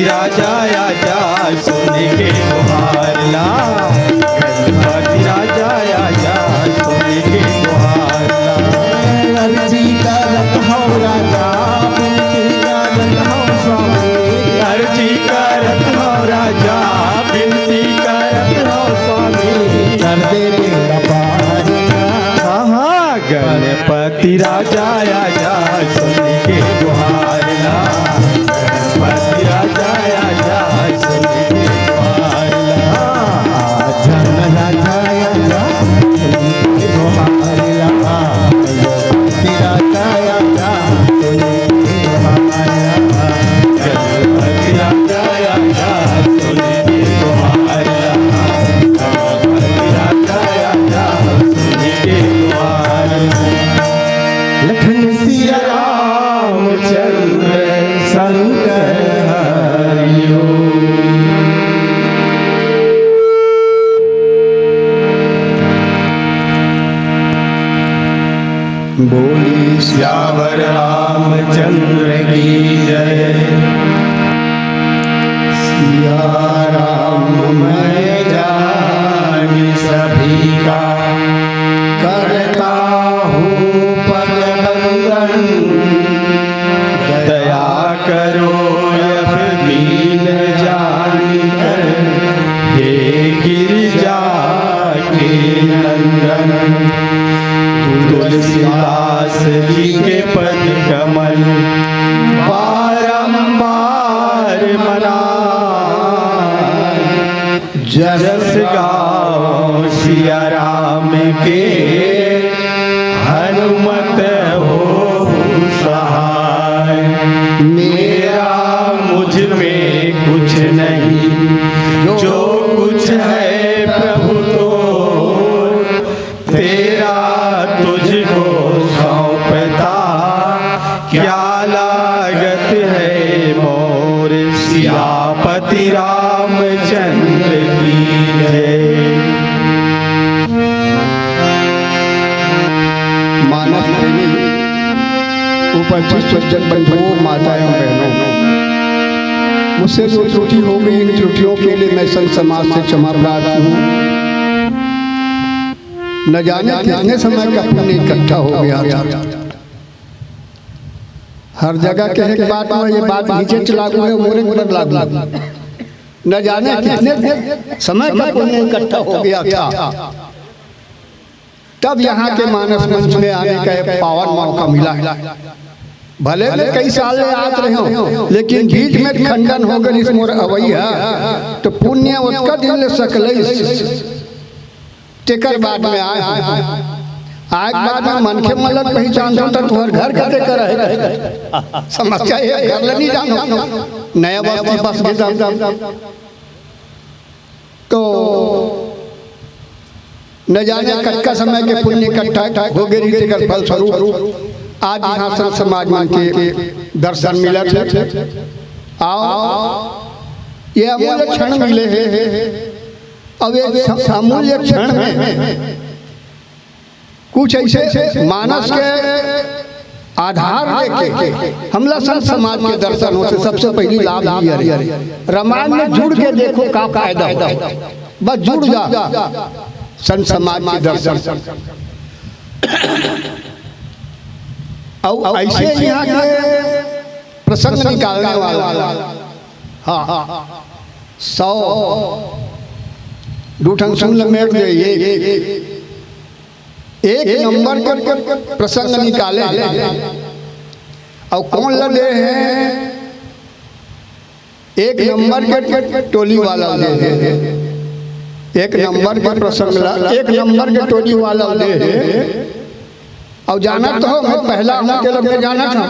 गणपति राजा आजा सुन के गुहार ला, गणपति राजा आजा सुन के गुहार ला। अर्जी करत हो राजा बिनती करत हो स्वामी, अर्जी करत हो राजा बिनती करत हो स्वामी, कर दे बेड़ा पार। हाँ गणपति राजा आजा सुन के गुहार ला, गणपति राजा आजा सुन के गुहार ला। जन राजा आजा गुहार लगा, तेरा काया का गणपति राजा आजा सुन के गुहार ला, गणपति राजा आजा सुन के गुहार ला। लखन सिया रामचंद्र शंकर हरिओ। बोली श्यावर रामचंद्र की जय। सिया राम मैं जान सभी का करता हूँ पग बंदन, दया करो अब दीन जान कर, हे गिरिजा के नंदन। तुलसीदास जी के पद कमल बारंबार मनाए, जस गाओ सिया राम के हनुमत हो सहाय। मेरा मुझ में कुछ नहीं, जो कुछ है प्रभु तो तेरा तुझको सौंपता, क्या लागत है मोर सियापति रामचंद्र की जय। मानव प्रेमी उपस्थित सज्जन बंधुओं, माताओं, बहनों, मुझसे जो त्रुटि हो गई इन त्रुटियों के लिए मैं संत समाज से क्षमा प्रार्थी हूँ। न जाने कितने समय का पुण्य इकट्ठा हो गया था। हर जगह के एक बात में ये बात नीचे लागू है, मोरे पर लागू। न जाने कितने समय का पुण्य इकट्ठा हो गया था, तब यहाँ के मानस मंच में आने का एक पावन मौका मिला है। भले कई साल याद रहे हो, लेकिन बीच में खंडन हो गई इस मोर अवैया, तो पुण्य उत्का दिल सकल तेकर बाद में आए आज बाद में मन के मलक पहचान तो तुम्हारे घर कते कर है समस्या है, घर ले नहीं जानो नया बस्ती बस के जाम तो न जाने कटका समय के पुण्य इकट्ठा हो गए रीति का फल स्वरूप आज यहाँ संत समाज में के दर्शन मिला थे। आओ ये अमूल्य क्षण मिले हैं। अब एक अमूल्य क्षण में कुछ ऐसे मानस के आधार लेके हमला संत समाज के दर्शन होते सबसे पहली लाभ दिया रामायण में जुड़ के देखो का फायदा होता, बस जुड़ जा संत समाज के दर्शन। और ऐसे यहाँ के प्रसंग निकालने वाला हाँ 100 दूठन सुन मेट दे एक नंबर के प्रसंग निकाले और कौन लगे हैं एक नंबर के टोली वाला ले एक नंबर के प्रसंग एक नंबर के टोली वाला ले और जाना तो मैं पहला उनके लग में जाना था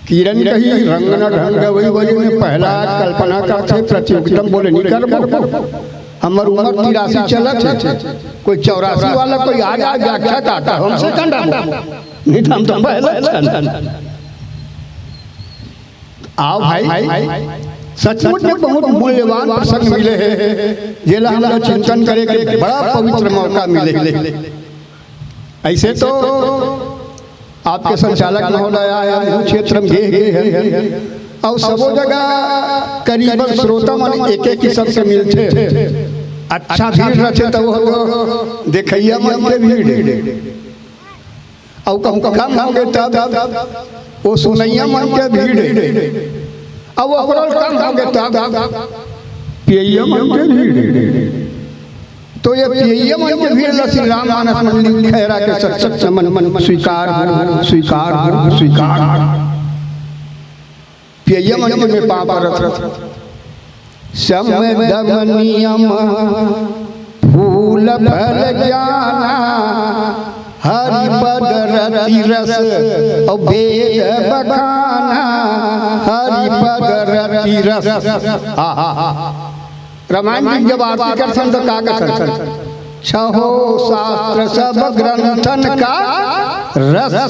किरण कही रंग न ढंग वही वजह में पहला कल्पना करते प्रतियोगिता बोले नहीं कर हमार उम्र 83 चलत है, कोई 84 वाला कोई आज व्याख्या काटा हमसे कंडा नहीं हम तो पहले आओ भाई सचमुच में बहुत मूल्यवान प्रसंग मिले हैं जेला हम लोग चिंतन करे के बड़ा पवित्र मौका मिले। ऐसे तो आपके संचालक महोदय आया क्षेत्र में गए हैं और सबो जगह करीबन श्रोता मन एक एक किस्म से मिलते। अच्छा भीड़ रहे तो वो देखैया मन के भीड़, और कम हो गए तब वो सुनैया मन के भीड़, अब वो कम हो गए तब पियैया मन के भीड़। तो ये पियैया मन के भीड़ श्री राम मानस मंदिर खैरा के सच मन स्वीकार स्वीकार स्वीकार पियैया मन के में पाप रथ सम दम नियम फूल फल जाना हरि पद रति रस और वेद बखाना हरि पद रति रस। रामायण की जब आरती करते तो का करते छहो शास्त्र सब ग्रंथन का रस।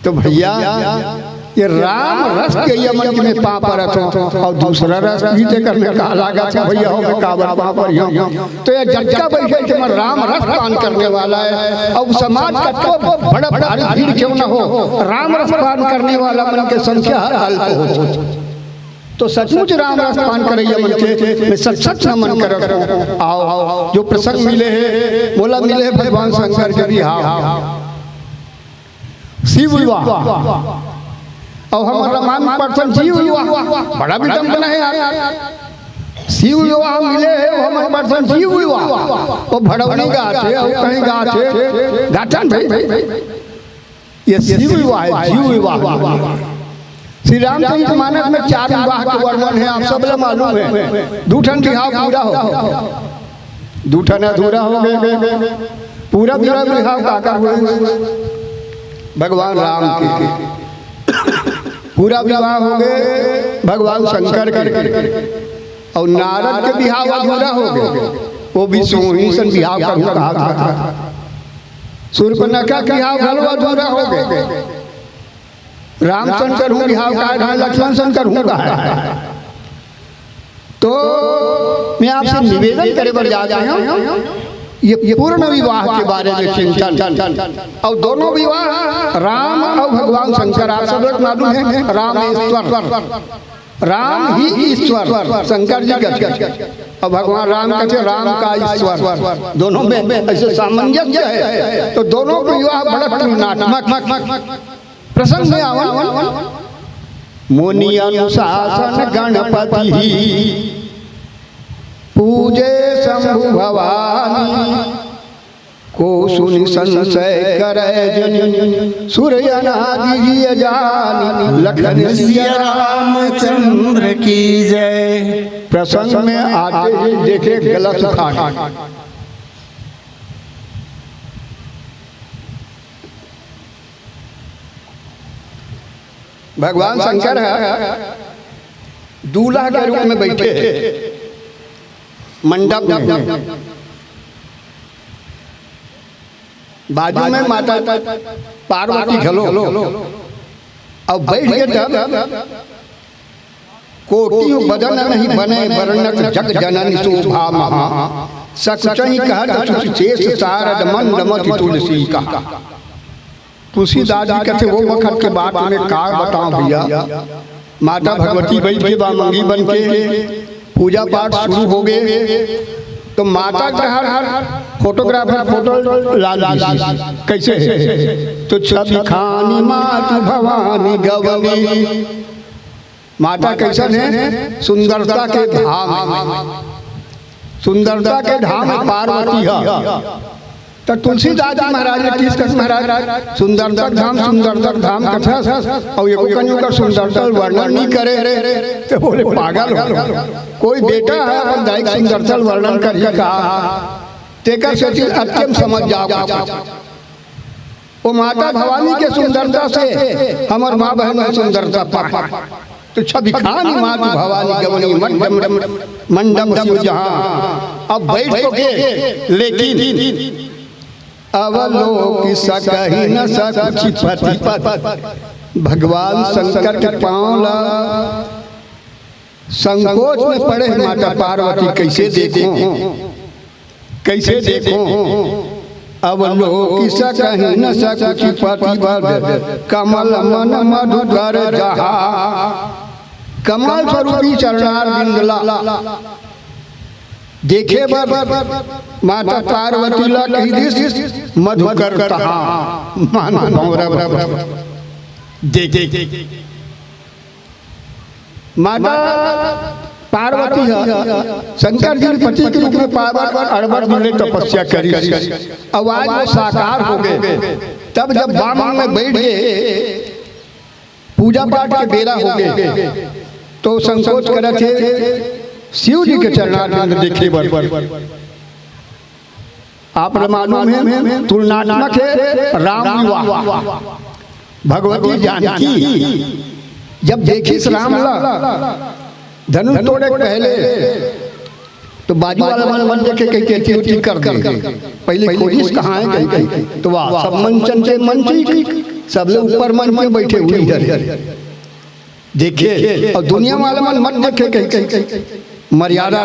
तो भैया ये राम रस के यमन में पाप रथ और दूसरा रस पीते करने का लागत है भैया हो काबर पाप पर तो ये जटका बैठे कि मैं राम रस पान करने वाला है। और समाज का तो बड़ा भारी भीड़ क्यों ना हो, राम रस पान करने वाला मन के संख्या अल्प हो। तो सचमुच राम रस पान करे यमन के सच न मन कर। आओ जो प्रसंग मिले है बोला मिले है भगवान शंकर के बिहार शिव विवाह और हमारा रामायण पर्सन जीव विवाह बड़ा विडम्बना है यार। शिव विवाह मिले है हमारे पर्सन जीव विवाह वो भड़वनी गाछे और कहीं गाछे गाठन भाई ये शिव विवाह है जीव विवाह। श्री रामचंद्र मानस में 4 विवाह के वर्णन है, आप सब मालूम है। दूठन विवाह पूरा हो, दूठन अधूरा हो गए, पूरा विवाह काका हुए भगवान राम के, पूरा विवाह हो गए भगवान शंकर के। और नारद के विवाह अधूरा हो गए, वो भी सोहिसन विवाह कहा था। सूर्पनखा के विवाह अधूरा हो गए। रामशंकर हूँ विवाह का, लक्ष्मण शंकर हूँ कहा। तो मैं आपसे निवेदन करे बर जा रहा हूँ ये पूर्ण विवाह के बारे में चिंतन। और दोनों विवाह राम और भगवान शंकर, आप सब लोग मालूम है राम ईश्वर, राम ही ईश्वर शंकर जी कहते और भगवान राम कहते राम का ईश्वर। दोनों में ऐसे सामंजस्य है। तो दोनों के विवाह बड़ा तुलनात्मक प्रसंग में आवन। मुनि अनुशासन गणपति पूजे शंभु भवानी को सुनि संशय करे जन सूर्य अनादि जानी लखन सिया रामचंद्र की जय। प्रसंग में आते ही देखे गलत उठाए। भगवान शंकर है दूल्हा के रूप में बैठे मंडप में, बाजू में माता पार्वती खलो और बैठ के जब कोटि बदन नहीं बने वर्णक जग जननी शोभा महा सचहि कहत शेष सारद मंद मति तुलसी का। तुलसीदास जी कहते वो वक्त के बात में का बताऊं भैया। माता भगवती बैठ के बामंगी बन के पूजा पाठ शुरू हो गए। तो माता का हर फोटोग्राफर फोटो लाल कैसे है तो छवि खानी मात भवानी गवनी। माता कैसन है सुंदरता के धाम, सुंदरता के धाम पार्वती है। तो तुलसीदास जी महाराज ने किस कस महाराज सुंदरता धाम कथा और ये कन्यू का सुंदरता वर्णन नहीं करे तो बोले पागल हो। कोई बेटा है अपन सुंदरता वर्णन करिए कहा तेकर से अत्यंत समझ जाओ। वो माता भवानी के सुंदरता से हमार माँ बहन में सुंदरता पाए। तो छवि खानी माता भवानी गवनी मंडम शिव जहाँ अब बैठ के लेकिन अवलोक सकहि न सकुचि पति भगवान शंकर के पाँवला संकोच में पड़े। माता पार्वती कैसे देखूं कैसे देखूं अब लोग किसा कहीं न सकुचि प्रतिबद्ध कमल मन मधुकर जहा कमल स्वरूपी चरणार बिंदला देखे बर माता पार्वती ला कही दिस मधुकर तहा मान भौरा देखे माता पार्वती शंकर जी पति के रूप में पार्वती अड़बड़ मिले तपस्या करी आवाज में साकार हो गए। तब जब बामन में बैठ गए पूजा पाठ के बेरा हो गए तो संकोच करे थे शिव जी के चरणारविंद देखे बर। आप मालूम है तुलनात्मक है राम विवाह भगवती जानकी जब देखी राम धनुष तोड़े पहले तो बाजू वाला मन देखे कहीं कैची उची कर दे पहले खोजिस कहाँ है कहीं तो वाह सब मंचन से मंची सब लोग ऊपर मन में बैठे हुए इधर देखिए और दुनिया वाला मन मत देखे कहीं मर्यादा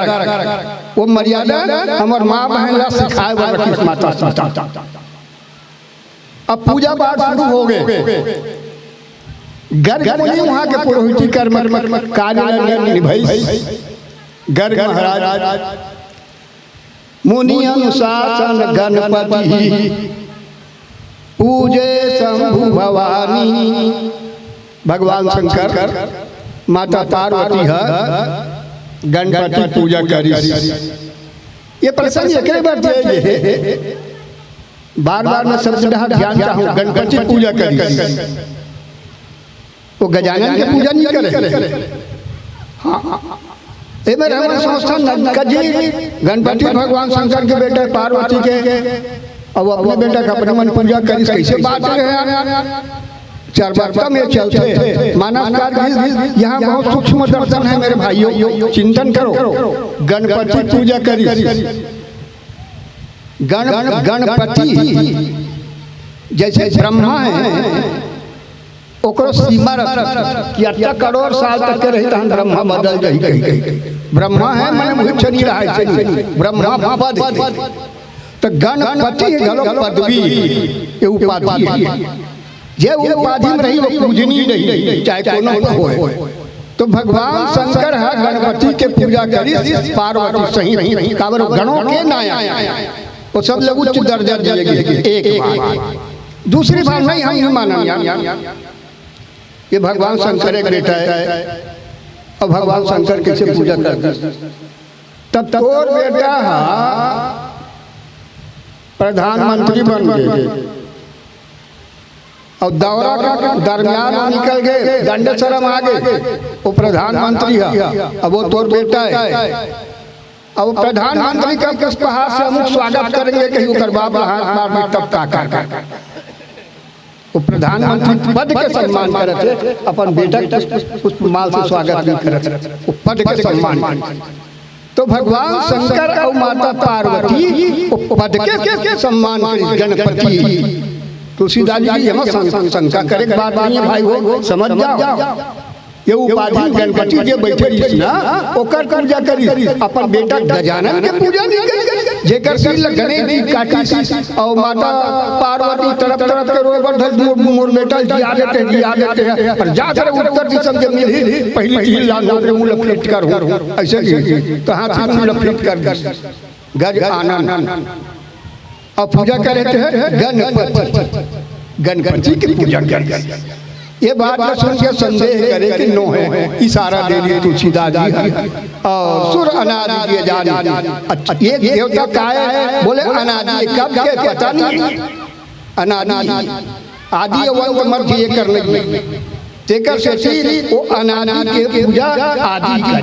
वो मर्यादा हमार माँ बहन ला सिखाए वाला माता सीता। अब पूजा पाठ शुरू हो गए गर्ग मुनि वहाँ के पुरोहिती कर्म कार्य निभाई। गर्ग महाराज मुनि अनुशासन गणपति पूजे शंभु भवानी भगवान शंकर माता पार्वती है गणपति पूजा करी। ये प्रसंग एक बार बार बार मैं सबसे ध्यान चाहूँ गणपति पूजा करी वो गजानन के पूजा नहीं करे। हाँ मेरे संस्था गणपति भगवान शंकर के बेटे पार्वती के और अपने बेटा का अपने मन पूजा करी कैसे बात है चारवाका में चलते मानव कार्य यहाँ बहुत सूक्ष्म दर्शन है मेरे भाइयों चिंतन करो। गणपति पूजा करी गणपति जैसे ब्रह्मा है ओकरो सीमा कि 8 करोड़ साल तक के रही तहन ब्रह्मा बदल गई कहीं ब्रह्मा है मैंने मुझे चली रहा है ब्रह्मा पद तो गणपति घरो पदवी ये उपाधि है जे उपाधि में रही वो पूजनी नहीं चाहे कोनो हो। तो भगवान शंकर है गणपति के पूजा करी पार्वती सही नहीं काबर गणों के नाया वो सब लोग उच्च दर्जा दिए एक बात। दूसरी बात नहीं हम नहीं माना ये भगवान शंकर एक बेटा है और भगवान शंकर कैसे पूजा करते तब तोर बेटा प्रधानमंत्री बन गए और दौरा का दरमियान निकल गए दंड शर्म आ गए वो प्रधानमंत्री है अब वो तोर बेटा है अब प्रधानमंत्री का किस पहाड़ से हम स्वागत करेंगे कहीं उकर बाप हाथ मार में तब ताका वो प्रधानमंत्री पद के सम्मान करते अपन बेटा पुष्प माल से स्वागत नहीं करते वो पद के सम्मान। तो भगवान शंकर और माता पार्वती पद के सम्मान गणपति तुलसीदास जी यहाँ शंका करे बात नहीं है भाई वो समझ जाओ ये उपाधि गणपति जे बैठे रही ना ओकर पूजा करी अपन बेटा गजानन के पूजा नहीं करी जेकर सिर गणेश जी काटी और माता पार्वती तरफ तरफ के रोए पर मोर बेटा जिया देते हैं पर जाकर उत्तर दिशा के मिली पहली चीज लाल नौकरी मुंह लपेट कर हो ऐसे तो हाथ से मुंह लपेट कर गज आनंद और पूजा करते हैं गणपति की पूजा कर। ये बात में सुन के संदेह करे कि नो है इशारा दे दिए तुलसीदास जी और सुर अनादि दिए जाने। अच्छा ये देवता का है बोले अनादि कब के पता नहीं अनादि आदि अवंत मध्य ये करने में तेकर से वो अनादि के पूजा आदि की।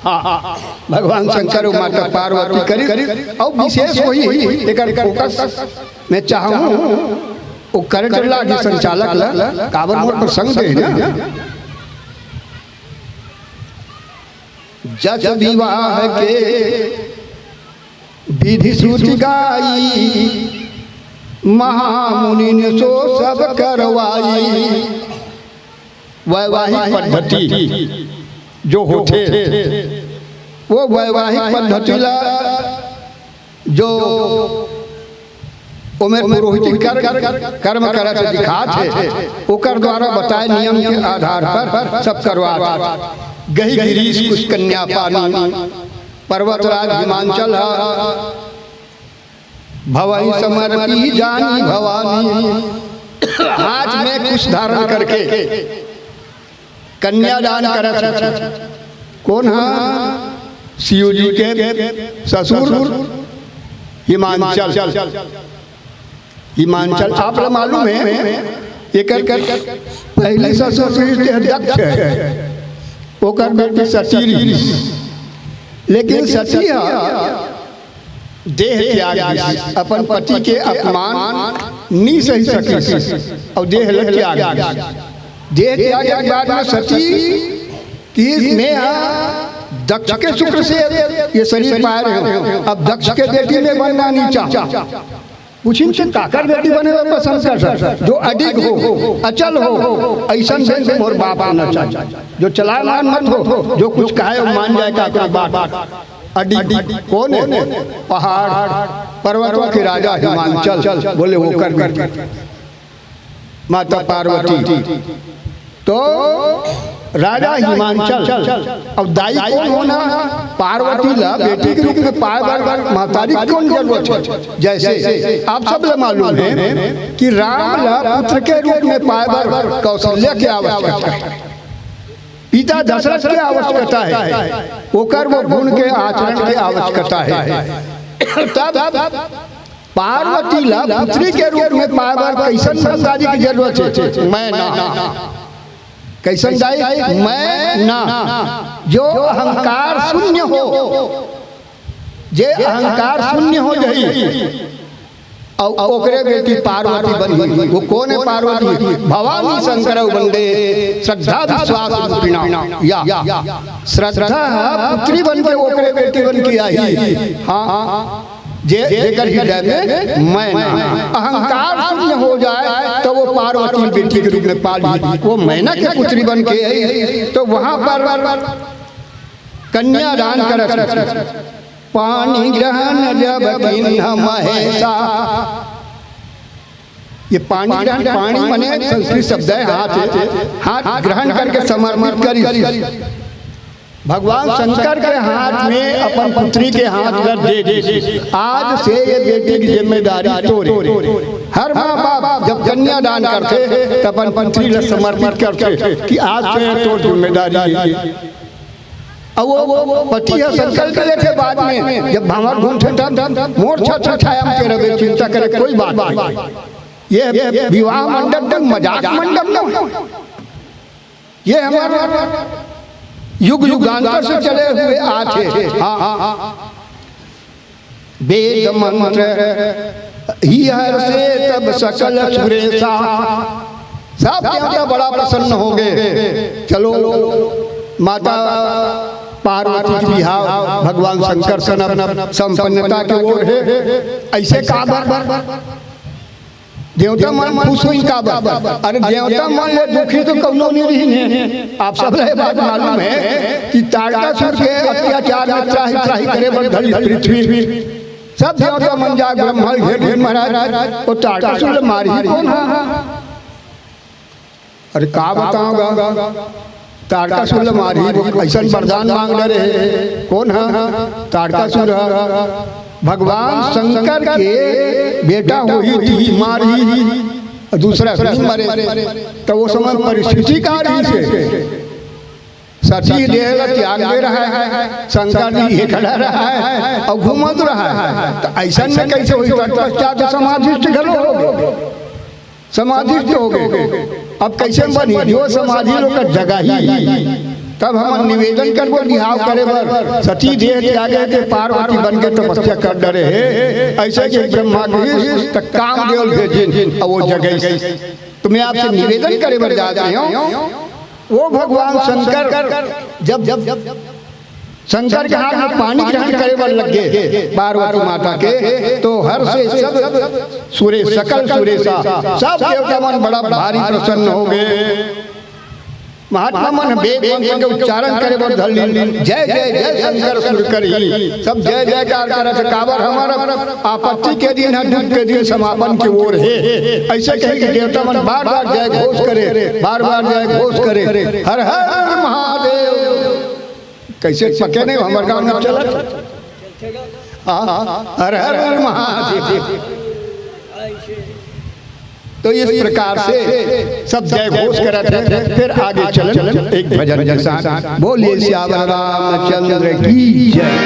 हाँ भगवान शंकर और माता पार्वती करी और विशेष वही एक फोकस मैं चाहूँ वो करंट ला संचालक ला काबर मोर प्रसंग दे ना जज विवाह के विधि श्रुति गाई महामुनि ने सो सब करवाई। वैवाहिक पद्धति जो होते वो वैवाहिक पद्धति ला जो ओमे पुरोहित कर्म करत दिखात है, ओकर द्वारा बताए नियम के आधार पर सब करवा। गही गिरीश कुछ कन्या पानी, पर्वतराज हिमांचल भवई समर्पी जानी भवानी। हाथ में कुछ धारण करके कन्यादान करत। कौन है? शिव जी के ससुर हिमांचल। हिमांचल आप मालूम है एक पहली ससुर अध्यक्ष है, ओकर बेटी सती। लेकिन सती देह त्याग, अपन पति के अपमान नहीं सही सकी और देह त्याग। देह त्याग के बाद में सती की में दक्ष के शुक्र से ये शरीर पाए रहे। अब दक्ष के बेटी में बनना नहीं चाह, पूछिन से काकर बेटी बने हुए पसंद कर, जो अडिग हो, अचल हो, ऐसा से मोर बाप आना चाहिए, जो चलायमान मत हो, जो कुछ कहे मान जाए का बात। अडिग कौन है? पहाड़ पर्वतों के राजा हिमांचल, बोले वो कर माता पार्वती। तो राजा हिमांचल और दाई कौन होना? पार्वती ला बेटी के रूप में पाए महतारी कौन जरूरत है? जैसे आप सब मालूम है कि राम ला पुत्र के रूप में पाए कौशल्या की आवश्यकता है, पिता दशरथ की आवश्यकता है, ओकर वो गुण के आचरण की आवश्यकता है। तब पार्वती ला पुत्री के रूप में पाए कैसन महतारी की जरूरत है? मैं ना कैसन दाई? मैं ना, जो अहंकार शून्य हो, जे अहंकार शून्य हो जाई और ओकरे बेटी पार्वती बनी। वो कौन है पार्वती? भवानी शंकर वंदे श्रद्धा विश्वास रूपिणा। या श्रद्धा पुत्री बन के ओकरे बेटी बन के आई। हाँ, जेकर हृदय में मैं ना अहंकार शून्य हो जाए तो वो पार्वती बेटी के रूप में पाली, वो मैना की पुत्री बन के आई। तो वहां पर कन्यादान करत। पानी ग्रहण जब किन्ह महेशा, ये पानी ग्रहण, पानी मने संस्कृत शब्द है हाथ ग्रहण करके समर्पित करी। भगवान शंकर के हाथ में अपन पुत्री के हाथ कर दे। आज से ये बेटी की जिम्मेदारी तोरे। हर माँ बाप जब कन्यादान करते तो अपन पुत्री को समर्पित करते कि आज से तो जिम्मेदारी है। अब वो पति है शंकर के लेके बाद में जब भंवर घूमते मोर छत्र छाया के रवे, चिंता करे कोई बात नहीं। ये विवाह मंडप मजाक मंडप न, ये हमारा युग युगांतर से चले हुए आते। वेद मंत्र ही हर से तब सकल सुरेशा, सब देवता बड़ा प्रसन्न हो गए। चलो माता पार्वती की बिहाव भगवान शंकर सन संपन्नता के ओर है। ऐसे काबर देवता मन खुश हुई का बात। अरे देवता मन ले दुखी तो कौनो नहीं रही। आप सब ले बात मालूम है कि तारकासुर के अत्याचार में त्राही करे बर धरी पृथ्वी, सब देवता मन जा ब्रह्मा घेर महाराज वो तारकासुर मारी कौन? अरे का बताऊंगा, तारकासुर मारी वो ऐसा वरदान मांग रहे। कौन है? तारकासुर भगवान शंकर के बेटा हुई थी, मारी दूसरा नहीं मरे। तो वो समय परिस्थिति कारी से सती देह त्याग दे रहा है, शंकर जी ये खड़ा रहा है और घूमत रहा है। तो ऐसा में कैसे हुई? तो समाधिष्ट घलो हो गए, समाधिष्ट हो गए। अब कैसे बनी? जो समाधि लोग का जगह ही। तब हम निवेदन कर वो बिहाव करे बर सती देह त्यागे के पार्वती बन के तपस्या कर डरे है। ऐसे कि ब्रह्मा की तक काम देवल भेजिन और वो जगह। तो मैं आपसे निवेदन करे बर जा रही हूँ, वो भगवान शंकर जब शंकर के हाथ में पानी ग्रहण करे बर लग गए पार्वती माता के, तो हर से सब सुरेश सकल सुरेशा सब देवता मन बड़ा भारी प्रसन्न हो गए। महात्मा मन वेद मंत्र के उच्चारण करे बर धल जय जय जय शंकर सुर करी सब जय जयकार करत काबर हमारा आपत्ति के दिन है दुख के दिन समापन की ओर है। ऐसे कहे कि देवता मन बार बार जय घोष करे, बार बार जय घोष करे, हर हर महादेव। कैसे पके नहीं हमारे गाँव में चलत हर हर महादेव। तो इस प्रकार से सब जय घोष करते हैं। फिर आगे चलन एक भजन के साथ बोलिए श्याम रामचंद्र की जय।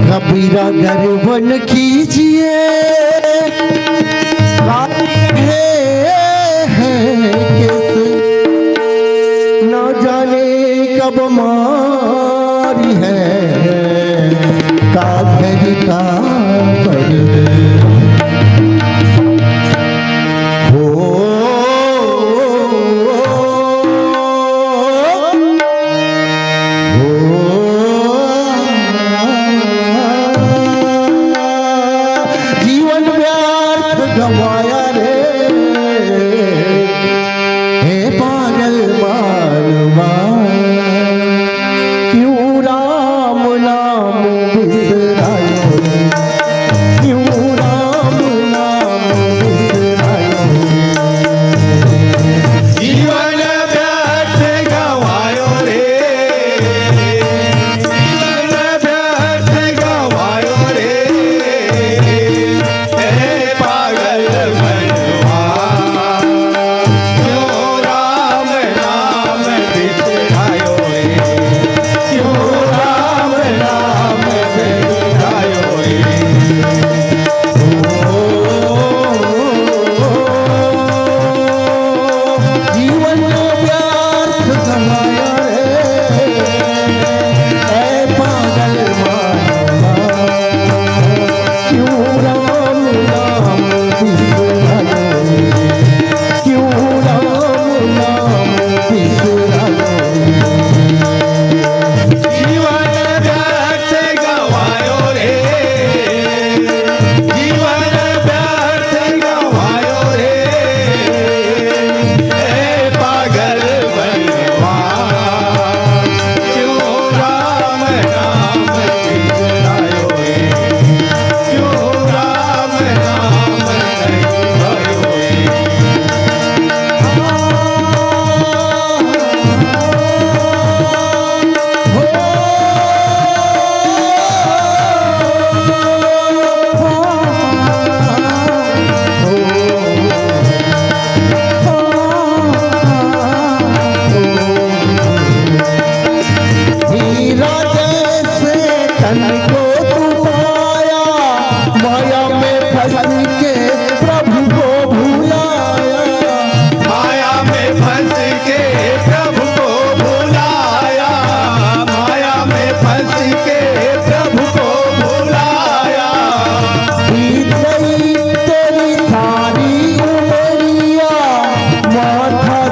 कबीरा गर्वन कीजिए न जाने कब मारी है का घर का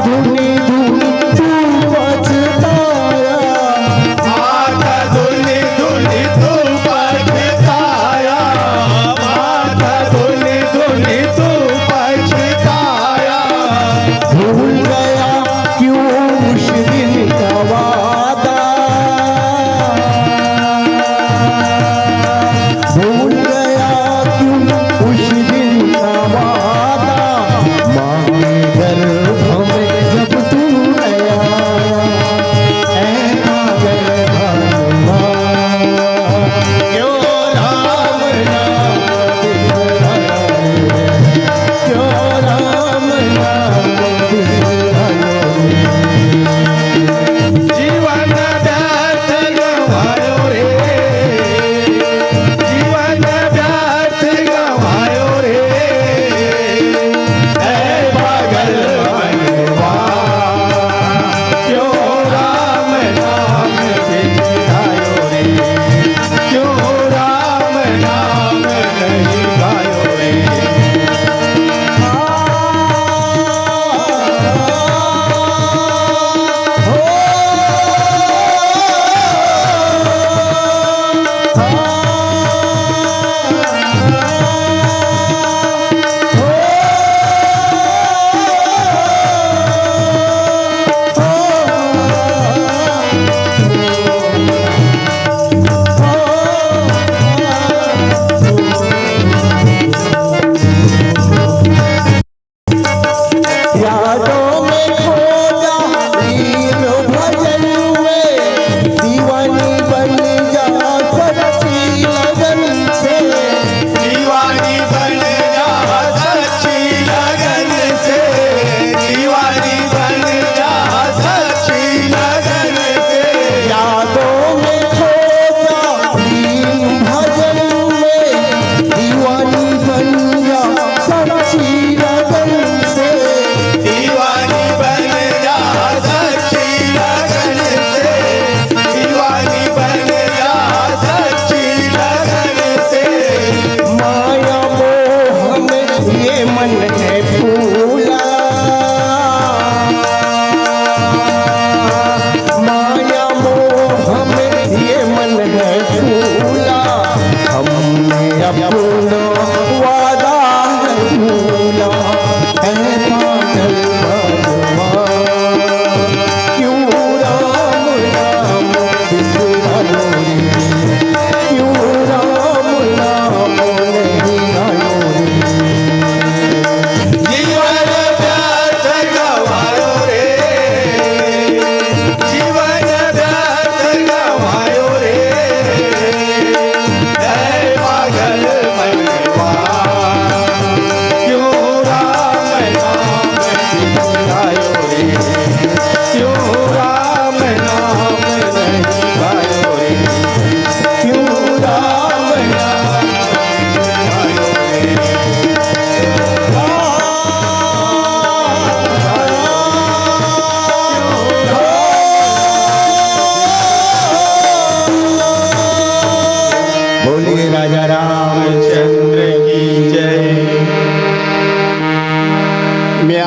धुनी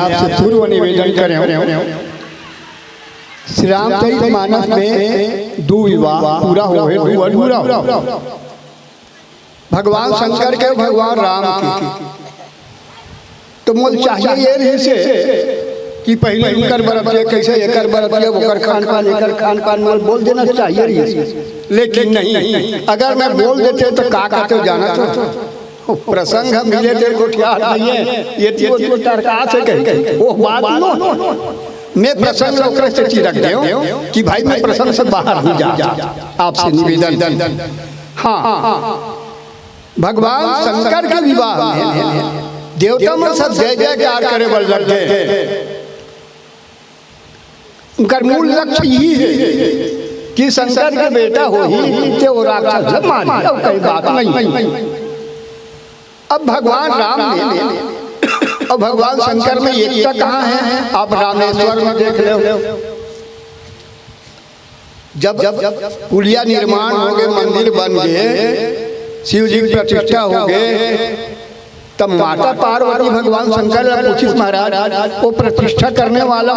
आपसे पूर्व निवेदन करें श्री रामचरितमानस में दो विवाह पूरा हो गए, दो अधूरा हो। भगवान शंकर के भगवान राम के तो मोल चाहिए ये रही से कि पहले इनकर बरतिया कैसे एकर बरतिया ओकर खान पान एकर खान पान मोल बोल देना चाहिए रही से, लेकिन नहीं। अगर मैं बोल देते तो का कहते जाना तो प्रसंग हम मिले थे गोठियार नहीं है ये तो टरका से कह वो बात नो मैं प्रसंग ओकरे से चिरक देओ कि भाई मैं प्रसंग से बाहर नहीं जा। आपसे निवेदन। हाँ, भगवान शंकर के विवाह में देवता में सब जय जयकार करे बल लग गए। उनका मूल लक्ष्य यही है कि शंकर का बेटा हो ही तो राक्षस मार कोई बात नहीं। अब भगवान राम ने और भगवान शंकर में एकता कहाँ है? आप रामेश्वर में देख लो। जब पुलिया निर्माण हो गए, मंदिर बन गए, शिव जी की प्रतिष्ठा हो गए, तब माता पार्वती भगवान शंकर ने पूछी महाराज वो प्रतिष्ठा करने वाला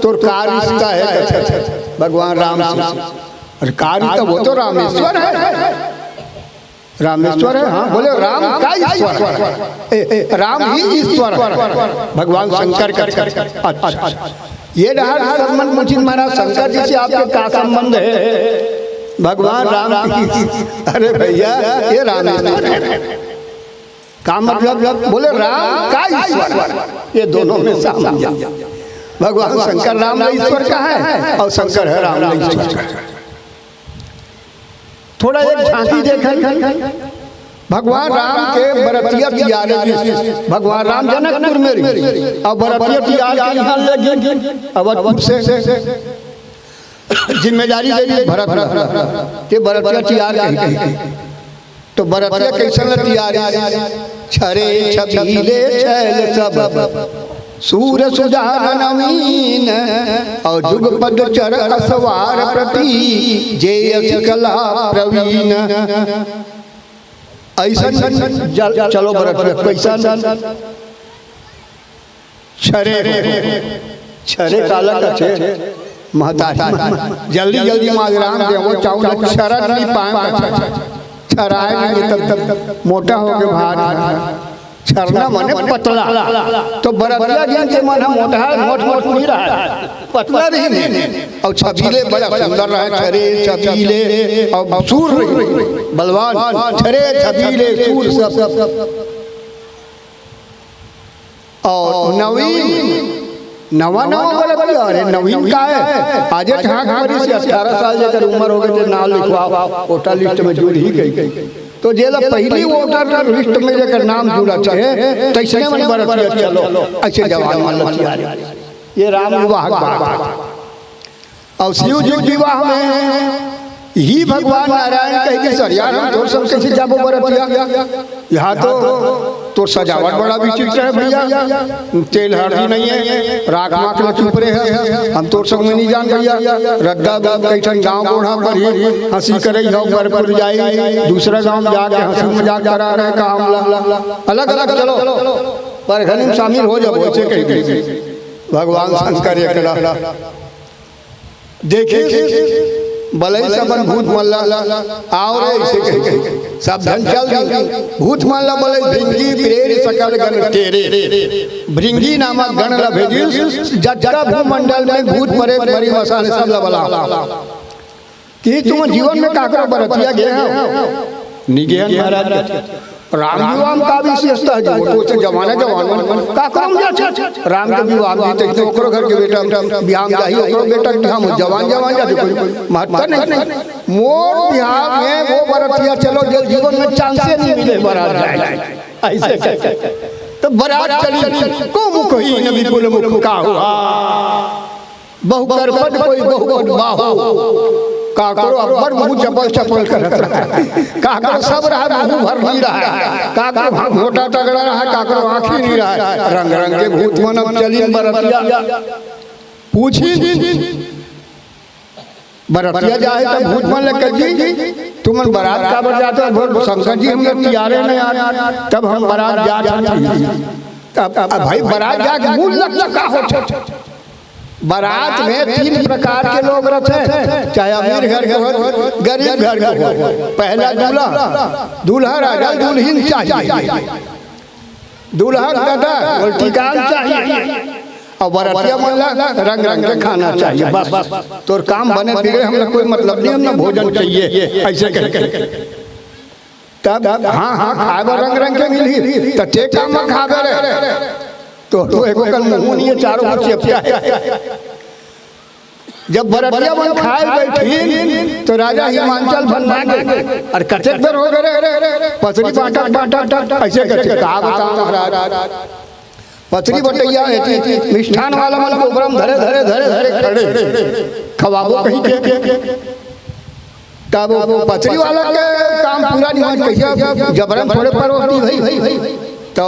तो कार रिश्ता है भगवान राम से? कार तो वो तो रामेश्वर है, रामेश्वर है। हाँ बोले राम का ईश्वर है, राम ही ईश्वर भगवान शंकर का। अच्छा, ये संबंध मुझे महाराज शंकर जी से आपके क्या संबंध है? भगवान राम की। अरे भैया ये रामेश्वर है का मतलब? बोले राम का ईश्वर, ये दोनों में सामंजस्य। भगवान शंकर राम का ईश्वर का है और शंकर है राम का ईश्वर। थोड़ा एक झांकी देखें भगवान राम के बरतिया तियारे, भगवान राम जनकपुर में और बरतिया तियारे यहाँ लगे अवधपुर से जिम्मेदारी दे दी भरत के बरतिया तियार तो बरतिया कैसे तियारे छरे छबीले छैल सब सूर सुजान नवीन और जुग पद चर असवार प्रति जे कला प्रवीण। ऐसा चलो बरतिया कैसा छरे काला का छे महतारी जल्दी जल्दी माजराम दे वो चावल शरण नहीं पाए छराए नहीं तब मोटा हो के भार छरना माने पतला तो बरतिया ज्ञान के मन मोटा मोट मोट नहीं रहा पतला नहीं और छबीले बड़ा सुंदर रहा छरे छबीले और सूर बलवान छरे छबीले सूर सब और नवीन नवा बरतिया। अरे नवीन का है आज ठाक मरी से 18 साल जेकर उम्र हो गई तो नाम लिखवा वोटर लिस्ट में जुड़ ही गई तो जेला पहली वोटर लिस्ट में जेकर नाम जुड़ा है तैसने में बरतिया चलो ऐसे जवान मान ये राम विवाह और शिव जी विवाह में ही भगवान नारायण कह के सर यार हम तो सब कैसे जाबो बरतिया यहाँ तो सजावट बड़ा विचित्र है भैया, तेल हल्दी नहीं है, राख माख में चुप रहे हैं, हम तो सब में नहीं जान भैया। रद्दा कैठन गाँव गोढ़ा पर ही हंसी करे बरपुर जाए दूसरा गाँव जाके हंसी मजाक करा रहे काम अलग अलग चलो पर घर में शामिल हो जाओ ऐसे कहीं भगवान शंकर देखिए बलई सबन भूत मल्ला आओ रे ऐसे कह सब धन चल भूत मल्ला बलई भृंगी प्रेर सकल गण तेरे भृंगी नामक गण ला भेजी जटा भूमंडल में भूत मरे मरी वसान सब ला बला कि तुम जीवन में का करो बरतिया गए हो निगेहन महाराज राम विवाह का भी विशेषता है वो तो जमाना का करम जा राम के विवाह में तो ओकरो घर के बेटा बियाह में जाही ओकरो बेटा के हम जवान जा कोई महत्व नहीं मोर बियाह में वो बरतिया चलो जल जीवन में चांसे नहीं मिले बारात जाए ऐसे तो बारात चली को मुख ही नबी बोले मुख का हुआ बहु कर पद कोई बहु कर बाहु काकरो अब्बर मुंह चपल चपल करत रहा काकरो सब रहा मुंह भर नहीं रहा काकरो मोटा तगड़ा रहा काकरो आँखी नहीं रहा रंग रंग के भूत मनम चली बरतिया पूछी बरतिया जाए तो भूत मन लेकर जी तुम बारात का बजाते हो शंकर जी हम लोग तियारे नहीं आ तब हम बारात जा अब भाई बारात जाके मूल लक्ष्य का होता। बारात में 3 प्रकार के लोग रहते हैं, चाहे अमीर घर के हो गरीब घर के हो। पहला दूल्हा राजा दुल्हन चाहिए, दूल्हा गधा उल्टी काम चाहिए, और बरातिया मोहल्ला रंग रंग के खाना चाहिए। बस तोर काम बने बिगड़े हमरा कोई मतलब नहीं, हमने भोजन चाहिए ऐसे कह तब हाँ खाए रंग रंग के मिली तो ते काम खावे रे तो एको कल मुंह नहीं चारों को चेपिया है। जब बरातिया मन खाए बैठी तो राजा हिमांचल बनना गए और कचक दर हो गए पसरी बांटा बांटा ऐसे करके कहा बताओ महाराज पथरी बटैया मिष्ठान वाला मन को ब्रह्म धरे धरे धरे धरे खड़े खवाबो कहीं के तब वो पथरी वाला के काम पूरा नहीं हो कैसे जबरन थोड़े पर होती भाई तो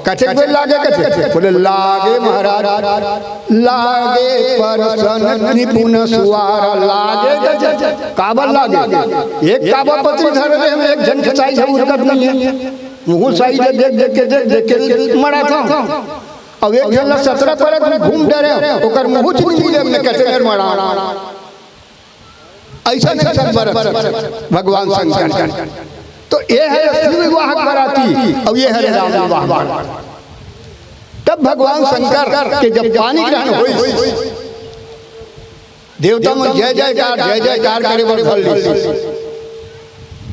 कचे पे लागे कचे बोले लागे महाराज लागे परसन निपुण सुवारा लागे कचे काबल लागे एक काबा पथरी धरे में एक जन खचाई जरूर कर नहीं है मुँह साई देख के मरा था। अब एक जन 17 पर घूम डरे ओकर मुँह चिनी में कैसे मरा ऐसा नहीं सब बरत भगवान शंकर। तो ये है असली विवाह बराती और ये है राम विवाह। तब भगवान शंकर के जब पानी ग्रहण हुई देवता में जय जयकार करे बढ़।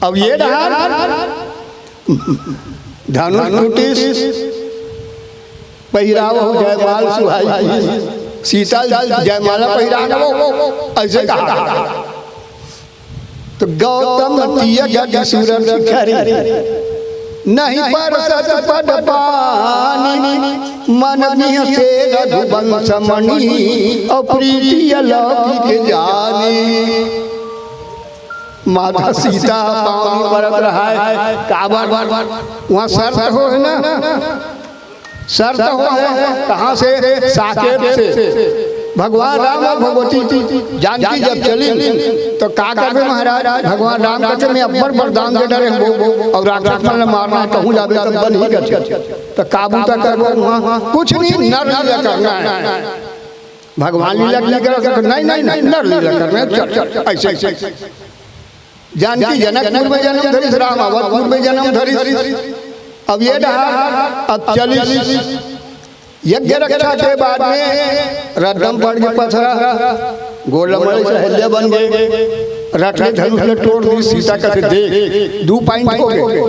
अब ये धनुष टूटी पहिराव हो जयमाल सुहाई सीता जयमाला पहिराव ऐसे कहा। तो गौतम तिया सूरज खरी नहीं पर पद पानी मन में से रघुवंश मणि और प्रीति अलौकिक जानी। माता सीता पानी बरत रहा है काबर वहाँ शर्त हो है ना, शर्त हो है कहाँ से साकेत से। भगवान राम और भगवती जानकी जब चली तो का करबे महाराज भगवान राम कहते मैं अब्बर वरदान दे डरे और राक्षस मन मारना कहूँ जाबे तब बन ही कर तो काबू तक करबो वहाँ कुछ नहीं नर लीला करना है। भगवान लीला कर नहीं नर लीला करना ऐसे। जानकी जनकपुर में जन्म धरी राम अवधपुर में जन्म धरी। अब ये अब चली यज्ञ रक्षा के बाद में रदम पड़ के पथरा गोलमल सहेलिया बन गए रटने धनुष ने तोड़ दी सीता का देख 2 पॉइंट हो गए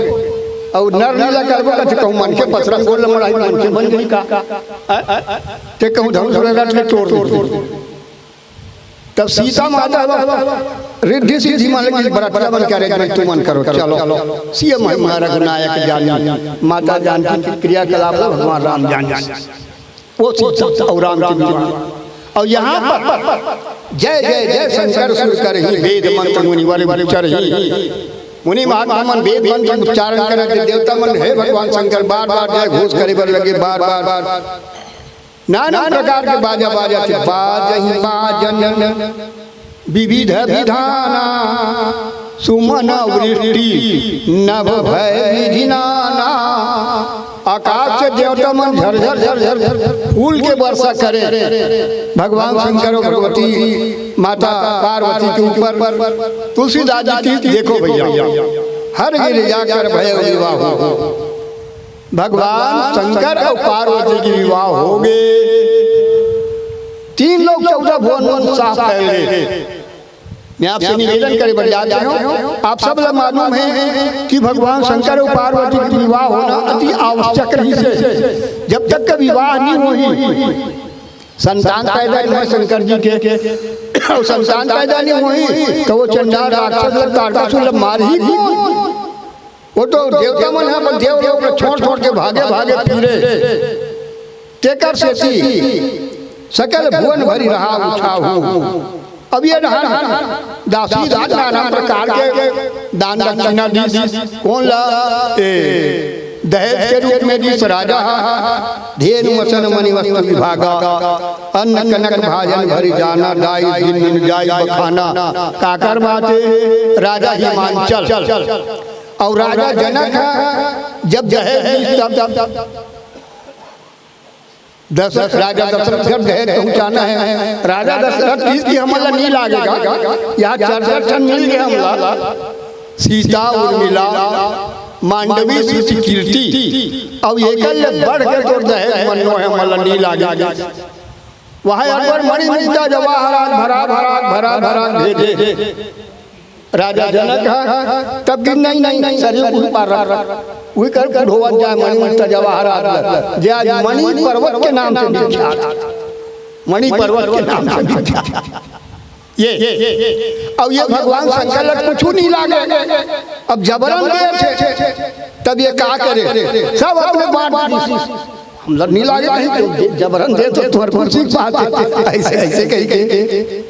और नर लीला करबो कथे कहूं मन के पथरा गोलमल आई मन के बन गई का ते कहूं धनुष ने रटने तोड़ दी। तब सीता माता रिद्धि सिद्धि मान लगी बरातिया बन के अरेंजमेंट तू मन करो चलो सीएम महाराज नायक जान माता जानकी की क्रियाकलाप भगवान राम जान वो सीता और राम की विवाह। और यहाँ पर जय जय जय शंकर सुर कर ही वेद मंत्र मुनि वाले उच्चार ही मुनि महात्मा मन वेद मंत्र उच्चारण करे देवता मन हे भगवान शंकर बार बार जय घोष करे बर लगे बार बार नाना प्रकार के बाजा थे बाजहि बाजन विविध विधाना सुमन वृष्टि नभ भय विधिनाना। आकाश से देवता मन झर झर फूल के वर्षा करे भगवान शंकर और भगवती माता पार्वती के ऊपर। तुलसीदास जी देखो भैया हर गिरिजा कर भय विवाह हो भगवान शंकर और पार्वती की विवाह हो गए। 3 लोग 14 भुवन साफ पहले मैं आपसे निवेदन करे बढ़ जाते हूँ। आप सब लोग मालूम है कि भगवान शंकर और पार्वती की विवाह होना अति आवश्यक रही से। जब तक का विवाह नहीं हुई संतान पैदा नहीं शंकर जी के और संतान पैदा नहीं हुई तो वो चंडाल राक्षस तारकासुर मार ही वो तो देवता मन है पर देव लोग छोड़ के भागे फिरे तेकर से सकल भुवन भरी रहा उछाहू। अब ये दासी राज नाना प्रकार के दान दक्षिणा दी कौन ला दहेज के रूप में दी राजा धेनु वसन मणि वस्तु विभागा अन्न कनक भाजन भरी जाना दाई दिन जाई बखाना काकर बाते राजा हिमांचल और राजा जनक जब दहेज राजा दशरथ घर दहेज पहुंचाना है। राजा दशरथ की हमला नहीं लागेगा, यहाँ 64 मिल गया हमला। सीता उर्मिला मांडवी सुचि कीर्ति अब एक बढ़ के तो दहेज मनो है हमला नहीं लागेगा। वहाँ अकबर मणि मुक्ता जवाहरात भरा भरा भरा भरा भेजे। राजा जनक तब कि नहीं शरीर उड़ पार वही कर ढोवत जाए मणि मुक्ता जवाहरात जे आज मणि पर्वत के नाम से विख्यात, मणि पर्वत के नाम से विख्यात। ये अब ये भगवान शंकर कुछ नहीं लागे, अब जबरन दे तब ये क्या करे, सब अपने बात हम लोग नहीं लागे नहीं तो जबरन दे तो तुम्हारे कुर्सी बात ऐसे ऐसे कही के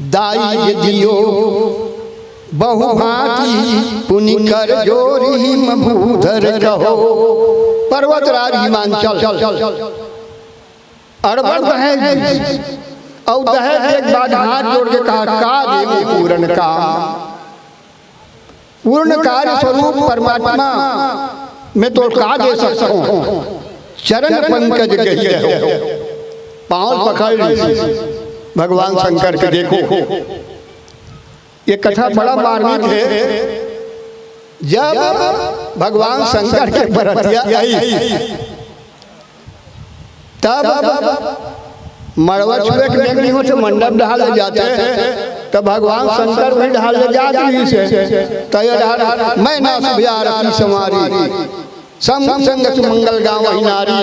दाई दियो बहुभांति पुनि कर जोरी मभूधर कहो। पर्वतराज हिमांचल अरबड़ दहेज और दहेज एक बाद हाथ जोड़ के कहा का देवी पूर्ण का पूर्ण कार्य स्वरूप परमात्मा मैं तो का दे सकता हूँ। चरण पंकज गही रहो पांव पकड़ भगवान शंकर के देखो। ये कथा बड़ा मार्मिक है। जब भगवान शंकर के बरतिया आई तब मड़वा छुए के नहीं से मंडप ढाल ले जाते हैं, तब भगवान शंकर भी ढाल ले जाती से तैयार मैं ना सुबियारती समारी संग संग मंगल गाँव वही नारी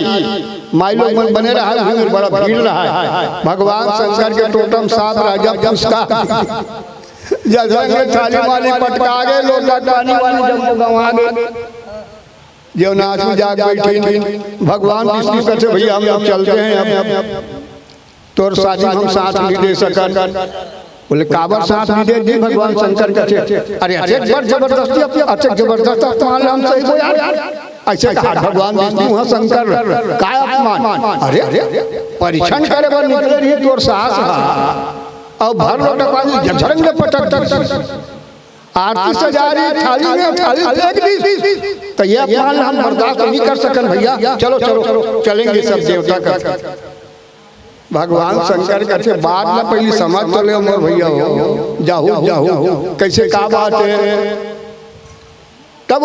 माई लोग बने रहा है, बड़ा भीड़ रहा है। भगवान शंकर के टोटम साफ राजा उसका जजरंग थाली वाली पटका गए लोग पानी वाली जब गंवा गए जो नाच में जाग बैठी। भगवान विष्णु कहते भैया हम लोग चलते हैं अब तोर शादी हम साथ नहीं दे सकन। बोले काबर साथ नहीं दे दी भगवान शंकर कहते अरे अच्छे जबरदस्ती अच्छे जबरदस्त तुम्हारे हम सही हो यार ऐसे कहा भगवान विष्णु हाँ शंकर काय अपमान। अरे परीक्षण करे पर निकले रही तोर साहस और भर लोटा पानी झरंग पटक आरती सजा रही थाली में थाली देख तो ये अपमान हम बर्दाश्त नहीं कर सकन भैया चलो चलो चलेंगे सब देवता का। भगवान शंकर कहते बात ना पहले समझ तो ले मोर भैया हो जाओ जाओ कैसे का बात है। तब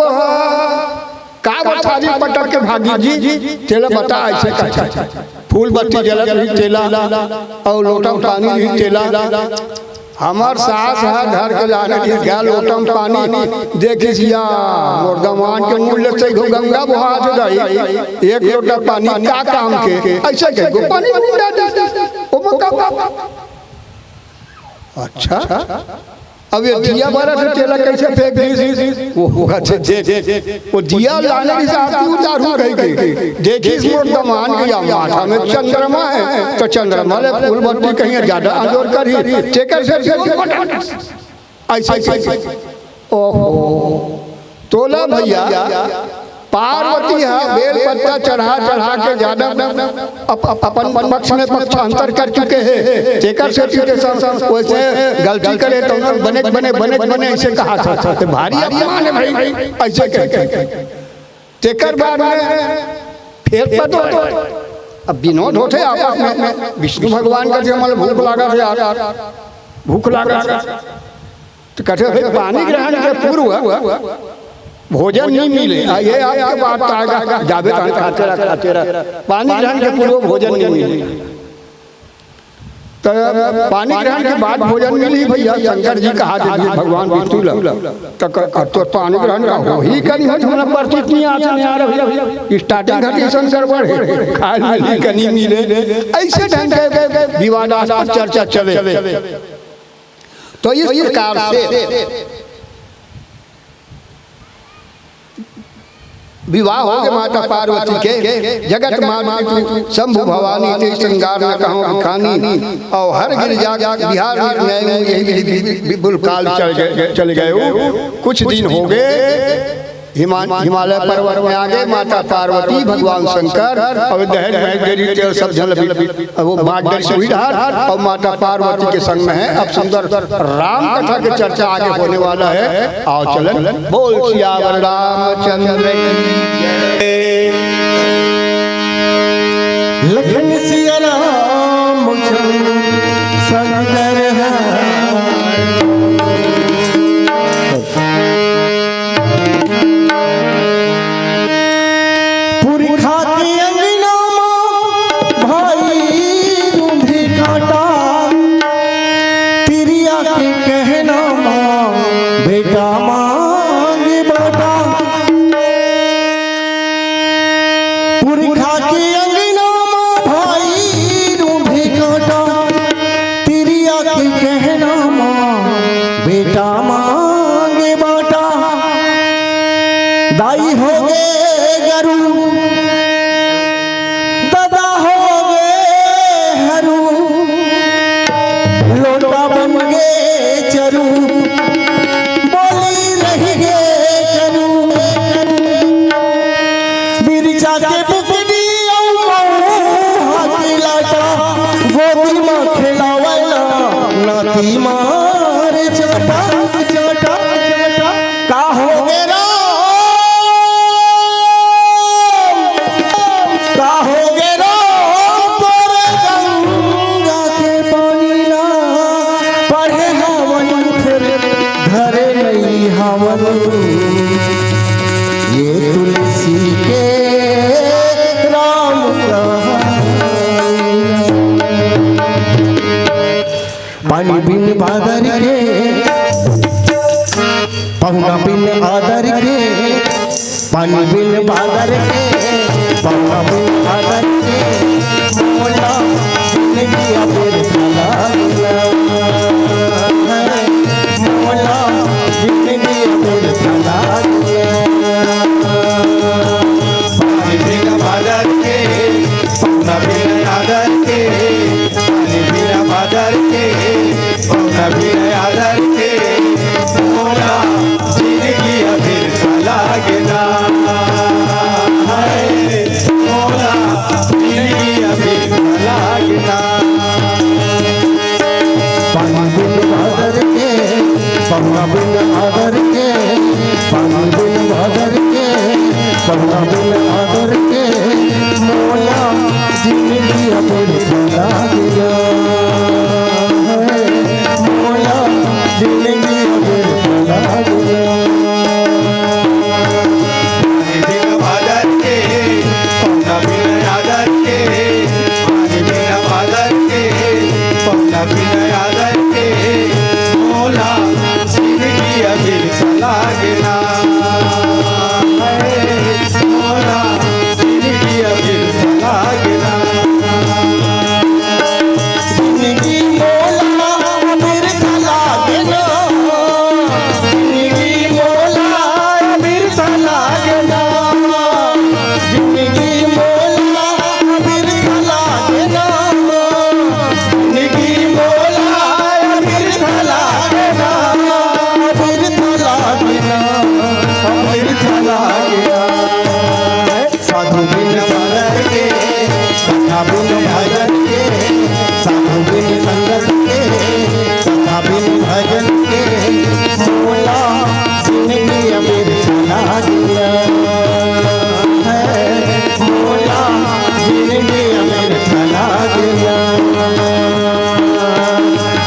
का थाली पटक के भागी जी तेला बता ऐसे का फूल बत्ती जलत रही तेला और लोटम पानी रही तेला। हमार सास है घर के लाने गया लोटम पानी देखी सिया मोरदमान के मूल्य से गंगा बहा गई एक लोटा पानी का काम के ऐसे के पानी अच्छा अब ये दिया बारा से तेला कैसे फेंक दी वो दिया लाने की आरती उतारू गई देखी इस मोरदमान के माथा में चंद्रमा है तो चंद्रमा ले फूल बत्ती कहीं ज्यादा अंजोर करी टेकर से ऐसे ओहो तोला भैया पार्वती है बेल पत्ता चढ़ा चढ़ा के ज्यादा अपन पक्ष में पक्षांतर कर चुके हैं टेकर से वैसे गलती करे तो बने बने बने बने ऐसे कहा था तो भारी अपमान है भाई ऐसे टेकर बाद में फिर पतो अब विनोद होते आपस में विष्णु भगवान का जमल भूख लगा यार भूख लगा तो कहते पानी ग्रहण के पूर्व भोजन नहीं मिले ये आपके बात आएगा जावे खाते रहा पानी ग्रहण के पूर्व भोजन नहीं मिले तो पानी ग्रहण के बाद भोजन मिली भैया शंकर जी कहा भगवान विष्णु तो पानी ग्रहण का हो ही करी हमरा प्रतीत नहीं आ रहा स्टार्टिंग घटी शंकर बढ़े खाली कनी मिले ऐसे ढंग के विवादास्पद चर्चा चले। तो इस प्रकार से विवाह हो गए माता पार्वती के जगत माता शंभु भवानी ते श्रृंगार न कहो खानी और हर गिरजा बिहार यही बुल काल चल गए कुछ दिन हो गए हिमालय पर्वत में आ गए। माता पार्वती, भगवान शंकर और दहेज महल तेल सब झल वो मार्गदर्शन से हुई रहा और माता पार्वती के संग में है। अब सुंदर राम कथा की चर्चा आगे होने वाला है। आओ चलन बोल सियावर रामचंद्र लखन सिया राम शंकर पुरखा के अंगना भाई रूंधी काटा तिरिया के कहना बेटा मांगे बाटा पुरखा के अंगना भाई रूंधी काटा तिरिया के कहना बेटा मांगे बाटा दाई हो गए गरु दादा हो गए हरू लोटा बन गए चरू बोली रही गए करू बिरचा के बुकनी हाथी लाटा गोदी में खिलावला नाती मारे चटा चटा का हो गए का हो गए तोरे गंगा के पानी ला पढ़े हवन फिर धरे नहीं हवन ये तुलसी के राम पानी बिन बादर के पहुना बिन आदर के पानी बिन बादर के पहुना बिन आदर के मोला जिंदगी अबेर भला मोला जिंदगी अबेर भला पानी बिन बादर के पहुना बिन आदर के पानी बिन बादर के पहुना बिन आदर के मोला जिंदगी अबेर भला गिना मोला जिंदगी अबेर भला गिना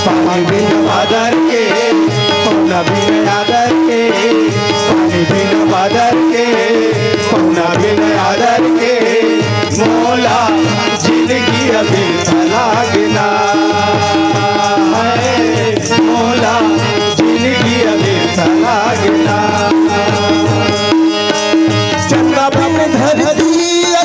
पानी बिन आदर के पहुना बिन आदर के पानी बिन आदर के पहुना बिन आदर के मोला जिंदगी अबेर भला गिना मोला जिंदगी अबेर भला गिना चंदा बन धर दिला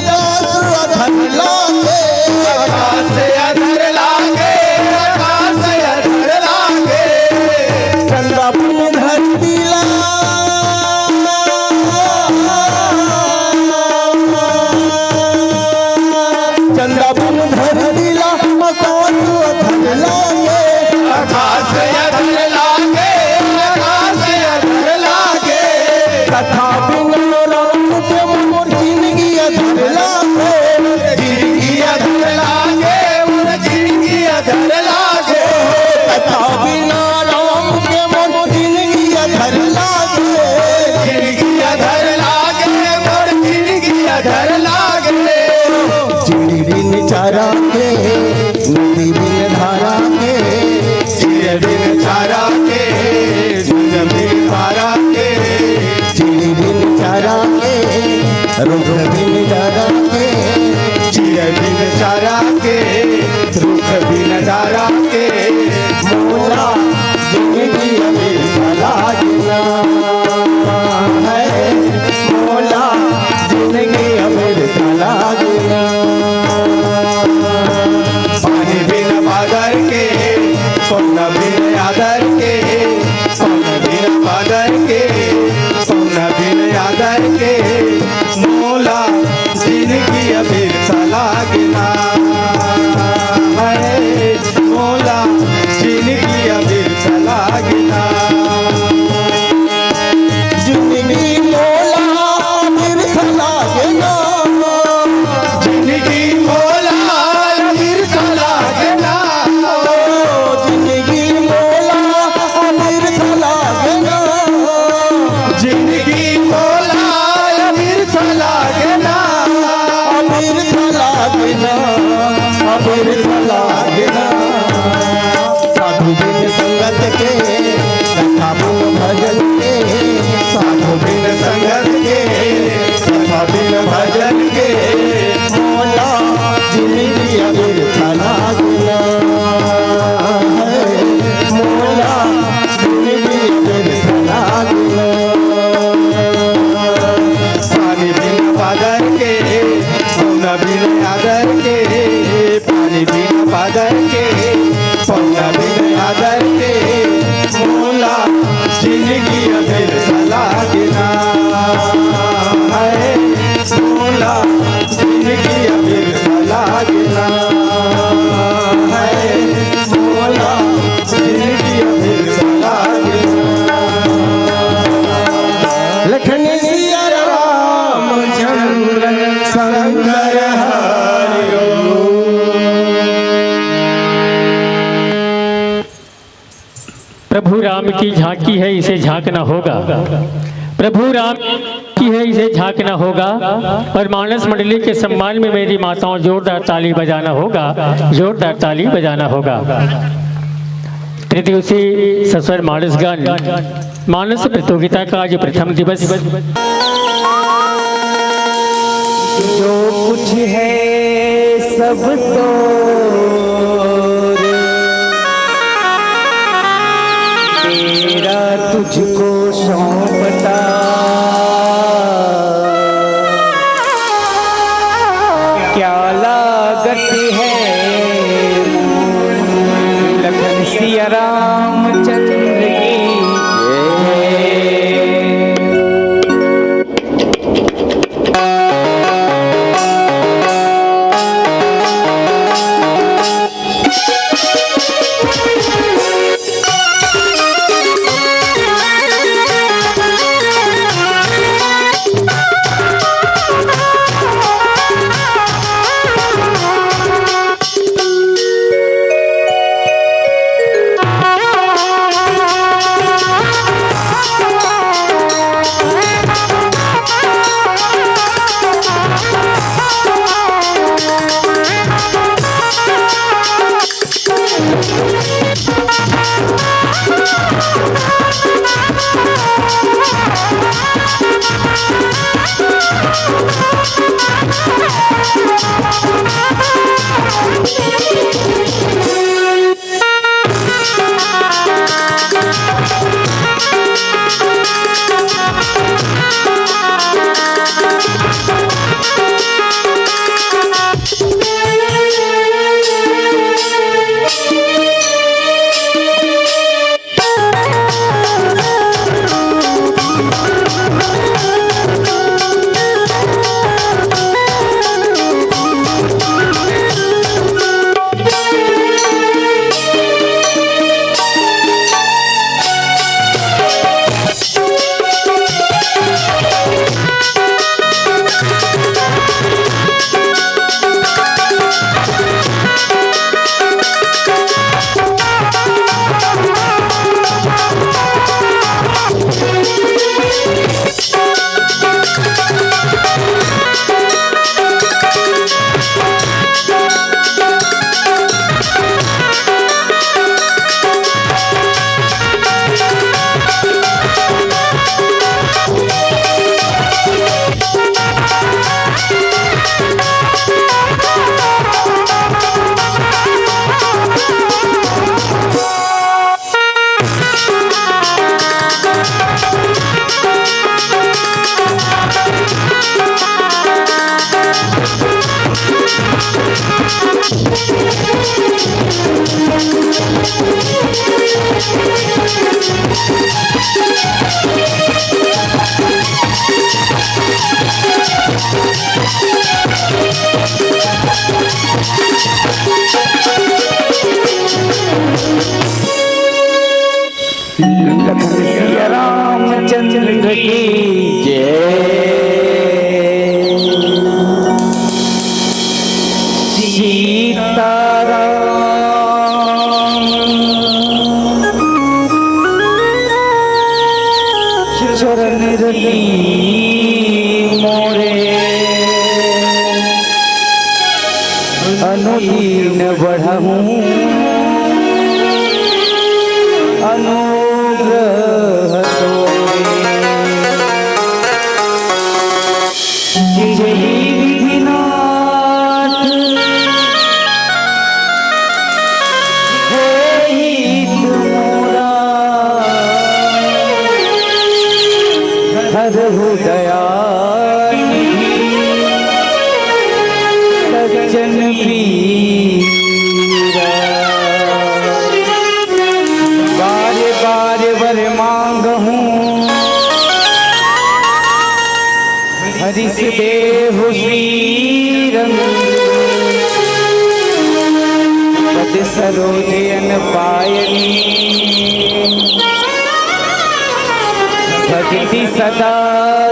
रुख बिन डरा के चिर बिन चारा के रुख बिन डारा के मोला जिंदगी अमीर लागना है मोला जिंदगी अमीर लागना पानी बिन बादर के पौना बिन आदर के पौना बिन बादर के पौना बिन आदर के मोला जिंदगी अबीर लागना है मोला जिंदगी अबीर लागना जिंदगी मोला अमीर लागना जिंदगी मोला अबीर लागना जिंदगी मोला अमीर लागना जिंदगी मोला अबीर लागना अमीर लागना अमीर लागना साधु बिन संगत के कथा बिन भजन के साधु बिन संगत के कथा बिन भजन के मोला जिंदगी अमीर लागना है मोला जिंदगी अमीर लागना पानी बिन बादर के पौना बिन आदर के पानी बिन बादर के पौना बिन आदर के मोला जिंदगी अबीर लागना है मोला जिंदगी अबीर लागना है मोला जिंदगी अबीर लागना लखन सिया रामचंद्र शंकर हरि प्रभु राम की झांकी है, इसे झांकना होगा। प्रभु राम की है, इसे झांकना होगा। और मानस मंडली के सम्मान में मेरी माताओं जोरदार ताली बजाना होगा, जोरदार ताली बजाना होगा। त्रिदिवसीय सस्वर मानस गान मानस प्रतियोगिता का आज प्रथम दिवस। जो कुछ है सब तो तेरा तुझको सौंपता, क्या लागत है लखन सिया रामचंद्र की। रामचंद्र की जय। चरण रही मोरे अनुदीन बढ़हूँ अनुग्रह तोरे जय विधिनाथ हे हित मोरा हरहु दयानिधि सज्जन पीरा। बारे बारे वर मांगहूँ हरिस देहु श्रीरंग पद सरोजन पायनी भक्ति सदा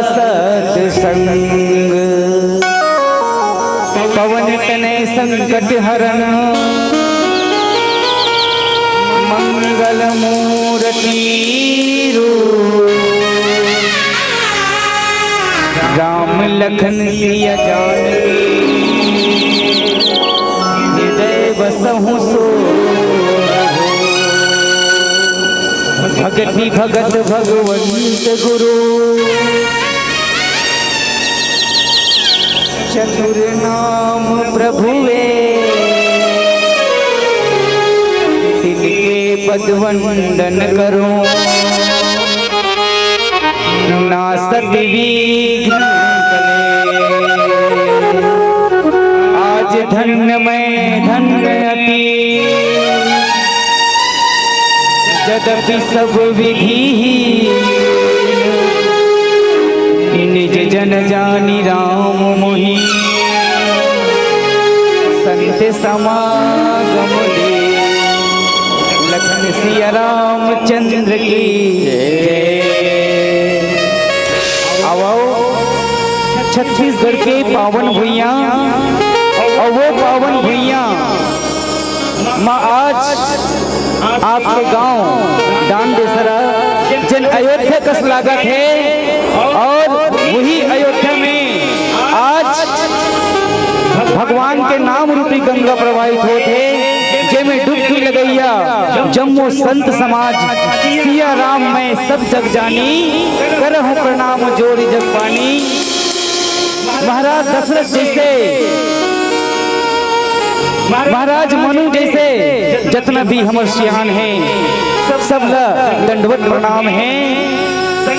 सत्संग। पवन तनय संकट हरण मंगल मूर्ति रूप। राम लखन सिया जानकी हृदय बसहु सोरहो। भगति भगत भगवंत गुरु चतुर नाम प्रभुवे तिनके पद वंदन करो नासत विघ्न कले। आज धन्य मैं धन्य अति जदपि सब विधि निज जन जानी राम मोहि संत समागम दे। लखन सिया रामचंद्र की जय। आओ छत्तीसगढ़ के पावन भुइयां और वो पावन भुइयां माँ आज आपके गांव दानदेसरा जन अयोध्या कस लागत है और वही अयोध्या में आज भगवान के नाम रूपी गंगा प्रवाहित होते जेमे डुबकी लगैया जम्मो संत समाज सिया राम में सब जग जानी करहु प्रणाम जोड़ी जग पानी। महाराज दशरथ जैसे महाराज मनु जैसे जितना भी हमर सियान है सब दंडवत प्रणाम है।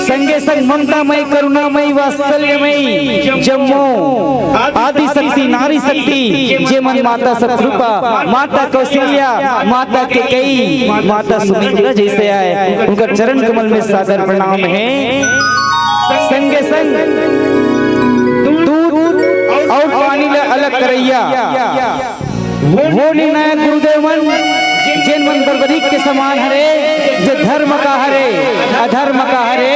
संगे संग ममतामय करुणामय वात्सल्यमय जम्मो आदि शक्ति नारी शक्ति जे मन माता शत्रुपा माता कौशल्या माता केकई माता सुमित्रा जैसे आए उनका चरण कमल में सादर प्रणाम है। संगे संग दूध और पानी ला अलग करैया वो निर्णायक गुरुदेव मन जिन मन बर्बरी के समान हरे जो धर्म का हरे अधर्म का हरे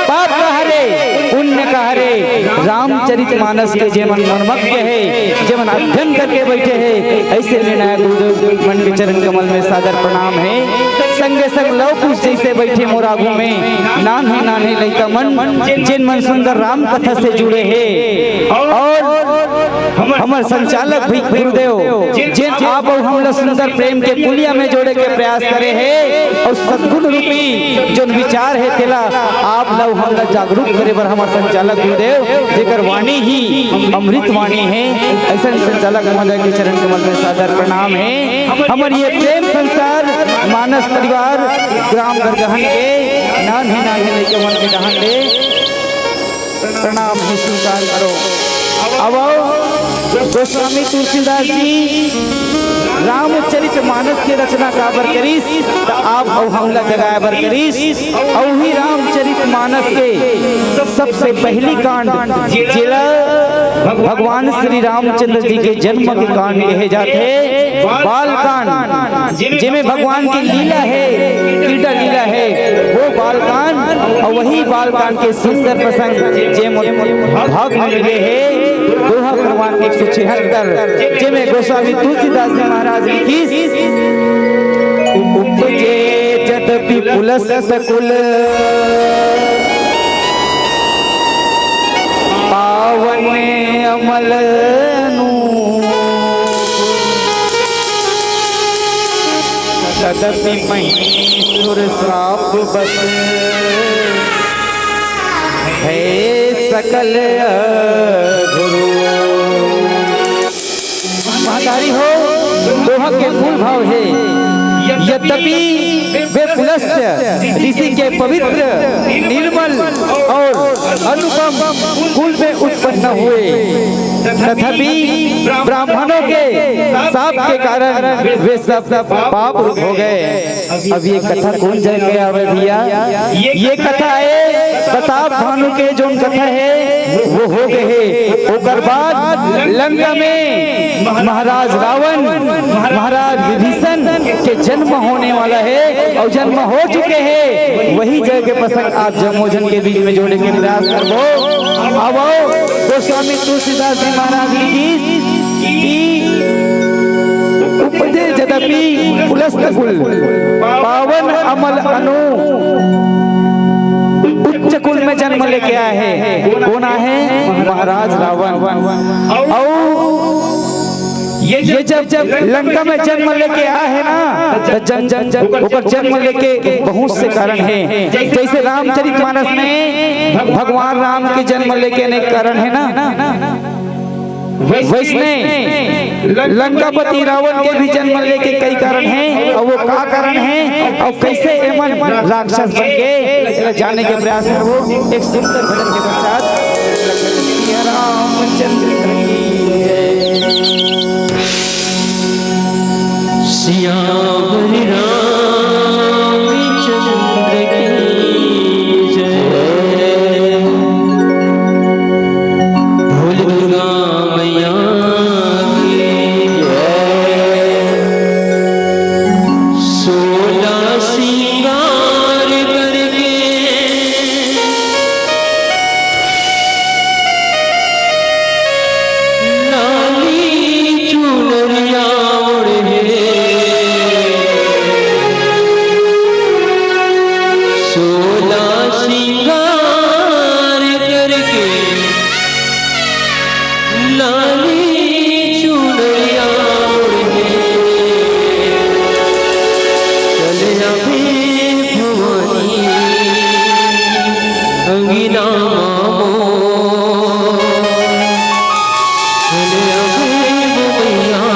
पाप का हरे पुण्य का हरे रामचरितमानस के जेमन मनमग्न है जेमन अध्ययन करके बैठे हैं ऐसे निर्णायक गुरुदेव मन के चरण कमल में सादर प्रणाम है। संगे संग लव कुश जैसे बैठे मोरागू में नान्हे नान्हे लइका मन जिन मन सुंदर राम कथा से जुड़े हैं और हमारे संचालक भी गुरुदेव जिन आप और हम लोग सुंदर प्रेम के पुलिया में जोड़े के प्रयास करे हैं और सद्गुण रूपी जो विचार है तेला आप लोग हम लोग जागरूक करे पर हमारे संचालक गुरुदेव जेकर वाणी ही अमृत वाणी है ऐसा संचालक महोदय के चरण कमल में सादर प्रणाम है। हमारे ये प्रेम संसार मानस परिवार ग्राम गरगहन के नान्हे नान्हे लेके मन के दहन ले प्रणाम है स्वीकार करो। अब गोस्वामी तुलसीदास जी रामचरितमानस के रचना काबर करीस तो आप और हमला जगाया बर करीस और ही रामचरितमानस के सबसे पहली कांड जिला भगवान श्री रामचंद्र जी के जन्म के कांड कहे जाते बाल कांड, जिनमें भगवान की लीला है, क्रीड़ा लीला है, वो बाल कांड। और वही बाल कांड के सुंदर प्रसंग जे भाग में मिले हैं दोहा क्रमांक 176, जिनमें गोस्वामी तुलसीदास जी महाराज की उपजे जदपि पुलस्त कुल पावन अमल तदपि महीसुर श्राप बस है सकल गुरु। महातारी हो दोहा के मूल भाव है यद्यपि वे पुलस्त्य ऋषि के पवित्र निर्मल और अनुपम कुल में उत्पन्न हुए, तथापि ब्राह्मणों के शाप के कारण वे सब पाप रूप हो गए। अब ये कथा कौन जग गया भैया? ये कथा है प्रताप भानु के जो कथा है वो हो गए। ओकर बाद लंका में महाराज रावण, महाराज विभीषण के जन्म होने वाला है और जन्म हो चुके हैं। वही जगह के प्रसंग आप जमोजन के बीच में जोड़ने के प्रयास करो। अब आओ गोस्वामी तुलसीदास जी महाराज की उपजे जदपि पुलस्त कुल पावन अमल अनु उच्च कुल में जन्म लेके आए हैं। कौन है? महाराज रावण। और ये जब लंका में जन्म लेके आए हैं ना, तो जन्म लेके बहुत से कारण हैं। जैसे रामचरितमानस में भगवान राम के जन्म लेके अनेक कारण है ना, वैसने लंकापति रावण के भी जन्म लेके कई कारण हैं। और वो क्या कारण हैं और कैसे एमन राक्षस बन गए जानने के प्रयास करो। एक सुंदर भजन के पश्चात रामचंद्र की जय। श्यामरि रामचंद्र की जय। भोले दुर्गा मैया की जय। 16 श्रृंगार करके लाली चुनरिया ओढ़े, 16 श्रृंगार करके लाली चुनरिया ओढ़े, चले अभी भवानी अंगिना मामो, चले अभी मैया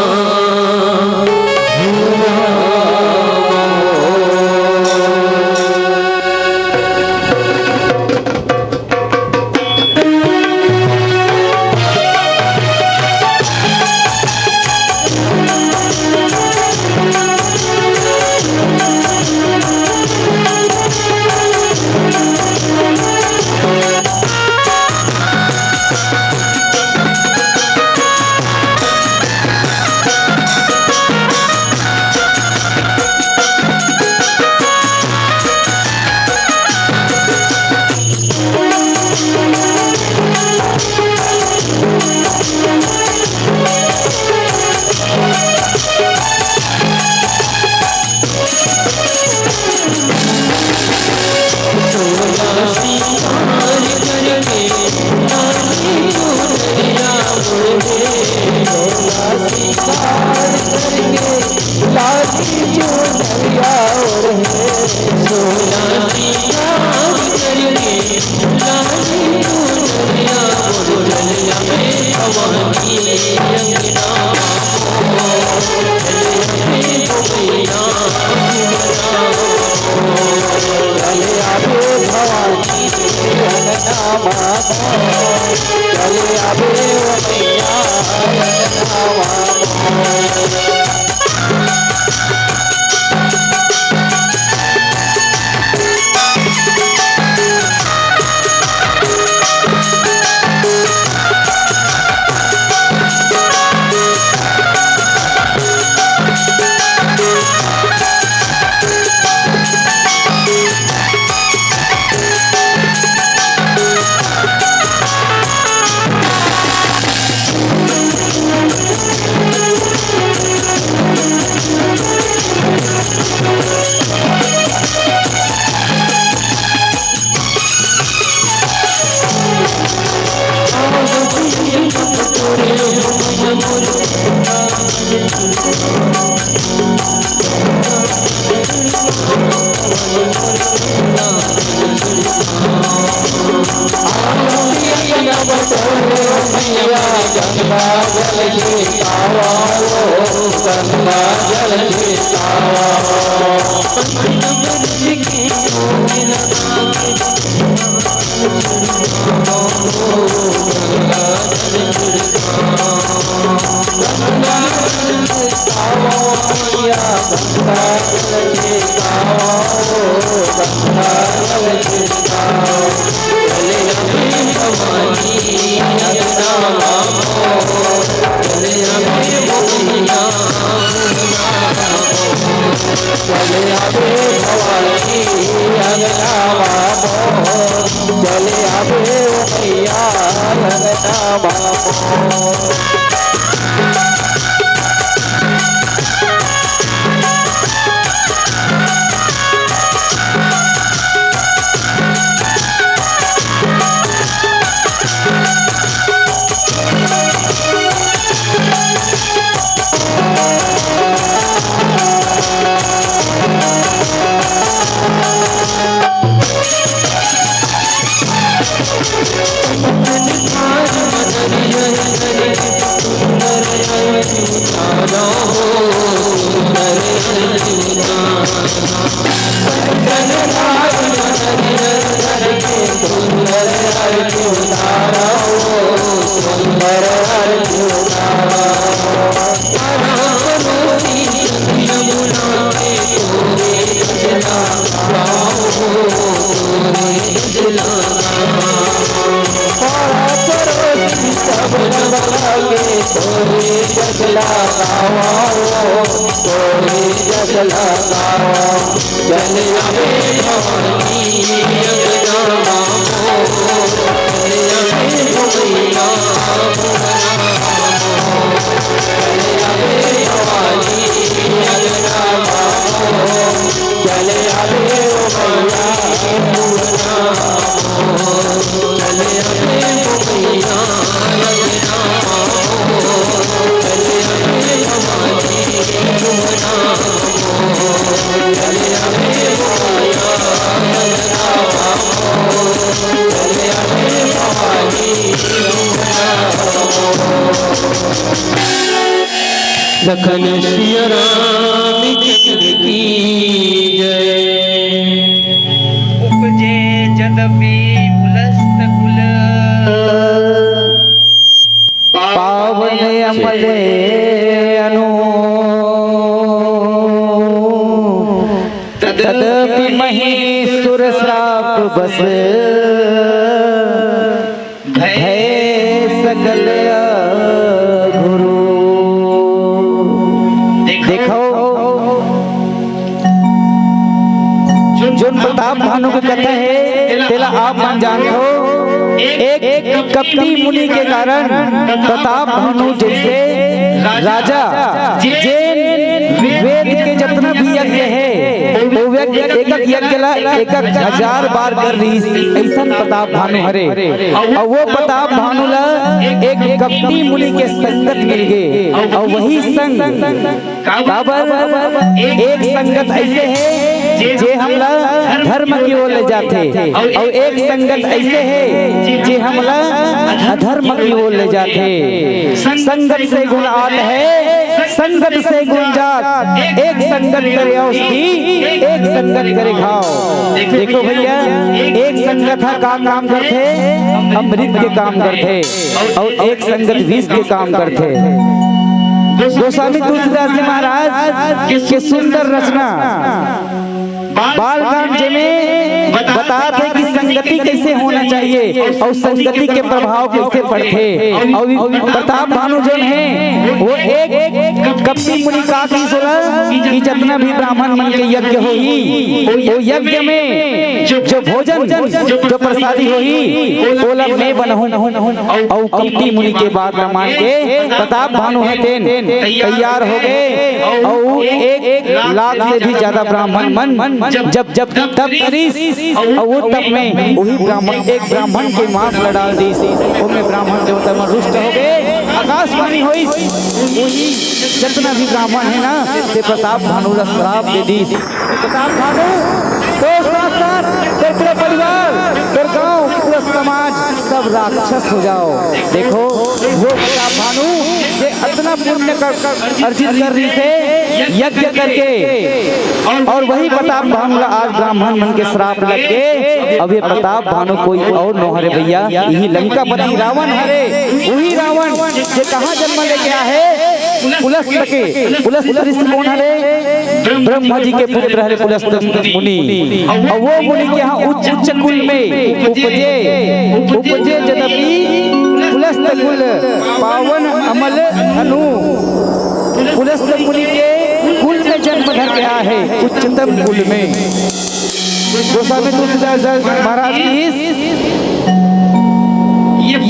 लखन श्री राम चंद्र की जय। उपजे जदपि पुलस्त कुल पावन अमले अनु तदपि महीसुर श्राप बस भय सकल गुरु। देखो जो प्रताप भानु की कथा है तेला आप मन जानते हो। एक कपटी मुनि के कारण प्रताप भानु जैसे राजा वेद के जितना भी यज्ञ है वो एक यज्ञ ला 1000 बार कर रही ऐसा प्रताप भानु हरे। और वो प्रताप भानु ला एक कपटी मुनि के संगत मिल गए। और वही संग एक संगत ऐसे है जे हमला धर्म की ओर ले जाते और एक संगत ऐसे है जे हमला अधर्म की ओर ले जाते। संगत से गुण आत है संगत से गुण जात। एक संगत करे औषधि एक संगत करे घाव। देखो भैया एक संगत है काम करते अमृत के काम करते और एक संगत विष के काम करते। गोस्वामी तुलसीदास जी महाराज के सुंदर रचना बालकांड में बताते कि संगति कैसे होना चाहिए और संगति के प्रभाव कैसे पड़ते। और प्रताप भानु जो है वो एक कपटी मुनि का सुना कि जितना भी ब्राह्मण मन के यज्ञ होई वो यज्ञ में जो भोजन जो प्रसादी होई वो लब में बनहु। और कपटी मुनि के बात मान के प्रताप भानु है तैयार हो गए। और 1 लाख से भी ज्यादा ब्राह्मण मन जब तब करीस और वो तब में में वही ब्राह्मण एक ब्राह्मण के मांस लड़ा दी, उनमें ब्राह्मण देवता में रुष्ट हो गए। आकाशवाणी हुई, वही जितना भी ब्राह्मण है ना ते प्रताप भानु ला श्राप दे दी। प्रताप भानु तो साथ साथ तेरे पूरा परिवार, तेरे गांव, पूरा समाज सब राक्षस हो जाओ। देखो वो प्रताप भानु जे इतना पुण्य अर्जित कर रही थे यज्ञ करके, और वही प्रताप भानु ला आज ब्राह्मण मन के श्राप लग के। अब ये प्रताप भानु कोई और न हरे भैया, यही लंकापति रावण हरे। वही रावण जे कहाँ जन्म लेके आया है? पुलस्त के। पुलस्त ऋषि कौन हरे? ब्रह्मा जी के पुत्र हरे पुलस्त मुनि। और वो मुनि के यहाँ उच्च कुल में उपजे यद्यपि पुलस्त कुल पावन अमल अनु। पुलस्त मुनि के कुल में जन्म धर गया है, उच्चतम कुल में। गोस्वामी तुलसीदास महाराज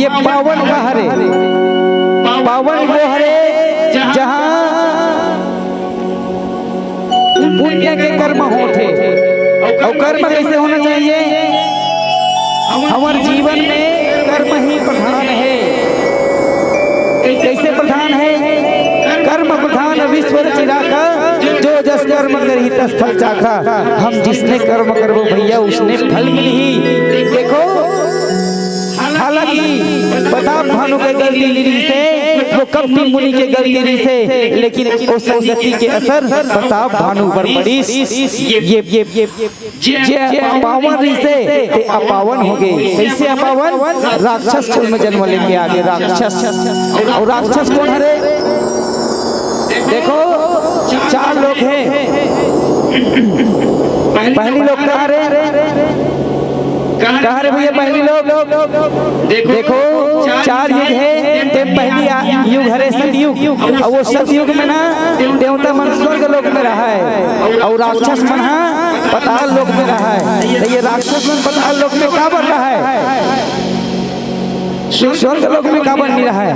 ये पावन का हरे, पावन वो हरे जहाँ पुण्य के कर्म होते। और कर्म कैसे होना चाहिए? हमारे जीवन में कर्म ही प्रधान है। कैसे प्रधान है? कर्म प्रधान विश्व चिराका, जो जस कर्म करी तस फल चाखा। हम जिसने कर्म करो भैया उसने फल मिली। देखो हालांकि प्रताप भानु के गलती से, वो कपटी मुनि के गलती से, लेकिन उस संगति के असर प्रताप भानु पर पड़ी। ये अपावन से अपावन हो गए। कैसे अपावन? राक्षस कुल में जन्म लेके आ गए राक्षस। और राक्षस कौन हरे? देखो 4 लोग हैं। पहली लोग कहाँ रहे? कहाँ रे भैया पहली लोग? देखो 4 युग है। ते पहली युग हरे सतयुग। और वो सतयुग में ना देवता मन स्वर्ग लोक में रहा है, और राक्षस मन पाताल लोक में रहा है। तो ये राक्षस मन पाताल लोक में का बन रहा है? स्वर्ग लोक में का बन नहीं रहा है?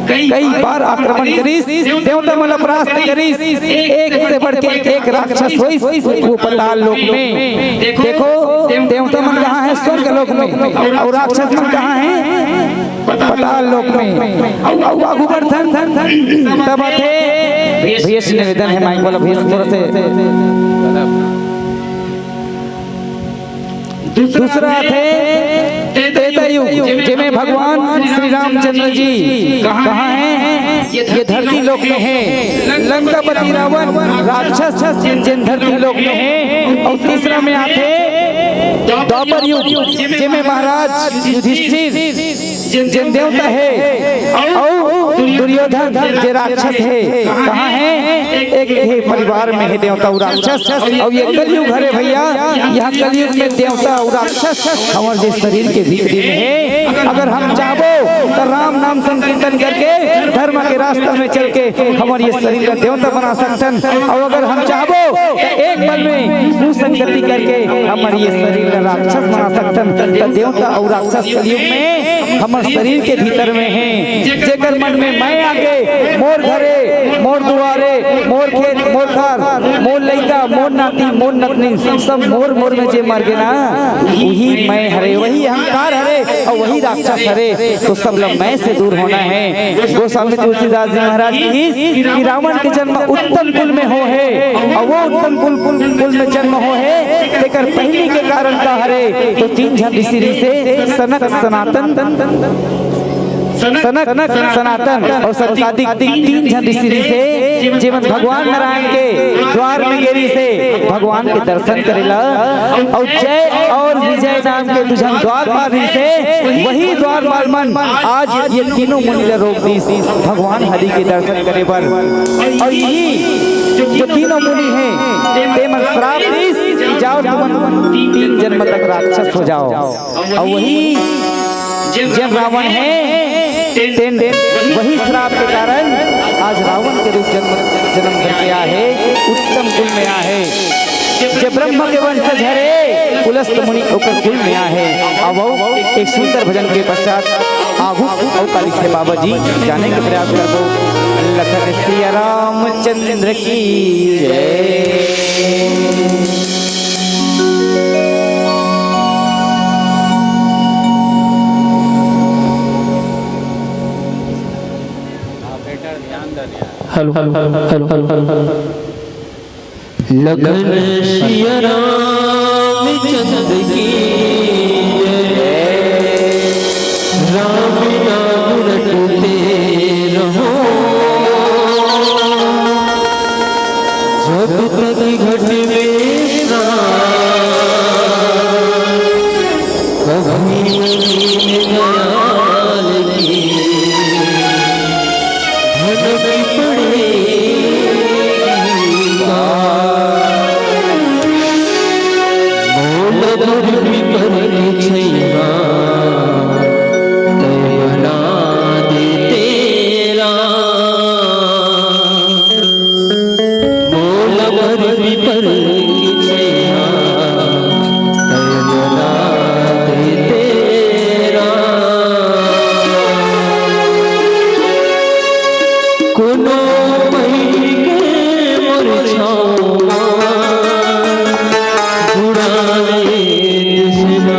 कई बार आक्रमण करीस, देवता मन परास्त करीस। एक से बढ़ के एक राक्षस होइस वो पाताल लोक में। देखो देवता मन कहाँ है? स्वर्ग लोक में। और राक्षस मन कहाँ है? पाताल लोक में। तब आते भैया से निवेदन है, माइक वाला भैया थोड़ा से। दूसरा थे त्रेता युग, जिसमें भगवान श्री रामचंद्र जी कहाँ हैं? ये धरती लोक में है। लंकापति रावण राक्षस जिन धरती लोक में है। और तीसरा में आते द्वापर युग, जिसमें महाराज युधिष्ठिर जिन देवता है, और दुर्योधन जो राक्षस है। कहाँ है? एक परिवार में है देवता और राक्षस। और ये कलयुग हरे भैया, यहाँ कलयुग में देवता और राक्षस हमारे शरीर के भीतरी में है। अगर हम चाहो तो राम नाम संकीर्तन करके धर्म के रास्ते में चल के हमारे ये शरीर का देवता बना सकतन। और अगर हम चाहो तो एक पल में सुसंगति करके हमारे ये शरीर का राक्षस बना सकतन। तो देवता और राक्षस कलयुग में हमारे शरीर के भीतर में है। जेकर मन में मैं आगे, मोर घरे, मोर दुआरे, मोर खेत, मोर खार, मोर लइका, मोर नाती, मोर नतनी, सब मोर मोर में जे मर गए ना, वही मैं हरे, वही अहंकार हरे, और वही राक्षस हरे। तो सब लोग मैं से दूर होना है। गोस्वामी तुलसीदास जी महाराज की रावण के जन्म उत्तम कुल में हो है, और वो उत्तम कुल में जन्म हो है। लेकर पहली के कारण का हरे तो 3 जन ऋषि से सनक सनातन और सनकादिक 3 जन ऋषि से जीवन भगवान नारायण के द्वार में गेरी से भगवान के दर्शन करेला। और जय और विजय नाम के दुजन द्वारपाल से वही द्वारपाल मन आज ये तीनों मुनि रोक दी भगवान हरि के दर्शन करे पर। और यही जो तीनों मुनि हैं ते मन श्राप दी जाओ तुम 3 जन्म तक राक्षस हो जाओ। और वही जब रावण है वही श्राप के कारण आज रावण के रूप जन्म करके आया है, उत्तम कुल में आया है। जब ब्रह्म के वंशज हरे पुलस्त मुनि होकर कुल में आया है। अब एक सुंदर भजन के पश्चात आगू का लिखे बाबा जी जाने के प्रयास कर दो। लखन श्री रामचंद्र की जय। हेलो लखन सिया रामचंद्र की जय। राम नाम रटते रहो जब तक घट में कभी दयाल की धन भी पड़ेगा मोल भर भी पर छैया बना दे तेरा मोल भर भी पर छैया बना दे तेरा कोनो पहिर के मुरझावा उड़ाए दिशना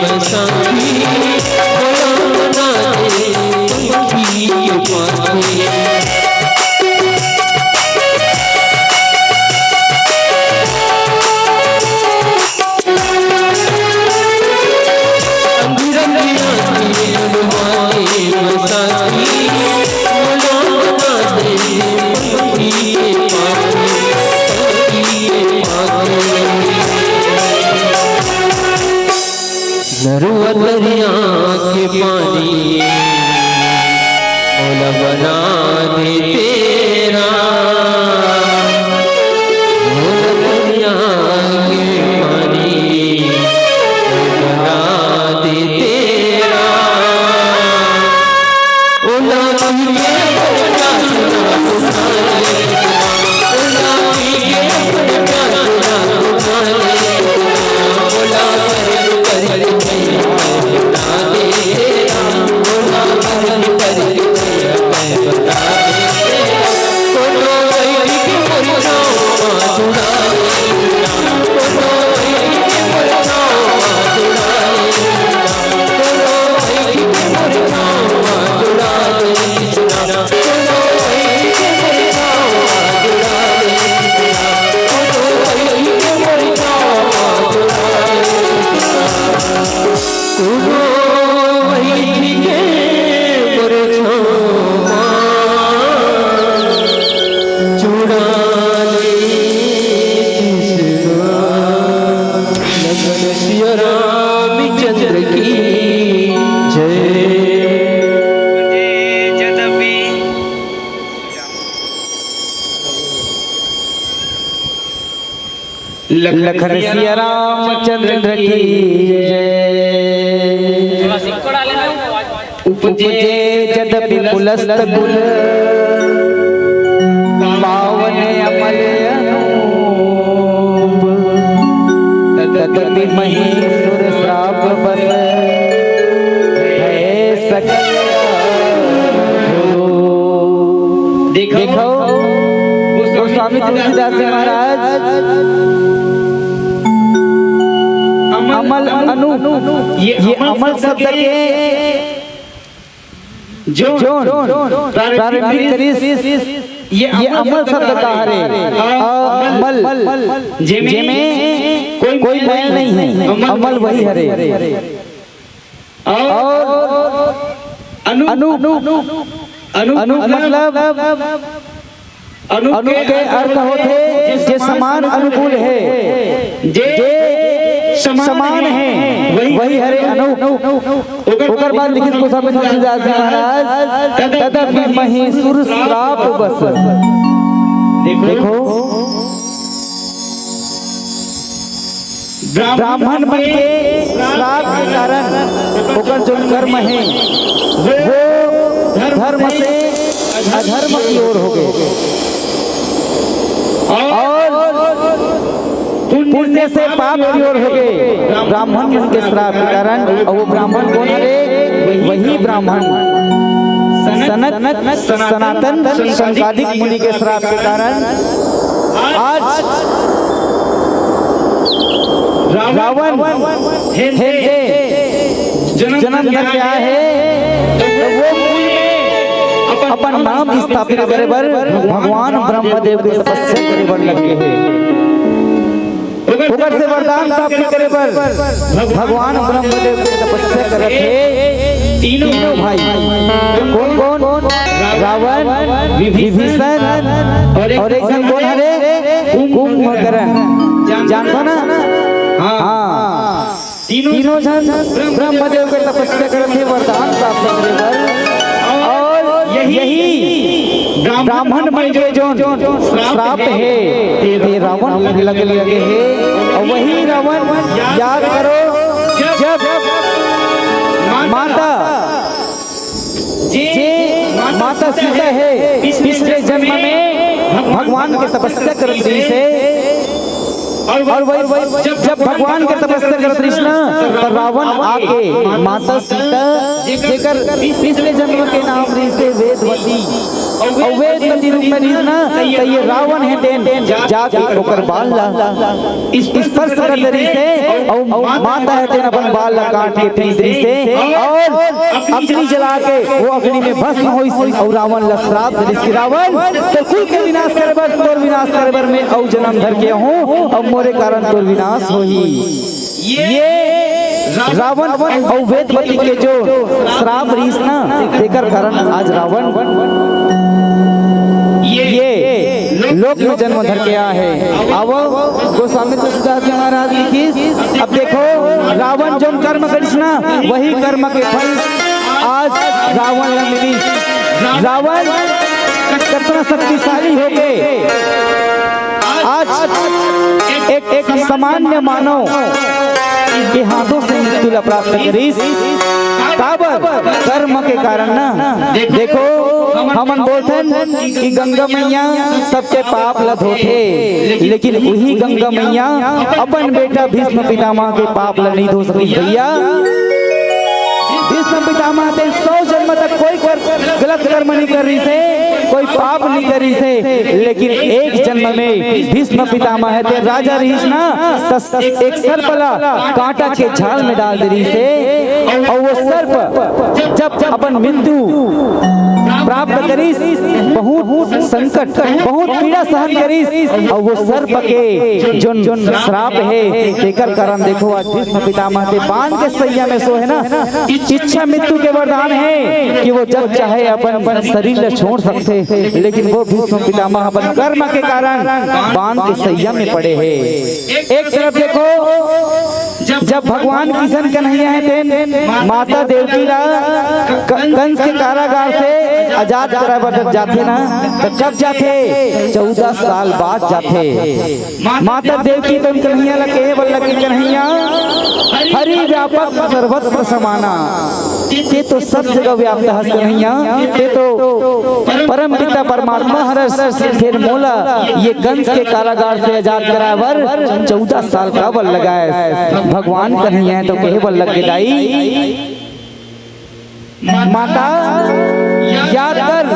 बसाई बना दे नरुआ दरिया के पानी मौला बना दे तेरा, मौला दरिया के पानी बना दे तेरा, ओला के बना लखन सिया रामचंद्र की जय। उपजे जदपि पुलस्त कुल पावन अमल अनूप, तदपि महीसुर श्राप बस है सकल। देखो गोस्वामी तुलसीदास जी महाराज अमल अनु, ये अमल शब्द के जो प्रारंभिक ये अमल शब्द का है। अमल जेमे कोई मैल नहीं है, अमल वही हरे। और अनु मतलब अनु के अर्थ होते जे समान अनुकूल है, जे समान है वही हरे अनु। ओकर बाद लिखित गोस्वामी तुलसीदास जी महाराज तदपि महीसुर श्राप बस। देखो ब्राह्मण बन के श्राप के कारण ओकर जो कर्म है वो धर्म से अधर्म की ओर हो गए, और पुण्य से पाप की ओर हो गए ब्राह्मण मन के श्राप के कारण। और वो ब्राह्मण कौन है? वही ब्राह्मण सनातन संकादिक मुनि के श्राप के कारण आज रावण जन्म धर के आए है। तो वो अपन नाम स्थापित करे बर भगवान ब्रह्मदेव के तपस्या करे बर लगे हैं। उधर से वरदान प्राप्त करे पर भगवान ब्रह्मदेव की तपस्या करते हैं तीनों भाई। कौन कौन? रावण, विभीषण और एक जन कौन है? कुंभकर्ण। जानता ना? हाँ, तीनों जन ब्रह्मदेव की तपस्या करते वरदान प्राप्त करे पर, और यही ब्राह्मण बन के जो श्राप है ते रावण लगे है। और वही रावण याद करो जब माता सीता है पिछले जन्म में भगवान की तपस्या कर रही से, और वही जब भगवान के तपस्या करत कृष्ण तो रावण आके माता सीता जेकर पिछले जन्म के नाम से वेदवती और वेदवती रूप में ना तो ये रावण है देन जाके ओकर बाल ला स्पर्श कर रही से, और माता है देन अपन बाल ला काट के तीसरी से और अग्नि जला के वो अग्नि में भस्म होई और रावण ला श्राप दे। रावण तो कुल के विनाश करे बर तोर विनाश करे बर मैं औ जन्म धर के हूं, अब मोरे कारण तोर विनाश होही। ये रावण और वेदवती के जो श्राप रीस ना देकर कारण आज रावण ये लोक में जन्म धर के आया है। अब गोस्वामी तुलसीदास जी महाराज लिखी। अब देखो रावण जो कर्म करिस ना वही कर्म के फल आज रावण ने मिली। रावण कितना शक्तिशाली हो गए, आज एक सामान्य मानव के हाथों से मृत्यु प्राप्त करीस काबर कर्म के कारण ना। देखो हमन बोलते कि गंगा मैया सबके पाप ला धोथे, लेकिन वही गंगा मैया अपन बेटा भीष्म पितामह के पाप ला नहीं धो सकी भैया। भीष्म पितामह ते 100 जन्म तक कोई गलत कर्म नहीं कर रही से, कोई पाप नहीं कर रही से, लेकिन एक जन्म में भीष्म पितामह है ते राजा रहीस ना, एक सर्प ला कांटा के झाल में डाल दे रही से, और वो सर्प जब अपन मृत्यु प्राप्त करीस बहुत संकट बहुत पीड़ा सहन करीस, और वो सर्प के जो श्राप है देकर कारण देखो आज भीष्म पितामह के बांध के सैया में सो है ना। इच्छा मृत्यु के वरदान है कि वो जब चाहे अपन शरीर छोड़ सकते, लेकिन वो भीष्म पितामह अपन कर्म के कारण बांध के सैया में पड़े हैं। एक तरफ देखो जब भगवान किशन कन्हैया है माता देवकी ला कंस के कारागार से आजाद कराए जब जाते ना, तो कब जाते 14 साल बाद जाते। माता देवकी तो कन्हैया ला केवल लगे कन्हैया हरि व्यापक सर्वत्र समाना, ते तो सब जगह व्याप्त हस कन्हैया, ते तो परम पिता परमात्मा हरस फिर मोला ये कंस के कारागार से आजाद करावर 14 साल का बल लगाए। भगवान कन्हैया है तो केवल लग के दाई माता याद कर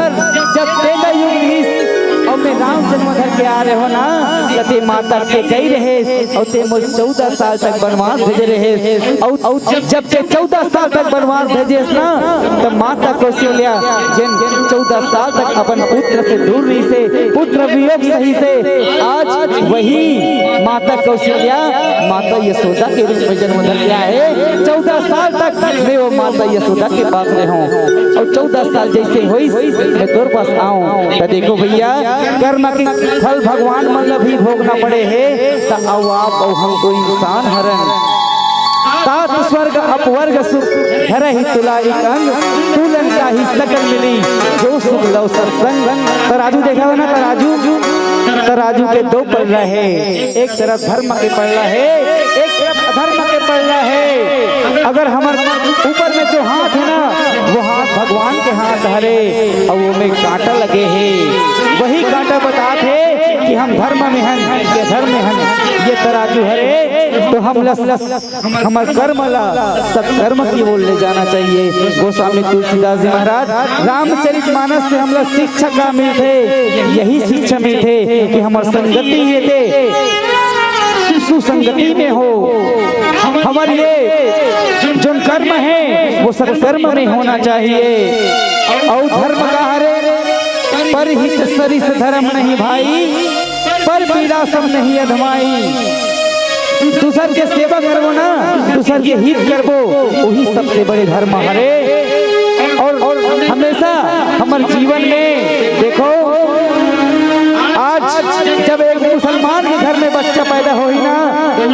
जब तेरा युग और मैं राम जन्म धर के आ रहे हो ना, ते माता के गई रहे और ते मुझे 14 साल तक वनवास भेजे रहे, और जब ते 14 साल तक वनवास भेजे ना, तो माता कौशल्या जिन 14 साल तक अपन पुत्र से दूर रही से, पुत्र वियोग सही से, आज वही माता कौशल्या माता यशोदा के रूप में जन्म धर के आए। 14 साल तक मैं वो माता यशोदा के पास रहे हूँ, और 14 साल जैसे हुई मैं तोर पास आऊँ। तो देखो भैया कर्म के फल भगवान मतलब भी भोगना पड़े है, तो आओ आप और हम कोई इंसान हरन तात स्वर्ग अपवर्ग सुख हर ही तुलाई अंग तुलन का ही सकल मिली जो सुख लव सत्संग। तराजू देखा हो ना, तराजू के दो पल्ला है, एक तरफ धर्म के पल्ला है, एक तरफ अधर्म के पल्ला है। अगर हमारे ऊपर में जो हाथ है ना वो हाथ भगवान के हाथ हरे और वो में कांटा लगे है, वही कांटा बताते कि हम धर्म में हैं ये धर्म में हैं, ये तराजू हरे तो हम हमारे कर्म ला सत्कर्म की ओर ले जाना चाहिए। गोस्वामी तुलसीदास जी महाराज रामचरितमानस से हम लोग शिक्षा का मिलते, यही शिक्षा मिलते कि हमारी संगति ये थे सुसंगति में हो, हमारे ये जो कर्म है वो सत्कर्म में होना चाहिए। और धर्म का हरे पर हित सरिस धर्म नहीं भाई, पर पीड़ा सब नहीं अधमाई। दूसर के सेवा करबो ना, दूसर के हित करबो, वही सबसे बड़े धर्म हरे। और हमेशा हमारे जीवन में देखो आज जब एक मुसलमान के घर में बच्चा पैदा हो ही ना,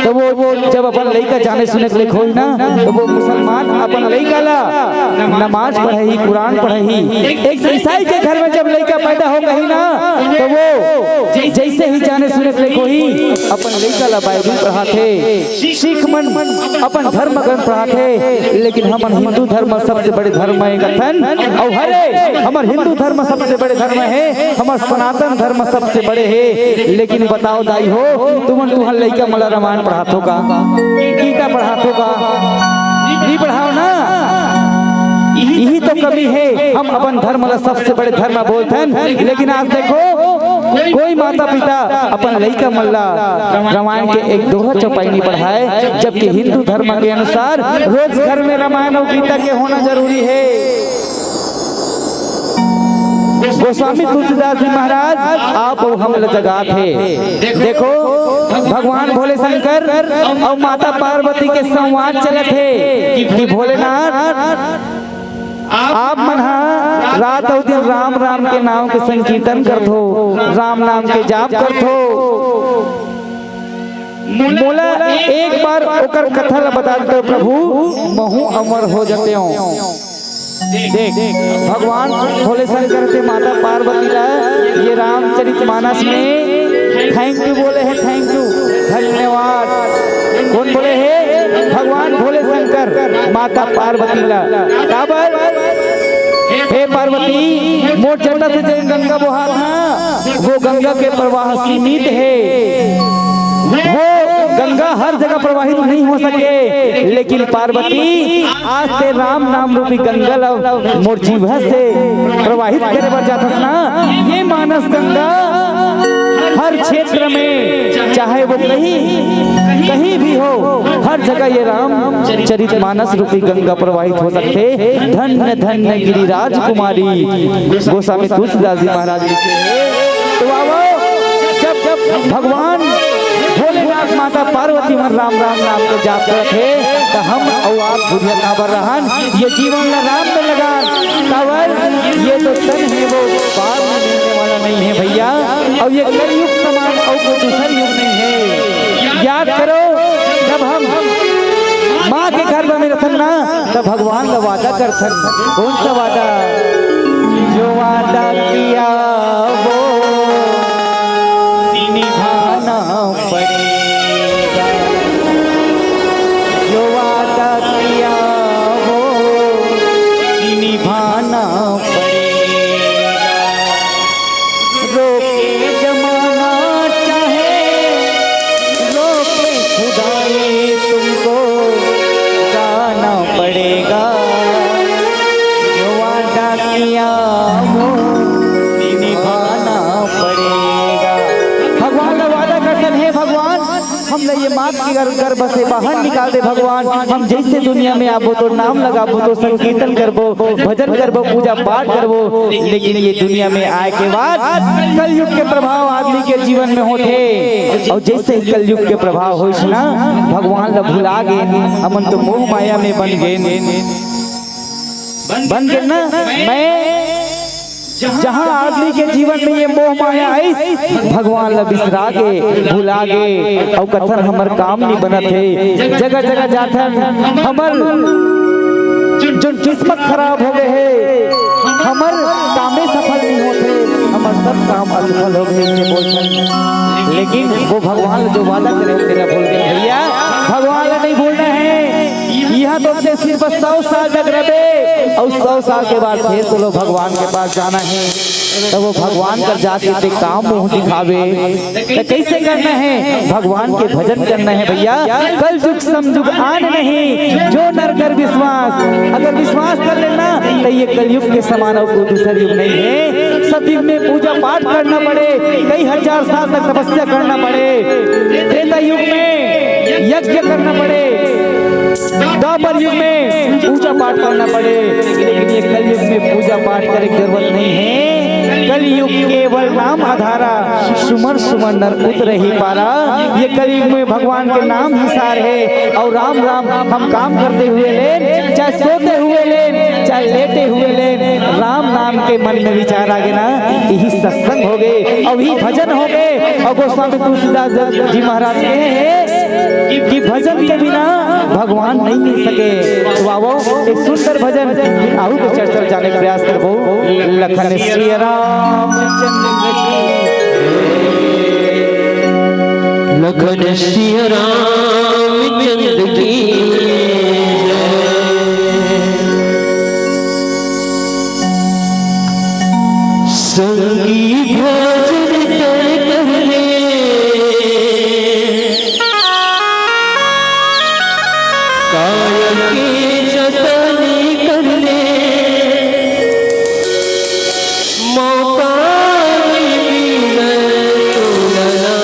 तो वो जब अपन लड़का जाने सुने के लिए खोई ना, तो वो मुसलमान अपन लड़का ला नमाज पढ़े ही कुरान पढ़े ही। एक ईसाई के घर में जब लड़का पैदा हो गई ना, तो वो जैसे ही जाने सुने के लिए कोई अपन लड़का ला बाइबल पढ़ाते, सिख मन अपन धर्म ग्रंथ पढ़ाते, लेकिन हमारे हिंदू धर्म सबसे बड़े धर्म है कथन। और हरे हमारे हिंदू धर्म सबसे बड़े धर्म है, हमारे सनातन धर्म सबसे बड़े है। लेकिन बताओ दाई हो तुम लड़का मला रामायण पढ़ातो का, गीता पढ़ातो का, नहीं पढ़ाओ ना, यही तो कमी है। हम अपन धर्म ला सबसे बड़े धर्म बोलते हैं, लेकिन आज देखो कोई माता पिता अपन लड़का मल्ला रामायण के एक दोहा चौपाई नहीं पढ़ाए, जबकि हिंदू धर्म के अनुसार रोज घर में रामायण और गीता के होना जरूरी है। गोस्वामी तुलसीदास जी महाराज आप हम जगह थे। देखो भगवान भोले शंकर और माता पार्वती के संवाद चले थे कि भोलेनाथ आप मना रात और दिन राम राम के नाम के संकीर्तन करत हो, राम नाम के जाप करत हो। मोला एक बार ओकर कथा ला बता दो प्रभु, महू अमर हो जाते हो। देख भगवान भोले शंकर से माता पार्वती ला ये रामचरितमानस में थैंक यू बोले हैं, थैंक यू, धन्यवाद। कौन बोले हैं? भगवान भोले शंकर माता पार्वती ला। काबर हे पार्वती, मोट जटा से जो गंगा बहा था वो गंगा के प्रवाह सीमित है, वो गंगा हर जगह प्रवाहित नहीं हो सके, लेकिन पार्वती आज से राम नाम रूपी गंगा मोर जीवा से प्रवाहित करे बर जाथस ना। ये मानस गंगा हर क्षेत्र में, चाहे वो कहीं भी हो, हर जगह ये राम चरित मानस रूपी गंगा प्रवाहित हो सकते। धन्य धन्य गिरिराज कुमारी गोस्वामी तुलसीदास जी महाराज लिखे हैं। तो आओ, जब भगवान भोलेनाथ माता पार्वती मन राम राम नाम को जाप थे, तो हम और आप दुनिया काबर रहन, ये जीवन ला राम में लगान। काबर ये तो तन है वो बार में मिलने वाला नहीं है भैया, और ये कलयुग समान और कोई दूसरा युग नहीं है। याद करो, जब हम माँ के घर में रहते ना, तब भगवान का वादा करते। कौन सा वादा? जो वादा किया वो निभाना पड़ेगा, जो वादा किया वो निभाना पड़ेगा। रोके जमाना चाहे रोके खुदाई, तुमको गाना पड़ेगा, जो वादा किया वो निभाना पड़ेगा। भगवान का वादा करते हैं, भगवान हमने ये मात की गर्भ से बाहर निकाल दे। भगवान हम जैसे दुनिया में आबो तो नाम लगाबो, तो संकीर्तन करबो, भजन करबो, पूजा पाठ करबो, लेकिन ये दुनिया में आए के बाद कलयुग के प्रभाव आदमी के जीवन में होते, और जैसे ही कलयुग के प्रभाव हो ना, भगवान ला भुला गए, हमन तो मोह माया में बन गए ना। मैं जहाँ आदमी के जीवन में ये मोह माया आई, भगवान ला बिसरा के भुला गए, और कथन हमर काम नहीं बनत है। जगह जगह जाथन हमर जो किस्मत खराब हो गए है, हमर कामे सफल नहीं होते, हमर सब काम असफल हो गए बोलते। लेकिन वो भगवान जो वादा करे तेरा बोल गए भैया, भगवान ला नहीं भूलना है। यहाँ तो सिर्फ 100 साल तक रहे, और 100 साल के बाद फिर तो लोग भगवान के पास जाना है। तो वो भगवान कर जाते काम मुँह दिखावे, तो कैसे करना है? भगवान के भजन करना है भैया। कल युग समयुग आन नहीं, जो नर कर विश्वास, अगर विश्वास कर लेना तो ये कलयुग के समान और कोई दूसरा युग नहीं है। सब युग में पूजा पाठ करना पड़े, कई हजार साल तक तपस्या करना पड़े, त्रेता युग में यज्ञ करना पड़े, द्वापर युग में पूजा पाठ करना पड़े, लेकिन ये कलयुग में पूजा पाठ करने की जरूरत नहीं है। कलयुग केवल नाम आधारा, सुमर सुमर नर उतर ही पारा। ये कलयुग में भगवान के नाम ही सार है, और राम राम हम काम करते हुए लेन, चाहे सोते हुए लेन, चाहे लेटे हुए लेन, राम नाम के मन में विचार आ गए ना, यही सत्संग हो गए, और यही भजन हो गए। और गोस्वामी तुलसीदास जी महाराज कहे कि भजन के बिना भगवान नहीं मिल सके। तो आओ एक सुंदर भजन आहू के चर्चा जाने का प्रयास करबो। लखन श्री रामचंद्र की, लखन श्री रामचंद्र की, संगी भजन करने काया के जतन करने, मौका मिले तो लना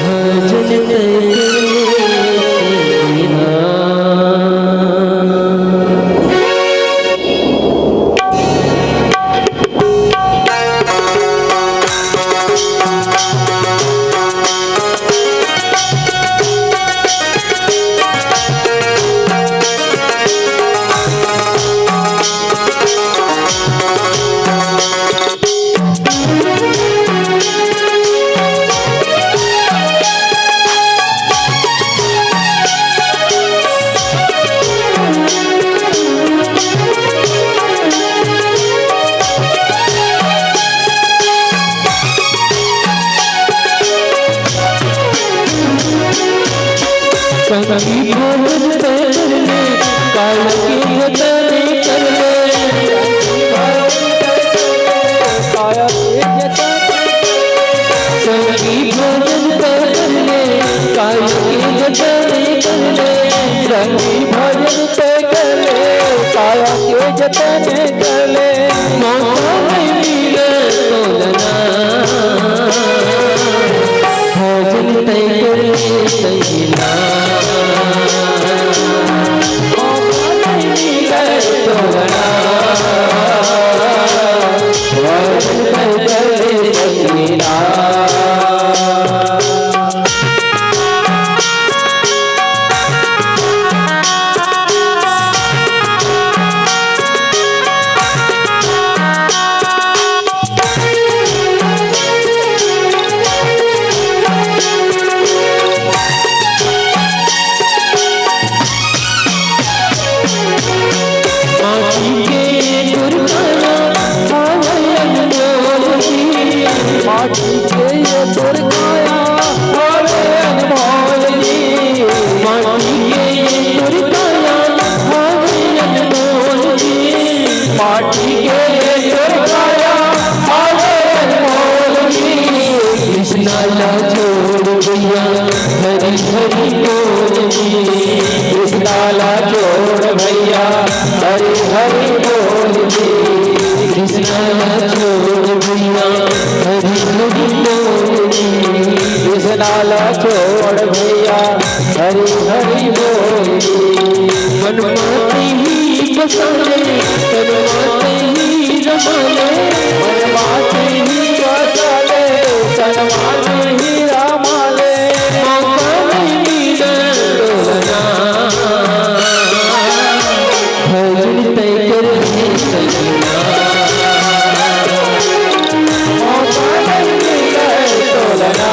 भजन करने। संगी भोजन करने काल के जतन करने संगी भोजन करने काल के जतन करने संगी भोजन करने काल के जतन करने मौका नहीं मिले तोलना भोजन तय करने सैला मौका नहीं मिले तोलना भोजन तय करने सैला नाला छोड़ भैया हरी हरी बोल मनमाती ही बसाले तनमाती ही रमाले मनमाती ही बसाले तनमाती ही रमाले मौका नहीं मिले तोलना भोजन तय करने सैला मौका नहीं मिले तोलना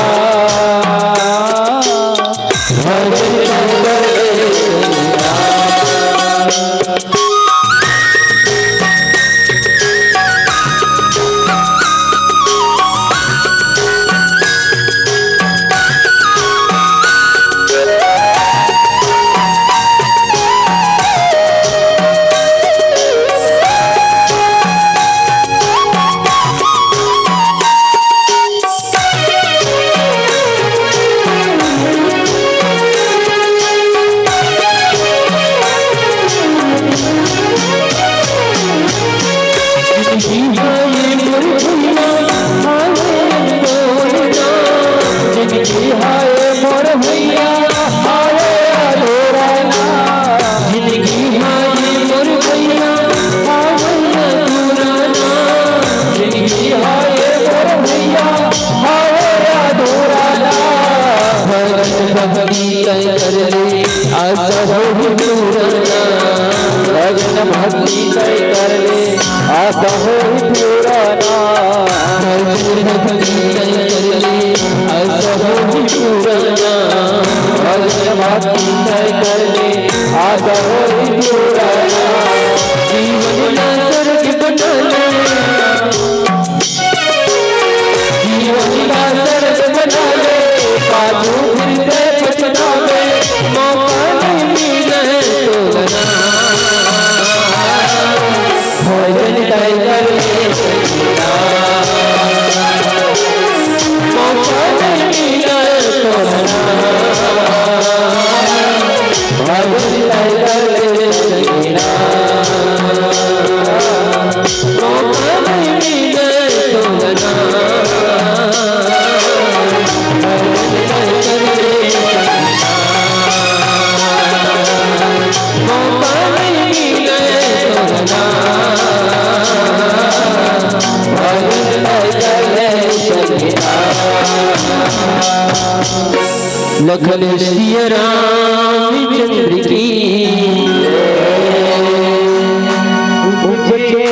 भक्ति तय कर ले आशा हो पुराना भजन भक्ति तय कर ले आशा हो पुराना भजन भक्ति तय कर ले आशा हो पुराना जीवन ना स्वर्ग बना ले जीवन ना स्वर्ग बना ले काजू फिर पछता ले मौका नहीं मिले तोलना भोजन तय कर ले सैला मौका नहीं मिले तोलना भोजन तय कर ले सैला मौका नहीं मिले तोलना भोजन तय कर ले सैला मौका नहीं मिले तोलना लखन श्री रामचंद्र की उपजे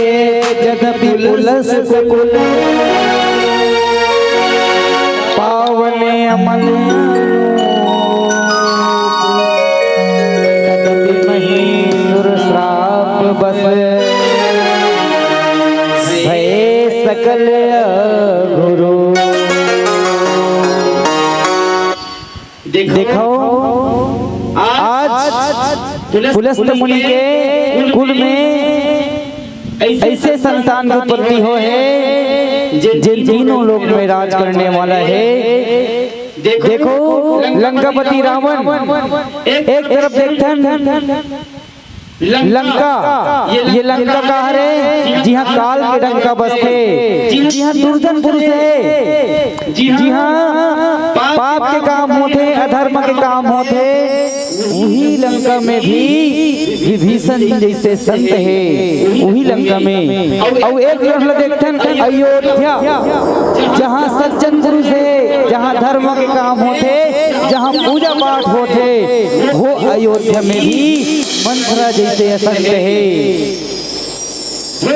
जगति पुलस कुल पावने अमन तदपि महीसुर श्राप बस भय सकल गुरु देखो आज पुलस्त मुनि के कुल में ऐसे संतान की उत्पत्ति हो है जिन तीनों लोक में राज करने वाला है। देखो लंकापति रावण एक तरफ देखते लंका, ये लंका कहाँ है? जी हाँ, काल के डंक का बस है। जी हाँ, दुर्जन पुरुष है। जी हाँ, पाप के काम होते, अधर्म के काम होते। वही लंका में भी विभीषण जैसे संत है, वही लंका में। और एक तरफ देखते हैं अयोध्या, जहाँ सज्जन पुरुष है, जहाँ धर्म के काम होते, जहाँ पूजा पाठ होते, वो अयोध्या में भी मंथरा जैसे असंत है।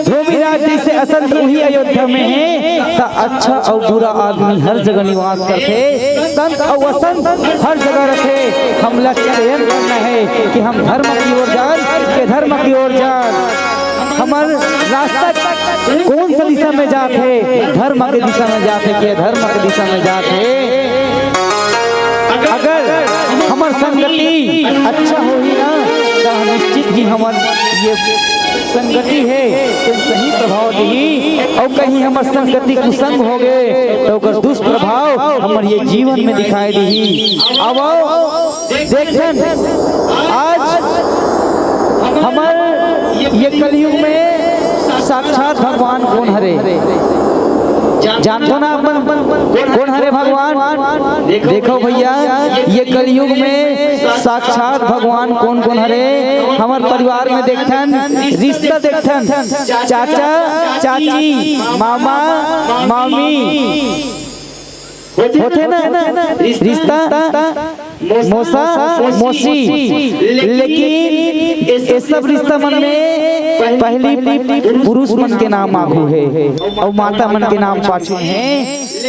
ध्रुवीराज जैसे असंत वही अयोध्या में है। तो अच्छा और बुरा आदमी हर जगह निवास करते, संत और असंत हर जगह रखे। हम चयन करना है कि हम धर्म की ओर जान के धर्म की ओर जान। हमार रास्ता कौन सा दिशा में जाते? धर्म के दिशा में जाते के धर्म के दिशा में जाते। अगर हमार संगति अच्छा हो ही ना, तो निश्चित ही हमार ये संगति है तो सही प्रभाव दी। और कहीं हमार संगति कुसंग हो गए तो अगर दुष्प्रभाव हमारे ये जीवन में दिखाई दी। अब देखें आज हमार ये कलयुग में साक्षात भगवान कौन हरे? जानते ना अपन कौन हरे भगवान? देखो भैया, ये कलयुग में साक्षात भगवान कौन कौन हरे? हमारे परिवार में देखथन, रिश्ता देखथन, चाचा चाची, मामा मामी होते ना रिश्ता, मौसा मौसी। लेकिन ये सब रिश्ता मन में पहली पुरुष मन के नाम आगू है और माता मन के नाम पाछू है।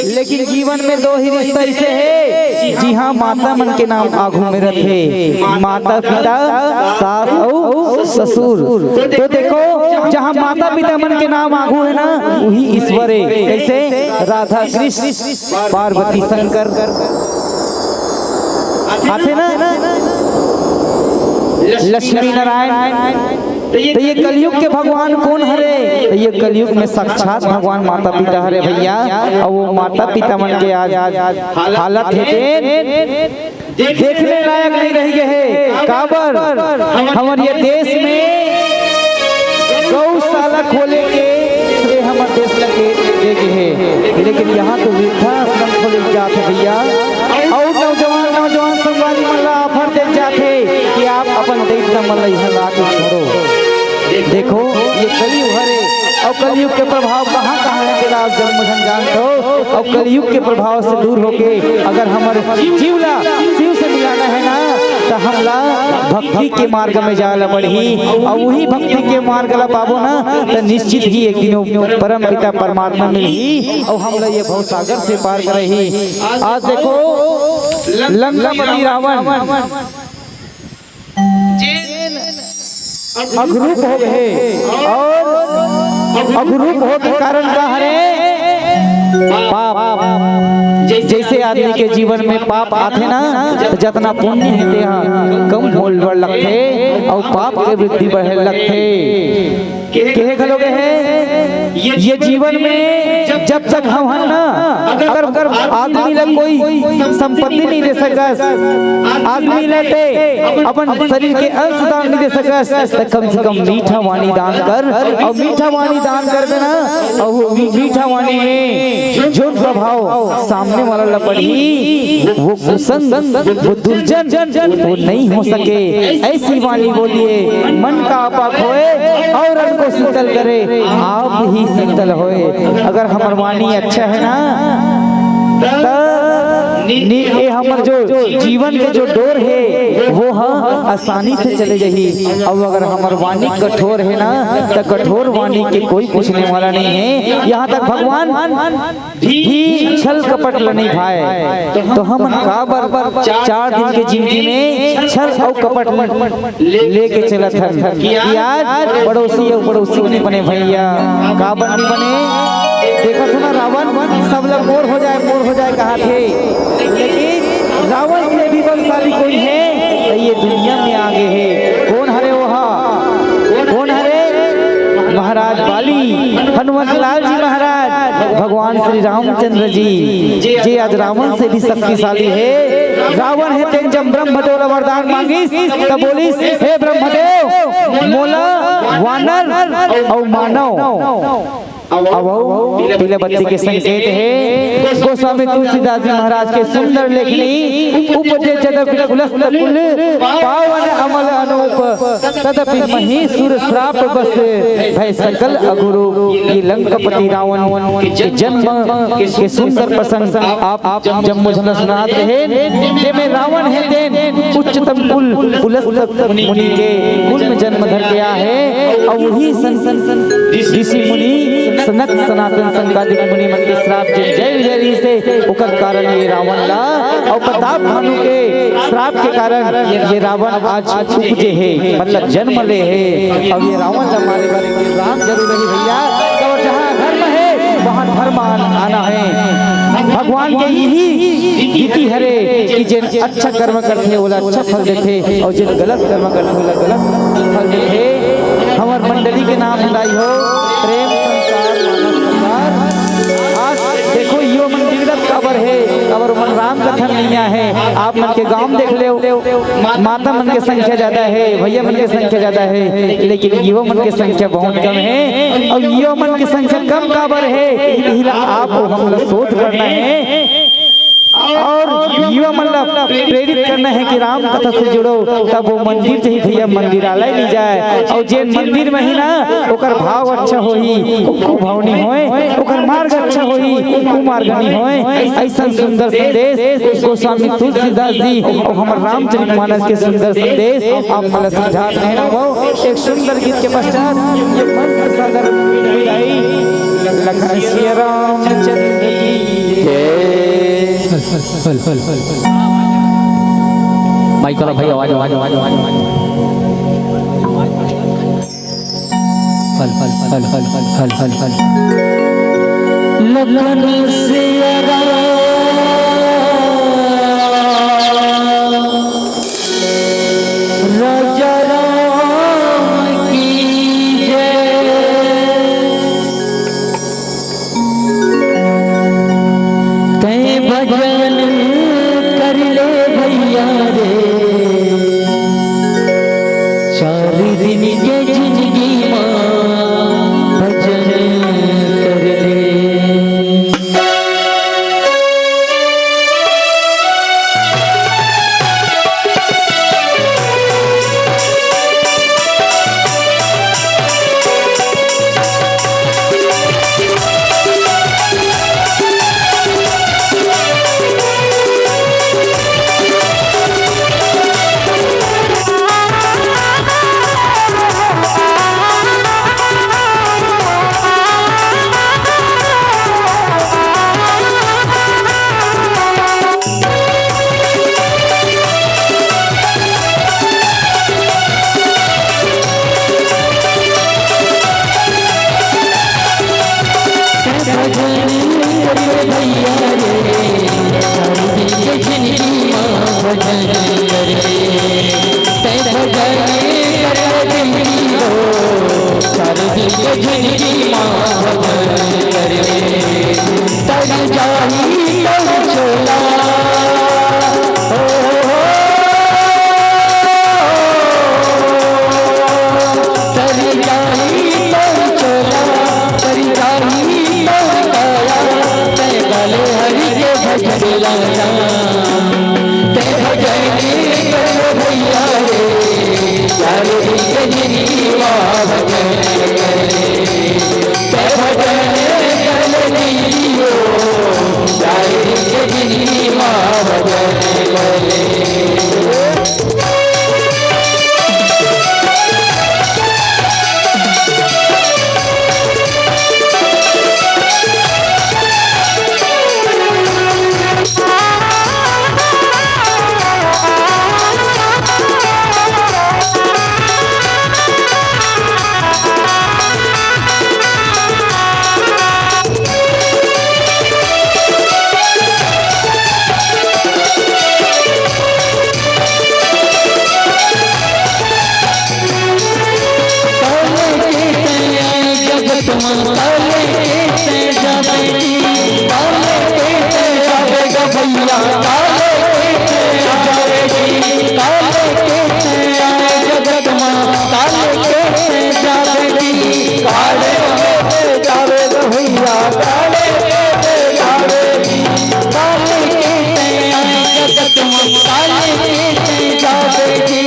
लेकिन जीवन में दो ही रिश्ता ऐसे है, जी हाँ, माता मन के नाम आगू में रखे, माता पिता सास और ससुर। तो देखो जहाँ माता पिता मन के नाम आगू है ना, वही ईश्वर है। कैसे? राधा कृष्ण पार्वती शंकर आते ना, लक्ष्मी नारायण। तो ये कलयुग के भगवान कौन हरे? तो ये कलयुग में साक्षात भगवान माता पिता हरे भैया। और वो माता पिता मन के आज हालत है देखने लायक नहीं रह गए है। काबर हमारे ये देश में गौशाला खोले के हमारे देश लगे है, लेकिन यहाँ तो वृद्धाश्रम खोले जाते भैया। और नौजवान संगवारी मल्ला ऑफर दे जाते कि आप अपन देश मल्ला यहाँ ला के छोड़ो। देखो ये कलयुग हरे, और कलयुग के प्रभाव कहाँ कहाँ है तेरा आप जन्म जानते हो। और कलयुग के प्रभाव से दूर होके अगर हमारे जीवला शिव से मिलाना है ना, तो हमला भक्ति के मार्ग में जाला पड़ी। और वही भक्ति के मार्ग ला पाबो ना, तो निश्चित ही एक दिन परम पिता परमात्मा मिली और हमला ये भव सागर से पार कर रही। आज देखो लंकापति रावण अघरूप हो गए, और अघरूप हो के कारण का हरे पाप। जैसे आदमी के जीवन में पाप आते ना, तो जितना पुण्य है यहाँ कम होल बढ़ लगते और पाप के वृद्धि बढ़े लगते। कहे खलोगे है ये जीवन में जब तक हम ना, अगर आदमी ला कोई संपत्ति नहीं दे सकस, आदमी लेते अपन शरीर के अंश दान नहीं दे सकस, तो कम से कम मीठा वाणी दान कर। और मीठा वाणी दान कर देना, और वो मीठा वाणी में जो प्रभाव सामने वाला ला पड़ी, वो कुसंग वो दुर्जन वो नहीं हो सके। ऐसी वाणी बोलिए मन का आपा खोए और को शीतल करे, आप ही शीतल होए। अगर हमार वाणी अच्छा है ना, ये हमार जो जीवन के जो डोर है वो आसानी से चले जाही। अब अगर हमार वाणी कठोर है ना, तो कठोर वाणी के कोई पूछने वाला नहीं है। यहाँ तक भगवान भी छल कपट नहीं भाई, तो हम का बार 4 दिन के जिंदगी में छल और कपट लेके चला था कि आज पड़ोसी और पड़ोसी नहीं बने भैया, का बनी बने। देखो सुना रावण सब लोग मोर हो जाए कहा थे, लेकिन रावण से भी बलशाली कोई है, ये हनुमंतलाल जी महाराज भगवान श्री रामचंद्र जी जे आज रावण से भी शक्तिशाली है। रावण है तेन जब ब्रह्मदेव वरदान मांगिस तब बोलिस हे ब्रह्मदेव मोला वानर और मानव पीले बत्ती के संकेत है। गोस्वामी तुलसीदास जी महाराज के सुंदर लेखनी उपजे जदपि कुलस्त कुल पावन अमल अनूप तदपि महीसुर श्राप बस भय सकल अगुरु। ये लंकापति रावण के जन्म के सुंदर प्रसंग आप जब मुझे सुनात रहे जे में रावण है देन उच्चतम कुल कुलस्त मुनि के कुल में जन्म धर गया है। और वही ऋषि मुनि सनक सनातन संगादिक मुनि मन के श्राप जय विजयी से उकर कारण ये रावण ला और प्रताप भानु के श्राप के कारण ये रावण आज उपजे है मतलब जन्म ले है। अब ये रावण जब मारे राम जरूर नहीं भैया तो जहाँ धर्म है वहाँ धर्म आना है। भगवान के यही रीति हरे कि जिन अच्छा कर्म करते बोला अच्छा फल देते और जिन गलत कर्म करते बोला गलत फल देते। हमार मंडली के नाम हटाई हो प्रेम संसार मानव संसार। आज देखो यो मंदिर कबर है कबर मन राम कथन नहीं है। आप मन के गांव देख ले माता मन के संख्या ज्यादा है भैया मन के संख्या ज्यादा है लेकिन युवा मन की संख्या बहुत कम है। और युवा मन की संख्या कम काबर है आपको हम लोग शोध करना है और युवा मतलब प्रेरित करना है कि राम कथा से जुड़ो तब वो मंदिर चाहिए भैया मंदिरालय नहीं जाए। और जे मंदिर में ही ना ओकर भाव अच्छा होही कुभावनी होए ओकर मार्ग अच्छा होही कुमार्गनी होए। ऐसा सुंदर संदेश गोस्वामी तुलसीदास जी और हमारे रामचरितमानस के सुंदर संदेश आप मला समझा रहे हैं। एक सुंदर गीत के पश्चात ये पंच सागर विदाई लखन श्री रामचंद्र की जय। माइक वाला भाई आवाज आवाज आवाज आवाज फल फल फल फल फल फल फल फल लखन से राजा राम की जय। तय भजन कर ले भैया रे 4 दिन के जिंदगी मां भजन कर ले। जावे जी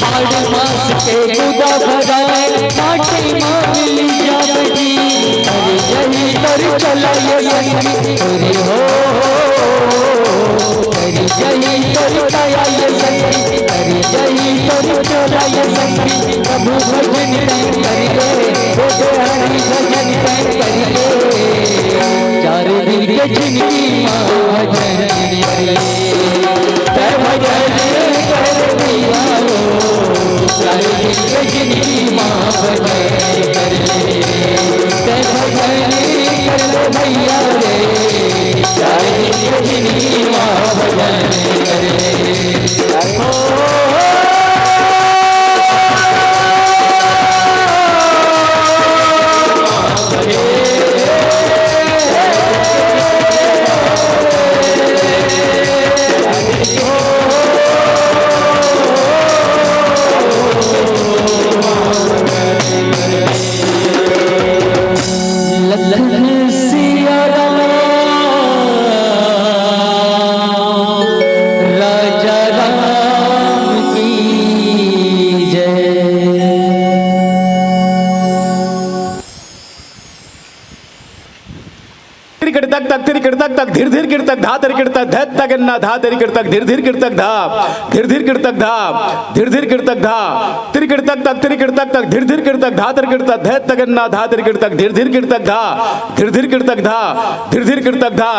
हाड़ मास के गुदा भगाए माटी मांगली जावे जी अरे यही तर चला ये संगी हो अरे यही तर चला ये संगी अरे यही तर चला ये संगी प्रभु भजन करिए हरि भजन करिए चार दिन के जिंदगी माँ भजन करिए भजन कर दिया चार दिन के जिंदगी माँ भजन करिए भजन कर भैया रे चार दिन के जिंदगी माँ भजन करिए लखन सिया राम राजा राम की जय। तक तक तिरी तक तक धीर धीर गिर तक धा तरी गिर तक धत तक ना धा तरी गिर तक धीर धीर गिर तक धा धीर धीर गिर तक धा धीर धीर गिर तक धा तिरी तक तक तिरी तक तक धीर धीर गिर तक धा तरी गिर तक धत तक ना धा तरी गिर तक धीर धीर गिर तक धा धीर धीर गिर तक धा धीर धीर गिर तक धा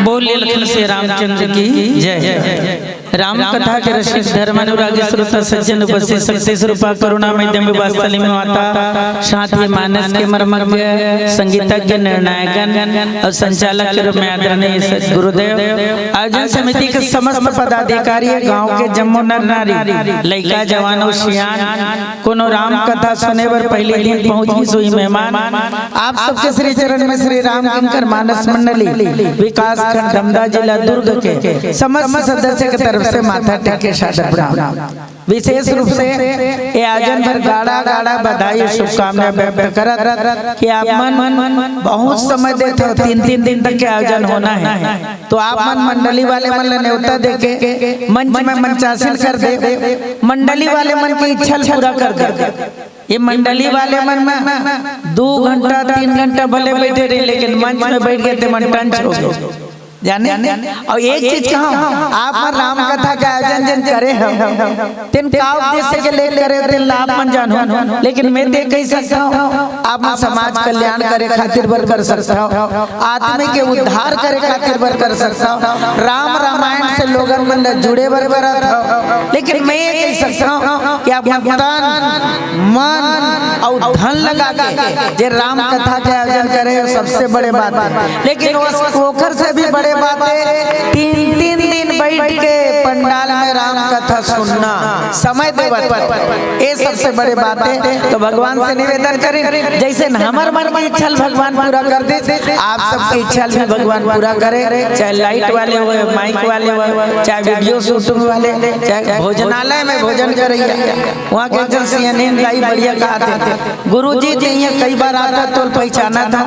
बोलिए लखन से रामचंद्र की जय। राम कथा के रसिक धर्मानुरागी श्रोता सज्जन उपस्थित शक्ति स्वरूपा करुणा मध्यम वात्सल्य में माता साथ ही मानस के मर्मज्ञ संगीतज्ञ निर्णायकन और संचालक के रूप में आदरणीय गुरुदेव आयोजन समिति के समस्त पदाधिकारी गांव के जम्मू नर नारी लड़का जवान और सियान कोनो राम कथा सुने पर पहले दिन पहुंची सोई मेहमान आप सबके श्री चरण में श्री राम किंकर मानस मंडली विकास खंड धमदा जिला दुर्ग के समस्त सदस्य के तरफ से माथा टेके सादर प्रणाम। विशेष रूप से ये आयोजन भर गाड़ा गाड़ा बधाई शुभकामनाएं व्यक्त करत कि आप मन बहुत समय देते हो 3-3 दिन तक के आयोजन होना है तो आप मन मंडली वाले मन न्योता देके मंच में मंचासन कर दे मंडली वाले मन की इच्छा पूरा कर दे। ये मंडली वाले मन में 2 घंटा 3 घंटा भले बैठे रहे लेकिन मंच में बैठ गए थे मन टंच हो गए जाने और एक चीज कहूं आप राम कथा का आयोजन जिन करे हम तिन का उद्देश्य के ले करे तिन लाभ मन जानो लेकिन मैं देख कह सकता हूं आप समाज कल्याण करे खातिर बर कर सकता हूं आदमी के उद्धार करे खातिर बर कर सकता हूं राम रामायण से लोगन मन जुड़े बर करत हो लेकिन मैं ये कह सकता हूं कि आप तन मन और धन लगा के जे राम कथा के आयोजन करे सबसे बड़े बात है लेकिन उस पोखर से भी बड़े बात है 3-3 दिन बैठ के पंडाल में राम कथा सुनना समय देवत ये सबसे बड़े बात है। तो भगवान से निवेदन करें जैसे हमार मन की इच्छा भगवान पूरा कर दे आप सबकी इच्छा भी भगवान पूरा करे चाहे लाइट वाले हो माइक वाले हो चाहे वीडियो शूटिंग वाले चाहे भोजनालय में भोजन करिए वहाँ के CNN लाई बढ़िया कहा थे गुरु जी कई बार आता तो पहचाना था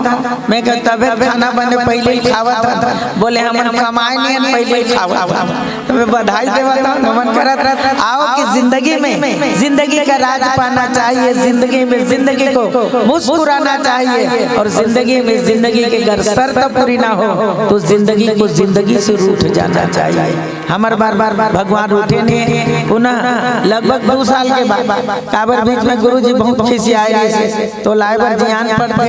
मैं तबियत खाना बने पहले ही खावा था बोले हमन कमाए नहीं पहले ही खावा था तो मैं बधाई देवा था नमन करत आओ कि जिंदगी में जिंदगी का राज पाना चाहिए जिंदगी में जिंदगी को मुस्कुराना चाहिए और जिंदगी में जिंदगी के अगर शर्त पूरी ना हो तो जिंदगी को जिंदगी से रूठ जाना चाहिए। हमारे बार भगवान रूठे नहीं पुनः लगभग 2 साल के बाद काबर बीच में गुरु जी बहुत खिसी आए तो लाइबर ध्यान पढ़ते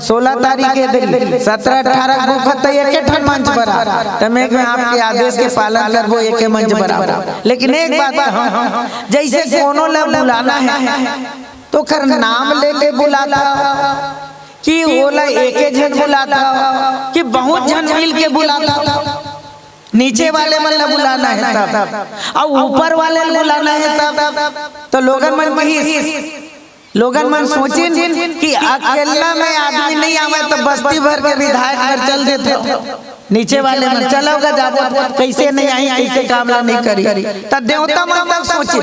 16 तारीख के दिन 17-18 को खत एक ठन मंच पर तो मैं आपके आदेश के पालन करबो एक मंच पर लेकिन एक बात जैसे कोनो ला बुलाना है तो कर नाम लेके बुलाता कि ओला एक जन बुलाता कि बहुत जन मिल के बुलाता नीचे वाले मन बुलाना है तब और ऊपर वाले बुलाना है तब तो लोगन मन सोचे कि अकेला में आदमी नहीं आवे तो बस्ती भर के विधायक पर चल देते नीचे वाले में चलोगा ज्यादा कैसे नहीं आई कैसे कामला नहीं करी तो देवता मन तक सोचे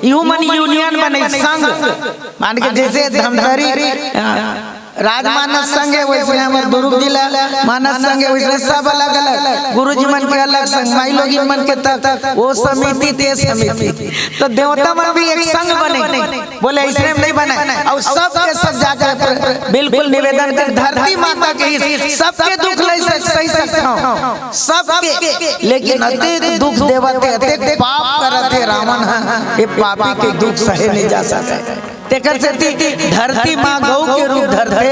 ह्यूमन यूनियन बने संघ मान के जैसे धमधरी राजमानस संघ है वैसे हमारे दुर्ग जिला मानस संघ है वैसे सब अलग अलग गुरु जी मन के अलग संघ माई लोग मन के तक वो समिति ते समिति तो देवता मन भी एक संघ बने बोले इसमें नहीं बने और सब के सब जाकर बिल्कुल निवेदन कर धरती माता के सबके दुख ले सही सकता हूँ सबके लेकिन अत्यधिक दुख देवते अत्यधिक पाप करते रावण ये पापी के दुख सहे नहीं जा सकते तेकर से धरती माँ गौ के रूप धरते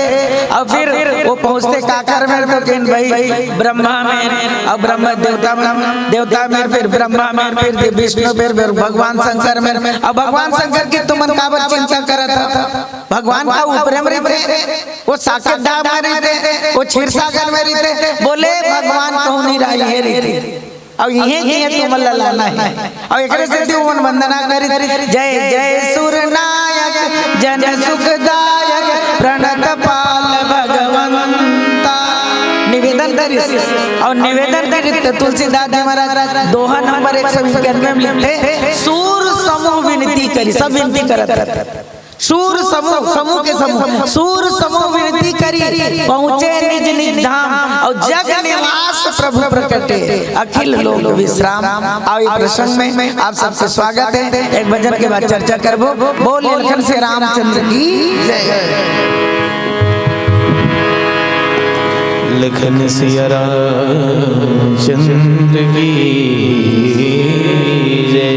और फिर वो पहुँचते काकर में तो भाई ब्रह्मा में और ब्रह्मा देवता में फिर ब्रह्मा में फिर विष्णु फिर भगवान शंकर में और भगवान शंकर की तुमन काबर चिंता करत था भगवान का ऊपर में रहते वो साकेत धाम में रहते वो क्षीर सागर में रहते बोले भगवान कहूँ नहीं रही है रहते और यही तुम लाना है और एक से वंदना करी जय जय सूरनायक जन सुखदायक प्रणत पाल भगवंता निवेदन करी और निवेदन करी तुलसीदास जी महाराज दोहा नंबर 191 में लिखते सूर समूह विनती करी सब विनती करत सूर समूह के समूह सूर समूह विनती करी पहुँचे निज निज धाम और जग निवास प्रभु प्रकटे अखिल लोग विश्राम। और इस प्रसंग में आप सबसे स्वागत है एक भजन के बाद चर्चा करबो बोल लखन से रामचंद्र की जय लखन सिया रामचंद्र की जय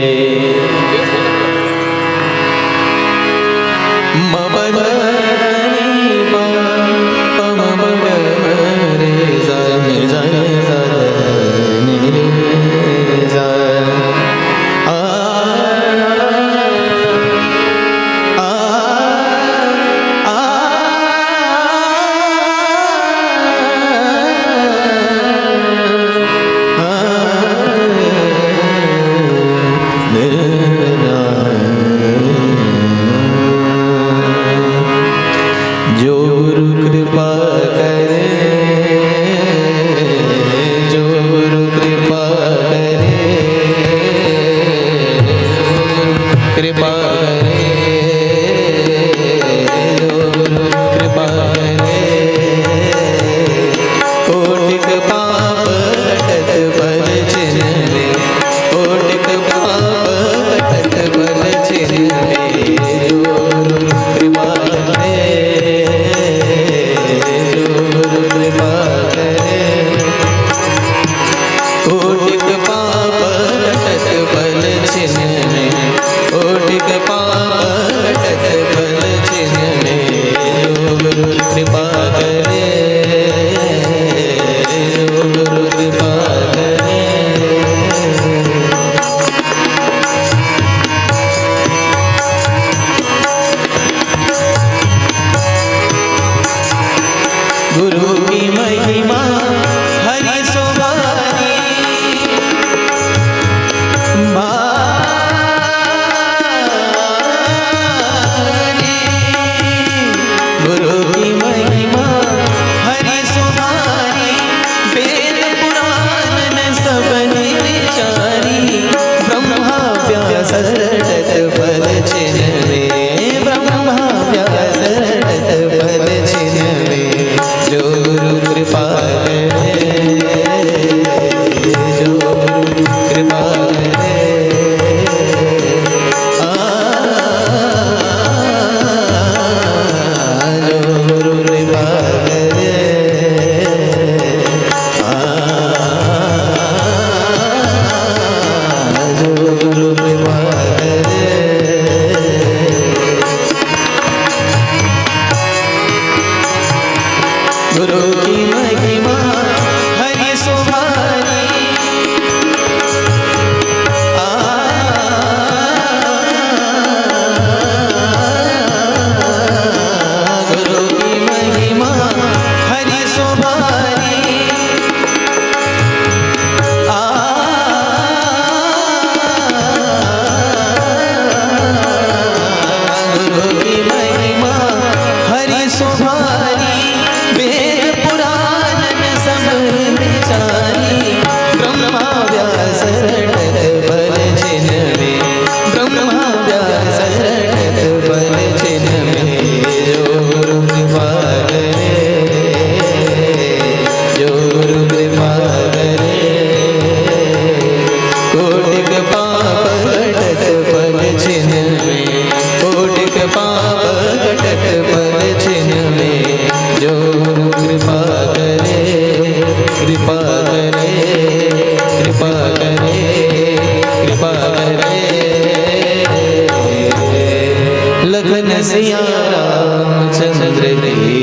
सिया रामचंद्र की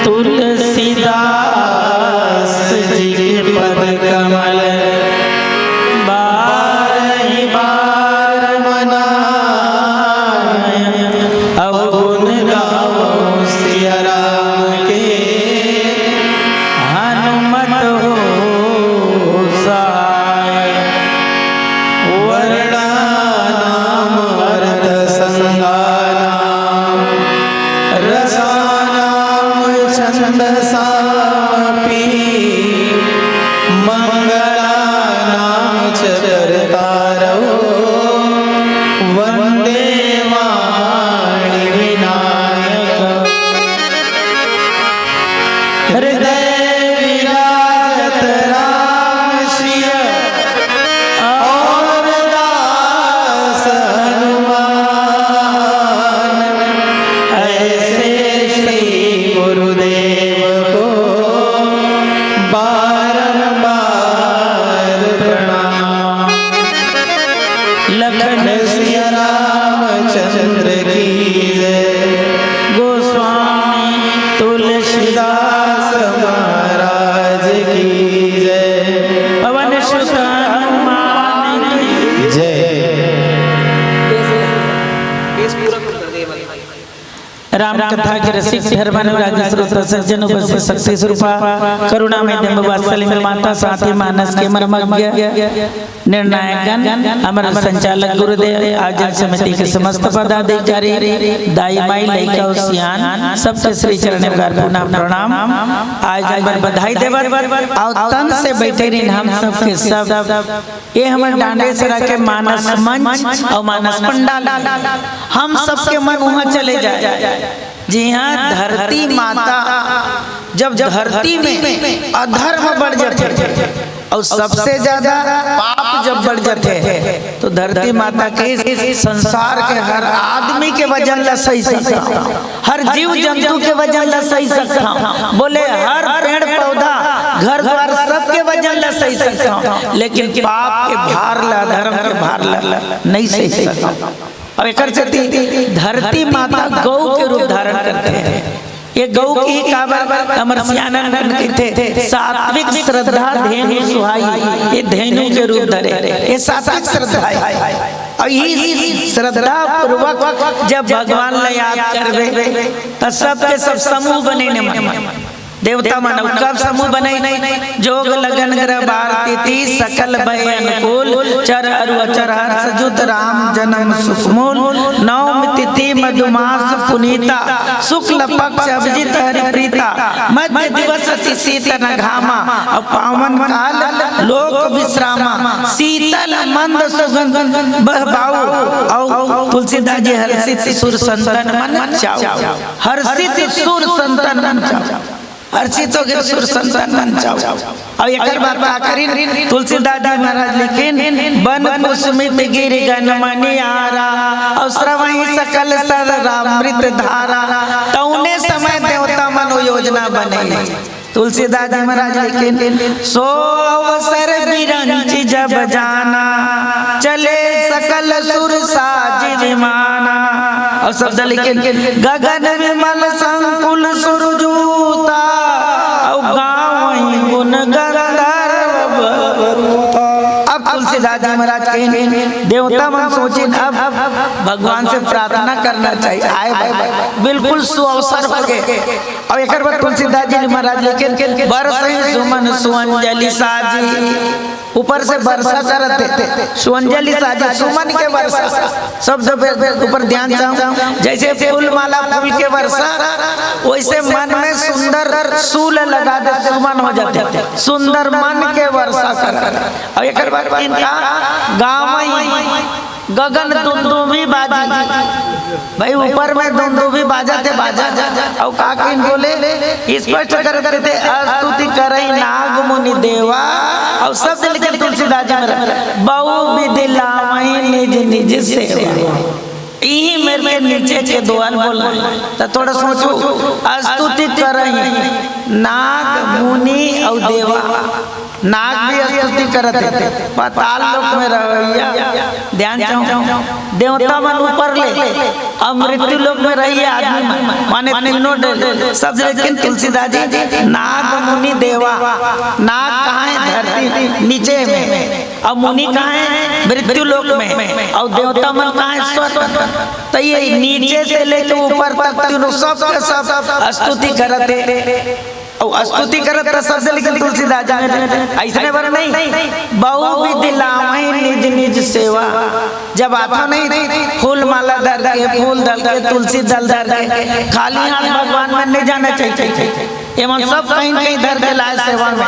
तुलसीदास जी के पद कमल बारहि बार मनाए अवगुण गावो सिया राम के हनुमत हो सहाय वर्णा नाम अर्थ संगानाम रसानाम छंदसामपि मंगलानाम च कर्तारौ वंदे वाणी विनायक हृदय विराजत राम श्रिय और दास हनुमान ऐसे श्री गुरुदेव को बारंबार प्रणाम। लखन सिया रामचंद्र की जय। गोस्वामी तुलसीदास महाराज की जय। पवन सुत हनुमान की जय। राम कथा के रसिक धर्मानुरागी श्रोता सज्जन उपस्थित शक्ति स्वरूपा करुणा में दम्भ वात्सल्य में माता साथी मानस के मर्मज्ञ निर्णायकगण हमारे संचालक गुरुदेव आयोजन समिति के समस्त पदाधिकारी दाई माई लइका और सियान सबके श्री चरण पुनः प्रणाम। आज हमार बधाई देवर और तन से बैठे रही हम सबके सब ये हमारे डांडेसरा के मानस मंच और मानस पंडाल हम सबके मन वहाँ चले जाए। जी हाँ, धरती माता जब धरती में अधर्म बढ़ जाते और सबसे ज्यादा पाप जब बढ़ जाते तो धरती माता के संसार के हर आदमी के वजन ला सही सकता, हर जीव जंतु के वजन ला सही सकता, बोले हर पेड़ पौधा घर द्वार सबके वजन ला सही सकता, लेकिन पाप के भार ला धर्म के भार ला नहीं सही सकता। और एक धरती माता गौ के रूप धारण करते हैं। ये गौ की काबर अमर सियानंद थे सात्विक श्रद्धा धेनु सुहाई, ये धेनु के रूप धरे, ये सात्विक श्रद्धा है। और ये श्रद्धा पूर्वक जब भगवान ला याद करबे तो सबके सब समूह बने न देवता मानव कब समूह बने जोग लगन ग्रह भारती थी सकल भय अनुकूल चर अरु अचर हर्ष जुत राम जन्म सुखमूल नवमी तिथि मधुमास पुनीता शुक्ल पक्ष अभिजित हरि प्रीता मध्य दिवस शीतल घामा और पावन काल लोक विश्रामा शीतल मंद सुगंध बहबाऊ और तुलसीदास जी हर्षित सुर संतन मन चाओ, हर्षित सुर संतन मन चाओ, हर्षित हो गए सुर संतन मन चाओ। और एक बार आखिरी तुलसीदास जी महाराज लिखिन बन कुसुमित गिर गनमणि आरा और श्रवहि सकल सर रामृत धारा तौने समय देवता मनो योजना बने। तुलसीदास जी महाराज लिखिन सो अवसर बिरंच जब जाना चले सकल सुर साज विमाना और शब्द लिखिन गगन विमल संकुल सुरजूता और गाँव गुण अब तुलसीदास जी महाराज के देवता मन सोचे अब भगवान से प्रार्थना करना चाहिए, आए बिल्कुल सुअवसर हो गए। और एक बार तुलसीदास जी महाराज लेके बरसई सुमन सुअंजलि साजी, ऊपर से वर्षा करते सुअंजलि साजी सुमन के वर्षा शब्द ऊपर ध्यान जाओ, जैसे फूल माला फूल के वर्षा वैसे मन में सुंदर सूल लगा दे सुमन हो जाते सुंदर मन के वर्षा कर। और एक बार इनका गाँव गगन दुंदुभी बाजी, भाई ऊपर में दुंदुभी बाजा थे बाजा और काकिन बोले स्पष्ट करते थे स्तुति करई नाग मुनि देवा और शब्द लिखे तुलसीदास जी बहु विधि लावई निज निज सेवा। यही मेरे नीचे के द्वार बोला तो थोड़ा सोचो स्तुति करई नाग मुनि और देवा, नाग भी स्तुति करत है पाताल लोक में रहिया ध्यान चाहूं देवता मन ऊपर ले और मृत्यु लोक में रहिए आदमी माने तीनों सब। लेकिन तुलसीदास जी नाग मुनि देवा, नाग कहाँ है धरती नीचे में और मुनि कहाँ है मृत्यु लोक में और देवता मन कहाँ है स्वर्ग। तो ये नीचे से लेकर ऊपर तक तीनों सब के सब स्तुति करते और स्तुति करत शब्द लेकिन तुलसीदास जी ऐसने बर नहीं बहु विधि लावहि निज निज सेवा। जब आता नहीं फूल माला धर के फूल धर के तुलसी दल धर के खाली हाथ भगवान में नहीं जाना चाहिए एवं सब कहीं कहीं धर के लाए सेवा में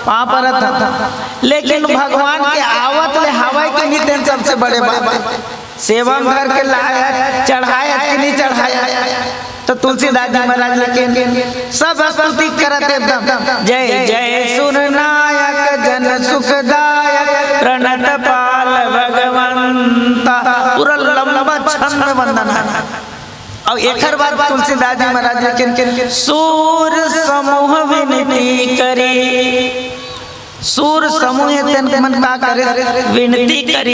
वहाँ पर था। लेकिन भगवान के आवत ले हवाई के निधन सबसे बड़े बात सेवा में धर के लाया चढ़ाया कि नहीं चढ़ाया। तो तुलसीदास जी महाराज लेकिन सब स्तुति करते एकदम जय जय सुरनायक जन सुखदायक प्रणत पाल भगवंता पूरा लंबा छंद में वंदन है। और एक बार तुलसीदास जी महाराज लेकिन सूर समूह विनती करी। सूर समूह मन का करे विनती करी।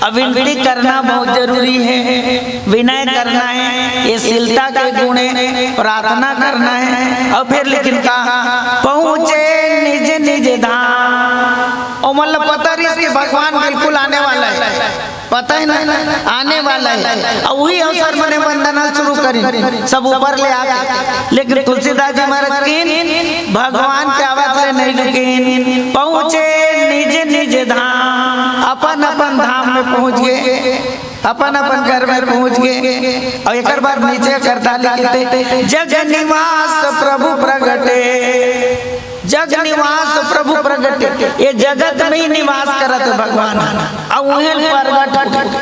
अब विनती करना बहुत जरूरी है, विनय करना है, ये शीलता के गुण है, प्रार्थना करना है। और फिर लेकिन कहा पहुँचे निज निज धाम। और मतलब पता नहीं कि भगवान बिल्कुल आने वाला है, पता ही नहीं आने वाला है। और वही अवसर मैंने वंदना शुरू करी सब ऊपर ले आके। लेकिन तुलसीदास जी महाराज की भगवान के आवाज ले नहीं रुके, पहुँचे निज निज धाम। अपन अपन धाम में पहुँच गए, अपन अपन घर में पहुँच गए। और एक बार नीचे करता लिखते जग निवास प्रभु प्रगटे। जग निवास प्रभु प्रगटे, ये जगत में ही निवास करत भगवान और उन्हें प्रगट।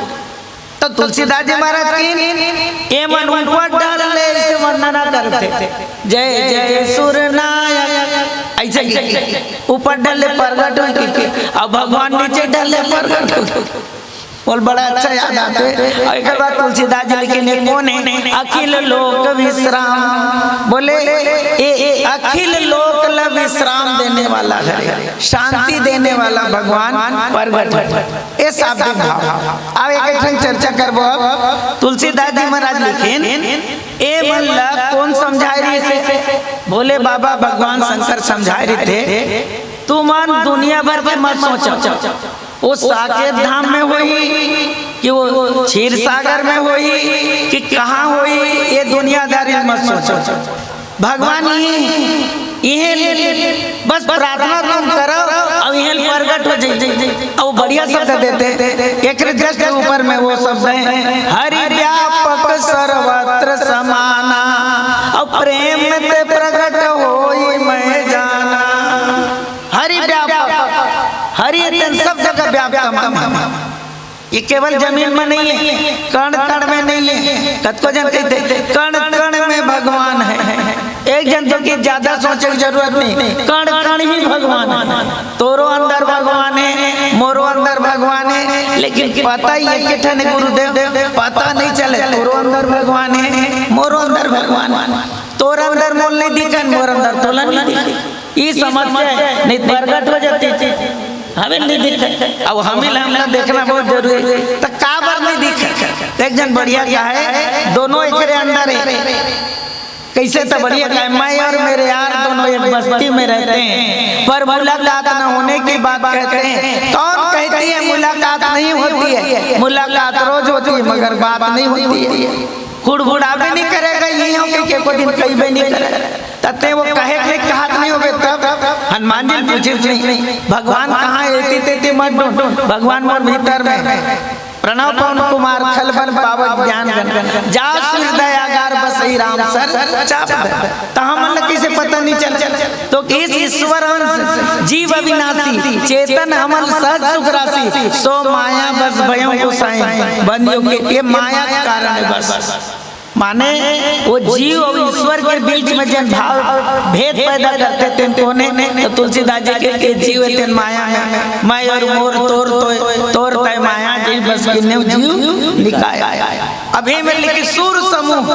तो तुलसीदास जी महाराज की ये मन ऊपर डाले से वंदना करते जय जय सुरनायक ऐसे ऊपर डाले प्रगट और भगवान नीचे डाले प्रगट। बोल बड़ा अच्छा याद आते। और एक बार तुलसीदास जी लिखे कौन है अखिल लोक विश्राम। बोले ये अखिल लोक विश्राम देने वाला है, शांति देने वाला भगवान प्रगट। ये शाब्दिक भाव। अब एक चर्चा करबो। तुलसीदास जी महाराज लिखे ए मल्ला कौन समझाए रही से? बोले बाबा भगवान शंकर समझाए रहे थे तू मन दुनिया भर के मत सोचा, वो साकेत धाम में हुई कि वो क्षीर सागर में हुई कि कहाँ हुई, ये दुनियादारी मत सोचो। भगवान ये बस प्रार्थना तुम करो और यह प्रकट हो जाए। और बढ़िया शब्द देते एक जस्ट के ऊपर में वो शब्द है हरि व्यापक सर्वत्र समाना और प्रेम ते प्रकट होई मैं जाना। हरि व्यापक, हरि सब जगह व्यापक। ये केवल जमीन में नहीं है, कण कण में नहीं है। कत को जानते थे कण कण में भगवान है। एक जन तो की ज्यादा सोचने की जरूरत नहीं, कण कण ही भगवान है। तोरो अंदर भगवान है, मोरो अंदर भगवान है। लेकिन पता ही है कि गुरुदेव पता नहीं चले तोरो अंदर भगवान है, मोरो अंदर भगवान है। तोर अंदर मोल नहीं दिखा, मोर अंदर तोला नहीं दिखा। ये समझ नहीं प्रकट हो जाती हमें नहीं दिखा। अब हमें देखना बहुत जरूरी है। तो काबर नहीं दिखा। एक जन बढ़िया क्या है दोनों एक अंदर है। कैसे तो बढ़िया क्या है मैं और मेरे यार दोनों एक बस्ती में रहते हैं पर मुलाकात न होने की बात कहते हैं। कौन कहती है मुलाकात नहीं होती है? मुलाकात रोज होती है मगर बात नहीं होती है। हुड़हुड़ा भी नहीं करेगा यही हो कि को दिन कहीं भी नहीं करेगा। तते वो कहे कहा नहीं होगे तब हनुमान जी पूछे नहीं भगवान कहाँ एती तेती मत ढूंढ, भगवान मोर भीतर में। प्रणव पवन कुमार खलबल पावक ज्ञान गण जा हृदयागार बसई राम सर चाप। तो हम किसे पता नहीं चल तो किस ईश्वर जीव अविनाशी चेतन हमल सहज सुखराशि सो माया बस भयों को साईं बंदियों के। ये माया के कारण है बस। माने वो जीव और ईश्वर के बीच में जन भाव भेद पैदा करते थे कोने तो तुलसीदास जी के जीव तेन माया है मैं और मोर तोर तय माया जी बस किन्ने जीव निकाया। अभी में लिखी सूर समूह,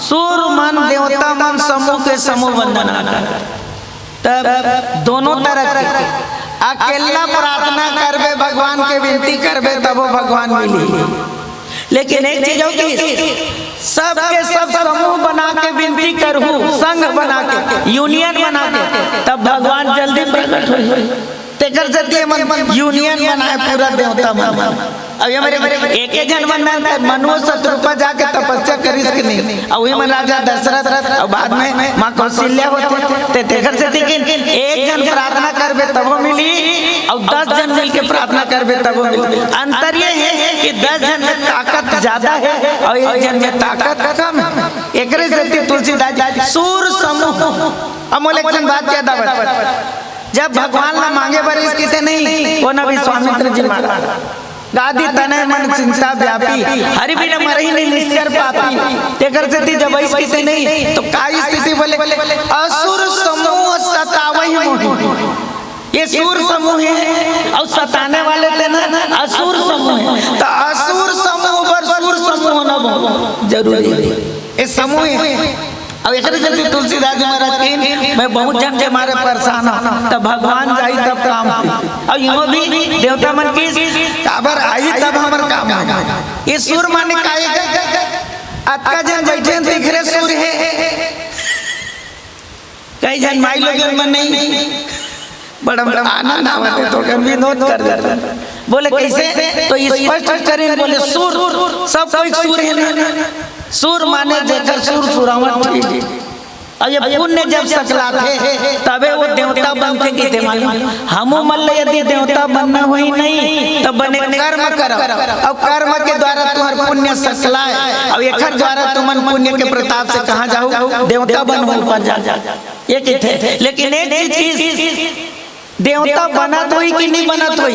सूर मन देवता मन समूह के समूह वंदना तब दोनों तरह के। अकेला प्रार्थना करबे भगवान के विनती करबे तब वो भगवान मिली। लेकिन एक चीज होगी, सबके सब समूह बना के विनती करहू, संघ बना के, यूनियन बना के, तब भगवान जल्दी प्रकट हो। तेकर जल्दी मन यूनियन बनाए पूरा देवता मन। अब ये मेरे एक जन बनना मनुष्य शत्रुपा जाके तपस्या करिस कि नहीं, और वही में राजा दशरथ और बाद में माँ कौशल्या होते। तेकर से एक जन प्रार्थना करबे तब वो मिली, और 10 जन मिल के प्रार्थना करबे तब वो मिली। अंतर ये है कि 10 जन में ताकत ज्यादा है और 1 जन में ताकत कम है। एक तुलसीदास सूर समूह अमोलेक्शन बात क्या दावत, जब भगवान ला मांगे बरिस किसे नहीं, वो नबी स्वामित्र जी महाराज गादी तने मन चिंता व्यापी, हरि बिन मरहि नहीं निश्चर पापी। तेकर से जब इस किसे नहीं तो काई स्थिति बोले असुर समूह सतावहि मोहि। ये सूर समूह है और सताने वाले थे ना असुर समूह है, तो असुर समूह पर सूर समूह होना बहुत जरूरी है। ये समूह है। अब एक जल्दी तुलसीदास जी महाराज की मैं बहुत जन से मारे परेशान हूँ, तब भगवान जाई तब काम और यूँ भी देवता मन की काबर आई तब हमार काम है। ये सूर माने काहे अक्का जन बैठे दिख रहे सूर है, कई जन माई लोग मन नहीं बड़ा बड़ा आनंद आवते तो विनोद कर जाता। बोले कैसे तो स्पष्ट करें, बोले सूर सब कोई सूर है ना, सूर माने जेकर सूर सुरावट थी। और ये पुण्य जब सकला थे तबे वो देवता बन के गए थे। मालूम हमो मन यदि देवता बनना हुई नहीं तो बने कर्म करो, और कर्म के द्वारा तुम्हारा पुण्य सकला है, और एक द्वारा तुमन पुण्य के प्रताप से कहाँ जाओ देवता बनो ऊपर जा। ये थे लेकिन एक चीज देवता बनत हुई कि नहीं बनत हुई,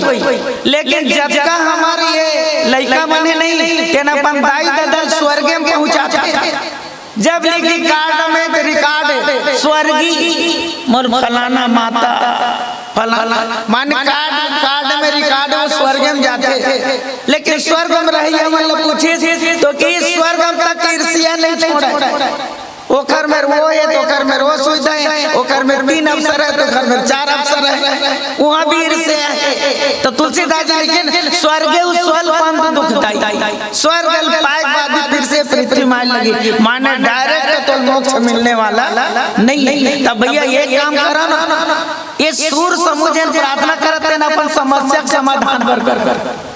लेकिन जब का हमारे ये लड़का बने नहीं तेना अपन दाई दादा स्वर्ग में पहुंचाते। जब लिखी कार्ड में रिकॉर्ड स्वर्गी मोर फलाना माता फलाना मान कार्ड में रिकॉर्ड वो स्वर्ग में जाते, लेकिन स्वर्ग में रही मतलब पूछे तो कि स्वर्ग तक ईर्ष्या नहीं छोड़ा। ओकर में वो है तो ओकर में वो सुविधा है, ओकर में 3 अवसर है तो ओकर में 4 अवसर है, वहाँ वीर से है। तो तुलसीदास जी लिखे स्वर्ग स्वल्पंत दुखदाई, स्वर्ग पाए बाद फिर से पृथ्वी मार लगी, माने डायरेक्ट तो मोक्ष मिलने वाला नहीं। तब भैया ये काम करो ना, ये सूर समूह जन प्रार्थना करते ना अपन समस्या समाधान कर।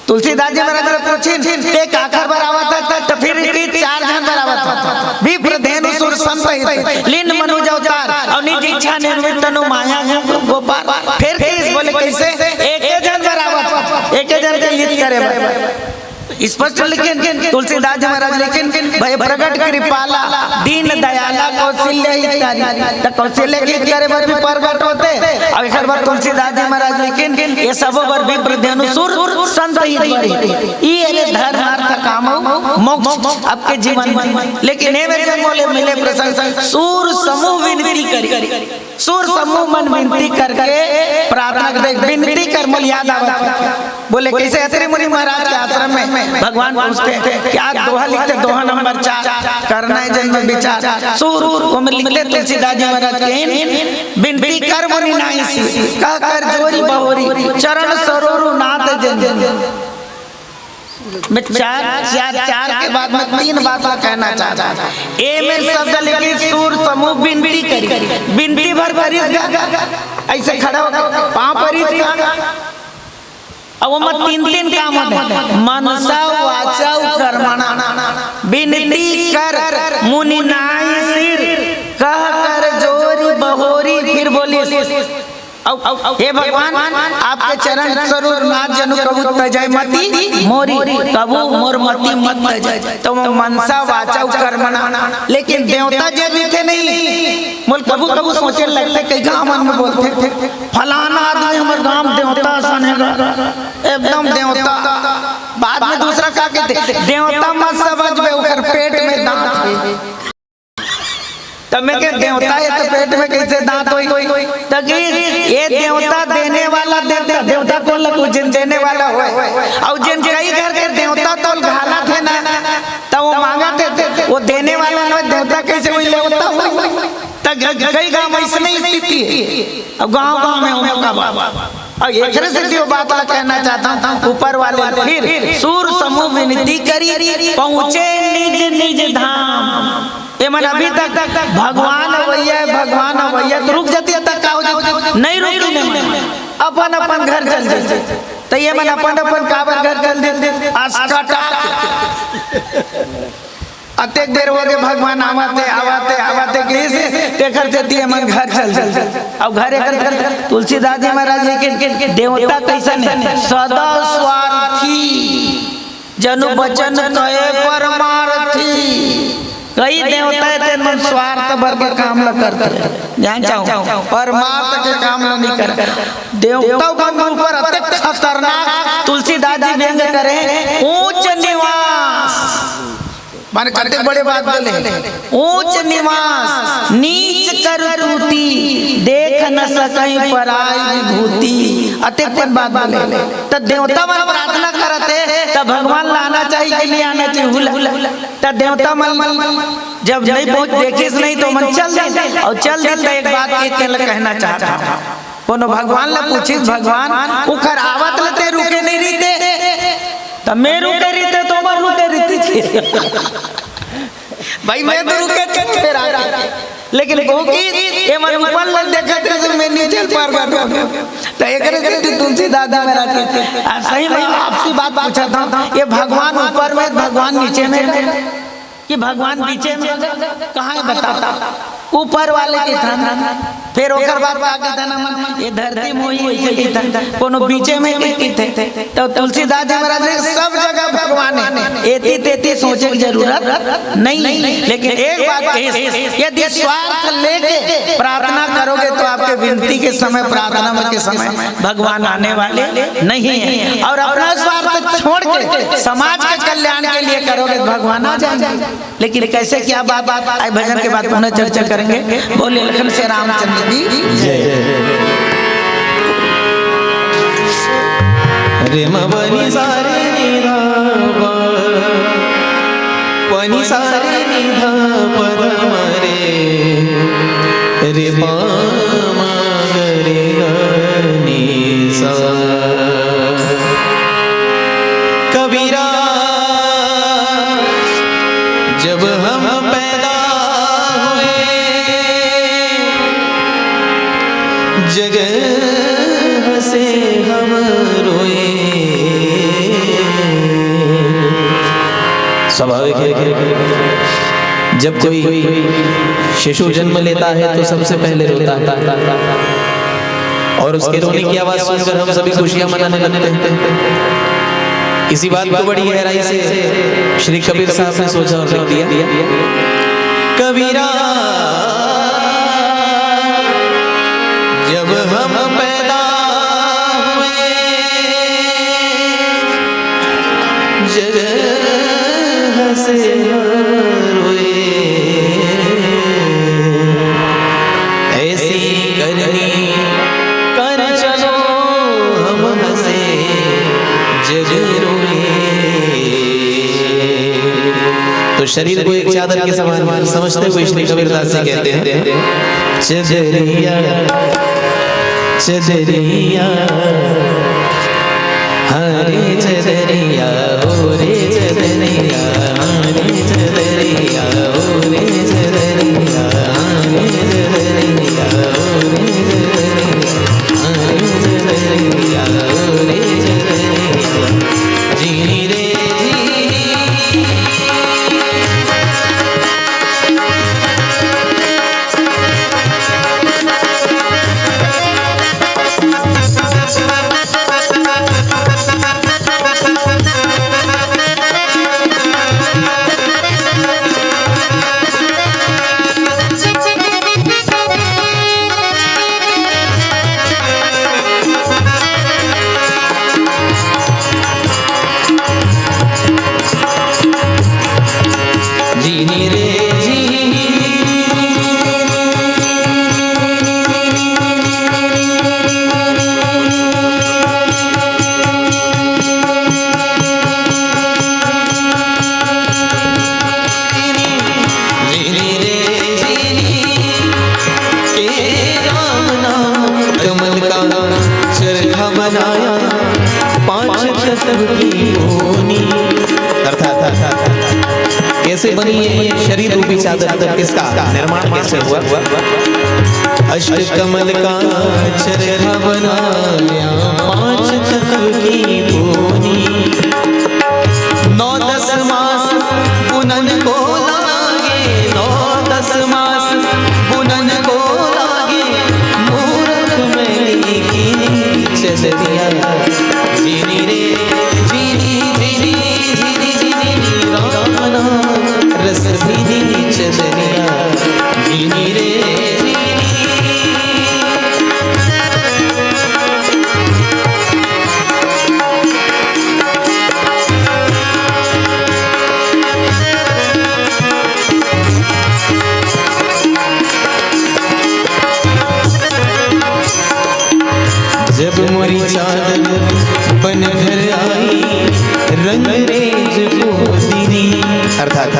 तुलसीदास जी महाराज पूछिन एक आखर बरावत था तो फिर 4 जन बरावत था। विप्र धेनु सुर संपहित लीन मनुज अवतार और निज इच्छा निर्मित तनु माया गोपाल। फिर किस बोले कैसे एक जन बरावत, एक जन के हित करे स्पष्ट लिखिन तुलसीदास जी महाराज लिखिन भय प्रगट कृपाला दीन दयाला कौशल्य हितकारी, तो कौशल्य हित करे बर भी प्रगट होते। और एक बार तुलसीदास जी महाराज लिखिन ये सब बर भी प्रधेनु सुर संत हित बरी ये धर्म अर्थ काम मोक्ष आपके जीवन में। लेकिन ये मेरे बोले मिले प्रसंग सूर समूह विनती करी, सूर समूह मन विनती करके प्रार्थना कर विनती कर मन याद आवत। बोले कैसे अत्रि मुनि महाराज के आश्रम में भगवान पूछते क्या दोहा लिखते, दोहा नंबर 4 करना है जन्म विचार सूर को में लिखते तुलसीदास जी महाराज के विनती कर मुनि नाई सी कह कर जोरी बहोरी चरण सरोरु नाथ जन। मैं चार के बाद में 3 बात कहना चाहता था। ए में शब्द लिखी सूर समूह विनती करी, विनती भर ऐसे खड़ा होकर पांव पर अब वो 3 काम होते मनसा वाचा कर्मणा विनती कर मुनि नाई सिर कह कर जोरी बहोरी। फिर बोली हे भगवान आपके चरण स्वरूप नाथ जनु कबू तजय मति मोरी, कबू मोर मति मत तजय। तो मनसा वाचा कर्मणा, लेकिन देवता जब भी थे नहीं बोल कबू कबू सोचे लगते कई गाँव मन में बोलते थे फलाना आदमी हमारे गाँव देवता सनेगा एकदम देवता। बाद में दूसरा क्या कहते देवता मत समझ में उकर पेट में दांत है, तब मैं के देवता है तो पेट में कैसे दांत होई। तक ये देवता देने वाला देवता कौन लगू जिन देने वाला हो, और जिन कई घर के देवता तो घाला थे ना तब वो मांगा थे वो देने वाला देवता कैसे हुई देवता हुई। कई गांव ऐसे नहीं स्थिति है। अब गांव में होने का बात और एक से जो बात कहना चाहता हूँ, ऊपर वाले फिर सूर समूह विनती करी पहुँचे निज निज धाम। ये मन अभी तक भगवान अवैया तो रुक जाती है, तक का हो जाती नहीं रुकी नहीं, अपन घर चल जाते। तो ये मन अपन काबर घर चल देते अतेक देर हो गए भगवान आवाते तेकर देती मन घर चल। अब घर तुलसीदास जी महाराज के देवता कैसन है, सदा स्वार्थी जनु बचन कहे परमार्थी। कई देवता थे मन स्वार्थ भर के काम न करते, जान चाहो परमार्थ के काम नहीं करते। देवताओं का ऊपर अत्यंत खतरनाक तुलसीदास जी व्यंग करे, ऊंच निवास माने करते बड़े बात बोले, ऊंच निवास नीच कर टूटी देख न सकई पराई विभूति। अत्यंत बात बोले तो देवता मन प्रार्थना करते तो भगवान लाना चाहिए कि नहीं आना चाहिए। तो देवता मन जब नहीं पहुंच देखे नहीं तो मन चल जाए और चल देता। एक बात कहना चाहता हूँ, कोनो भगवान ने पूछी भगवान उखर आवत लेते रुके नहीं रहते तो मैं रुके रहते तो मैं रुके रहती भाई मैं तो रुके लेकिन ये मन ऊपर लग देखा तो मैं नीचे पर बैठा तो एक तुलसीदास महाराज सही मैं आपसे बात पूछा था, ये भगवान ऊपर में भगवान नीचे में कि भगवान बीचे में कहाँ है बताता, ऊपर वाले के था फिर ओकर बाद आगे था ना ये धरती मोही ऐसे था कोनो बीचे में की थे। तो तुलसीदास जी महाराज ने सब जगह भगवान है, एती तेती सोचे की जरूरत नहीं। लेकिन एक बात यदि स्वार्थ लेके प्रार्थना करोगे तो आपके विनती के समय प्रार्थना के समय भगवान आने वाले नहीं है। और अपना स्वार्थ छोड़ के समाज के कल्याण के लिए करोगे तो भगवान आ जाएंगे। लेकिन कैसे क्या बात आए भजन के बाद पुनः चर्चा करेंगे। बोले लखन से रामचंद्र जी जय। रे मनी सारे निधा पनी सारे निधा पद मरे रे पामा रे नी सा। कबीरा जब हम पैदा हुए जगह से हम रोए। स्वाभाविक है जब कोई शिशु जन्म लेता है तो सबसे पहले रोता है और उसके रोने की आवाज सुनकर हम सभी खुशियां मनाने लगते हैं। इसी बात को बड़ी गहराई से श्री कबीर साहब ने सोचा और लिख दिया, कबीरा जब हम पैदा हुए जगह से रोए। ऐसी करनी कर चलो हम हंसे जग रोए। तो शरीर को एक चादर के समान समझते हुए श्री कबीरदास जी कहते हैं, चदरिया चदरिया हरे चदरिया हो रे चदरिया हरे चदरिया हो रे चदरिया हरे चदरिया हो रे चदरिया हरे चदरिया हो रे चदरिया जी रे कैसे बनी ये शरीर रूपी चादर, इसका निर्माण कैसे हुआ? अष्ट कमल का चरखा बनाया 5 तत्व की पूनी, 9-10 मास बुनन को लागे, 9-10 मास बुनन को लागे, मूरख मैली की चदरिया, जीनी रे जीनी जीनी जीनी जीनी राना रस भीनी चदरिया, जीनी रे जब मोरी चादर बन घर आई, रंगरेज को दीदी, अर्थात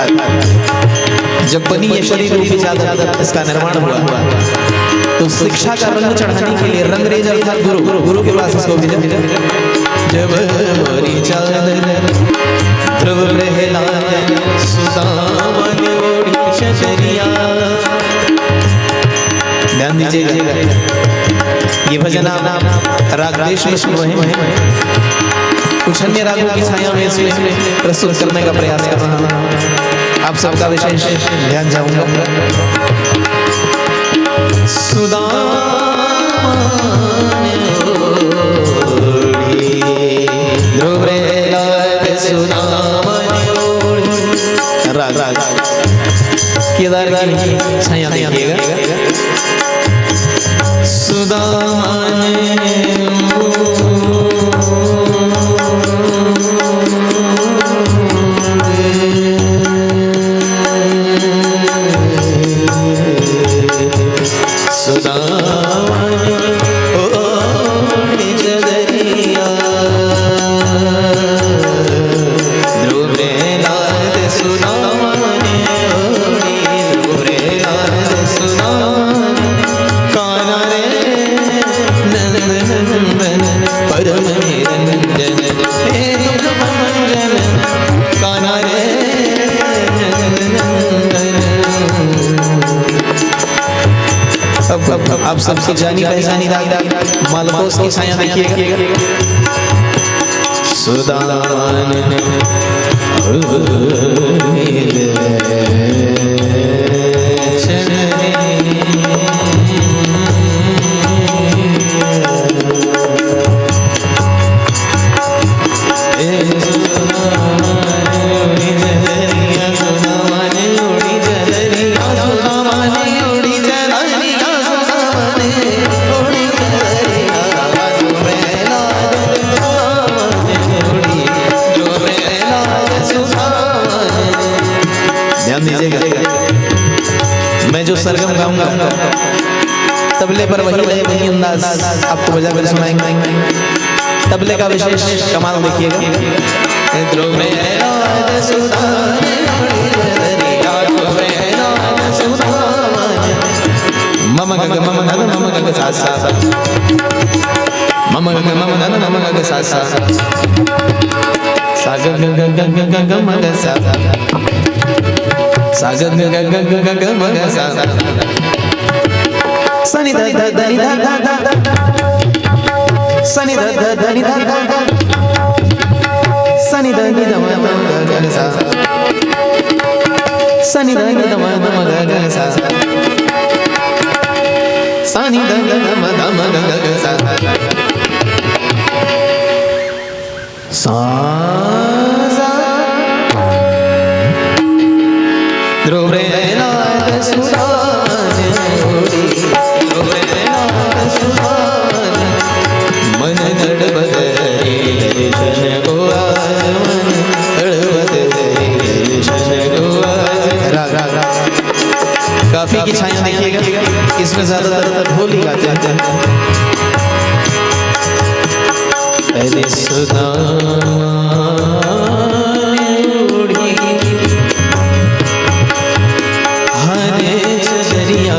जब बनी ये शरीर रूपी चादर, इसका निर्माण हुआ तो शिक्षा का रंग चढ़ाने के लिए रंगरेज अर्थात गुरु के पास इसको भेजा। जब मोरी चादर ध्रुव प्रहलाद सुदामन ओढ़ी चदरिया, ध्यान दीजिएगा ये भजन आप राग देश में सुन रहे हैं, कुछ अन्य रागों की छाया में इसमें प्रस्तुत करने का प्रयास कर रहा हूं, आप सबका विशेष ध्यान चाहूंगा। राग केदार की छाया देखिएगा। आप सबकी जानी पहचानी राग मालकोस की छाया देखिएगा। मैं जो सरगम गाऊंगा तबले पर वही अंदाज आपको बजा कर सुनाएंगे। तबले का विशेष कमाल देखिएगा। मम गग मम नन मम गग सा सा, मम गग मम नन मम गग सा सा, सा गग गग गग गग मग सा, सा गग गग गग गग मग सा, सनि ध ध ध नि ध ध ध, सनि ध ध ध नि ध ध ध, सनि ध नि ध म म ग सा, सनि ध नि ध म म ग सा, सनि ध नि ध म म ग सा, सा सा ध्रुव प्रहलाद सुदान ओढ़ी, ध्रुव प्रहलाद सुदान मन नड़बद दर्शन को आज, मन नड़बद दर्शन को आज। राग राग काफी की छाया देखिएगा, इसमें ज्यादातर ढोली गाते हैं। पहले सुदान ओढ़ी हरे चदरिया,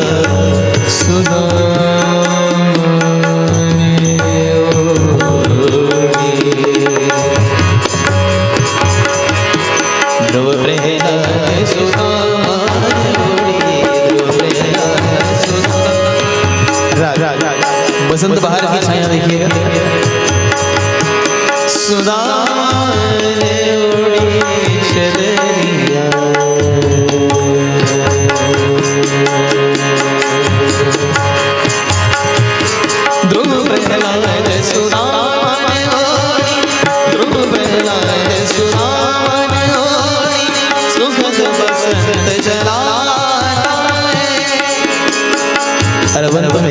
सुदान ओढ़ी ध्रुव प्रहलाद बसंत बहार की छाया देखिएगा। सुदाने उड़ी चदरिया, ध्रुव प्रहलाद सुदाने उड़ी, ध्रुव प्रहलाद सुदाने उड़ी, सुखद बसंत जलाता है। अरबंत में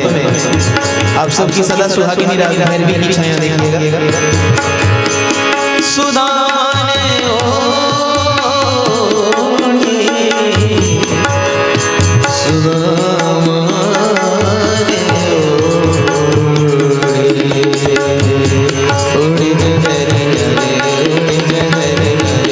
आप सबकी सदा सुहागिनी राग भैरवी की छाया देखिएगा। सुदाने ओढ़ी, सुदाने ओढ़ी, उड़ी जहरिया रे, उड़ी जहरिया रे,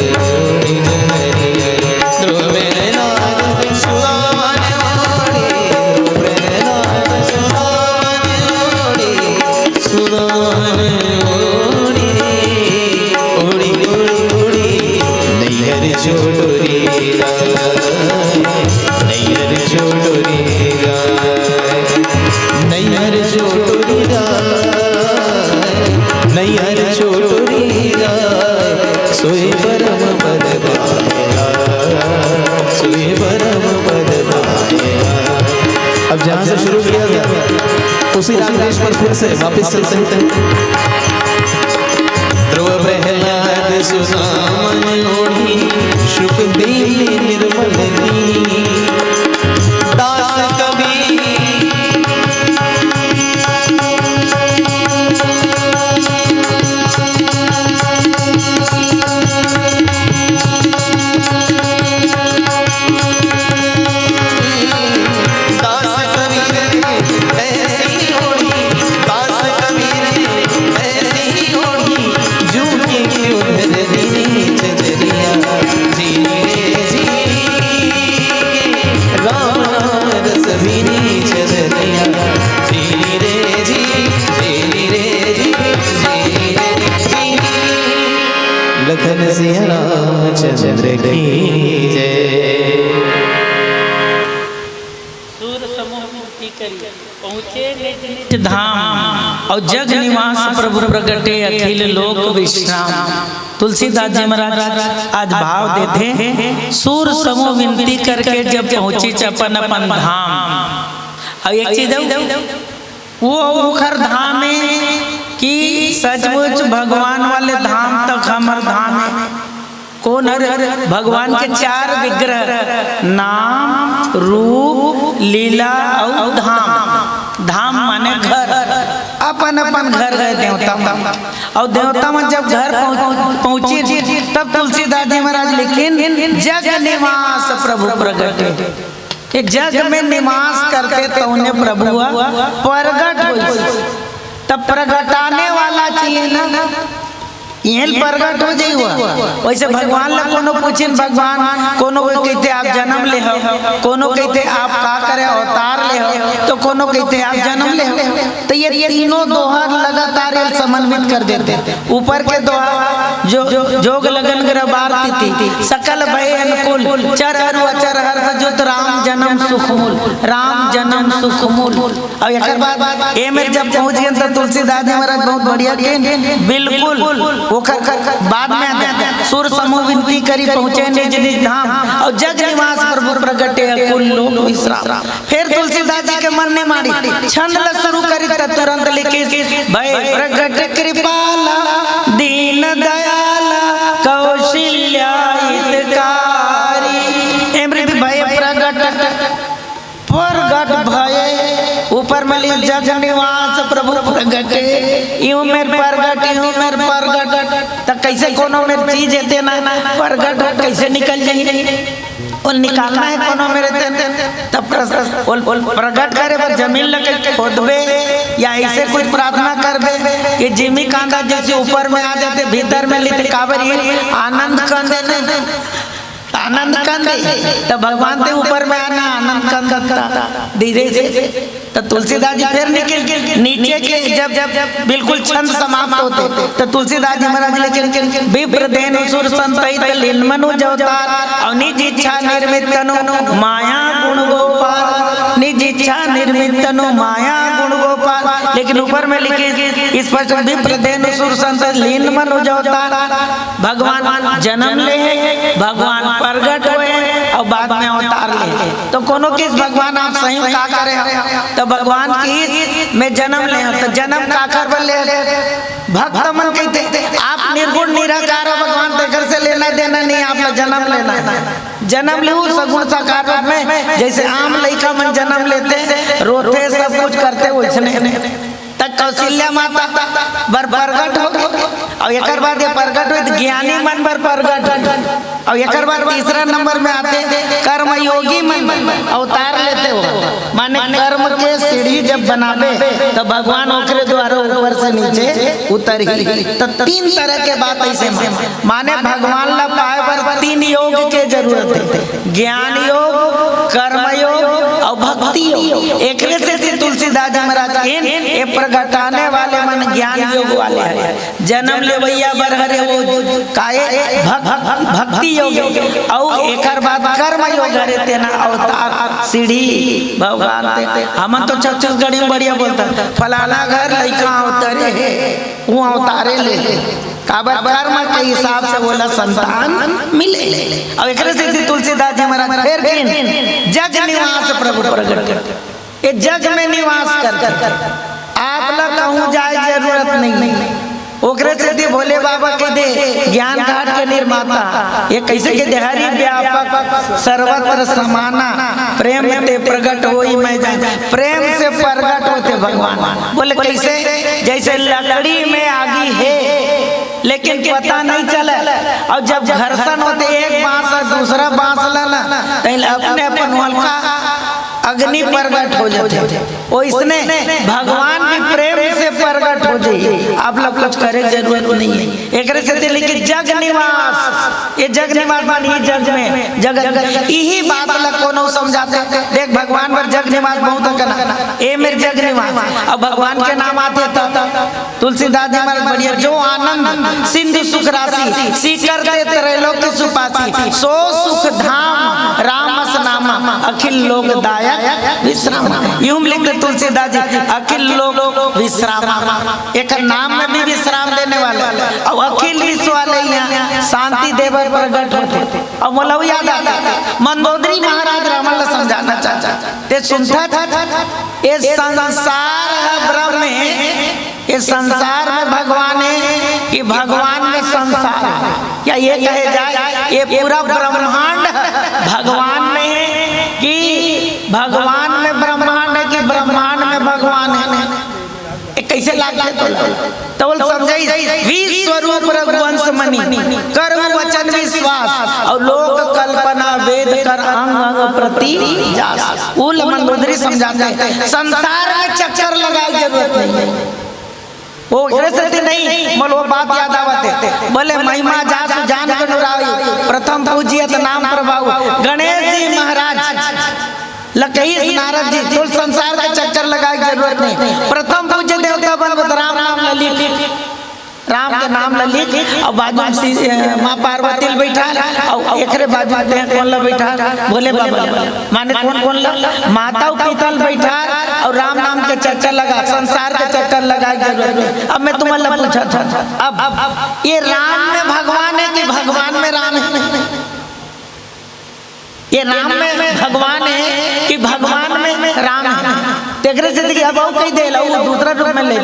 उड़ी जहरिया रे, ध्रुव प्रहलाद सुदाने ओढ़ी, ध्रुव प्रहलाद सुदाने ओढ़ी, सुदाने ओढ़ी, उड़ी उड़ी उड़ी नैयर छोड़ोरी गाय, नैयर छोड़ोरी गाय, नैयर छोड़ोरी गाय, नैयर छोड़ोरी गाय, सोए परम पद पाएगा, सोए परम पद पाएगा। अब जहाँ से शुरू किया गया उसी रागदेश पर फिर से वापस चलते हैं। ध्रुव प्रहलाद सुदामन ओढ़ी, शुक बेली निर्मल की, दास कबीर दास कबीर ऐसी ओढ़ी, दास कबीर ऐसी ओढ़ी, जूं की उधर दीनी चदरिया, जी रे जी राम नाम रस भीनी चदरिया, जी रे जी, जी रे जी, जी रे जी। लखन सिया रामचंद्र की जय। पहुँचे निज धाम और जग निवास प्रभु प्रगटे अखिल लोक विश्राम। तुलसीदास जी महाराज आज भाव देते सूर समूह विनती करके जब पहुंची अपन अपन धाम। अब एक चीज वो मुखर धाम है कि सचमुच भगवान वाले धाम तक हमर धाम है। कौन है? भगवान के चार विग्रह, नाम, रूप, लीला और धाम। धाम माने घर, अपन अपन घर गए देवता और देवता में जब घर पहुंची तब तुलसीदास जी महाराज लिखिन जग निवास प्रभु प्रगटे। एक जग में निवास करते तो उन्हें प्रभु प्रगट हुई। तब प्रगटाने वाला चाहिए ना, यही प्रगट हो जाइए। वैसे भगवान ला कोनो पूछिन, भगवान कोनो कहते आप जन्म ले हो, कोनो कहते आप का करे अवतार ले हो, तो कोनो कहते आप जन्म ले हो। तो ये तीनों दोहा लगातार समन्वित कर देते। ऊपर के दोहा जो जोग लगन ग्रबार तिथि सकल भय अनुकूल, चर हरु अचर हर्ष जुत राम जन्म सुखमूल, राम जन्म सुखमूल। और एक बाद ए में जब पहुंच गए तो तुलसीदास जी महाराज बहुत बढ़िया के बिल्कुल बाद में सुर समूह विनती करी पहुंचे निज निज धाम और जग निवास प्रभु प्रगटे अकुल लोक विश्राम। फिर तुलसीदास जी के मन ने मारी छंद ल शुरू करी तुरंत लिखी भय प्रगट कृपाला दीन दयाला कौशल्या हितकारी। एमरे भी भय प्रगट भय ऊपर में जग निवास प्रभु प्रगटे, यूं मेर प्रगट यूं मेर प्रगट। तो कैसे कोनो मेर चीज है ना प्रगट कैसे निकल जाएगी? और निकालना है कोनो मेरे तब प्रगट करे पर जमीन लगे खोदबे या ऐसे कुछ प्रार्थना करबे। ये जिमी कांदा जैसे ऊपर में आ जाते भीतर में लिख काबरी आनंद कंदे नहीं, आनंद कंदे तो भगवान के ऊपर में आना आनंद कंदता धीरे से। तो तुलसीदास जी फिर निकल नीचे के जब बिल्कुल छंद समाप्त होते तो तुलसीदास जी महाराज लेकिन विप्र देन सुर संतहित लीन मनु जवतार और निज इच्छा निर्मित तनु माया गुण गोपाल, निज इच्छा निर्मित तनु माया गुण गोपाल। लेकिन ऊपर में लिखे स्पष्ट विप्रदेन सुर संत लीन मन हो जाता। भगवान जन्म ले है, भगवान प्रगट हुए और बाद में अवतार ले। तो कोनो किस भगवान आप सही का करे तो भगवान की में जन्म ले तो जन्म का कर ले भक्त मन कहते आप निर्गुण निराकार भगवान देकर से लेना देना नहीं, आप जन्म लेना जन्म ले सगुण साकार रूप में। जैसे आम लड़का मन जन्म लेते रोते सब कुछ करते वैसने तक कौशल्या माता बर प्रगट हो और एक बाद ये प्रगट हुई ज्ञानी मन बर प्रगट और एक बाद तीसरा नंबर में आते कर्म योगी मन अवतार लेते हो। माने कर्म के सीढ़ी जब बनावे तो भगवान ओकरे द्वारा ऊपर से नीचे उतर ही। तो तीन तरह के बात ऐसे माने भगवान ला पाए पर तीन योग के जरूरत है, ज्ञान योग, कर्म योग और भक्ति योग। एक से तुलसीदास जी महाराज ये प्रगटाने वाले मन ज्ञान योग वाले हैं, जन्म लेवैया बरहरे वो काये भक्ति योग और एक बाद कर्म योग हरे तेना अवतार सीढ़ी भगवान हम तो छत्तीसगढ़ी में बढ़िया बोलता फलाना घर लड़का अवतारे है वो अवतारे ले काबर कर्म के हिसाब से बोला संतान मिले। और एक से तुलसीदास जी महाराज फिर जग निवास प्रभु प्रगट ये जग में निवास कर आप लोग कहूँ जाए जरूरत नहीं। ओकरे से भोले बाबा के दे ज्ञान घाट के निर्माता ये कैसे के देहारी व्यापक सर्वत्र समाना प्रेम ते प्रगट होई मैं जान। प्रेम से प्रगट होते भगवान बोले कैसे जैसे लकड़ी में आगी है लेकिन पता नहीं चला और जब घर्षण होते एक बांस और दूसरा बांस लाना अपने अपन हल्का अग्नि प्रगट हो जाते वो इसने भगवान की प्रेम से प्रगट हो जाइए। आप लोग कुछ करे जरूरत नहीं है। एक से लेकिन जग निवास ये जग निवास मानिए जग में जगत यही बात अलग कोनो समझाते देख भगवान पर जग निवास बहुत करना ए मेरे जग निवास अब भगवान के नाम आते तुलसीदास जी महाराज बढ़िया जो आनंद सिंधु सुख राशि सीकर ते त्रैलोक सुपासी सो सुख धाम रामस नामा अखिल लोक दायक विश्राम। यूं लिखते तुलसीदास जी अखिल लोक विश्राम एक नाम में भी विश्राम देने वाले और अखिल विश्व वाले यहाँ शांति देव प्रगट होते। और मतलब याद आता मंदोदरी महाराज रमन समझाना चाहता सुनता ये संसार है ब्रह्म ये संसार में भगवान है कि भगवान में संसार है क्या ये कहे जाए ये पूरा ब्रह्मांड भगवान में है कि भगवान में ब्रह्मांड है कि ब्रह्मांड में भगवान है कैसे लागते तो बोल समझाई विश्वरूप रघुवंश मणि कर्म वचन विश्वास और लोक कल्पना वेद कर अंग अंग प्रति जास उल मंदोदरी समझाते संसार में चक्कर लगाए जरूरत नहीं वो गृहस्थी नहीं बोल वो बात याद आवते बोले महिमा जास जान के नुराई प्रथम पूजियत नाम प्रभाव गणेश जी महाराज लकईस नारद जी तो संसार का चक्कर लगाए जरूरत नहीं। प्रथम पूज्य देवता बन राम नाम ललित राम के नाम ललित और बाजू माँ पार्वती बैठा और एकरे बाजू कौन ला बैठा भोले बाबा माने कौन कौन ला माता पिता बैठा और राम नाम के चक्कर लगा संसार के चक्कर लगा जरूरत नहीं। अब मैं तुम्हारा पूछा था अब ये राम में भगवान है कि भगवान में राम है? ये राम में भगवान है कि भगवान में राम है? तेरे जिंदगी अब कही दे लो दूसरा रूप में ले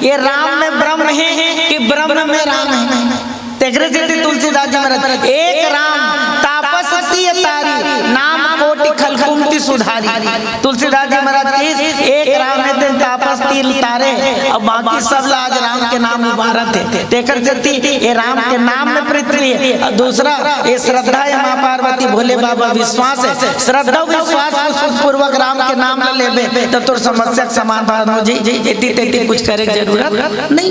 ये राम में ब्रह्म है कि ब्रह्म में राम है? तेरे जिंदगी तुलसीदास जी महाराज एक राम तापस तारी नाम कोटि खलकुंती सुधारी। तुलसीदास जी महाराज की एक राम है दिन तापस तिल तारे और बाकी सब आज राम के नाम मुबारक थे। तेकर जति ये राम के नाम में पृथ्वी है और दूसरा ये श्रद्धा है माँ पार्वती भोले बाबा विश्वास है श्रद्धा विश्वास पूर्वक राम के नाम ले लेबे तो तुर समस्या समाधान हो जाए इतनी तेती कुछ करे जरूरत नहीं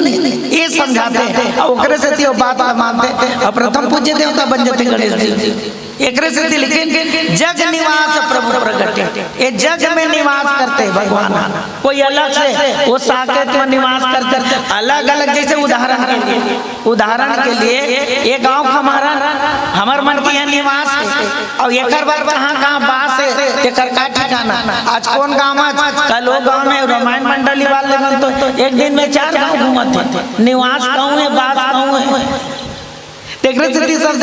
ये समझाते हैं और ओकरे से बात मानते और प्रथम पूज्य देवता बन जाते गणेश जी। एक से लेकिन जग निवास प्रभु प्रगटे, ये जग में निवास करते भगवान, कोई अलग से वो साकेत में निवास करते अलग अलग। जैसे उदाहरण के लिए ये गांव हमार मन के यहाँ निवास है और एक बार कहाँ बास है, एक का ठिकाना। आज कौन गाँव कल वो गाँव में रामायण मंडली वाले बन तो एक दिन में 4 गाँव घूमते, निवास कहूँ है, बास कहूँ है। तुलसीदास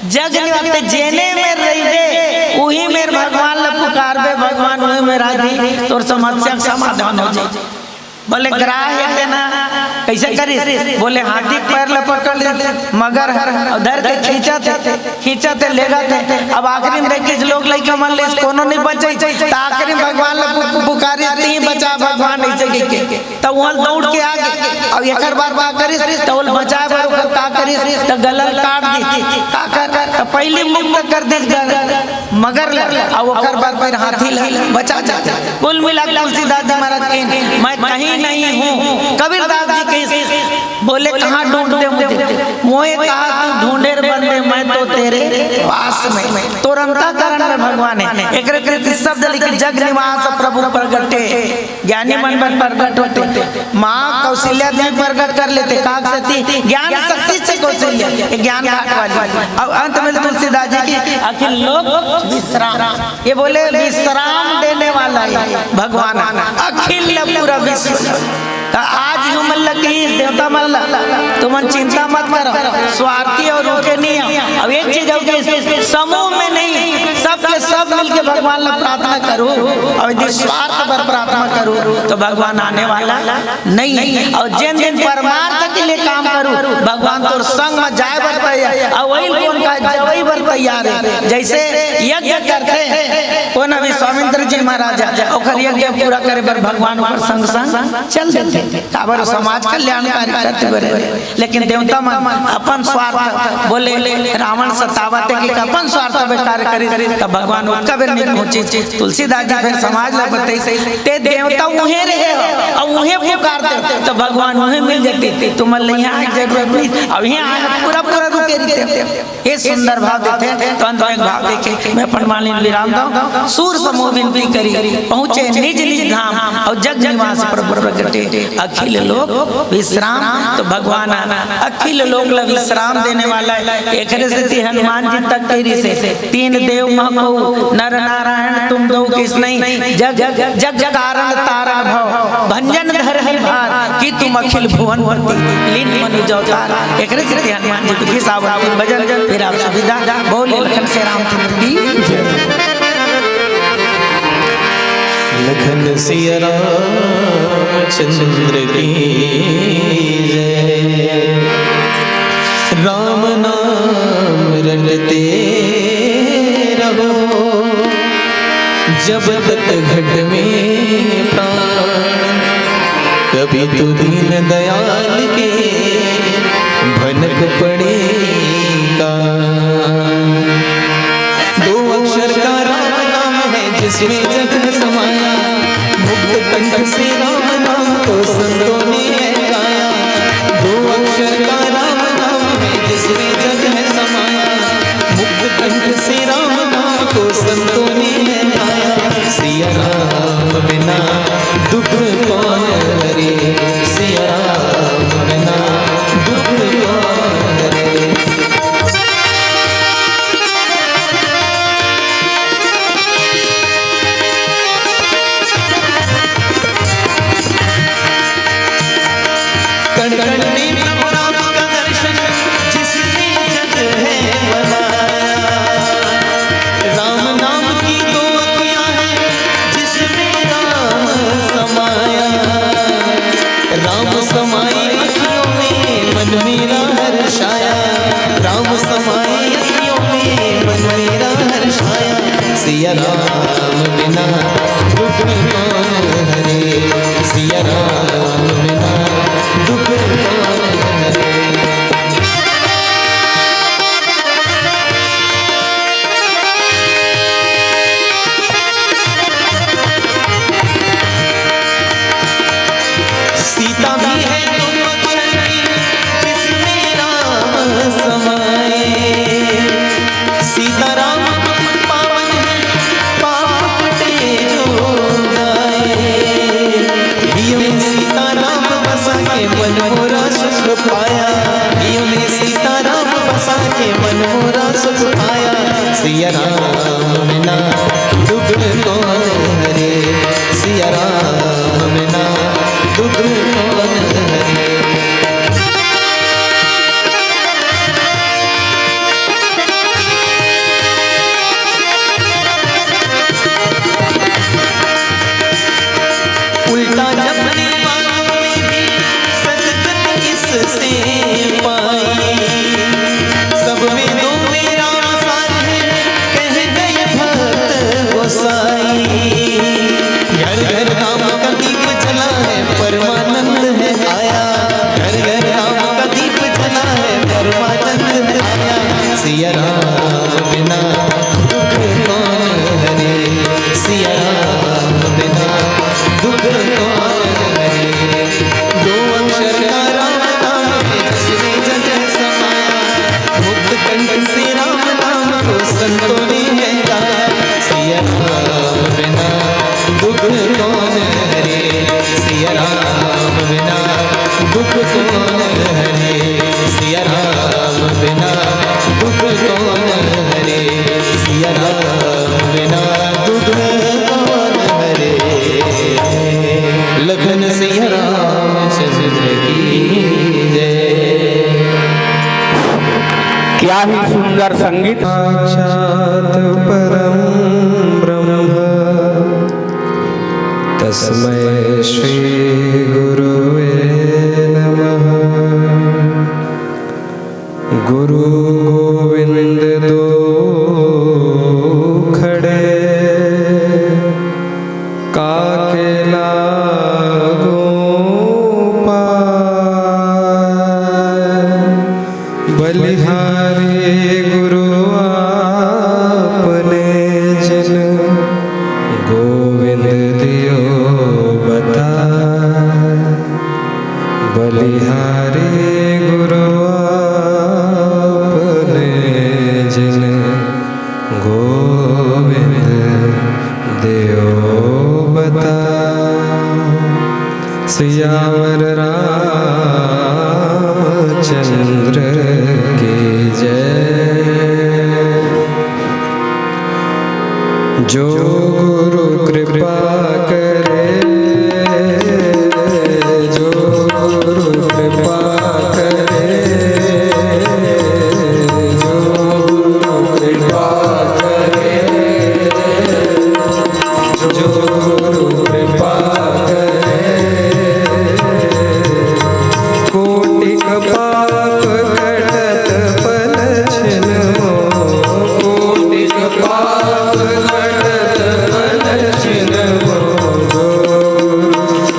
जग निवास जेने में रहिबे वही मेरे भगवान ला पुकारबे, भगवान वही में राजी तोर समस्या समाधान हो जाए। बोले ग्राह है देना कैसे करी, बोले हाथी पैर ले पकड़ ले मगर उधर के खींचते ले गए। अब आखिरी में किस लोग लइका मन ले कोनो नहीं बचे त आखिरी भगवान ला पुकारी ती बचा भगवान ऐसे के त वहां दौड़ के आ गए। अब एकर बार करी त बोल बचाए बार ओकर का करी त गलर काट दी का कर पहले मुक्त कर दे मगर अब ओकर बार हाथी ले बचा जाते। कुल मिला तुलसीदास जी महाराज के मैं कहीं नहीं हूँ। कबीरदास जी के बोले कहाँ ढूंढते मुझे, मोए कहा तू ढूंढे बंदे मैं तो तेरे पास में। तो रमताकरण में भगवान है एक शब्द लिखे जग निवास प्रभु प्रगटे, ज्ञानी मन पर प्रगट होते। माँ कौशल्या देवी प्रगट कर लेते काक सती ज्ञान शक्ति से कौशल्या ज्ञान घाट वाली। अब अंत में तुलसीदास जी की अखिल लोग विश्राम, ये बोले विश्राम देने वाला है भगवान, अखिल पूरा विश्व। आज यूं मल्ल की देवता मल्ल तुम चिंता मत करो, स्वार्थी और रुके नहीं। अब एक चीज होगी समूह में नहीं, सबके सब मिलके भगवान से प्रार्थना करो और यदि स्वार्थ पर प्रार्थना करो तो भगवान आने वाला नहीं। और जिन दिन परमार्थ के लिए काम करो भगवान तो संग में जाए बर तैयार और वही कौन का जवई बर तैयार है। जैसे यज्ञ करते हैं कौन अभी स्वामिंद्र जी महाराजा और यज्ञ पूरा करे बर भगवान ऊपर संग संग चल देते काबर समाज कल्याणकारी करते बरे। लेकिन देवता मन अपन स्वार्थ बोले रावण सतावते कि अपन स्वार्थ में कार्य करे तब भगवान उसका बेर नहीं पहुंचे। तुलसीदास जी फिर समाज ला बताई ते देवता उहे रहे और उहे पुकारते तो भगवान उहे मिल जाते। तुम यहाँ जरूरत नहीं अब यहाँ पूरा रुके रहते। ये सुंदर भाव देते तो अंत में भाव देखे मैं परमालिन विराम दूं। सूर समूह विनती करी पहुँचे निज निज धाम और जग निवास प्रगटे अखिल लोग विश्राम। तो भगवान अखिल लोग विश्राम देने वाला है। एक से हनुमान जी तक तेरी से 3 देव महको नर नारायण तुम दो किस नहीं, जग जग कारण तारा भव भंजन धर हरि भार कि तुम अखिल भुवन लीन मनुज अवतार। एक से हनुमान जी की सावन भजन फिर आप सुविधा बोले लखन से रामचंद्र की लखन सिया रामचंद्र की जय। राम नाम रटते रहो जब तक घट में प्राण, कभी तो दीन दयाल के भनक पड़ेगा। 2 अक्षर का राम नाम है जिसमें जग समाया, मुक्त कंठ से राम नाम को संतों ने गाया। 2 अक्षर का राम नाम है जिसमें जग है समाया, मुक्त कंठ से राम नाम को संतों ने गाया। सिया राम बिना दुख कौन हरे, सिया राम बिना दुख कौन हरे। दुख कौन हरे सिया राम बिना दुख कौन हरे सिया राम बिना दुख कौन हरे सिया राम बिना दुख कौन हरे लखन सिया रामचंद्र की जय। क्या ही सुंदर संगीत। साक्षात् परम ब्रह्म तस्मै श्री गुरुवे नमः। गुरु गोविंद दो खड़े काके लागो पार। बलिहारी गुरु आपने जन गोविंद दियो बता। बलिहारी गुरु आपने जन गोविंद दियो बता। सियावर रामचंद्र की जय। जो गुरु कृपा करे जो गुरु कृपा करे जो गुरु कृपा करे जो गुरु कृपा करे कोटि पाप कटत पल छिन मोह। कोटि पाप कटत पल छिन मोह। गुरु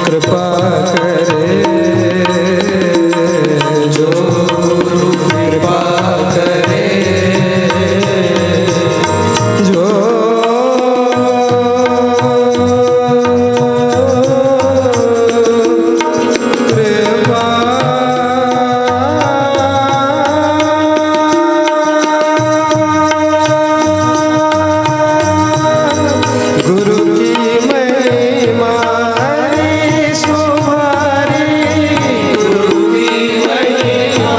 कृपा करे जो गुरु कृपा करे जो कृपा गुरु की महिमा हरि सुभारी। गुरु की महिमा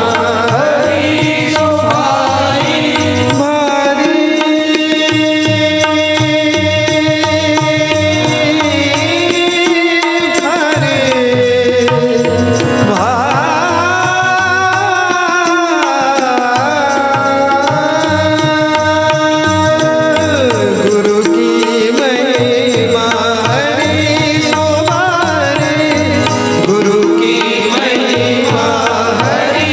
हरि सुभारी भारी। गुरु की महिमा हरि सुभारी। गुरु की महिमा हरि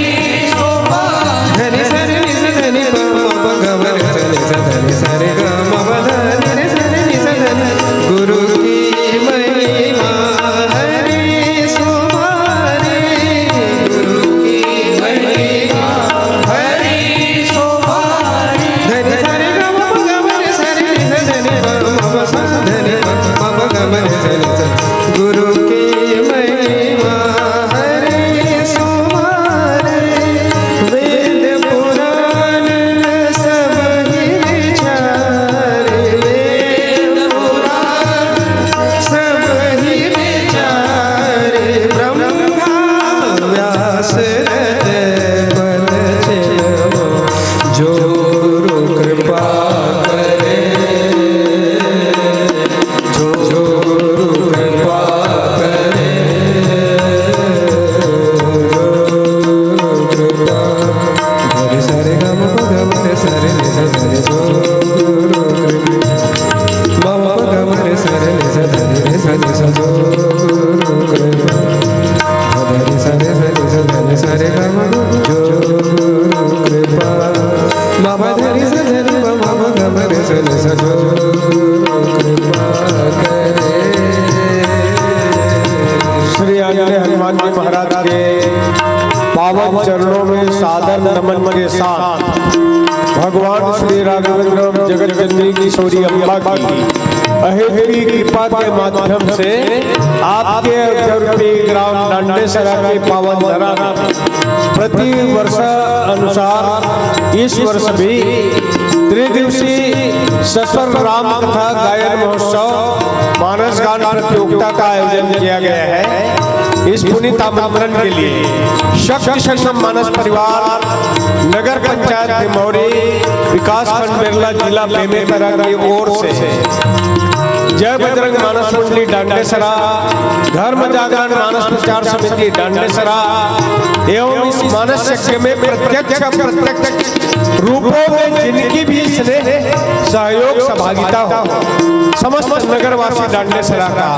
सुभारी। धनि सरि निस धनि पम गमर धनि सधनि सरि गम धनि सरि निस धनि। गुरु की महिमा हरि सुभारी। गुरु की महिमा हरि सुभारी। धनि सरि गम गमर सरि निस धनि पम धनि पम गमर धनि स। गुरु की महिमा हरि सुभारी। वेद पुराण सब ही विचारे। वेद पुराण सब ही विचारे। ब्रह्मा व्यास रहते पद छिन्मो। जो गुरु कृपा करे जो गुरु कृपा करे जो गुरु कृपा। धरि सरि गम गम सरि निस धरि जो गुरु कृपा। मम गम सरि निस धरि निस निस जो गुरु कृपा। धरि सरि निस धरि सरि गम जो गुरु कृपा। मम धरि स धरि मम गम निस निस जो गुरु कृपा करे। श्री आंजनेय हनुमान जी महाराज के पावन चरणों में सादर नमन के साथ भगवान श्री राघवेंद्र जगत जननी किशोरी अम्बा की अहेतुकी कृपा के माध्यम से आपके अयोध्या ग्राम डांडेसरा के पावन धरा प्रति वर्ष अनुसार इस वर्ष भी त्रिदिवसीय सफर राम कथा गायन महोत्सव मानस गान प्रतियोगिता का आयोजन किया गया है। इस पुनीत आमंत्रण के लिए शक्ति संगम मानस परिवार, नगर पंचायत भिमौरी, विकास खंड बिरला, जिला बेमेतरा की ओर से जय बजरंग मानस मंडली डांडेसरा, धर्म जागरण मानस प्रचार समिति डांडेसरा एवं इस मानस यज्ञ में प्रत्यक्ष अप्रत्यक्ष रूपों में जिनकी भी स्नेह सहयोग सहभागिता हो, समस्त नगरवासी डांडेसरा का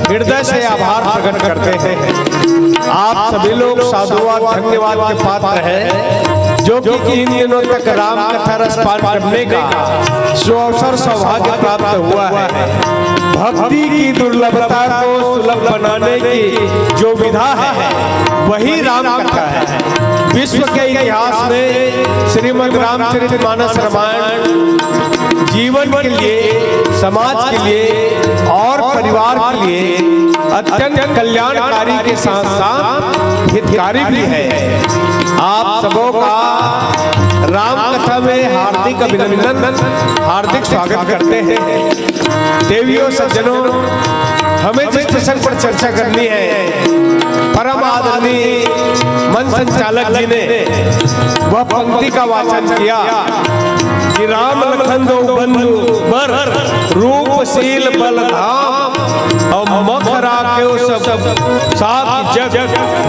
हृदय से आभार प्रकट करते हैं। आप सभी लोग साधुवाद धन्यवाद के पात्र हैं, जो कि इन दिनों तक राम कथा रसपान करने का सुअवसर सौभाग्य प्राप्त हुआ है। भक्ति की दुर्लभता को सुलभ बनाने की जो विधा है वही राम कथा है। विश्व के इतिहास में श्रीमद् रामचरितमानस रामायण जीवन के लिए, समाज के लिए और परिवार के लिए अत्यंत कल्याणकारी के साथ साथ हितकारी भी है। आप सबों का राम कथा में हार्दिक अभिनंदन, हार्दिक स्वागत करते हैं। देवियों सज्जनों, हमें जिस प्रसंग पर चर्चा करनी है, परम आदरणीय मंच संचालक जी ने वह पंक्ति का वाचन किया कि राम लखन दो बंधु बर, रूपशील बलधाम और मखरा के सब साथ जग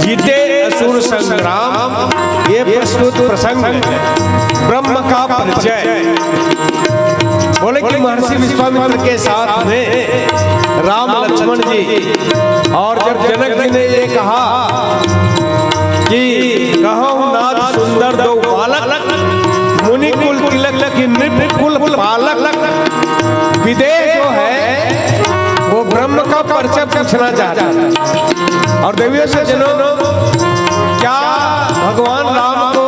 जीते असुर संग्राम। ये प्रस्तुत प्रसंग ब्रह्म का परिचय। बोले कि महर्षि विश्वामित्र के साथ में राम लक्ष्मण जी, और जब जनक जी ने ये कहा कि कहूँ नाथ सुंदर दो बालक, मुनि कुल तिलक की नृप कुल पालक, विदेह जो है वो ब्रह्म का परिचय पूछना चाहता है। और देवियों से जनों, क्या भगवान राम को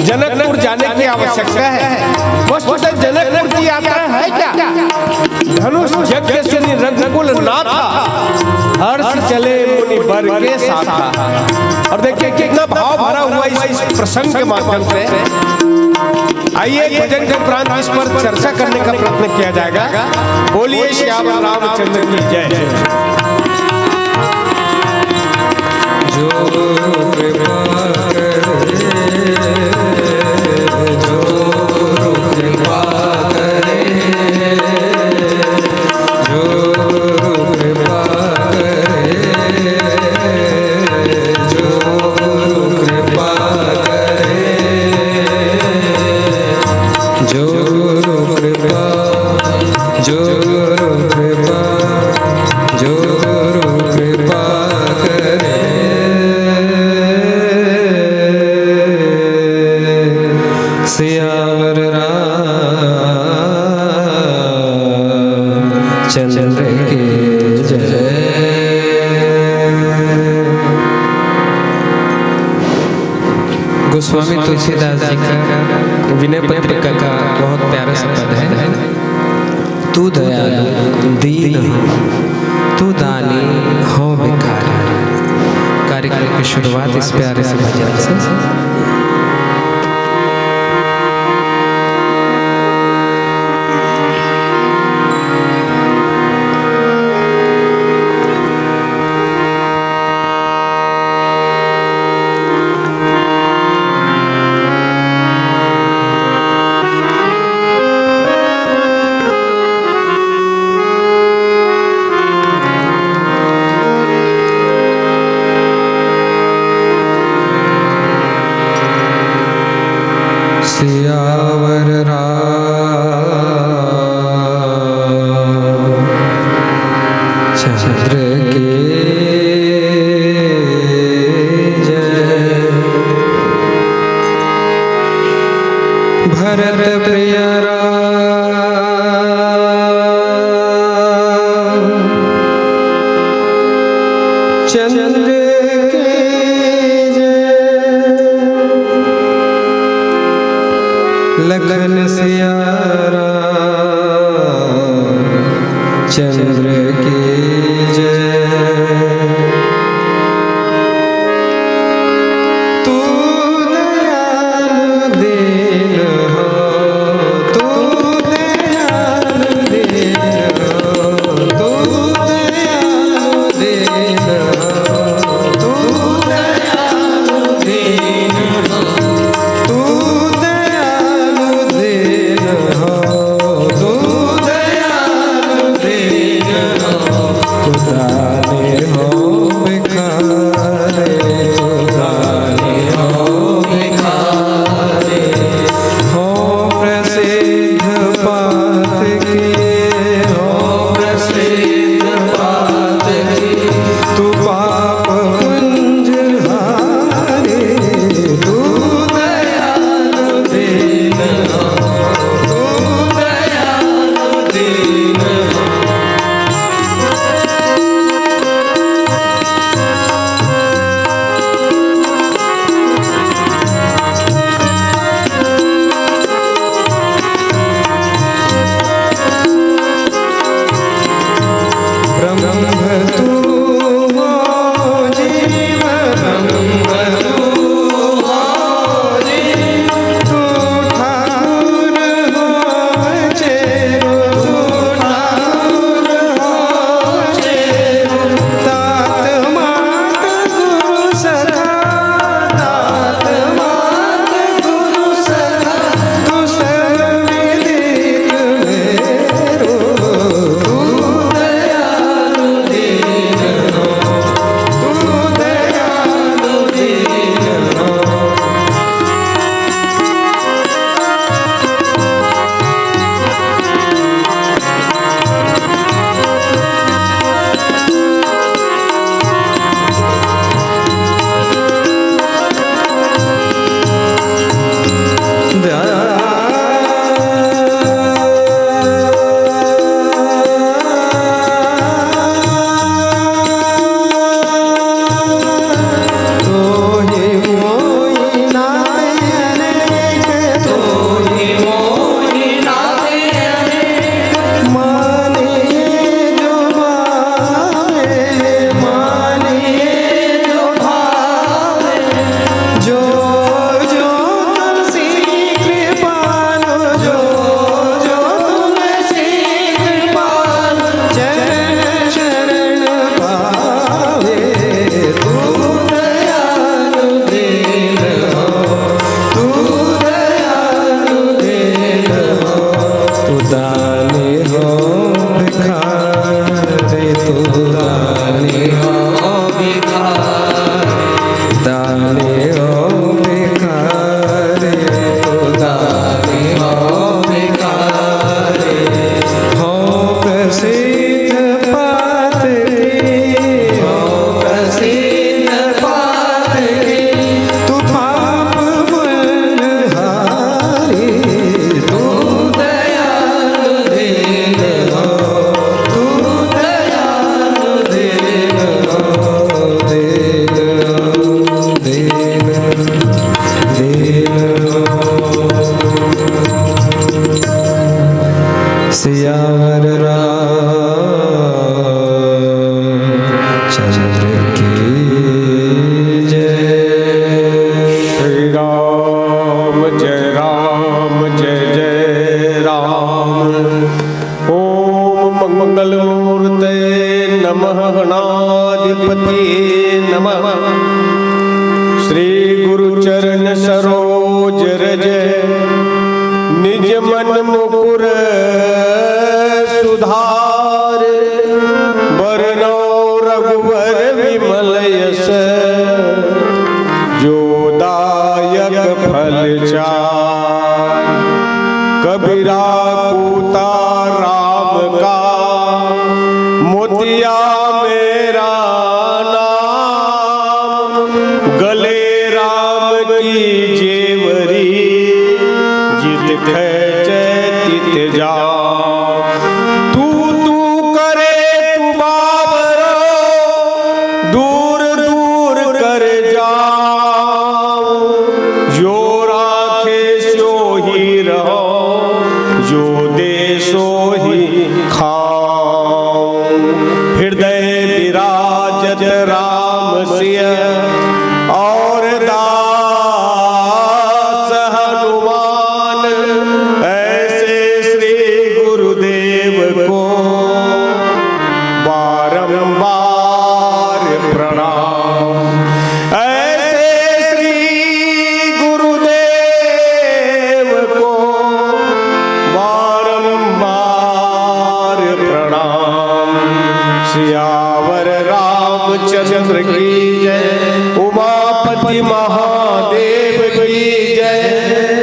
जनकपुर जाने की आवश्यकता है? वस्तुतः जनकपुर की यात्रा है क्या? धनुष यज्ञ सुनि रघुकुल नाथा, हर्ष चले मुनि बर के साथ। और देखिए कितना भाव भरा हुआ इस प्रसंग के माध्यम से। आइए भजन के उपरांत इस पर चर्चा करने का प्रयत्न किया जाएगा। बोलिए श्याम रामचंद्र की जय। जो कृपा करे, जो कृपा करे, जो कृपा करे, जो कृपा करे, जो कृपा, जो कृपा, जो कृपा करे, सियावर रामचंद्र की जय। गोस्वामी तुलसीदास जी का विनय पत्रिका का बहुत प्यारा सा पद है। तू दयालु दीन हो, तू दानी हो भिखारी। कार्यक्रम की शुरुआत इस प्यारे से भजन से। सियावर रामचंद्र के जय। भरत प्रिय रामचंद्र के लखन सिया रामचंद्र की जय। तू दयालु दीन हो, तू दयालु दीन हो, प्रसिद्ध पात की, हो प्रसिद्ध पात की, तू पाप बलहारी, तू दयालु दीन हो, तू दयालु दीन हो, दीन दीन दीन सियावर रामचंद्र की जय। श्री राम जय जय राम। ओम मंगल मूर्ते नमः गणाधिपति नमः। श्री गुरु चरण सरोज रज निज मन मुकुर सुधार। बरनौ रघुवर विमल यश जो दायक फल चार। कबीरा पूता राम का मोतिया मेरा नाम। गले राम की जेवरी जित खेचे तित जाओ। तू करे तू बाबरो दूर दूर कर जाओ। जो राखे सो ही रहो, जो दे सो ही खाओ। हृदय विराजत राम सिय और दास हनुमान। ऐसे श्री गुरुदेव को बारंबार प्रणाम। ऐसे श्री गुरुदेव को बारंबार प्रणाम। सियावर रामचंद्र की जय। उमापति महादेव की जय।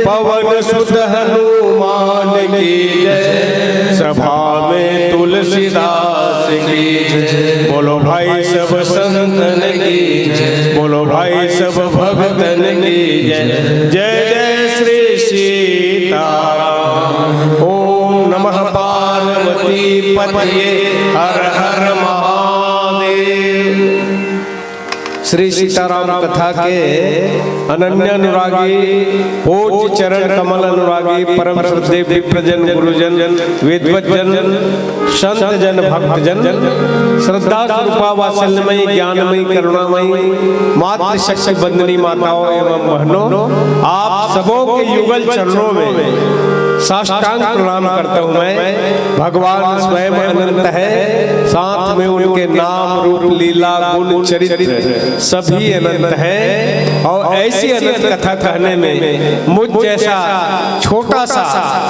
पवन सुत हनुमान की जय। सभा में तुलसीदास की जय। बोलो भाई सब संतन की जय। बोलो भाई सब भक्तन की जय। जय जय श्री सीताराम। ओम नमः पार्वती पतये हर हर महादेव। श्री सीताराम कथा के अनन्य अनुरागी पूज्य चरण कमल अनुरागी परम श्रद्धेय विप्रजन गुरुजन वेदवज्जन संत जन भक्त जन श्रद्धा स्वरूपा वात्सल्यमयी ज्ञानमयी करुणामयी मातृशक्ति बंदनी माताओं एवं बहनों, आप सबों के युगल चरणों में साष्टांग प्रणाम करता हूँ मैं। भगवान स्वयं अनंत है, साथ में उनके नाम रूप लीला गुण चरित्र सभी अनंत है। और ऐसी अनंत कथा कहने में मुझ जैसा छोटा सा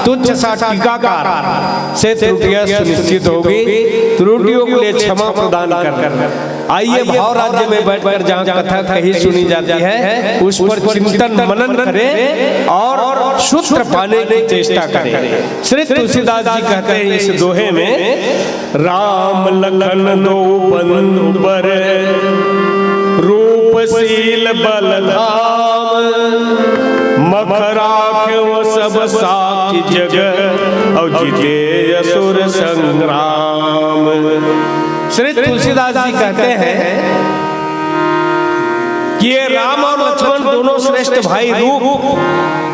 तुच्छ सा टीकाकार से त्रुटियां सुनिश्चित होगी। त्रुटियों के लिए क्षमा प्रदान कर आइए भाव राज्य में बैठकर जहाँ कथा कही सुनी जाती है उस पर चिंतन मनन करें और सूत्र पाने की चेष्टा करें। श्री तुलसीदास जी कहते हैं इस दोहे में, राम लखन दो बंधु बर रूपशील बलधाम। मखरा क्यों सब साखी जग और जीते असुर संग्राम। श्री तुलसीदास जी कहते हैं कि ये राम और लक्ष्मण दोनों श्रेष्ठ भाई रूप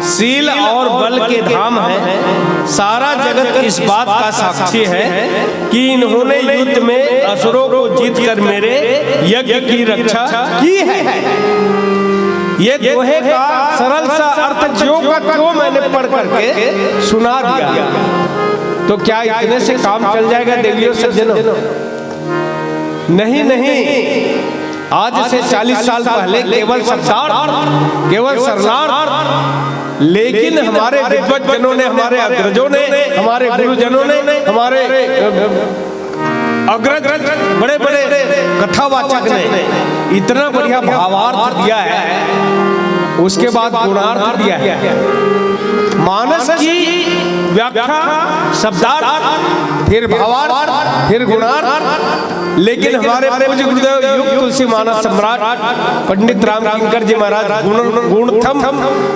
शील और बल के धाम हैं। सारा जगत इस बात का साक्षी है कि इन्होंने युद्ध में असुरों को जीतकर मेरे यज्ञ की रक्षा की है। ये दोहे का सरल सा अर्थ ज्यों का त्यों मैंने पढ़ करके सुना दिया। तो क्या इतने से काम चल जाएगा देवियों सज्जनों? नहीं नहीं, आज से 40 साल पहले केवल सरदार लेकिन हमारे विद्वज्जनों ने, हमारे अग्रजों ने, हमारे गुरुजनों ने, हमारे अग्रज बड़े बड़े कथावाचक ने इतना बढ़िया भावार्थ दिया है, उसके बाद गुणार्थ दिया है। मानस की व्याख्या, शब्दार्थ, फिर भावार्थ, फिर गुणार्थ। लेकिन हमारे पूज्य गुरुदेव युग तुलसी मानस सम्राट पंडित राम किंकर जी महाराज गुणथम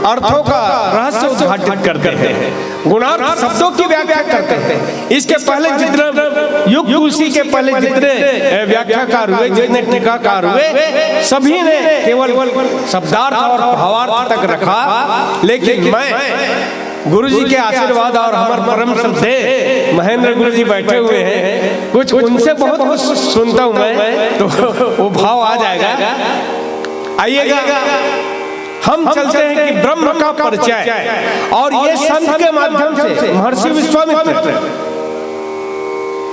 अर्थों का रहस्य उद्घाटित करते हैं, गुणार्थ शब्दों की व्याख्या करते हैं। इसके पहले जितने युग तुलसी के पहले जितने व्याख्याकार हुए, जितने टीकाकार हुए, सभी ने केवल शब्दार्थ और भावार्थ तक रखा। लेकिन मैं गुरु जी के आशीर्वाद और हमारे परम श्रद्धेय महेंद्र गुरु जी बैठे हुए हैं, कुछ उनसे बहुत कुछ सुनता हूं मैं, तो वो भाव आ जाएगा। आइएगा हम चलते हैं कि ब्रह्म का परिचय, और ये संत के माध्यम से महर्षि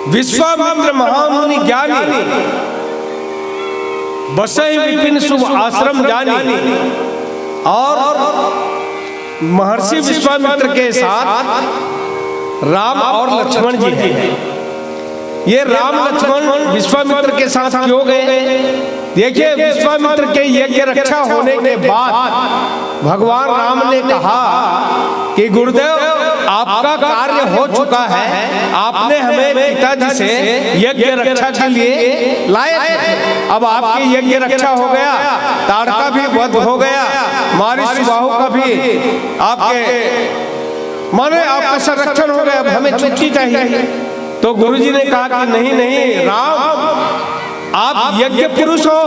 विश्वामित्र महामुनि ज्ञानी बसई विपिन शुभ आश्रम जानी, और महर्षि विश्वामित्र के साथ राम और लक्ष्मण जी हैं। ये राम लक्ष्मण विश्वामित्र के साथ क्यों गए? देखिए, विश्वामित्र के यज्ञ रक्षा होने के बाद भगवान राम ने कहा कि गुरुदेव आपका कार्य हो चुका है, आपने हमें पिताजी से यज्ञ रक्षा के लिए लाए थे, अब आपकी यज्ञ रक्षा हो गया, ताड़का भी वध हो गया, मारी सुबाहु का भी आपके माने आपका संरक्षण हो गया, अब हमें छुट्टी चाहिए। तो गुरुजी ने कहा कि नहीं नहीं राम, आप यज्ञ पुरुष हो,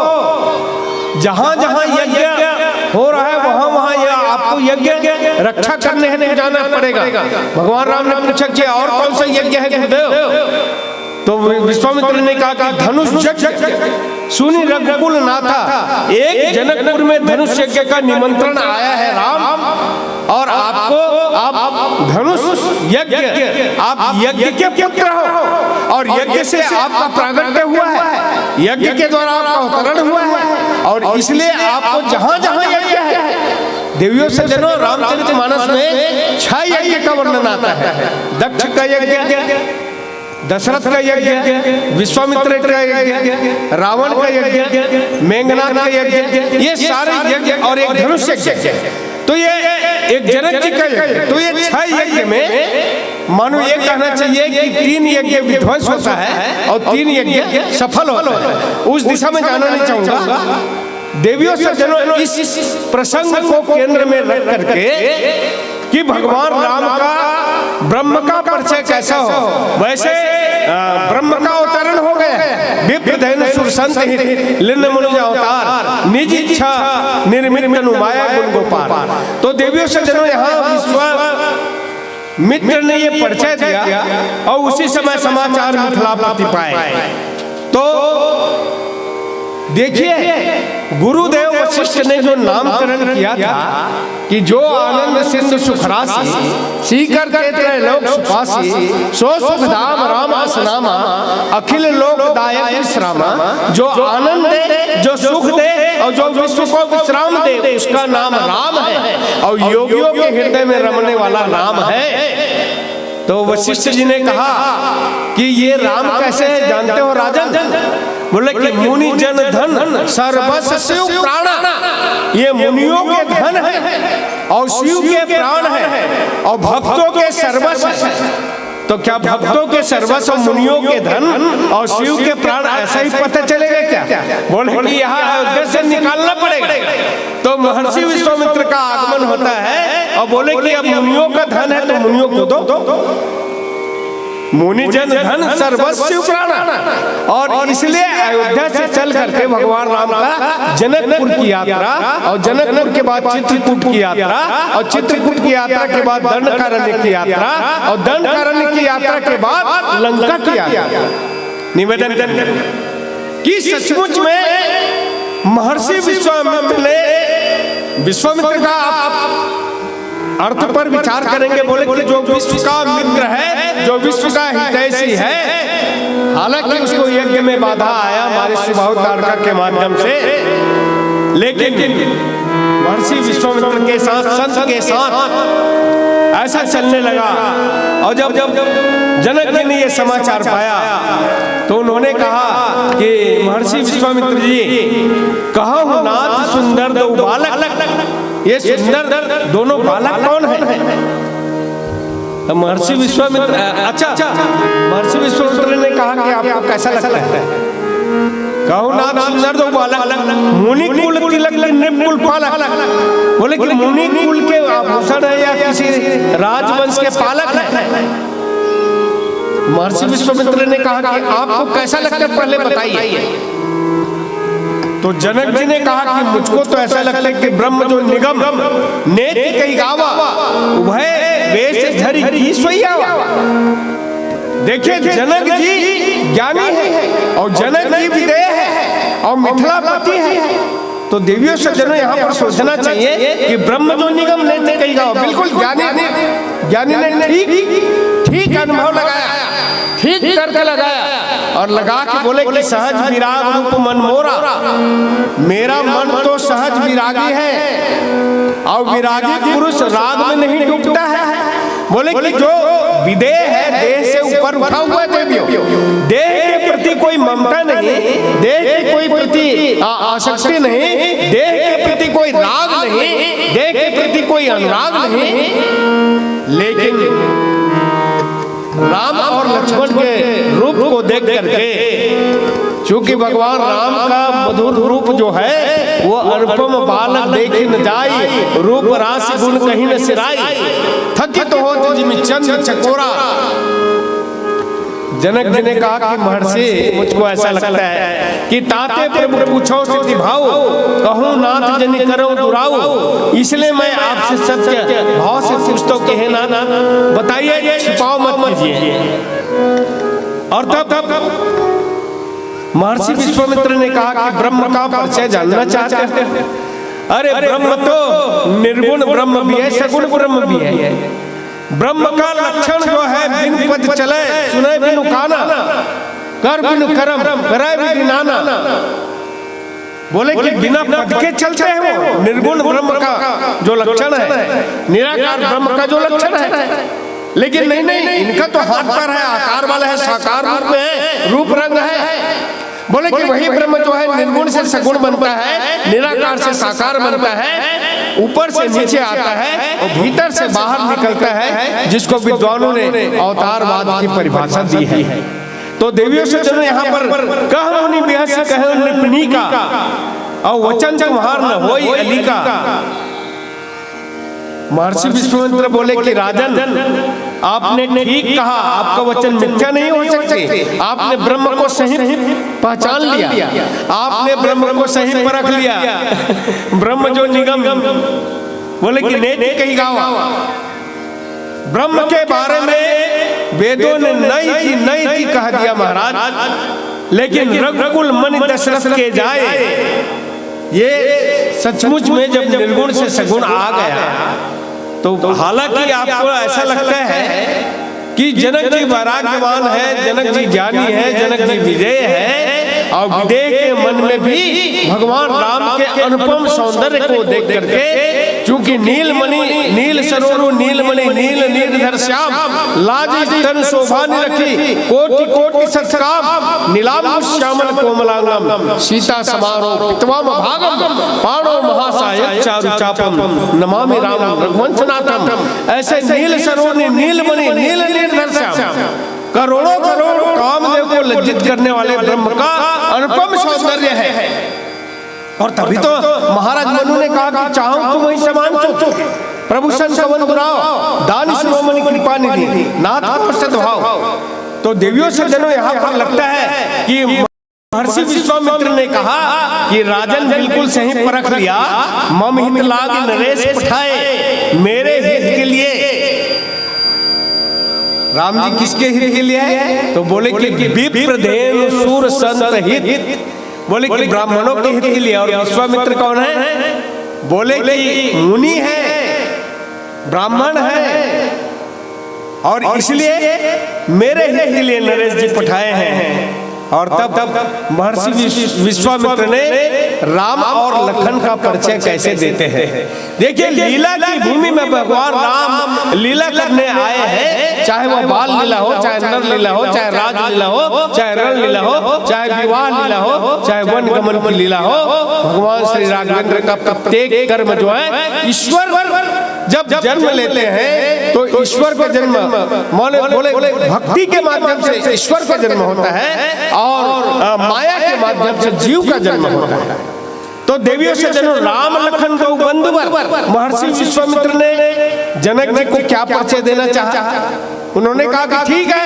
जहां जहां यज्ञ हो रहा है वहां वहां आपको यज्ञ रक्षा करने जाना पड़ेगा। भगवान राम ने पूछा कि और कौन सा यज्ञ है गुरुदेव? तो विश्वामित्र ने कहा कि धनुष यज्ञ। सुनी रघुकुल नाथा, एक जनकपुर में धनुष यज्ञ का निमंत्रण आया है राम, और आपको आप धनुष यज्ञ, आप यज्ञ के पुत्र हो, और यज्ञ से आपका प्रागट्य हुआ है, यज्ञ के द्वारा आपका अवतरण हुआ है, और इसलिए आपको जहां जहां यज्ञ है, देवियों से जनों रामचरितमानस में 6 यज्ञ का वर्णन आता है। दक्ष का यज्ञ, दशरथ का यज्ञ, विश्वामित्र का यज्ञ, रावण का यज्ञ, मेघनाद का यज्ञ, ये सारे यज्ञ, और एक धनुष यज्ञ। तो ये एक जनक जी का यज्ञ। तो ये 6 यज्ञ में मानो ये कहना चाहिए कि 3 यज्ञ विध्वंस होता है और 3 यज्ञ सफल होता है। उस दिशा में जाना नहीं चाहूंगा। देवियों से जनों, इस प्रसंग को केंद्र में रख करके कि भगवान राम का ब्रह्म का परिचय कैसा हो, वैसे ब्रह्म का अवतरण हो गया। विप्रधैन सुरसंत लिन्न मनुज अवतार, निज इच्छा निर्मित तनु माया गुण गोपाल। तो देवियों से जनों, यहाँ विश्वामित्र ने ये परिचय दिया, और उसी समय समाचार मिथिलापति पाए। तो देखिए, गुरुदेव वशिष्ठ ने जो नामकरण किया था कि जो आनंद सिंधु सुखरासी, सीकर के त्रैलोक सुपासी, सो सुखधाम राम असनामा, अखिल लोक दायक विश्रामा। जो आनंद दे, जो सुख दे, और जो विश्व को विश्राम दे, उसका नाम राम है, और योगियों के हृदय में रमने वाला नाम है। तो वशिष्ठ जी ने कहा कि ये राम कैसे है जानते हो राजन? बोले कि मुनि जन धन सर्वस्व शिव प्राणा, ये मुनियों के धन है और शिव के प्राण है, और भक्तों के सर्वस्व। तो क्या भक्तों के सर्वस्व, मुनियों के धन और शिव के प्राण ऐसा ही पता चलेगा क्या? बोले कि यहाँ अयोध्या से निकालना पड़ेगा। तो महर्षि विश्वामित्र का आगमन होता है, और बोले कि अब मुनियों का धन है तो मुनियों को दो। मुनि जन धन सर्वस्व प्राणा, और इसलिए अयोध्या से चल करके भगवान राम का जनकपुर की यात्रा, और जनकपुर के बाद चित्रकूट की यात्रा, और चित्रकूट की यात्रा के बाद दंडकारण्य की यात्रा, और दंडकारण्य की यात्रा के बाद लंका की यात्रा। निवेदन कि सचमुच में महर्षि विश्वामित्र का अर्थ पर विचार करेंगे। बोले कि जो विश्व का मित्र है, जो विश्व का हितैषी है, हालांकि उसको यज्ञ में बाधा आया हमारे सुबाहु ताड़का के माध्यम से, लेकिन महर्षि विश्वामित्र के साथ, संत के साथ ऐसा चलने लगा। और जब जनक जी ने ये समाचार पाया तो उन्होंने कहा कि महर्षि विश्वामित्र जी, कहा हूं नाथ सुंदर दो बालक, ये सुंदर दोनों बालक कौन है? महर्षि विश्वामित्र, अच्छा महर्षि विश्वामित्र ने कहा कि आपको कैसा लगता है? कहूँ नाथ सुंदर दो बालक, मुनि कुल तिलक निपुल पालक। बोले कि मुनि कुल के आभूषण है या किसी राजवंश के पालक है? महर्षि विश्वामित्र ने कहा कि आपको कैसा लगता है, पहले बताइए। तो जनक जी ने कहा कि मुझको तो ऐसा लगता है कि ब्रह्म जो निगम नेति कई गावा उभय वेश धरि की सोइयावा। देखिए जनक जी ज्ञानी है और जनक जी विदेह है और मिथिलापति है। तो देवियों सज्जनों यहाँ पर सोचना चाहिए कि ब्रह्म जो निगम नेति कई गावा, बिल्कुल ज्ञानी ने ठीक अनुभव लगाया, ठीक तर्क लगाया और लगा के बोले कि सहज विराग रूप मन मोरा, मेरा मन तो सहज विरागी है और विरागी पुरुष राग में नहीं डूबता है। बोले कि जो विदेह है, देह से ऊपर उठा हुआ देवियों, देह के प्रति कोई ममता नहीं, देह के कोई प्रति आसक्ति नहीं, देह के प्रति कोई राग नहीं, देह के प्रति कोई अनुराग नहीं, लेकिन राम और लक्ष्मण के रूप को देख करके, चूंकि भगवान राम का मधुर रूप जो है वो अनुपम बालक देखी न जाई, रूप राशि गुण कहीं न सिराई, थकित हो जिमि चंद्र चकोरा। जनक जी ने कहा कि महर्षि मुझको ऐसा लगता है कि ताते प्रभु पूछो स्थिति भाव, कहूँ नाथ जनि करो दुराऊ, इसलिए मैं आपसे सत्य भाव से पूछता हूँ कि है ना, बताइए, छिपाओ मत कीजिए। और तब महर्षि विश्वामित्र ने कहा कि ब्रह्म का परिचय जानना चाहते हैं। अरे ब्रह्म तो निर्गुण ब्रह्म भी है, सगुण ब्रह्म भी है। ब्रह्म का लक्षण जो है बिन पद चले, सुने बिनु काना, कर बिनु करम, करे बिनु नाना। बोले कि बिना पद के चलते हैं वो निर्गुण ब्रह्म का जो लक्षण है, निराकार ब्रह्म का जो लक्षण है। लेकिन नहीं, इनका तो हाथ पर है, आकार वाला है, साकार रूप में है, रूप रंग है। बोले कि वही ब्रह्म जो है निर्गुण से सगुण बनता है, निराकार से साकार बनता है, ऊपर से नीचे आता है और भीतर से बाहर निकलता है, जिसको विद्वानों ने अवतारवाद की परिभाषा दी है। तो देवियों से चलो यहाँ पर कह मुनि बेहस कहे निपनी का और वचन तुम्हार न होई अली का। महर्षि विश्वामित्र बोले कि राजन आपने ठीक कहा, आपका वचन मिथ्या नहीं हो सकते। आपने ब्रह्म को सही पहचान लिया, आपने ब्रह्म को सही परख लिया। ब्रह्म जो निगम, बोले कि नेति कही गावा, ब्रह्म के बारे में वेदों ने नहीं थी कह दिया महाराज। लेकिन रघुकुल मन दशरथ के जाए, ये सचमुच में जब निर्गुण से सगुण आ गया तो हालांकि आपको ऐसा लगता है कि जनक जी वैराग्यवान है, जनक जी ज्ञानी है, जनक जी विदेह है, और विदेह के मन में भी भगवान राम के अनुपम सौंदर्य को देख करके, चूंकि नीलमणि नील सरोरु नीलमणि नील नीलधर श्याम, लाज तन शोभा निरखी, कोटि कोटि सत्सकाम, नीलांब श्यामल कोमलांगम, सीता समारोह पितवाम भागम, पाणो महासायक चारु चापम, नमामि राम रघुवंशनाथम। ऐसे नील सरोरु नीलमणि नील नीलधर श्याम, करोड़ों करोड़ कामदेव को लज्जित करने वाले ब्रह्म का अनुपम सौंदर्य है। और तभी तो महाराज मनु ने कहा कि चाहूं तुम वही समान सोचो, प्रभु संत कवन दुराओ, दान शिरोमणि कृपा निधि, नाथ प्रसाद भाव। तो देवियों सज्जनों यहाँ पर लगता है कि महर्षि विश्वामित्र ने कहा कि राजन बिल्कुल सही परख लिया, मम हित लाग नरेश पठाए, मेरे हित के लिए। राम जी किसके हित के लिए है? तो बोले कि विप्रदेव सूर संत हित, बोले कि ब्राह्मणों के हित के लिए। और विश्वामित्र कौन है? बोले कि मुनि है, ब्राह्मण है, और इसलिए मेरे हित के लिए नरेश जी पठाए हैं। और तब महर्षि विश्वामित्र ने राम और लखन का परिचय कैसे देते हैं। देखिए लीला की भूमि में भगवान राम लीला करने आए हैं, चाहे वह बाल लीला हो, चाहे नर लीला हो, चाहे राज लीला हो, चाहे रण लीला हो, चाहे विवाह लीला हो, चाहे वन गमन की लीला हो। भगवान श्री राघवेंद्र का प्रत्येक कर्म जो है ईश्वर जब जन्म लेते हैं तो ईश्वर का जन्म बोले भक्ति के माध्यम से ईश्वर का जन्म होता है और माया के माध्यम से जीव का जन्म होता है। तो देवियों से जन्म राम लखन दो बंधुवर। महर्षि विश्वामित्र ने जनक जी को क्या परिचय देना चाहा? उन्होंने कहा कि ठीक है,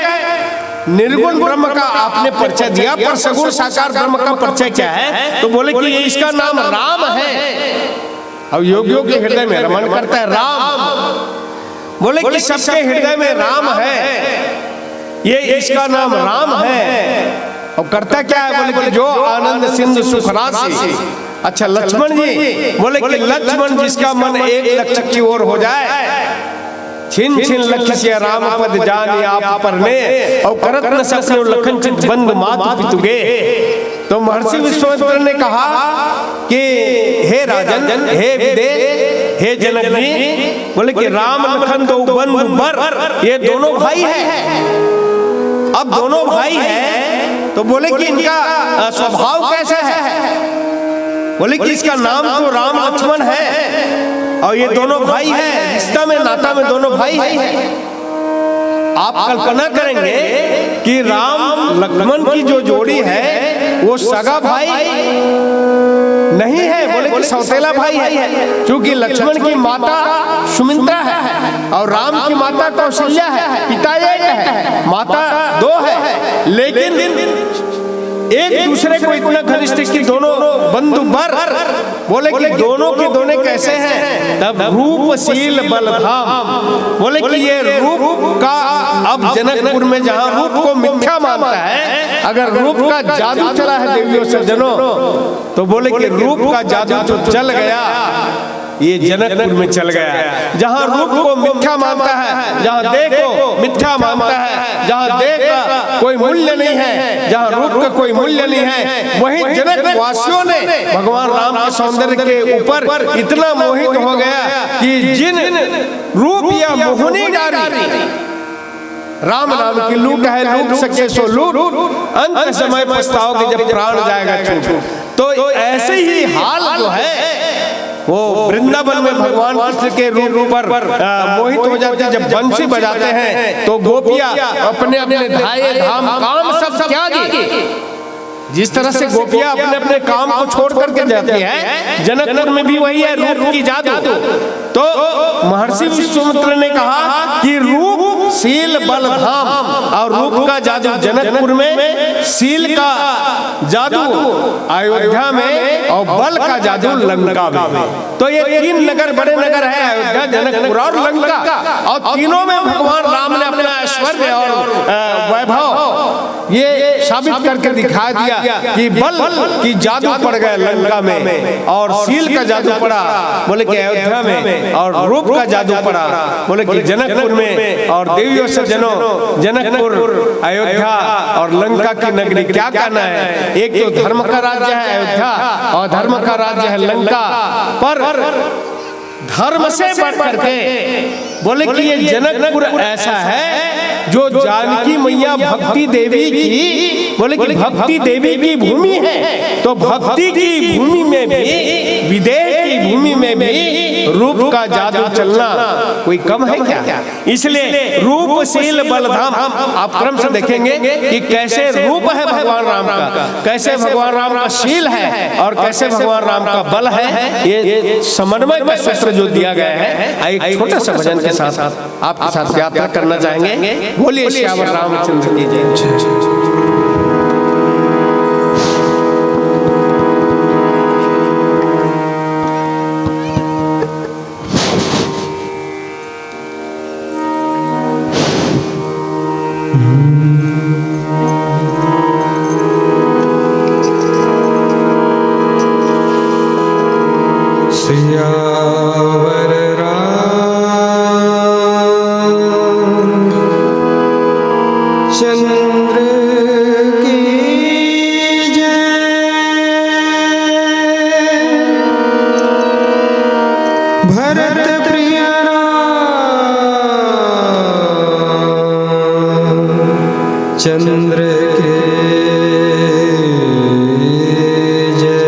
निर्गुण ब्रह्म का आपने परिचय दिया, पर सगुण साकार ब्रह्म का परिचय क्या है? तो बोले कि ये इसका नाम राम है। अब योगियों के हृदय में रमण करता है राम। बोले कि सबके हृदय में राम है, ये इसका नाम राम है। और करता क्या है? बोले कि जो आनंद सिंधु सुख राशि। अच्छा लक्ष्मण जी, बोले कि लक्ष्मण जिसका मन एक लक्ष्य की ओर हो जाए, छिन छिन लक्ष्य से राम पद जाने आप परने और करत न सके लखन चित बंद मातु पितुगे। तो महर्षि विश्वामित्र ने कहा कि हे राजन, हे विदेह, हे जनक जी, बोले कि राम लखन दो बंधु बर, ये दोनों भाई हैं। अब दोनों भाई हैं तो बोले कि इनका स्वभाव कैसा है? बोले कि इसका नाम तो राम लक्ष्मण है और ये दोनों भाई हैं, रिश्ता में नाता में दोनों भाई हैं। आप कल्पना करेंगे कि राम लक्ष्मण की जो जोड़ी है वो सगा भाई नहीं है, बोले कि सौतेला भाई है। क्योंकि लक्ष्मण की माता सुमित्रा है और राम की माता कौशल्या है, पिता एक है, माता दो है, लेकिन एक दूसरे को इतना घनिष्ठ कि दोनों बंधु बर। बोले कि दोनों के दोनों कैसे हैं? तब रूपशील बलधाम। बोले कि ये रूप का, अब जनकपुर में जहाँ रूप को मिथ्या मानता है, अगर रूप का जादू चला है देवियों से जनों, तो बोले कि रूप का जादू जो चल गया ये जनकपुर में चल गया। जहाँ रूप को मिथ्या मानता है, जहाँ देखो मिथ्या मानता है, जहाँ देख का कोई मूल्य नहीं है, जहाँ रूप का कोई मूल्य नहीं है, वहीं जनक वासियों ने भगवान राम के सौंदर्य के ऊपर इतना मोहित हो गया कि जिन रूप या मोहनी डारी राम नाम की लूट है, लूट सके सो लूट, अंत समय पछताओगे जब प्राण जाएगा छूट। तो ऐसे ही हाल जो है वो वृंदावन में भगवान कृष्ण के रूप पर मोहित हो जाते हैं। जब बंसी बजाते हैं तो गोपियां अपने अपने धाये धाम काम सब त्यागी, जिस तरह से गोपियां अपने अपने काम को छोड़ करके जाती है, जनकपुर में भी वही है, रूप की जादू। तो महर्षि विश्वामित्र ने कहा कि रूप शील बल धाम, और रूप का जादू जनकपुर में, शील का जादू अयोध्या में और बल का जादू लंका में। तो ये तीन नगर बड़े नगर है, अयोध्या, जनकपुर और लंका, और तीनों में भगवान राम ने अपना ऐश्वर्य और वैभव ये साबित करके दिखा दिया कि बल की जादू पड़ गया लंका में और शील का जादू पड़ा बोले कि अयोध्या में, और रूप का जादू पड़ा बोले कि जनकपुर में। और देवियों से जनों, जनकपुर, अयोध्या और लंका की नगरी, क्या कहना है? एक तो धर्म का राज्य है अयोध्या और धर्म का राज्य है लंका, पर धर्म से बढ़ करके बोले कि ये जनकपुर ऐसा है जो जानकी मैया भक्ति देवी की, बोले कि भक्ति देवी की भूमि है। तो भक्ति की भूमि में भी, विदेह की भूमि में भी रूप का जादू चलना कोई कम है क्या? इसलिए रूपशील बलधाम, आप क्रम से देखेंगे कि कैसे रूप है भगवान राम का, कैसे भगवान राम का शील है और कैसे भगवान राम का बल है। ये समन्वय का सूत्र जो दिया गया है। एक छोटा सा भजन के साथ आपके साथ यात्रा करना चाहेंगे। बोलिए श्यावर रामचंद्र की जय। सियावर चंद्र की जय। भरत प्रिय चंद्र के जय।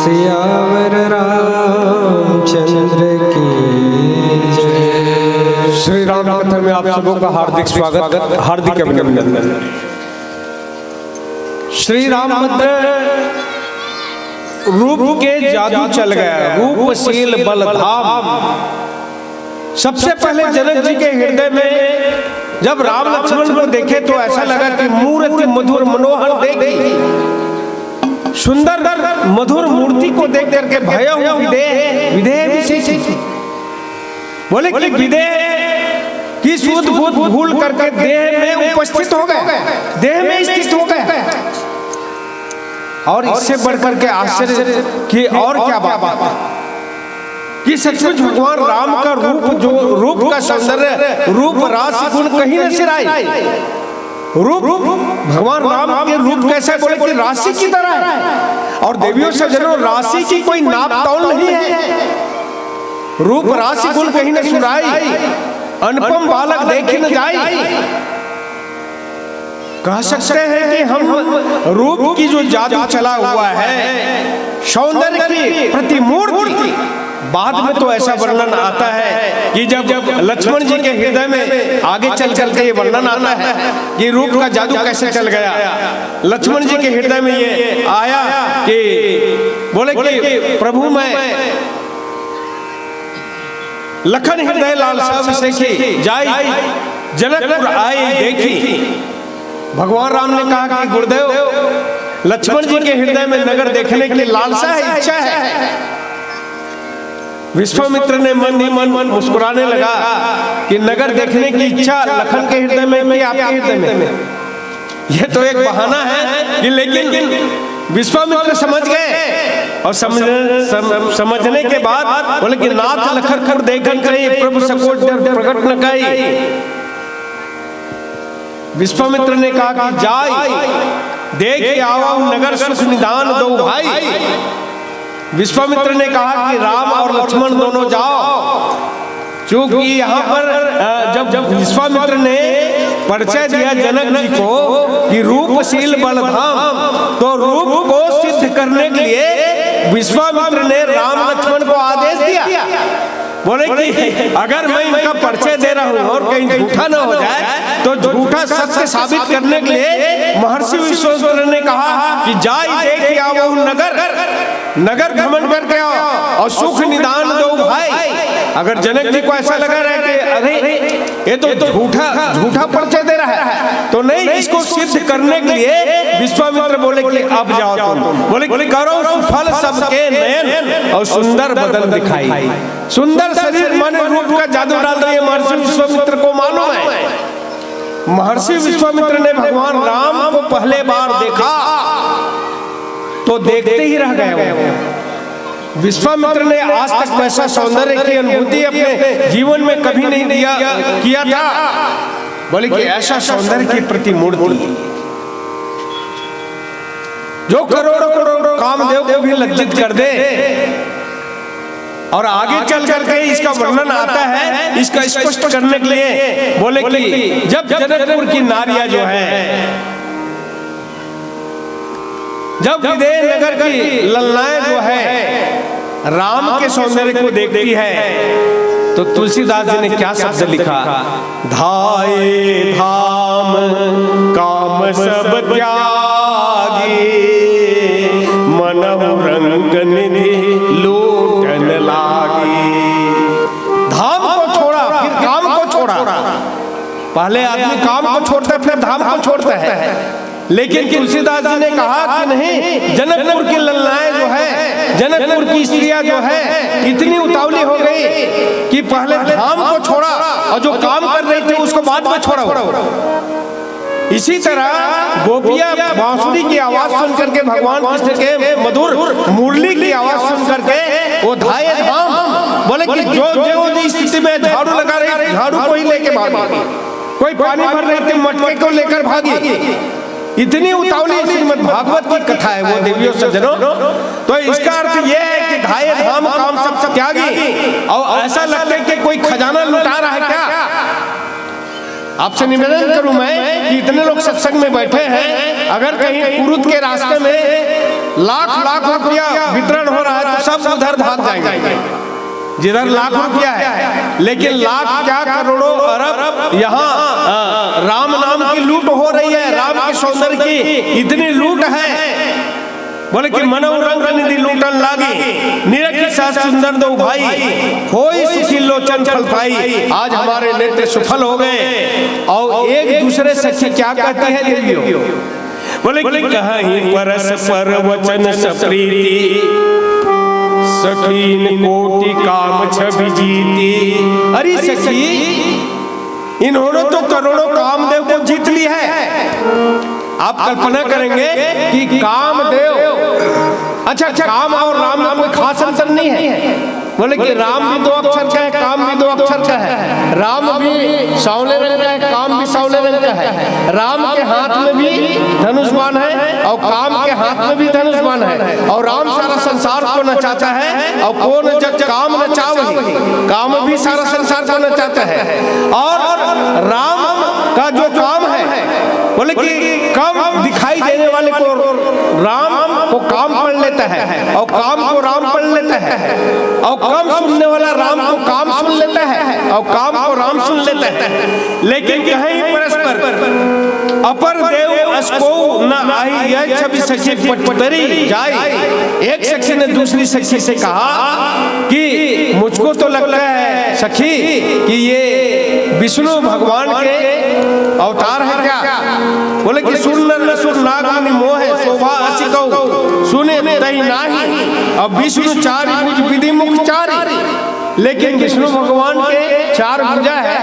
सियावर रामचंद्र की जय। श्री राम कथा में आप सबों का हार्दिक स्वागत, हार्दिक अभिनंदन। श्री रामभद्र रूप के जादू चल गया, रूपशील बलधाम। सबसे पहले जनक जी के हृदय में जब राम लक्ष्मण को देखे तो ऐसा लगा कि मूर्ति मधुर मनोहर देखी, सुंदर मधुर मूर्ति को देख करके भय हुआ विदेह विशेष बोले कि विदेह की सूद बूद भूल करके देह में उपस्थित हो गए, देह में स्थित हो गए। और इससे बढ़कर के आश्चर्य कि और क्या बात कि सचमुच भगवान राम का रूप, जो रूप का सौंदर्य, रूप राशि गुण कहीं न सिराई। रूप भगवान राम के रूप कैसे बोले कि राशि की तरह है। और देवियों सज्जनों, राशि की कोई नाप तौल नहीं है। रूप राशि गुण कहीं न सुराई, अनुपम बालक देखी न जाई। कह सकते हैं कि हम रूप की जो जादू चला हुआ है, सौंदर्य की प्रतिमूर्ति, बाद में तो ऐसा वर्णन आता है कि जब लक्ष्मण जी के हृदय में आगे चल चल के ये वर्णन आता है कि रूप का जादू कैसे चल गया। लक्ष्मण जी के हृदय में ये आया कि बोले कि प्रभु मैं लखन हृदय लालसा विशेखी जाई, जनकपुर आई देखी। भगवान राम ने कहा कि गुरुदेव, लक्ष्मण जी के हृदय में नगर देखने की लालसा है, इच्छा है। विश्वामित्र ने मन ही मन मुस्कुराने लगा कि नगर देखने की इच्छा लखन के हृदय में कि आपके हृदय में। यह तो एक बहाना है कि लेकिन विश्वामित्र समझ गए और समझने के बाद बोले कि नाथ लखन कर देखन कहीं प्रभु सकोट प्रकट न कई। विश्वामित्र ने कहा कि जाई देख आओ नगर सुख निदान दो भाई। विश्वामित्र ने कहा कि राम और लक्ष्मण दोनों जाओ, क्योंकि यहाँ पर जब विश्वामित्र ने परिचय दिया जनक जी को कि रूपशील बलधाम, तो रूप को सिद्ध करने के लिए विश्वामित्र ने राम लक्ष्मण को आदेश दिया। बोले कि अगर मैं इनका परिचय दे रहा हूँ और कहीं झूठा न हो जाए तो झूठा सत्य साबित करने के लिए महर्षि विश्वामित्र ने कहा कि जाई देख आओ नगर भ्रमण करके आओ और सुख निदान दो भाई। अगर जनक जी को ऐसा लगा रहा है कि अरे ये तो झूठा परिचय दे रहा है, तो नहीं, इसको सिद्ध करने के लिए विश्वामित्र बोले कि अब जाओ तुम। बोले करो सुफल सबके नयन और सुंदर बदन दिखाई। सुंदर शरीर मन रूप का जादू डाल रही है, महर्षि विश्वामित्र को मालूम है। महर्षि विश्वामित्र ने भगवान राम को पहले बार देखा तो देखते ही रह गए। विश्वामित्र ने आज तक वैसा सौंदर्य की अनुभूति अपने जीवन में कभी नहीं किया था। बोले कि ऐसा सौंदर्य की प्रतिमूर्ति जो करोड़ों कामदेव को भी लज्जित कर दे। और आगे चल करके इसका वर्णन आता है, इसका स्पष्ट करने के लिए बोले कि जब जनकपुर की नारियां जो है, जब विदेह नगर की ललनाएं जो है राम के सौंदर्य को देखती है, तो तुलसीदास जी ने क्या शब्द लिखा? धाये धाम काम सब त्यागी, मनहु रंग निधि लूटन लागी। धाम को छोड़ा, फिर काम को छोड़ा। पहले आदमी काम को छोड़ता है, फिर धाम को छोड़ता है। लेकिन तुलसीदास जी ने कहा कि नहीं, जनकपुर की ललनाएं जो है, जनकपुर की स्त्रियां जो है, इतनी उतावली हो गई कि पहले धाम को छोड़ा और जो काम कर रही थी उसको बाद में छोड़ा। इसी तरह गोपियां बांसुरी की आवाज सुन करके, भगवान कृष्ण के मधुर मुरली की आवाज सुन करके वो धाये धाम, बोले कि जो स्थिति में झाड़ू लगा रही, झाड़ू को ही लेके भागी, कोई पानी भर रही थी मटके को लेकर भागी। इतनी उतावली श्रीमद् भागवत की कथा है वो देवियों सज्जनों। तो इसका अर्थ यह है कि धाये धाम काम सब त्यागी। और ऐसा लगता है कि कोई खजाना लुटा रहा है क्या? आपसे निवेदन करूं मैं कि इतने लोग सत्संग में बैठे हैं, अगर कहीं कुरुद के रास्ते में लाख लाख रुपया वितरण हो रहा है तो सब उधर भाग जाएंगे जिधर लाख रुपया है। लेकिन लाख क्या, करोड़ों अरब यहाँ राम नाम की लूट हो रही है, राम के सौंदर्य की इतनी लूट है। बोले कि मनौ रंग निधि लूटन लागी, निरखी सा सुंदर दो भाई, होई सुखी लोचन फल पाई। आज हमारे नेत्र सफल हो गए। और एक दूसरे से क्या कहते हैं देवियों? बोले कि कहीं परस पर वचन सप्रीति, सखीन कोटि काम छवि जीती। अरे सखी, इन्होंने तो करोड़ों कामदेव को जीत ली है। आप कल्पना करेंगे कि कामदेव, अच्छा काम और राम में कोई खास अंतर नहीं है। बोले कि राम भी 2 अक्षर का है, काम भी 2 अक्षर का है। राम भी सांवले रंग का है, काम भी सांवले रंग का है। राम के हाथ में भी धनुष बाण है और काम के हाथ में भी धनुष बाण है। और राम सारा संसार को नचाता है, और कौन जब काम नचा वही, काम भी सारा संसार को नचाता है। और राम का जो काम है, बोले कि कम दिखाई देने वाले को राम को काम पढ़ लेता है, और काम को राम पढ़ लेता है। और कम सुनने वाला राम को काम सुन लेता है, और काम को राम सुन लेता है। लेकिन कहीं परस्पर अपर देव असको न आई, यह छवि सखी पटपटरी जाए। एक सखी ने दूसरी सखी से कहा कि मुझको तो लगता है सखी कि ये विष्णु भगवान के अवतार है क्या? बोले कि सुन न सुन नाग मोह है, शोभा असी कहो सुने तही नाही। अब विष्णु 4 भुज विधि मुख 4, लेकिन विष्णु भगवान के 4 भुजा है,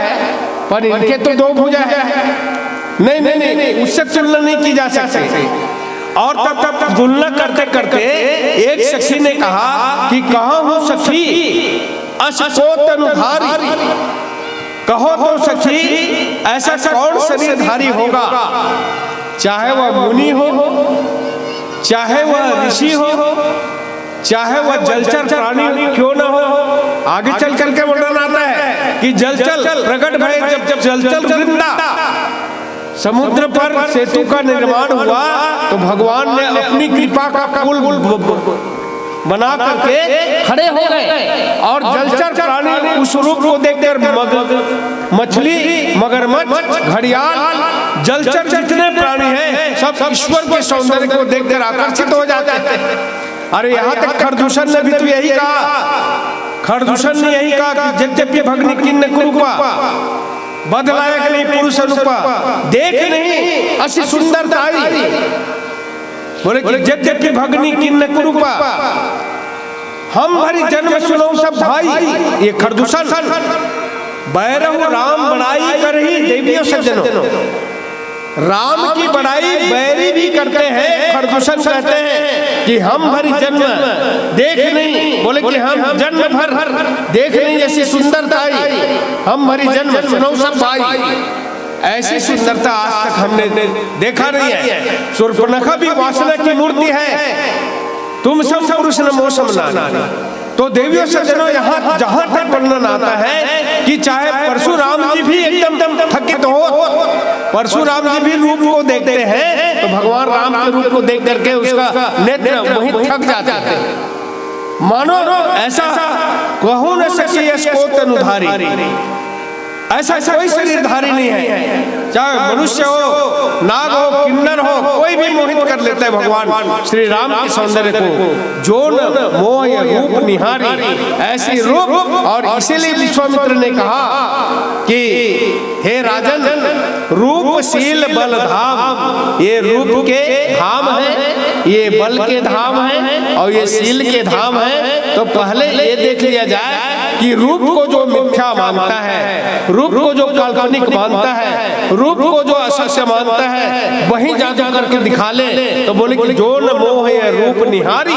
पर इनके तो 2 भुजा है। नहीं, उससे तुलना नहीं की जा सकती। और तब तुलना करते करते एक सखी ने कहा कि कहाँ हो सखी असको तनुधारी, कहो तो सखी ऐसा कौन शरीरधारी होगा, चाहे वह मुनि हो, चाहे वह ऋषि हो, चाहे वह जलचर प्राणी क्यों न हो। आगे चल करके वर्णन आता है कि जलचल प्रकट भय, जब जलचल वृंदा समुद्र पर सेतु का निर्माण हुआ तो भगवान ने अपनी कृपा का पुल बना करके खड़े हो गए। और जलचर प्राणी उस रूप को देखकर मछली, मगरमच्छ, घड़ियाल, जलचर जितने प्राणी हैं सब ईश्वर के सौंदर्य को देखकर आकर्षित हो जाते हैं। अरे यहाँ तक खरदूषण ने भी तो यही कहा, खरदूषण ने यही कहा कि यद्यपि भगनी किन्न कुरूपा, बदलायक नहीं पुरुष अनुपा, देख नहीं असी सुंदरताई। बोले कि यद्यपि भगनी किन्न कुरूपा, हम भरी जन्म सुनो सब भाई। ये खरदूषण बैरहु राम बड़ाई कर ही देवियों सज्जनों, राम की बड़ाई बैरी भी करते हैं। खरदूषण कहते हैं कि हम भरी जन्म देख नहीं, बोले कि हम जन्म भर देख नहीं ऐसी सुंदरताई, हम भरी जन्म सुनो सब भाई। ऐसी सुंदरता आज तक हमने देखा नहीं है। शूर्पणखा भी वासना की मूर्ति है। तुम सब पुरुष न मौसम नानी, तो देवियों सज्जनों यहाँ जहां तक वर्णन आता है कि चाहे परशुराम जी भी एकदम थकित हो, परशुराम जी भी रूप को देखते हैं तो भगवान राम के रूप को देख करके उसका नेत्र वहीं थक जाते हैं। मानो ऐसा कहूं न सके इसको तनुधारी, ऐसा कोई शरीरधारी नहीं है, चाहे मनुष्य हो, नाग हो, किन्नर हो, कोई भी मोहित कर लेता है भगवान श्री राम के सौंदर्य को। जो न मोह रूप निहारी, ऐसी रूप। और इसीलिए विश्वामित्र ने कहा कि हे राजन, रूपशील बल धाम, ये रूप के धाम है, ये बल के धाम है और ये शील के धाम है। तो पहले ये देख लिया जाए कि रूप को जो मिथ्या मानता है, रूप को जो काल्पनिक मानता है, रूप को जो असत्य मानता है, वही जादू करके दिखा ले। तो बोले कि जो न मोह है रूप निहारी,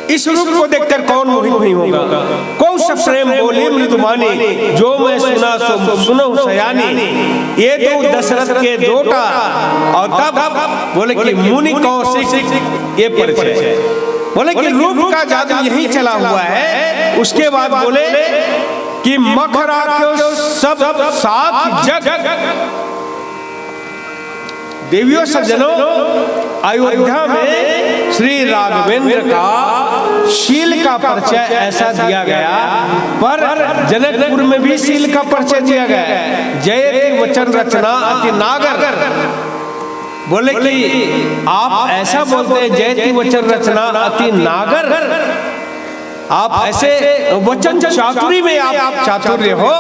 इस रूप को देखकर कौन मोहित नहीं होगा। कौन सा प्रेम बोली मृदुबानी, जो मैं सुना सो सुनो सयानी, ये तो दशरथ के दोटा। और तब बोले कि मुनि कौशिक, ये परिचय। बोले कि रूप का जादू यही चला हुआ है। उसके बाद बोले कि मखरा के सब साथ जग। देवियों सज्जनों, अयोध्या में श्री राघवेंद्र का शील का परिचय ऐसा दिया गया, पर जनकपुर में भी शील का परिचय दिया गया। जयति वचन रचना अति नागर। बोले कि आप ऐसा बोलते हैं जयति वचन रचना अति नागर, आप ऐसे वचन चातुरी में आप चातुर्य हो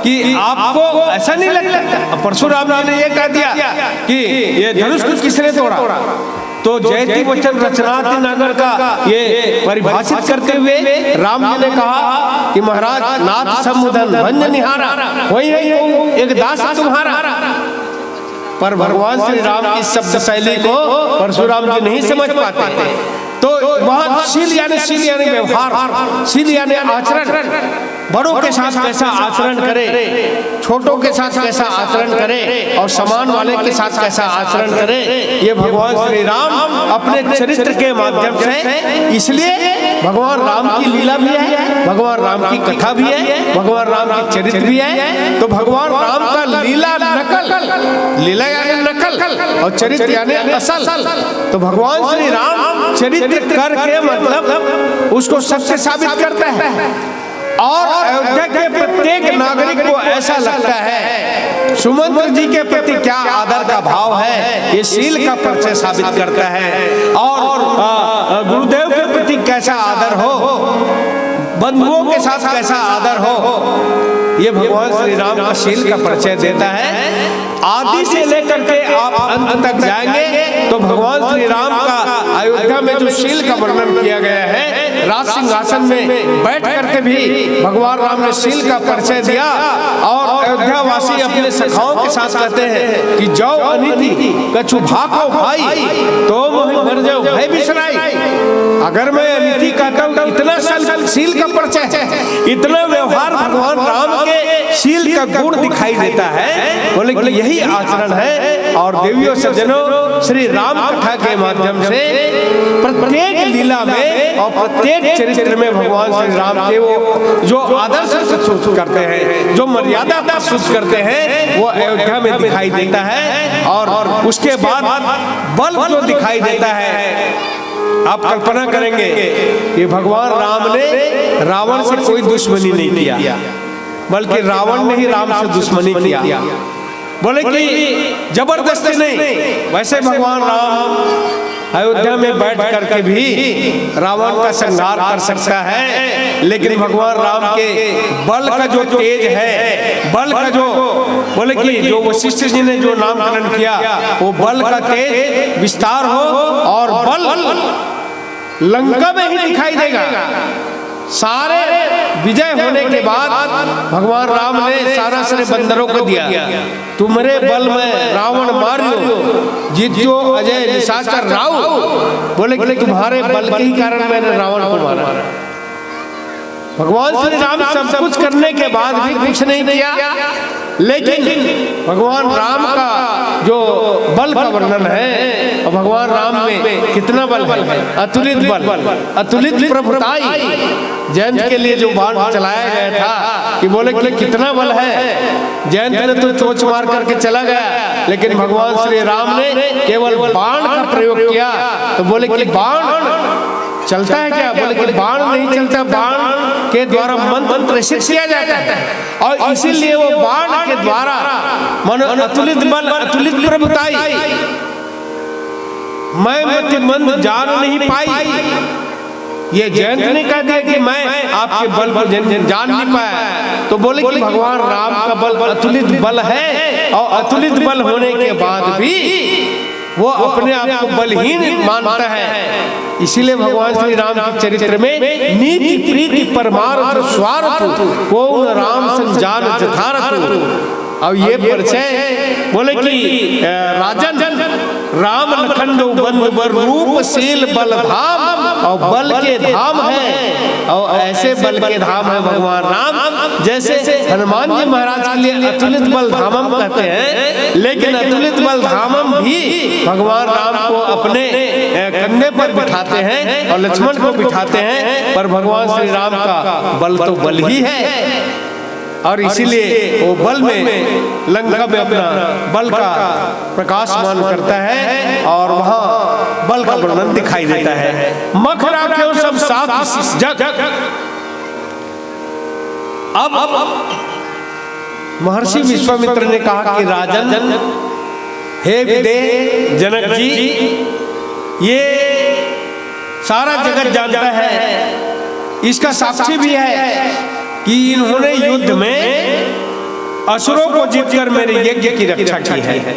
कि आपको ऐसा नहीं लगता। परशुराम जी ने ये कह दिया कि ये धनुष को किसने तोड़ा, तो जयति वचन रचनाति नागर का ये परिभाषित करते हुए राम जी ने कहा कि महाराज नाथ समुदन भंज निहारा, वही है एक दास तुम्हारा। पर भगवान श्री राम की शब्द शैली को परशुराम जी नहीं समझ पाते। तो वहाँ शील यानी व्यवहार, शील यानी आचरण, बड़ों के साथ कैसा आचरण करे, छोटों के साथ कैसा आचरण करे और समान वाले के साथ कैसा आचरण करे, ये भगवान श्री राम अपने चरित्र के माध्यम से। इसलिए भगवान राम की लीला भी है, भगवान राम की कथा भी है, भगवान राम की चरित्र भी है। तो भगवान राम का लीला नकल, लीला यानी नकल और चरित्र यानी असल। तो भगवान श्री राम चरित्र करके मतलब उसको सत्य साबित करता है। और अयोध्या के प्रत्येक नागरिक को ऐसा लगता है सुमंत्र जी के प्रति क्या आदर का भाव है, ये शील का परिचय साबित करता है। और गुरुदेव के प्रति कैसा आदर हो, बंधुओं के साथ कैसा आदर हो, ये भगवान श्री राम का शील का परिचय देता है। आदि से लेकर के आप अंत तक जाएंगे तो भगवान श्री राम का अयोध्या में जो शील का वर्णन किया गया है, राज सिंहासन में बैठ करके भी भगवान राम ने शील का परिचय दिया। और अयोध्या वासी अपने सखाओं के साथ कहते हैं कि जाओ अनिति कछु भाको भाई, तो मोहि मर जाओ भय बिसराई। अगर मैं अनिति कहता हूँ, इतना शील का परिचय है, इतना व्यवहार भगवान राम के शील का गुण दिखाई देता है। बोले कि यही आचरण है। और देवियों सज्जनों, श्री राम कथा के माध्यम से प्रत्येक लीला में और प्रत्येक चरित्र में भगवान श्री राम के वो जो आदर्श प्रस्तुत करते हैं, जो मर्यादा प्रस्तुत करते हैं, वो अयोध्या में दिखाई देता है। और उसके बाद बल जो दिखाई देता है, आप कल्पना करेंगे कि भगवान राम ने रावण से कोई दुश्मनी नहीं किया, बल्कि रावण ने ही राम से दुश्मनी किया। बोले कि जबरदस्ती नहीं, वैसे भगवान राम अयोध्या में बैठ करके भी रावण का संहार कर सकता है, लेकिन भगवान राम के बल का जो तेज है, बल का जो बोले कि जो वशिष्ठ जी ने जो नामकरण किया, वो बल का तेज विस्तार हो और बल लंका में ही दिखाई देगा। सारे विजय होने के बाद भगवान राम ने सारा श्रेय बंदरों को दिया, तुम्हारे बल में रावण मारियो जीत्यो अजय निशाचर राव। बोले कि तुम्हारे बल के ही कारण मैंने रावण को मारा। भगवान श्री राम सब कुछ करने के बाद भी कुछ नहीं किया, लेकिन भगवान राम का जो बल का वर्णन है, और भगवान राम में कितना बल है, अतुलित बल, अतुलित प्रभुताई। जयंत के लिए जो बाण चलाया गया था कि बोले कि कितना बल है, जयंत ने तो चोच मार करके चला गया, लेकिन भगवान श्री राम ने केवल बाण का प्रयोग किया। तो बोले कि बाण चलता है क्या? बोले कि बाण नहीं चलता, बाण के द्वारा मंत्र प्रेषित किया जाता है, और इसीलिए वो बाण के द्वारा मानो अतुलित बल, अतुलित प्रभुताई, मैं मति मंद जान नहीं पाई। ये जयंत ने कह दिया कि मैं आपके बल पर जान नहीं पाया। तो बोले कि भगवान राम का बल अतुलित बल है, और अतुलित बल होने के बाद भी वो अपने आप को बलहीन मानता है। इसीलिए भगवान श्री राम के चरित्र में नीति प्रीति परमार्थ स्वार्थ कौन राम संजान जथारथ। अब ये परिचय बोले कि राजन राम लखन बंद बर रूप शील बल धाम, और बल के धाम है, और ऐसे बल के धाम है भगवान राम। जैसे हनुमान जी महाराज के लिए अतुलित बल धामम कहते हैं, लेकिन अतुलित बल धामम भी भगवान राम को अपने कंधे पर बिठाते हैं और लक्ष्मण को बिठाते हैं, पर भगवान श्री राम का बल तो बल ही है। और इसीलिए वो बल में लंका में अपना बल का प्रकाशमान करता है, और वहां बल का वर्णन दिखाई देता है। मखरा क्यों सब साथ जग। अब महर्षि विश्वामित्र ने कहा कि राजन, हे विदेह जनक जी, ये सारा जगत जानता है, इसका साक्षी भी है कि इन्होंने युद्ध में असुरों को जीतकर मेरे यज्ञ की रक्षा की है।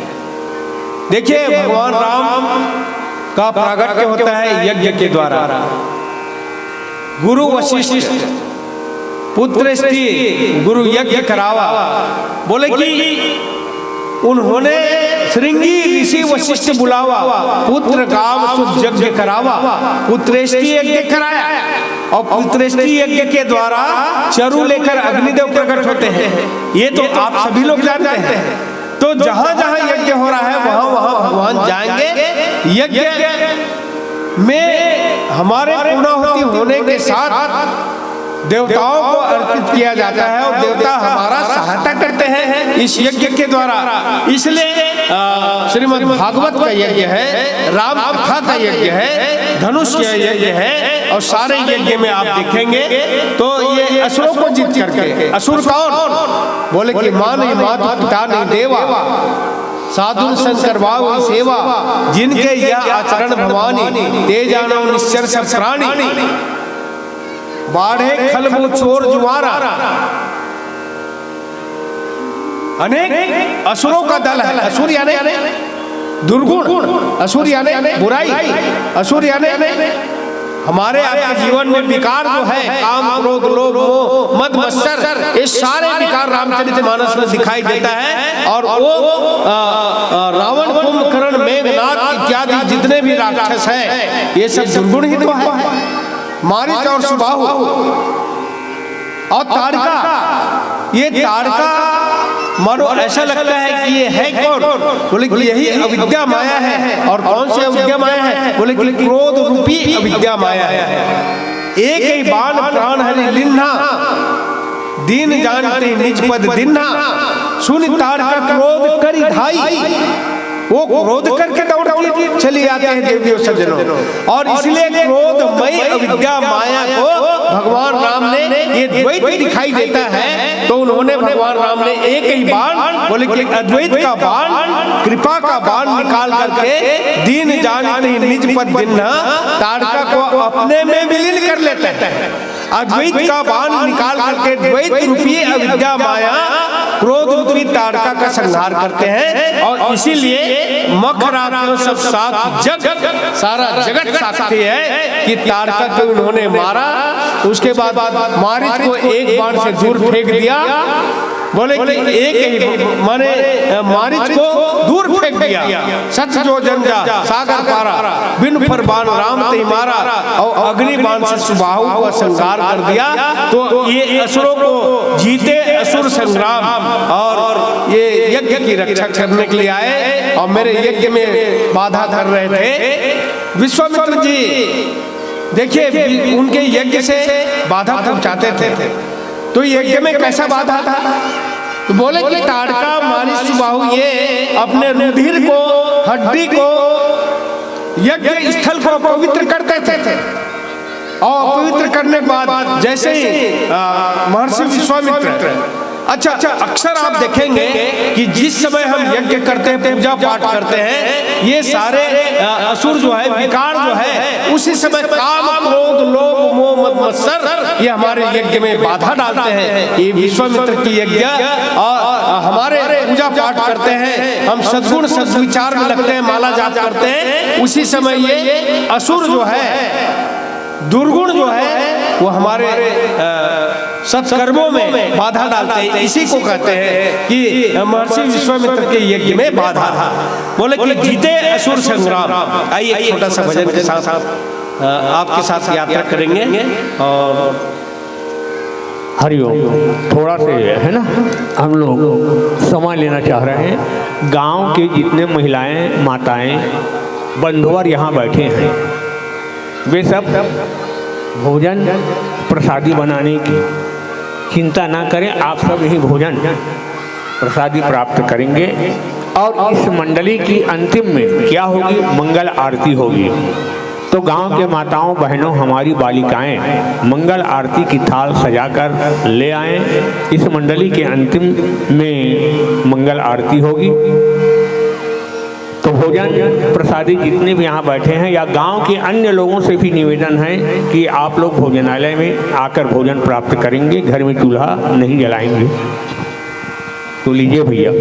देखिए भगवान राम का प्रागट्य होता है यज्ञ के द्वारा। गुरु वशिष्ठ पुत्र स्त्री गुरु यज्ञ करावा, बोले कि उन्होंने श्रृंगी ऋषि वशिष्ठ बुलावा, पुत्र काम सुख यज्ञ करावा, पुत्रेष्टि यज्ञ कराया, और पुत्रेष्टि यज्ञ के द्वारा चरु लेकर अग्निदेव प्रकट होते हैं। ये तो आप सभी लोग जानते हैं। तो जहां जहां यज्ञ हो रहा है वहां वहां भगवान जाएंगे। यज्ञ में हमारे पूर्णाहुति होने के साथ देवताओं को अर्पित किया जाता है, और देवता हमारा सहायता करते हैं इस यज्ञ के द्वारा। इसलिए श्रीमद् भागवत का यज्ञ है, राम कथा का यज्ञ है, धनुष का यज्ञ है, और सारे यज्ञ में आप देखेंगे तो ये असुरों को जीत करके। असुर कौन? बोले कि माँ नहीं, माता पिता नहीं, देवा साधु शंकर भाव सेवा, जिनके यह आचरण भवानी, ते जानो निश्चर सब प्राणी, बाढ़े खलबू चोर जुआरा। अनेक असुरों का दल है। असुर यानी दुर्गुण, असुर यानी बुराई, असुर यानी हमारे आपके जीवन में विकार जो है, काम क्रोध लोभ मोह मद मत्सर, ये सारे विकार रामचरितमानस में दिखाई देता है। और वो रावण कुंभकर्ण मेघनाथ इत्यादि जितने भी राक्षस हैं, ये सब दुर्गुण ही तो है। मारीच और सुबाहु और ताड़का, ये ताड़का मानो ऐसा लगता है कि ये है कौन? बोले कि यही अविद्या माया है। और कौन सी अविद्या माया है? बोले कि क्रोध रूपी अविद्या माया है। एक ही बाण प्राण हरि लिन्हा, दीन जानते निज पद दिन्हा, सुन ताड़का क्रोध करी धाई। वो क्रोध करके दौड़ती चली आते हैं देवियों सज्जनों। और इसलिए क्रोधमयी अविद्या माया को भगवान राम ने ये द्वैत दिखाई देता है, तो उन्होंने भगवान राम ने एक ही बाण, बोले कि अद्वैत का बाण, कृपा का बाण निकाल करके दीन जानते ही निज पद दिन्हा, ताड़का को अपने में विलीन कर लेते हैं। अद्वैत का बाण निकाल करके द्वैत रूपी अविद्या माया क्रोध रूपी ताड़का का संहार करते हैं। और इसीलिए मखरा क्यों सब साथ जग, सारा जगत साक्षी है कि ताड़का को उन्होंने मारा। उसके बाद मारीच को एक बाण से दूर फेंक दिया, बोले कि एक ही माने मारिच को दूर फेंक दिया, सच जो जन जा सागर पारा, बिन पर बाण राम ते मारा, और अग्नि बाण से सुबाहु का संहार कर दिया। तो ये असुरों को जीते असुर संग्राम, और ये यज्ञ की रक्षा करने के लिए आए और मेरे यज्ञ में बाधा कर रहे थे। विश्वामित्र जी देखिए उनके यज्ञ से बाधा पहुंचाते थे, तो यज्ञ में कैसा बाधा था? तो बोले कि ताड़का मारिच सुबाहु ये अपने रुधिर को, हड्डी को, यज्ञ स्थल को पवित्र करते थे, और पवित्र करने के बाद जैसे ही महर्षि विश्वामित्र, अच्छा अक्सर आप देखेंगे कि जिस समय हम यज्ञ करते हैं, पूजा पाठ करते हैं, ये सारे असुर जो है, विकार जो है, उसी समय काम, क्रोध, लोभ, मोह, मद, मत्सर ये हमारे यज्ञ में बाधा डालते हैं। ये विश्वामित्र की यज्ञ, और हमारे पूजा पाठ करते हैं, हम सद्गुण सद्विचार में लगते हैं, माला जाप करते हैं, उसी समय ये असुर जो है, दुर्गुण जो है, वो हमारे सत्कर्मों में बाधा डालते हैं। इसी को कहते हैं कि महर्षि विश्वामित्र के यज्ञ में बाधा था। बोले कि जीते असुर संग्राम। आइए एक छोटा सा भजन के साथ आपके साथ यात्रा करेंगे। और हरिओम। थोड़ा से है ना, हम लोग समय लेना चाह रहे हैं। गांव के जितने महिलाएं, माताएं, बंधुवर यहाँ बैठे हैं, वे सब भोजन प्रसादी बनाने की चिंता ना करें। आप सब यही भोजन प्रसादी प्राप्त करेंगे। और इस मंडली की अंतिम में क्या होगी? मंगल आरती होगी। तो गांव के माताओं, बहनों, हमारी बालिकाएं मंगल आरती की थाल सजाकर ले आएं। इस मंडली के अंतिम में मंगल आरती होगी। तो भोजन प्रसादी जितने भी यहाँ बैठे हैं, या गांव के अन्य लोगों से भी निवेदन है कि आप लोग भोजनालय में आकर भोजन प्राप्त करेंगे। घर में चूल्हा नहीं जलाएंगे। तो लीजिए भैया।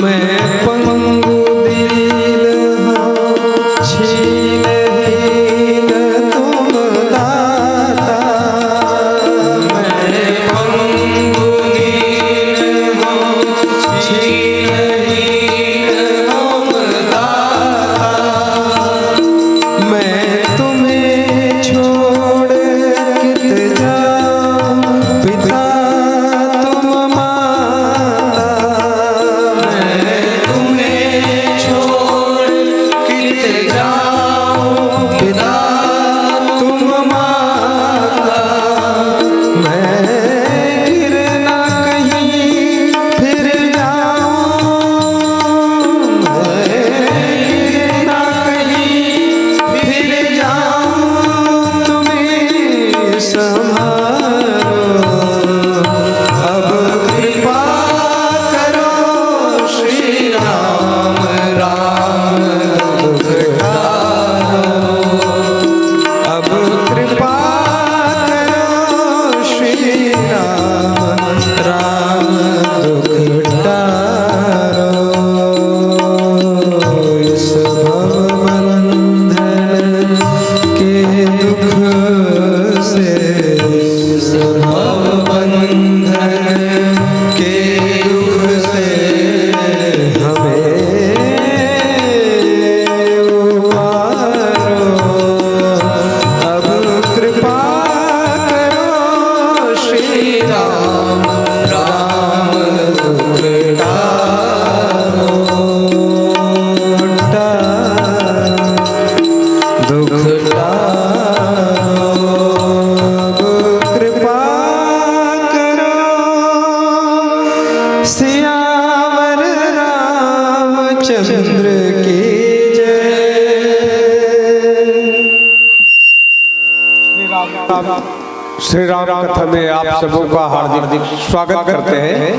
मैं पंगु दीन हूँ छीनहीन तुम दाता। मैं पंगु दीन हूँ छीनहीन तुम दाता। मैं तुम्हें छोड़ कित जाऊं पिता तुम माता। मैं तुम्हें छोड़ कित जाऊं पिता तुम माता। मैं गिर ना कहीं फिर जाऊं। मैं गिर ना कहीं फिर जाऊं। तुम्हें संभालो अब कृपा करो श्री राम राम दुख टालो। अब कृपा करो श्री राम राम दुख टालो। इस भवबंधन के दुख से, इस भवबंधन के दुख से हमें उबारो। अब कृपा करो श्री राम राम दुख टालो। दुख टालो। कृपा करो सियावर रामचंद्र की जय। श्री राम कथा में आप सबों का हार्दिक स्वागत करते हैं।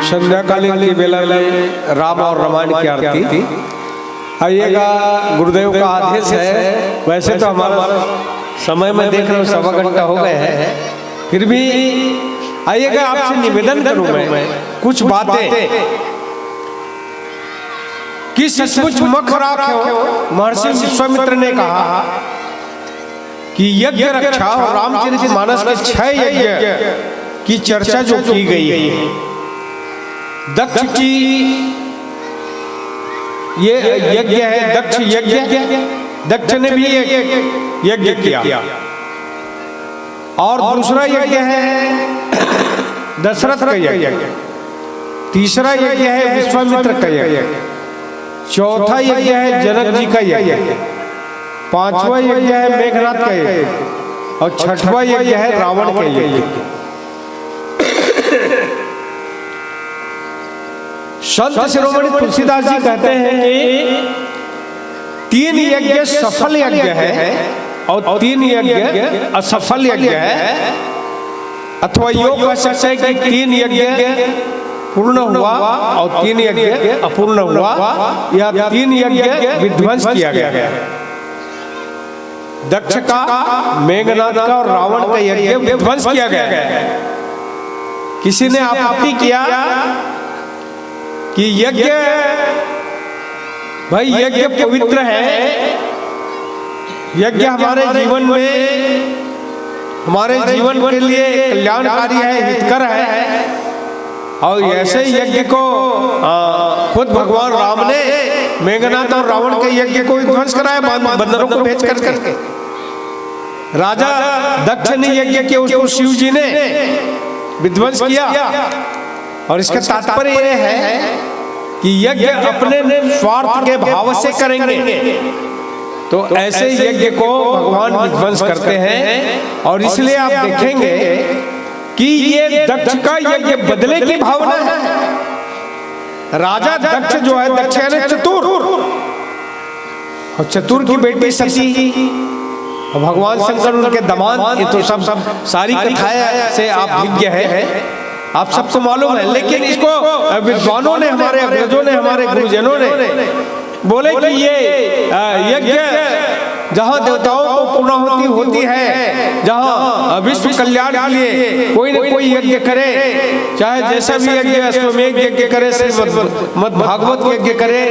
संध्याकालीन की बेला में राम और रामायण की आरती। आइएगा, गुरुदेव का आदेश है। वैसे तो हमारा समय में देख रहा हूँ 1.25 घंटा हो गए हैं, फिर भी आइएगा, आपसे निवेदन करूं मैं कुछ बातें कि सचमुच मख राख्यो। महर्षि विश्वामित्र ने कहा कि यज्ञ रक्षा और रामचरित मानस के 6 यज्ञ की चर्चा जो की गई है, दक्ष की ये यज्ञ है, दक्ष यज्ञ, दक्ष ने भी यज्ञ किया। और दूसरा यज्ञ है दशरथ का यज्ञ, तीसरा यज्ञ है विश्वामित्र का यज्ञ, चौथा यज्ञ है जनक जी का यज्ञ, 5वां यज्ञ है मेघनाथ का यज्ञ और 6वां यज्ञ है रावण का यज्ञ। संत शिरोमणि तुलसीदास जी कहते हैं कि 3 यज्ञ सफल यज्ञ है और 3 यज्ञ असफल यज्ञ है, अथवा योग कह सकते हैं कि 3 यज्ञ पूर्ण हुआ और 3 यज्ञ अपूर्ण हुआ, या 3 यज्ञ विध्वंस किया गया। दक्ष का, मेघनाथ का और रावण का यज्ञ विध्वंस किया गया। किसी ने आपत्ति किया कि यज्ञ, भाई यज्ञ पवित्र है, यज्ञ हमारे जीवन में, हमारे जीवन के लिए कल्याणकारी है, हितकर है। और ऐसे यज्ञ को खुद भगवान राम ने मेघनाथ और रावण के यज्ञ को विध्वंस कराया बंदरों को भेज करके। राजा दक्ष ने यज्ञ किया, उसको शिव जी ने विध्वंस किया। और इसका तात्पर्य यह है कि यज्ञ अपने स्वार्थ के भाव से करेंगे तो ऐसे यज्ञ को भगवान विध्वंस करते हैं। और इसलिए आप देखेंगे कि ये दक्ष का यज्ञ बदले की भावना है। राजा दक्ष जो है, दक्ष यानी चतुर, और चतुर की बेटी सती और भगवान शंकर उनके दामाद, ये तो सब सारी कथाएं से आप विज्ञ है, आप सबको मालूम है। लेकिन इसको विद्वानों ने, हमारे अग्रजों ने, हमारे गुरुजनों ने बोले कि ये यज्ञ जहाँ देवताओं को पूर्णाहुति होती है, जहाँ विश्व कल्याण के लिए कोई न कोई यज्ञ करे, चाहे जैसा भी यज्ञ, अश्वमेध यज्ञ करे, श्रीमद् भागवत यज्ञ करे,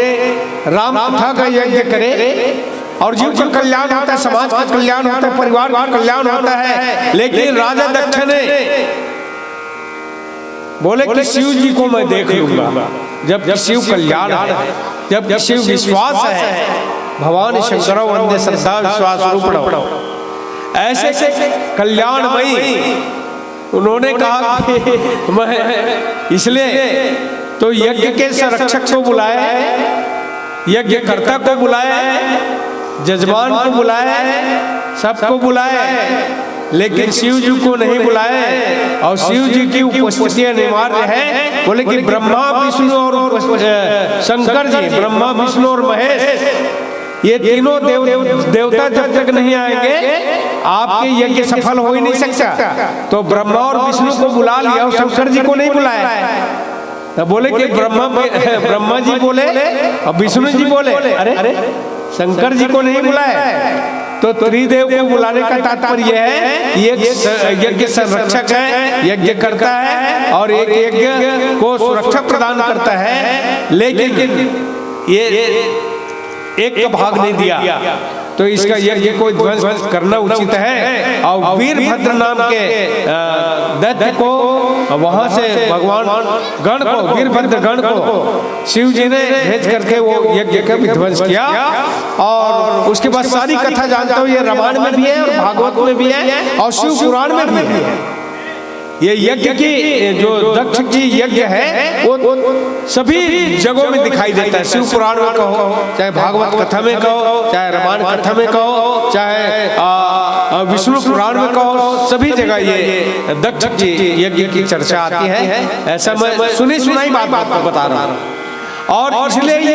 राम कथा का यज्ञ करे, और जीव का कल्याण होता है, समाज का कल्याण होता है, परिवार का कल्याण होता है। लेकिन राजा दक्ष ने बोले कि शिव जी को मैं देख लूंगा, जब शिव कल्याण है, जब शिव विश्वास है, भवानी शंकरो वंदे श्रद्धा विश्वास रूपणो, ऐसे कल्याणमयी उन्होंने कहा कि मैं इसलिए तो यज्ञ के संरक्षक को बुलाया, यज्ञ कर्ता को बुलाया, जजमान को बुलाया, सबको बुलाया, लेकिन शिव जी को नहीं बुलाया। और शिव जी की उपस्थिति अनिवार्य है। बोले कि ब्रह्मा विष्णु और शंकर जी, ब्रह्मा विष्णु और महेश, ये तीनों देवता जब तक नहीं आएंगे आपके यज्ञ सफल हो ही नहीं सकता। तो ब्रह्मा और विष्णु को बुला लिया और शंकर जी को नहीं बुलाया। तो बोले कि ब्रह्मा जी बोले और विष्णु जी बोले, अरे शंकर जी को नहीं बुलाया। तो त्रिदेव को बुलाने का तात्पर्य है ये यज्ञ संरक्षक है, यज्ञ करता है और एक यज्ञ को सुरक्षा प्रदान करता है, लेकिन ये एक का भाग नहीं दिया। तो इसका यज्ञ को ध्वंस करना उचित है। और वीरभद्र नाम के दैत्य को वहां से भगवान गण को, वीरभद्र गण को शिव जी ने भेज करके वो यज्ञ का विध्वंस किया। और उसके बाद सारी कथा जानता हूँ, ये रामायण में भी है और भागवत में भी है और शिव पुराण में भी है। ये यज्ञ की जो दक्ष की यज्ञ है वो सभी जगहों में दिखाई देता है। शिव पुराण में कहो, चाहे भागवत कथा में कहो, चाहे रामायण कथा में कहो, चाहे विष्णु पुराण में कहो, सभी जगह ये दक्ष की यज्ञ की चर्चा आती है। ऐसा मैं सुनी सुनाई बात आपको बता रहा हूँ। और इसलिए ये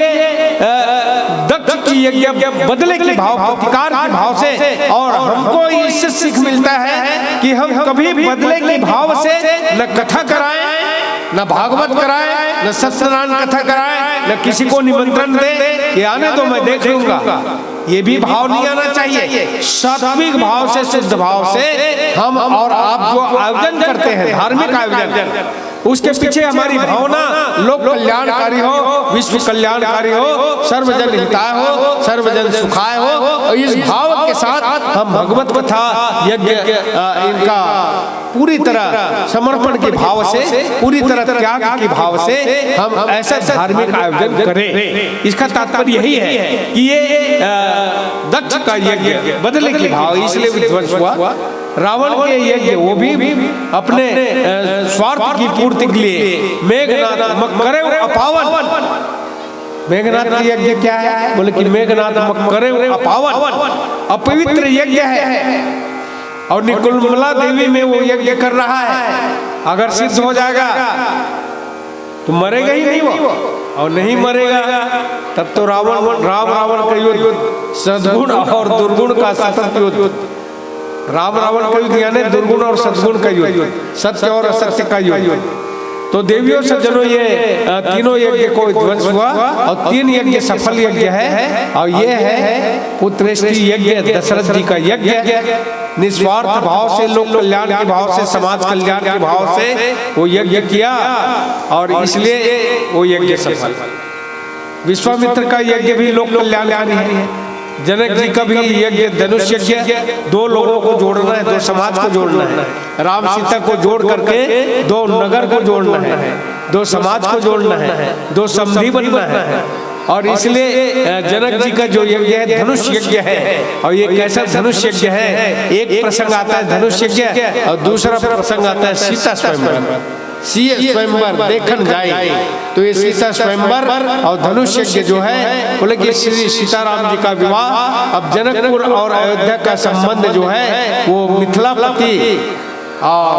दक्ष की यज्ञ बदले के भाव, प्रतिकार के भाव से, और हमको इससे सीख मिलता है कि हम कभी बदले के भाव से न कथा कराएं, न भागवत कराएं, न सत्यनारायण कथा कराएं, न किसी को निमंत्रण दे कि आने तो मैं देख लूंगा। ये भी भाव नहीं आना चाहिए। सात्विक भाव से, शुद्ध भाव से हम और आप जो आयोजन करते हैं, धार्मिक आयोजन, उसके पीछे हमारी भावना लोक कल्याणकारी हो, विश्व कल्याणकारी हो, सर्वजन हिताय हो, सर्वजन सुखाय हो। और इस भाव के साथ हम भगवत कथा यज्ञ इनका पूरी तरह समर्पण के भाव से, पूरी तरह त्याग के भाव से हम ऐसा धार्मिक आयोजन करें। इसका तात्पर्य यही है कि ये दक्ष का यज्ञ बदले के भाव इसलिए विध्वंस हुआ। रावण के यज्ञ वो भी अपने स्वार्थ की पूर्ति के लिए मेघनाद मकरे अपावन, मेघनाद का यज्ञ क्या है? बोले कि मेघनाद मकरे अपावन, अपवित्र यज्ञ है। और निकुलमला देवी में वो यज्ञ कर रहा है। अगर सिद्ध हो जाएगा तो मरेगा ही नहीं वो, और नहीं मरेगा तब तो रावण का युद्ध, सद्गुण और दुर्गुण का सतत युद्ध, रावण का युद्ध यानी दुर्गुण और सद्गुण का युद्ध, सत्य और असत्य का युद्ध। तो देवियों सज्जनों ये तीनों यज्ञ को ध्वंस हुआ और 3 यज्ञ सफल यज्ञ है। और ये है पुत्रेष्टि यज्ञ, दशरथ जी का यज्ञ। निस्वार्थ भाव से, लोक कल्याण के भाव से, समाज कल्याण के भाव से वो यज्ञ किया और इसलिए वो यज्ञ सफल। विश्वामित्र का यज्ञ भी लोक कल्याणकारी है। जनक जी का भी यज्ञ धनुष यज्ञ, 2 लोगों को जोड़ना है, 2 समाज को जोड़ना है। राम सीता को जोड़ करके 2 नगर को जोड़ना है, 2 समाज को जोड़ना है, 2 समधी बनना है। और इसलिए जनक जी का जो यज्ञ है धनुष यज्ञ है। और ये कैसा धनुष यज्ञ है? एक प्रसंग आता है धनुष यज्ञ और दूसरा प्रसंग आता है सीता स्वयंवर। स्वयंवर देखन जाए तो ये सीता स्वयंवर और धनुष यज्ञ जो है, बोले कि श्री सीताराम जी का विवाह। अब जनकपुर और अयोध्या का संबंध जो है वो मिथिलापति और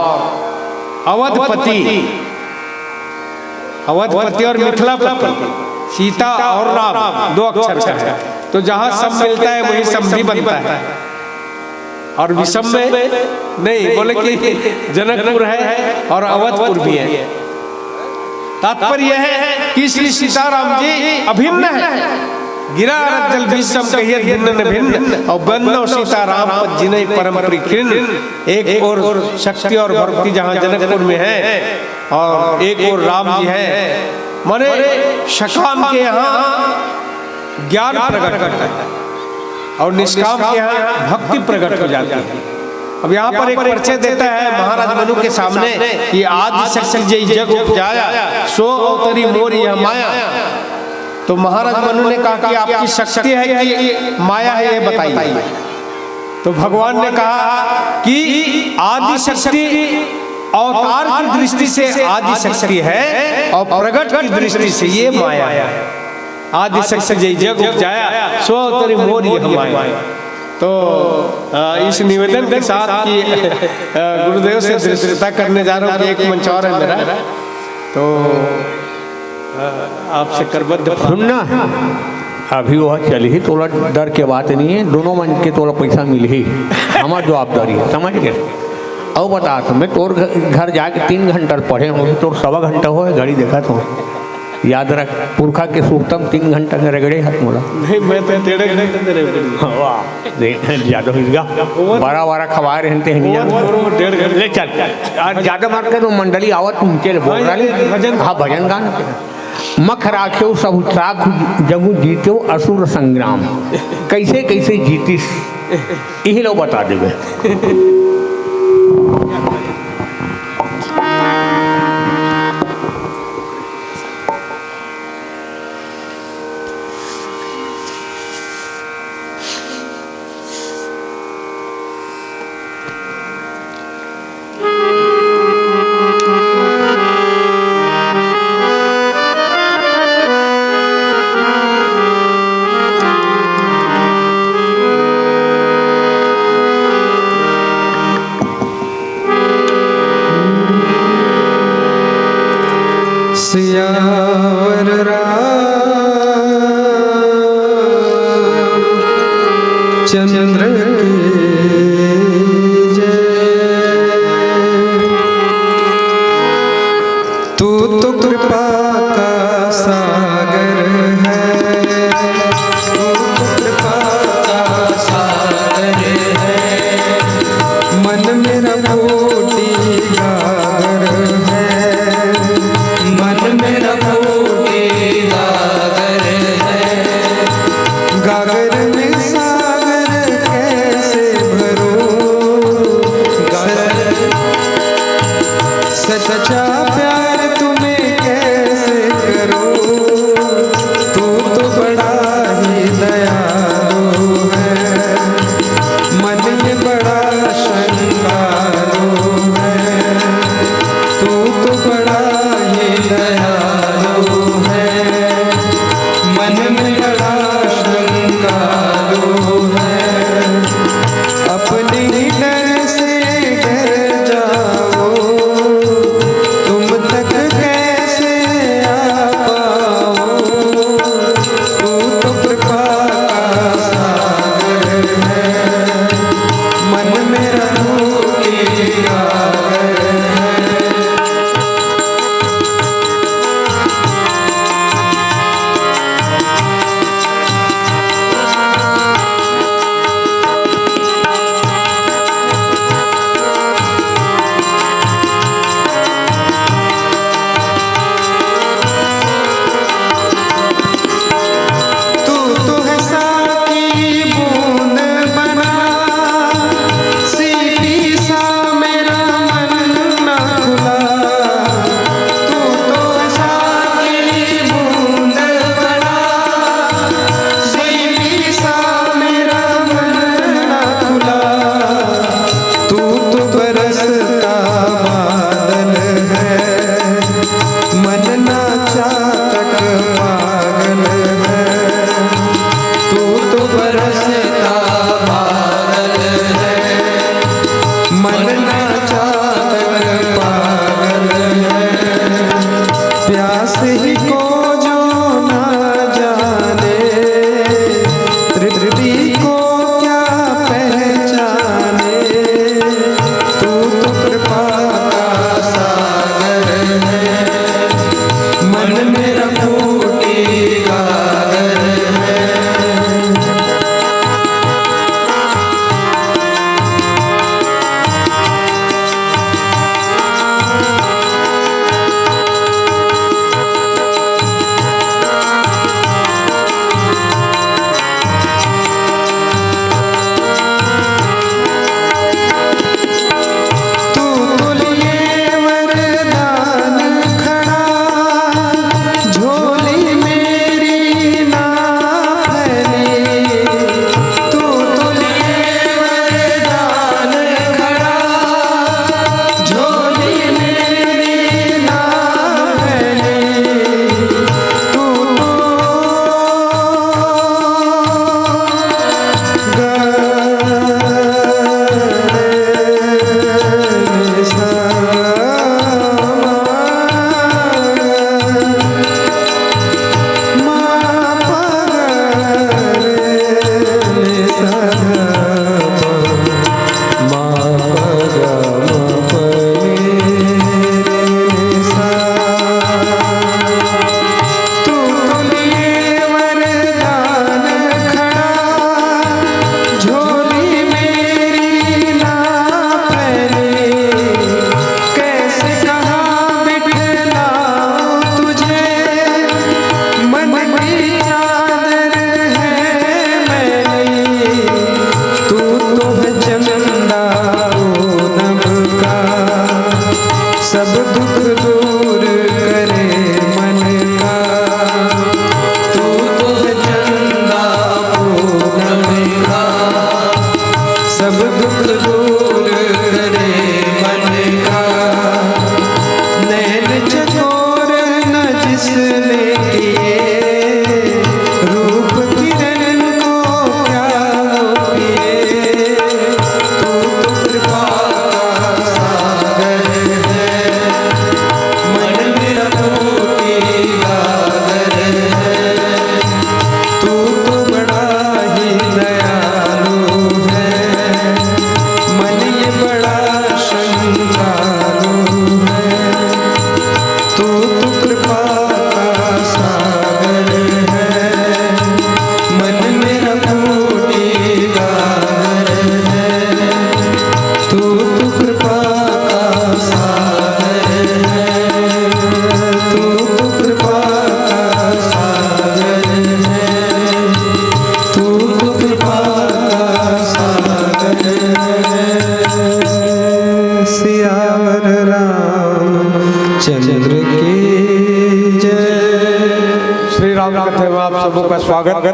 अवधपति और मिथिलापति, सीता और राम 2 अक्षर का है। तो जहाँ सब मिलता है वही समधी बनता है और विषम में नहीं। बोले कि जनकपुर है और अवधपुर भी है। तात्पर्य है कि श्री सीताराम जी अभिन्न है गिरा जल विषम कहिए भिन्न भिन्न और बंदो सीताराम पद जिन्हें परम प्रिय। एक और शक्ति और भक्ति जहाँ जनकपुर में है और एक और राम जी है, माने सकाम के यहाँ ज्ञान प्रकट करता है और निष्काम के यहाँ भक्ति प्रकट हो जाती है। अब यहाँ पर एक परिचय देता है महाराज मनु के सामने कि आदि शक्ति जय जग उपजाया सो अवतरी मोर यह माया। तो महाराज मनु ने कहा कि आपकी शक्ति है कि माया है, ये बताइए। तो भगवान ने कहा कि आदि शक्ति अवतार की दृष्टि से आदि शक्ति है और प्रकट की दृष्टि से ये माया है। आदि शक्ति जय जग उपजाया सो अवतरी मोर यह माया। तो इस निवेदन के साथ कि गुरुदेव से दृष्टता करने जा रहा हूँ कि एक मंच और है मेरा, तो आपसे करबद्ध सुनना अभी वह चल ही, तोला डर के बात नहीं है, दोनों मन के तोला पैसा मिल ही हमारी जवाबदारी है, समझ गए। और बता तो मैं तोर घर जाके 3 घंटा पढ़े हूँ, तोर 1.25 घंटा हो घड़ी देखा तो याद रख, पुरखा के सूतम 3 घंटा के रगड़े हाथ मोड़ा नहीं, मैं तो 1.5 घंटे वाह देख ज्यादा हिजगा 12 खवा रहे हैं ले चल आज ज्यादा मार के तो मंडली आवत तुमके बोल रहा। हाँ भजन गाना मख राख्यो सब त्राग जगु जीत्यो असुर संग्राम, कैसे कैसे जीतिस यही लोग बता देवे। सियावर चंद्र की जय। तू तो कृपा का सागर है, तू तो कृपा का सागर है, मन मेरा फूटी गागर है, मन मेरा फूटी गागर है, गागर में सागर कैसे भरूं, सच्चा प्यार तुम्हें कैसे करूं, तू तो बड़ा ही दयालु है, मन में बड़ा शंकालु है, तू तो बड़ा ही दयालु है, मन में बड़ा शंकालु है, अपने ही डर से डर जाओ, तुम तक कैसे आ पाओ, तू तो कृपा का सागर है, मन मेरा फूटी गागर है। तू तो है साकी बूंद बना, सीपी सा मेरा मन ना खुला, तू तो है साकी बूंद बना, सीपी सा मेरा मन ना खुला, तू तो बरसता बादल है, मन ना चातक पागल है, तू तो बरसता बादल है, मन ना चातक पागल है, प्यास ही को जो ना जाने, तृप्ति को क्या पहचाने, तू तो कृपा का सागर है, मन मेरा फूटी गागर है, श्री राम कथा में आप सबों का स्वागत।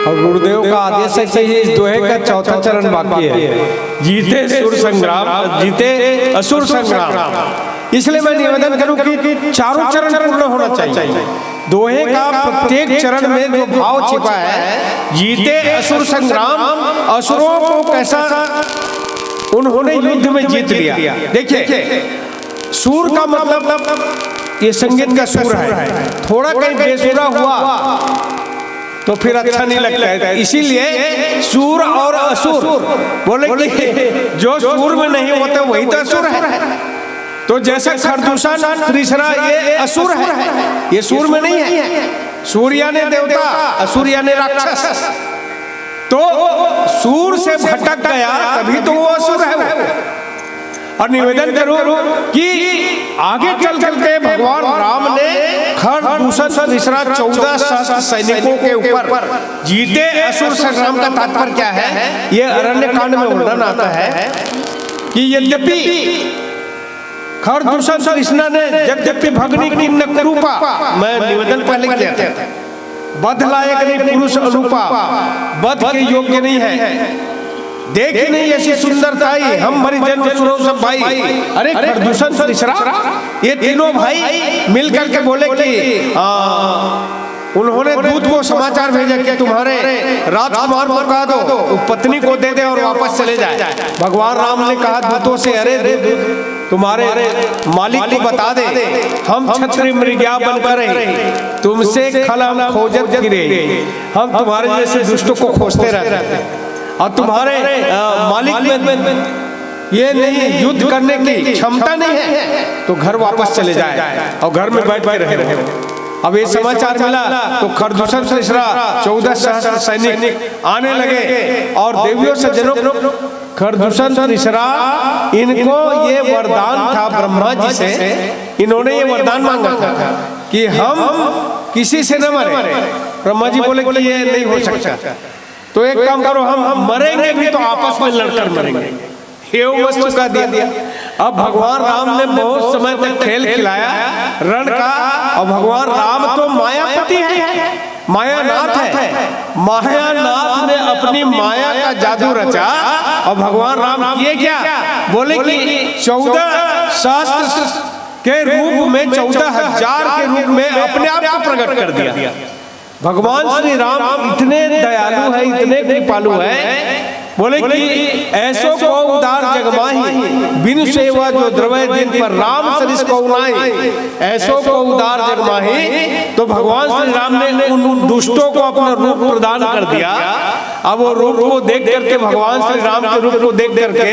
और गुरुदेव का आदेश है कि इस दोहे का चौथा चरण बाकी है, जीते असुर संग्राम, जीते असुर संग्राम। इसलिए मैं निवेदन करूं कि चारों चरण पूर्ण होना चाहिए। दोहे का प्रत्येक चरण में जो भाव छिपा है, जीते असुर संग्राम, असुरों को कैसा उन्होंने युद्ध में जीत लिया। देखिए, सूर का मतलब ये संगीत का सुर है, थोड़ा कहीं बेसुरा हुआ तो फिर अच्छा नहीं लगता है। इसीलिए सूर और असुर बोले कि जो सूर में नहीं होता वही तो असुर है। तो जैसा खरदूषण तीसरा ये असुर है, ये सूर में नहीं है। सूर्य ने देवता, असुर यानी राक्षस। तो सूर से भटक गया तभी तो वो असुर है वो। और निवेदन करूं कि आगे चल के भगवान राम ने खरदूषण तीसरा 14 सहस्त्र सैनिकों के ऊपर जीते असुर संग्राम का तात्पर्य क्या है, ये अरण्य कांड में वर्णन आता है कि यद्यपि खरदूषण कृष्ण ने यद्यपि भगनी की नकरूपा, मैं निवेदन पहले किया था, बध लायक नहीं, पुरुष अनुपा, बध के योग्य नहीं है, देखी नहीं ऐसी सुंदरता ही, हम मरिजन सुनो सब भाई। अरे खरदूषण तीसरा, ये तीनों भाई मिलकर के बोले कि उन्होंने दूत को समाचार भेजा कि तुम्हारे राजकुमार को कहा दो, पत्नी को दे दे और वापस चले जाए। भगवान राम ने कहा दूतों से, अरे तुम्हारे मालिक को बता दे, हम क्षत्रिय मृग्या बनकर रहे, तुमसे खल हम खोजत फिरे, हम तुम्हारे जैसे दुष्टों को खोजते रहते और तुम्हारे मालिक में ये नहीं, युद्ध करने की क्षमता नहीं है, तो घर वापस चले जाए और घर में बैठ के रहे। अब ये समाचार मिला तो खरदूषण तीसरा 14 सहस्त्र सैनिक आने लगे और देवियों से जनों, खरदूषण तीसरा इनको ये वरदान था ब्रह्मा जी से, इन्होंने ये वरदान मांगा था कि हम किसी से न मरे। ब्रह्मा जी बोले कि ये नहीं हो सकता, तो एक काम करो, हम मरेंगे भी तो आपस में लड़कर मरेंगे। ये वस्तु का दिया। अब भगवान राम ने बहुत समय तक खेल खिलाया रण का, और भगवान राम तो मायापति है, मायानाथ है। मायानाथ ने अपनी माया का जादू रचा और भगवान राम किए क्या, बोले कि 14 सहस्त्र के रूप में 14,000 के रूप में अपने आप को प्रकट कर दिया। भगवान श्री राम इतने दयालु है, इतने कृपालु है, बोले कि ऐसो को उदार जगमाही, बिनु सेवा जो द्रवय दिन पर राम सरिस को उनाई, ऐसो को उदार जगमाही। तो भगवान श्री राम ने उन दुष्टों को अपना रूप प्रदान कर दिया। अब वो रूप को देख करके, भगवान श्री राम के रूप को देख करके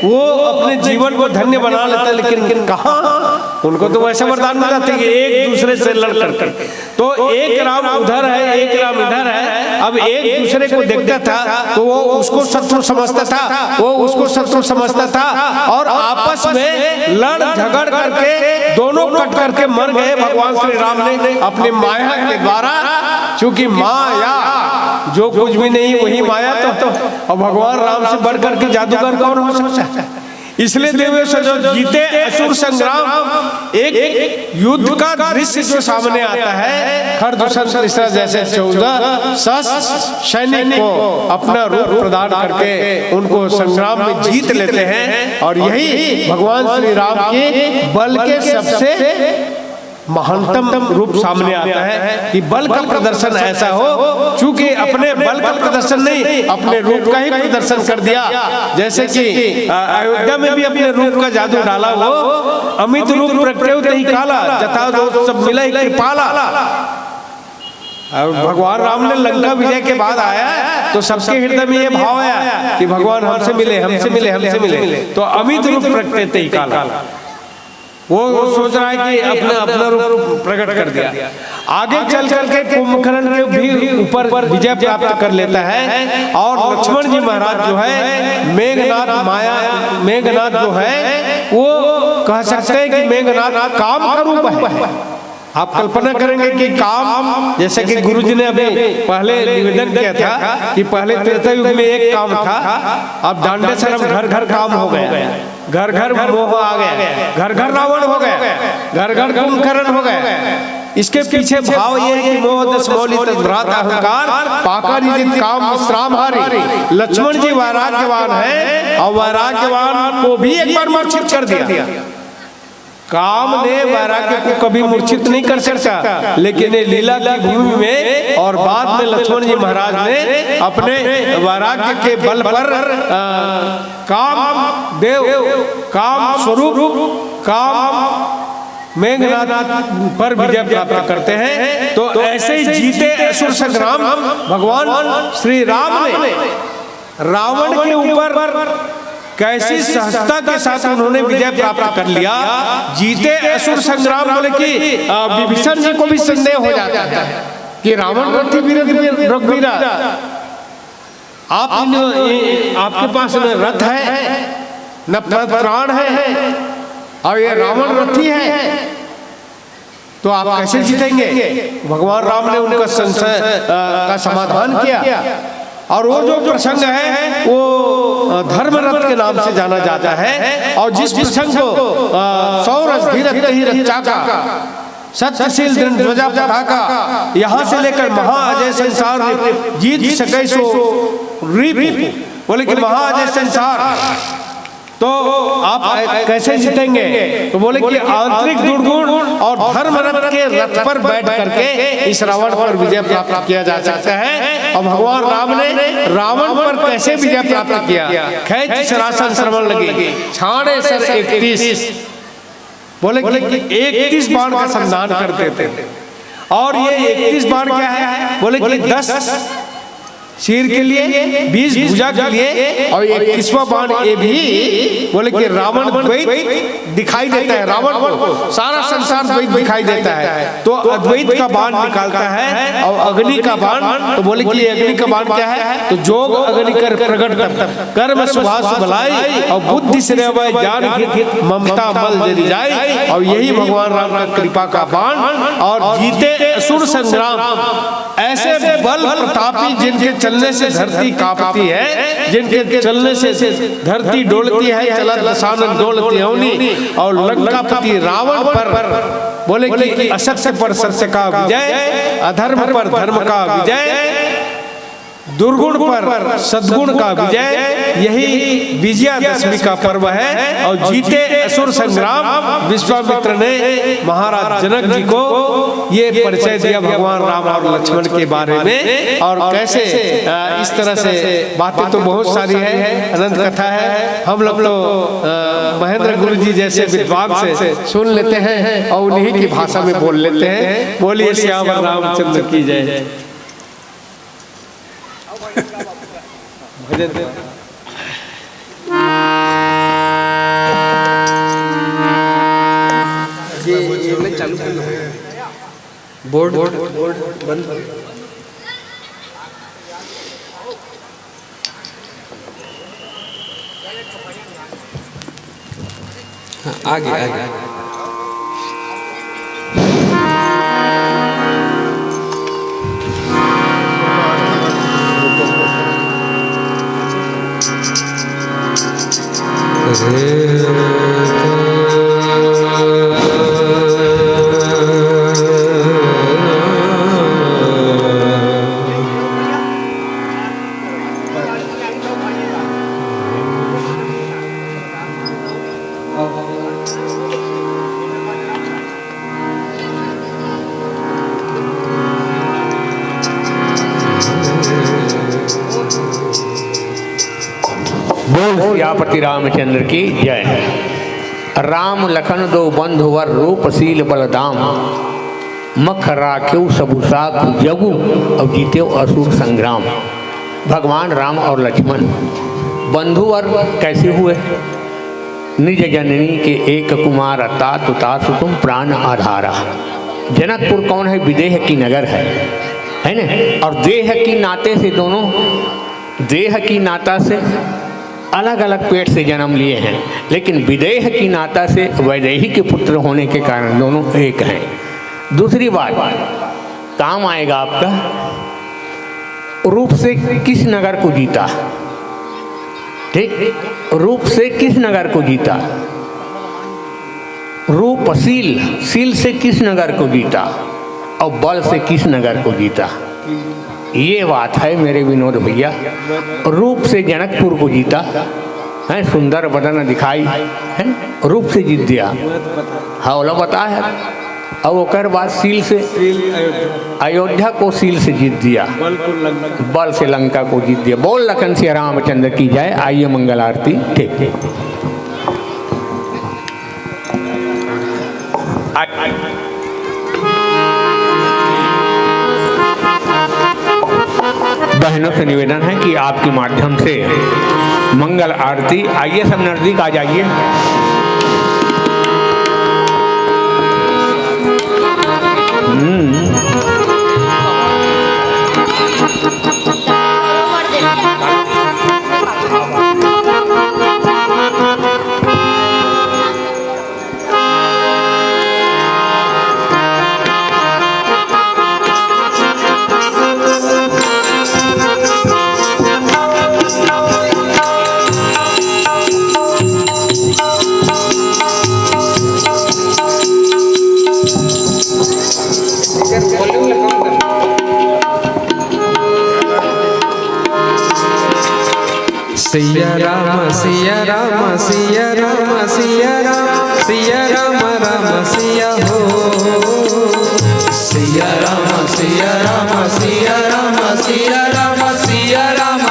वो अपने जीवन को धन्य बना लेता, लेकिन कहाँ, उनको तो वैसे वरदान मिला था कि एक दूसरे से लड़ कर, तो एक राम उधर है, एक राम इधर है। अब एक दूसरे को देखता था तो वो उसको शत्रु समझता था, वो उसको शत्रु समझता था, और आपस में लड़ झगड़ करके दोनों कट करके मर गए। भगवान श्री राम ने अपनी माया के द्वारा, चूंकि माया जो कुछ भी नहीं वही माया, तो और भगवान राम से बढ़ करके जादूगर कौन हो सकता है। इसलिए देवे से जो जीते असुर संग्राम, एक युद्ध का दृश्य जो सामने आता है, खरदूषण तीसरा जैसे 14 सहस्त्र सैनिक को अपना रूप प्रदान करके उनको संग्राम में जीत लेते हैं। और यही भगवान श्री राम के बल के सबसे महानतम रूप सामने आता है कि बल का प्रदर्शन ऐसा हो, चूंकि अपने बल का प्रदर्शन नहीं, अपने रूप का ही प्रदर्शन कर दिया। जैसे कि अयोध्या में भी अपने रूप का जादू डाला, वो अमित रूप प्रगटेउ तहि काला, जथा दो सब मिला ही कृपाला। और भगवान राम ने लंका विजय के बाद आया तो सबके हृदय में ये भाव आया कि भगवान हमसे मिले, हमसे मिले, हमसे मिले, तो अमित रूप प्रगटे तहि काला। वो सोच रहा है कि अपना रूप प्रकट कर दिया। आगे चल करके कुंभकर्ण के भी ऊपर विजय प्राप्त कर लेता है। और लक्ष्मण जी महाराज जो है, मेघनाथ जो है, वो कह सकते हैं कि मेघनाथ काम का रूप है। आप कल्पना करेंगे कि काम, जैसे कि गुरुजी ने अभी पहले निवेदन किया था कि पहले त्रेता युग में एक काम था, अब डांडे शर्म घर घर काम हो गया, घर घर मोह आ गया, घर घर रावण हो गया, घर घर कुंभकर्ण हो गया। इसके पीछे भाव ये है कि मोह दस मौली तद्भ्रात अहंकार पाकानिजित काम विश्राम हारी। लक्ष्मण जी वैराग्यवान है और वैराग्यवान को भी एक बार मूर्छित कर दिया। काम ने वैराग्य को कभी मूर्छित नहीं कर सकता, लेकिन ये लीला की भूमि में और बाद में लक्ष्मण जी महाराज ने अपने वैराग्य के बल पर काम देव, काम स्वरूप, काम मेघनाथ पर विजय प्राप्त करते हैं। तो ऐसे ही जीते असुर संग्राम भगवान श्री राम ने रावण के ऊपर कैसी सहजता के साथ उन्होंने विजय प्राप्त कर लिया। जीते असुर संग्राम बोले कि विभीषण जी को भी संदेह हो जाता है कि रावण रघुवीरा आपके पास न रथ है न प्राण है और ये रावण रथी है, तो आप कैसे जीतेंगे। भगवान राम ने उनका संशय का समाधान किया। और वो जो प्रसंग है वो धर्मरथ के नाम से जाना जाता है। और जिस प्रसंग को सौरस धीरथ ही रचाका सत्यशील ध्वजा पताका यहाँ से लेकर महाअजय संसार जीत सके सो रीप, बोले कि महाअजय संसार तो आप कैसे जीतेंगे। तो बोले कि आंतरिक दुर्गुण और धर्मरथ के रथ पर बैठ करके इस रावण पर विजय प्राप्त किया जा सकता है। और भगवान राम ने रावण पर कैसे विजय प्राप्त किया। खैच सरासन श्रवण लगी छाड़े सर 31, बोले कि 31 बाण का संधान करते थे। और ये 31 बाण क्या है, बोले कि 10 सिर के लिए, 20 भुजा के लिए और 21वां बाण ये भी बोले कि रावण द्वैत दिखाई देता है। रावण को सारा संसार द्वैत दिखाई देता है, तो अद्वैत का बाण निकालता है। और अग्नि का बाण, तो बोले कि अग्नि का बाण क्या है, तो जोग अग्नि कर प्रकट कर्म सुभाष भलाई और बुद्धि से ज्ञान ममता मल जरी जाए। और यही भगवान राम का कृपा का बाण। और जीते असुर संग्राम ऐसे बल प्रतापी जिनके चलने से धरती कांपती है, जिनके चलने से धरती डोलती है, चलत दशानन डोलती होनी। और लंकापति रावण पर बोले कि असत्य पर सत्य का विजय, अधर्म पर धर्म का विजय, दुर्गुण पर सद्गुण का विजय, यही विजयादशमी का पर्व है। और जीते असुर संग्राम विश्वामित्र ने महाराज जनक जी को ये परिचय दिया भगवान राम और लक्ष्मण के बारे में। और कैसे इस तरह से बातें तो बहुत सारी है, अनंत कथा है। हम लोग तो महेंद्र गुरु जी जैसे विद्वान से सुन लेते हैं और उन्हीं की भाषा में बोल लेते हैं। बोलिए श्याम रामचंद्र की जय। बोर्ड बंद। हाँ, आगे। सियापति रामचंद्र की जय। राम लखन दो बंधुवर रूपशील बलदाम, मख राख्यो सबुसाक जगु और जीत्यो असुर संग्राम। भगवान राम और लक्ष्मण बंधुवर कैसे हुए। निज जननी के एक कुमार तात तासु तुम प्राण आधारा। जनकपुर कौन है, विदेह की नगर है ना। और देह की नाते से दोनों, देह की नाता से अलग अलग पेट से जन्म लिए हैं, लेकिन विदेह की नाता से वैदेही के पुत्र होने के कारण दोनों एक हैं। दूसरी बात काम आएगा आपका, रूप से किस नगर को जीता। ठीक, रूप से किस नगर को जीता। रूपशील, शील से किस नगर को जीता। और बल से किस नगर को जीता। ये बात है मेरे विनोद भैया। रूप से जनकपुर को जीता है, सुंदर बदन दिखाई है, रूप से जीत दिया। हौला बता है। और ओकर बाद सील से अयोध्या को सील से जीत दिया, बल से लंका को जीत दिया। बोल लखन सिया रामचंद्र की जय। आइए मंगल आरती। ठीक बहनों से निवेदन है कि आपके माध्यम से मंगल आरती। आइए सब नजदीक आ जाइए। सिया राम सिया राम सिया राम सिया राम सिया राम राम सिया हो। सिया राम सिया राम सिया राम सिया राम सिया राम।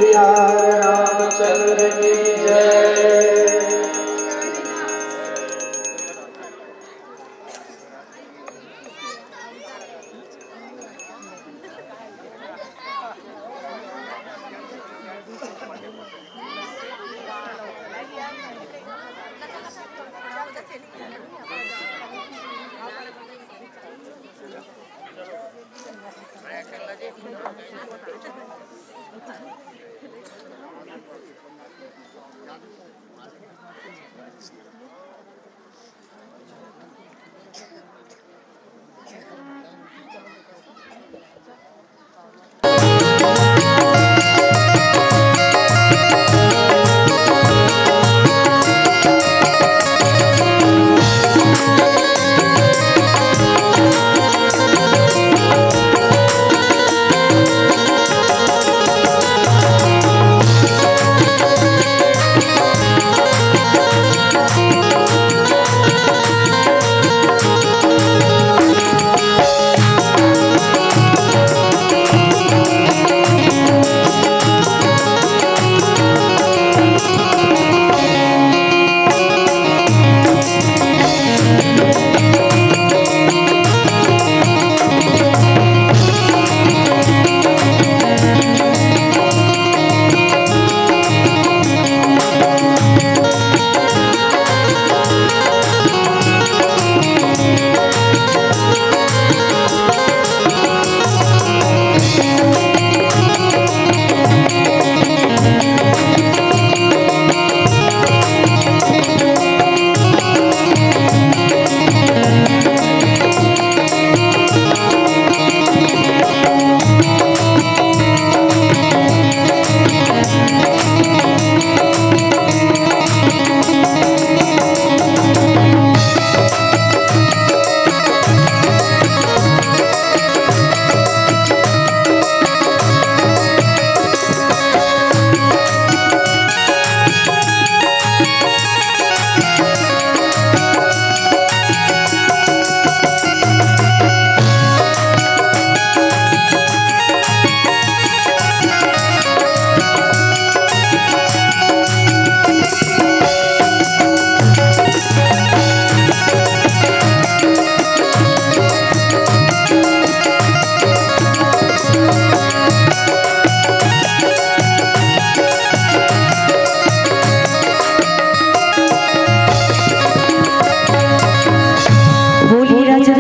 सिया रामचंद्र की जय।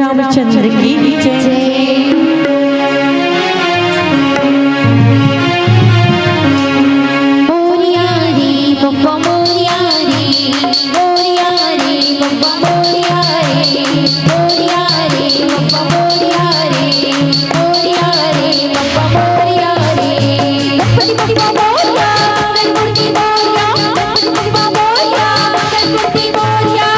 रामचंद्र की जय। मोरिया रे बप्पा मोरिया रे, मोरिया रे बप्पा मोरिया रे, मोरिया रे बप्पा मोरिया रे, मोरिया रे बप्पा मोरिया रे। गणपति बप्पा मोरिया, गणपति मोरिया, गणपति बप्पा मोरिया, गणपति मोरिया।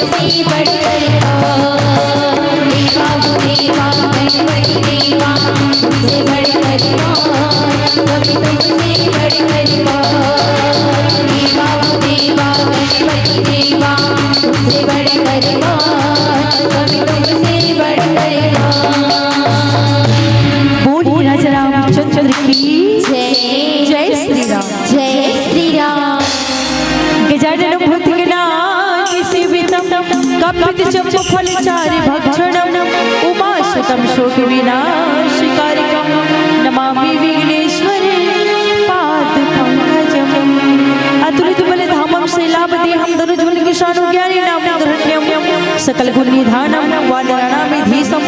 तुमसे बढ़कर देवा गणपति देवा तुमसे बढ़कर कभी तुमसे बढ़कर देवा गणपति देवा तुमसे बढ़कर कभी तुमसे बढ़कर। बोलिए राजा रामचंद्र की जय। जय श्री राम। जय श्री राम। गजानन भूतगणाधि सेवितं कपितजम्बो फलचारि भक्षणं उमासुतं शोकविनाशकारिकं नमामि विघ्नेश्वरे पादपङ्कजम् अतुलितबलधामं शैलावदेहं धनुर्धुलिकेशानुज्ञानिनामधरण्यं सकलगुणनिधानं वानराणामिधीशं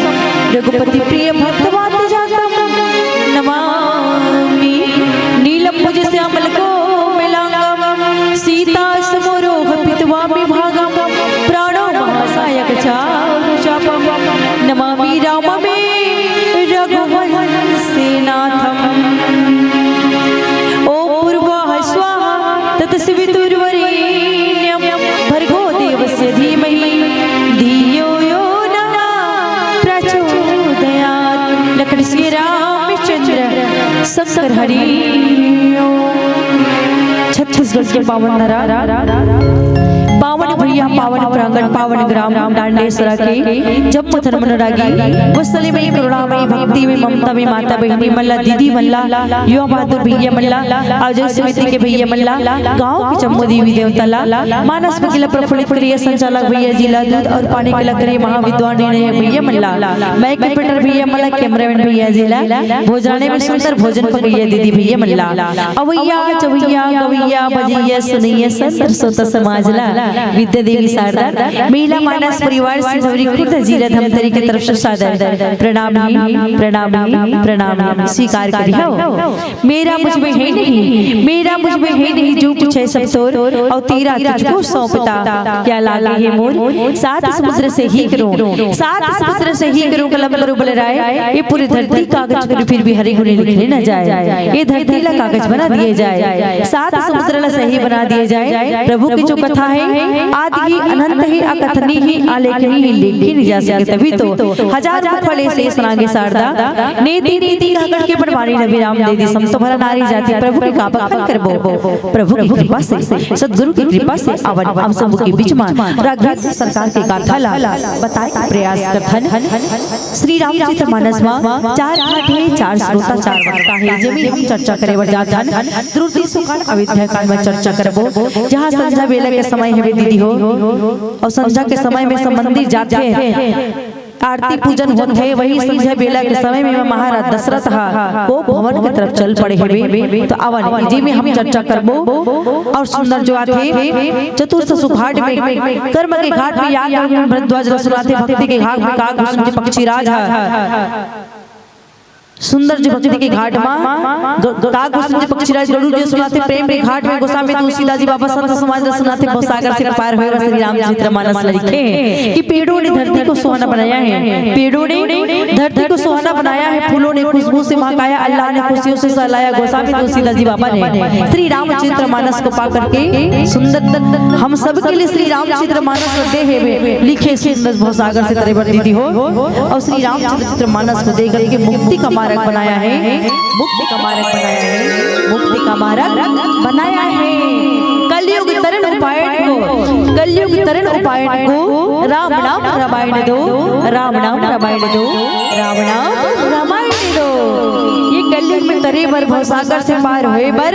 रघुपतिप्रियभक्तवात्तजातं नमामि नीलम्बुजश्यामलकोमलाङ्गं सीता समरोह पित्वामि भागं प्राणो महासायक चारुचापं नमामि राममे रघुवंशनाथम् ॐ पूर्वाः स्वाहा तत्सवितुर्वरेण्यं भर्गो देवस्य धीमहि धियो यो नः प्रचोदयात्। लक्ष्मण श्री रामचंद्र शंकर हरि ओम। छत्तीसगढ़ के पावन नरा पावन भैया पावन प्रांगण पावन ग्राम डांडेसरा के जम्मू धर्म अनुरागी वत्सली में करुणामयी भक्ति में ममता में माता बहनी मल्ला दीदी मल्ला युवा बहादुर भैया मल्ला अजय समिति के भैया मल्ला गांव के जम्मू देवी देवतला मानस महिला प्रफुल्लित प्रिय संचालक भैया जिला दूध और पानी के लकड़ी महाविद्वान भैया मल्ला मैक पेटर भैया मल्ला कैमरामैन भैया जिला भोजनालय में सुंदर भोजन पकैया दीदी भैया मल्ला अवैया चवैया गवैया बजैया सुनैया संतर सोता समाजला विद्या देवी शारदा महिला मानस परिवार सिंधवरी खुर्द जिला धमतरी की तरफ से सादर प्रणाम प्रणाम प्रणाम स्वीकार करियो। मेरा मुझ में है नहीं मेरा मुझ में है नहीं जो कुछ है सब तोर और तेरा तुझको सौंपता क्या लागे है मोर सात समुद्र से ही करूं सात समुद्र से ही करूं कलम करो बल राय ये पूरी धरती कागज करूं फिर भी हरी गुने लिखने न जाए ये धरती ला कागज बना दिए जाए सात समुद्र ला सही बना दिए जाए। प्रभु की जो कथा है आदि ही अनंत ही अकथनी ही आलेखनी ही लिखी नहीं जा सके तभी तो हजार फले से सनागे शारदा नीति नीति कहकर के बनवारी नबी राम दे दी संतो भला नारी जाति प्रभु की काबा करबो प्रभु की कृपा से सद्गुरु की कृपा से अवन हम सब के बीच में रागराज सरकार के गाथा ला बताए प्रयास कथन श्री रामचरित मानस में चार घाट है चार श्रोता चार वक्ता है जमी हम चर्चा करे वरदान द्रुति सुकाल अविद्या काल में चर्चा करबो जहां संध्या बेला के समय है दीदी हो और संध्या के समय में सब मंदिर जाते हैं आरती पूजन होते है वही संध्या बेला के समय में महाराज दशरथ को भवन की तरफ चल पड़े हैं तो आवन जी में हम चर्चा करबो और सुंदर जो आते चतुर्थ सुघाट में कर्म के घाट में याद भरद्वाज रसुलाते भक्ति के घाट में काग पक्षी राज सुंदर जो भक्ति के घाट में काग पक्षीराज गरुड़ जो सुनाते प्रेम के घाट में गोस्वामी तुलसीदास जी बाबा संत समाज सुनाते भवसागर से पार हुए श्री रामचरित मानस लिखे कि पेड़ों ने धरती को सुहाना बनाया है पेड़ों ने धरती को सुहाना बनाया है फूलों ने खुशबू से महकाया अल्लाह ने खुशियों से सहलाया गोस्वामी तुलसीदास जी बाबा ने श्री रामचरित मानस को पा करके सुंदर हम सब के लिए श्री रामचरित मानस लिखे सुंदर भवसागर से तरह दीदी हो और श्री रामचरित मानस को देख करके मुक्ति का बनाया है मुक्ति का मार्ग बनाया है मुक्ति का मार्ग बनाया है कलयुग तरण उपायन को राम नाम रामायण दो राम नाम रामायण दो राम नाम रामायण दो ये कलयुग में तरे भर भवसागर से पार हुए बर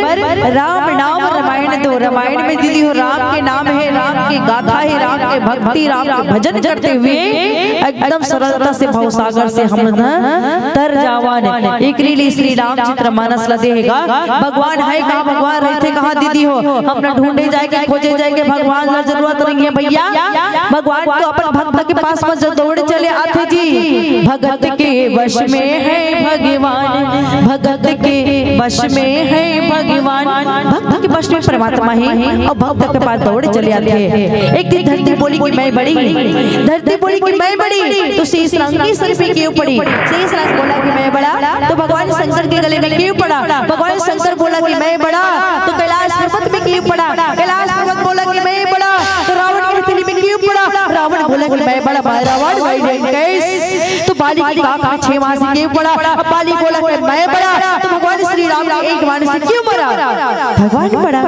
राम नाम रामायण दो रामायण में दीदी हो राम के नाम है राम की गाथा है राम के भक्ति राम के भजन करते हुए एकदम सरलता से भवसागर से हम तर जावान एक रीली श्री रामचरित मानस ला देगा भगवान है कहाँ भगवान रहते कहाँ दीदी हो हम न ढूंढे जाएंगे खोजे जाएंगे भगवान ला जरूरत नहीं है भैया भगवान तो अपन भक्त के पास में जो दौड़ चले आते जी भगत के वश में है भगवान भगत के वश में है भगवान भक्त के वश में परमात्मा है और भक्त के पास दौड़ चले आते हैं। एक दिन धरती बोली कि मैं बड़ी धरती बोली कि मैं बड़ी तो शेष रंग की सर पे क्यों पड़ी शेष रंग बोला कि मैं बड़ा तो भगवान शंकर के गले में क्यों पड़ा भगवान शंकर बोला कि मैं बड़ा तो कैलाश पर्वत में क्यों पड़ा कैलाश पर्वत बोला कि मैं बड़ा तो रावण की हथेली में क्यों पड़ा बोला मैं बड़ा रावण तो बाली की बात पीछे वहां से क्यों पड़ा? अब बाली बोला कि मैं बड़ा, तो भगवान श्री राम ने एक बाण से क्यों मरा? भगवान बड़ा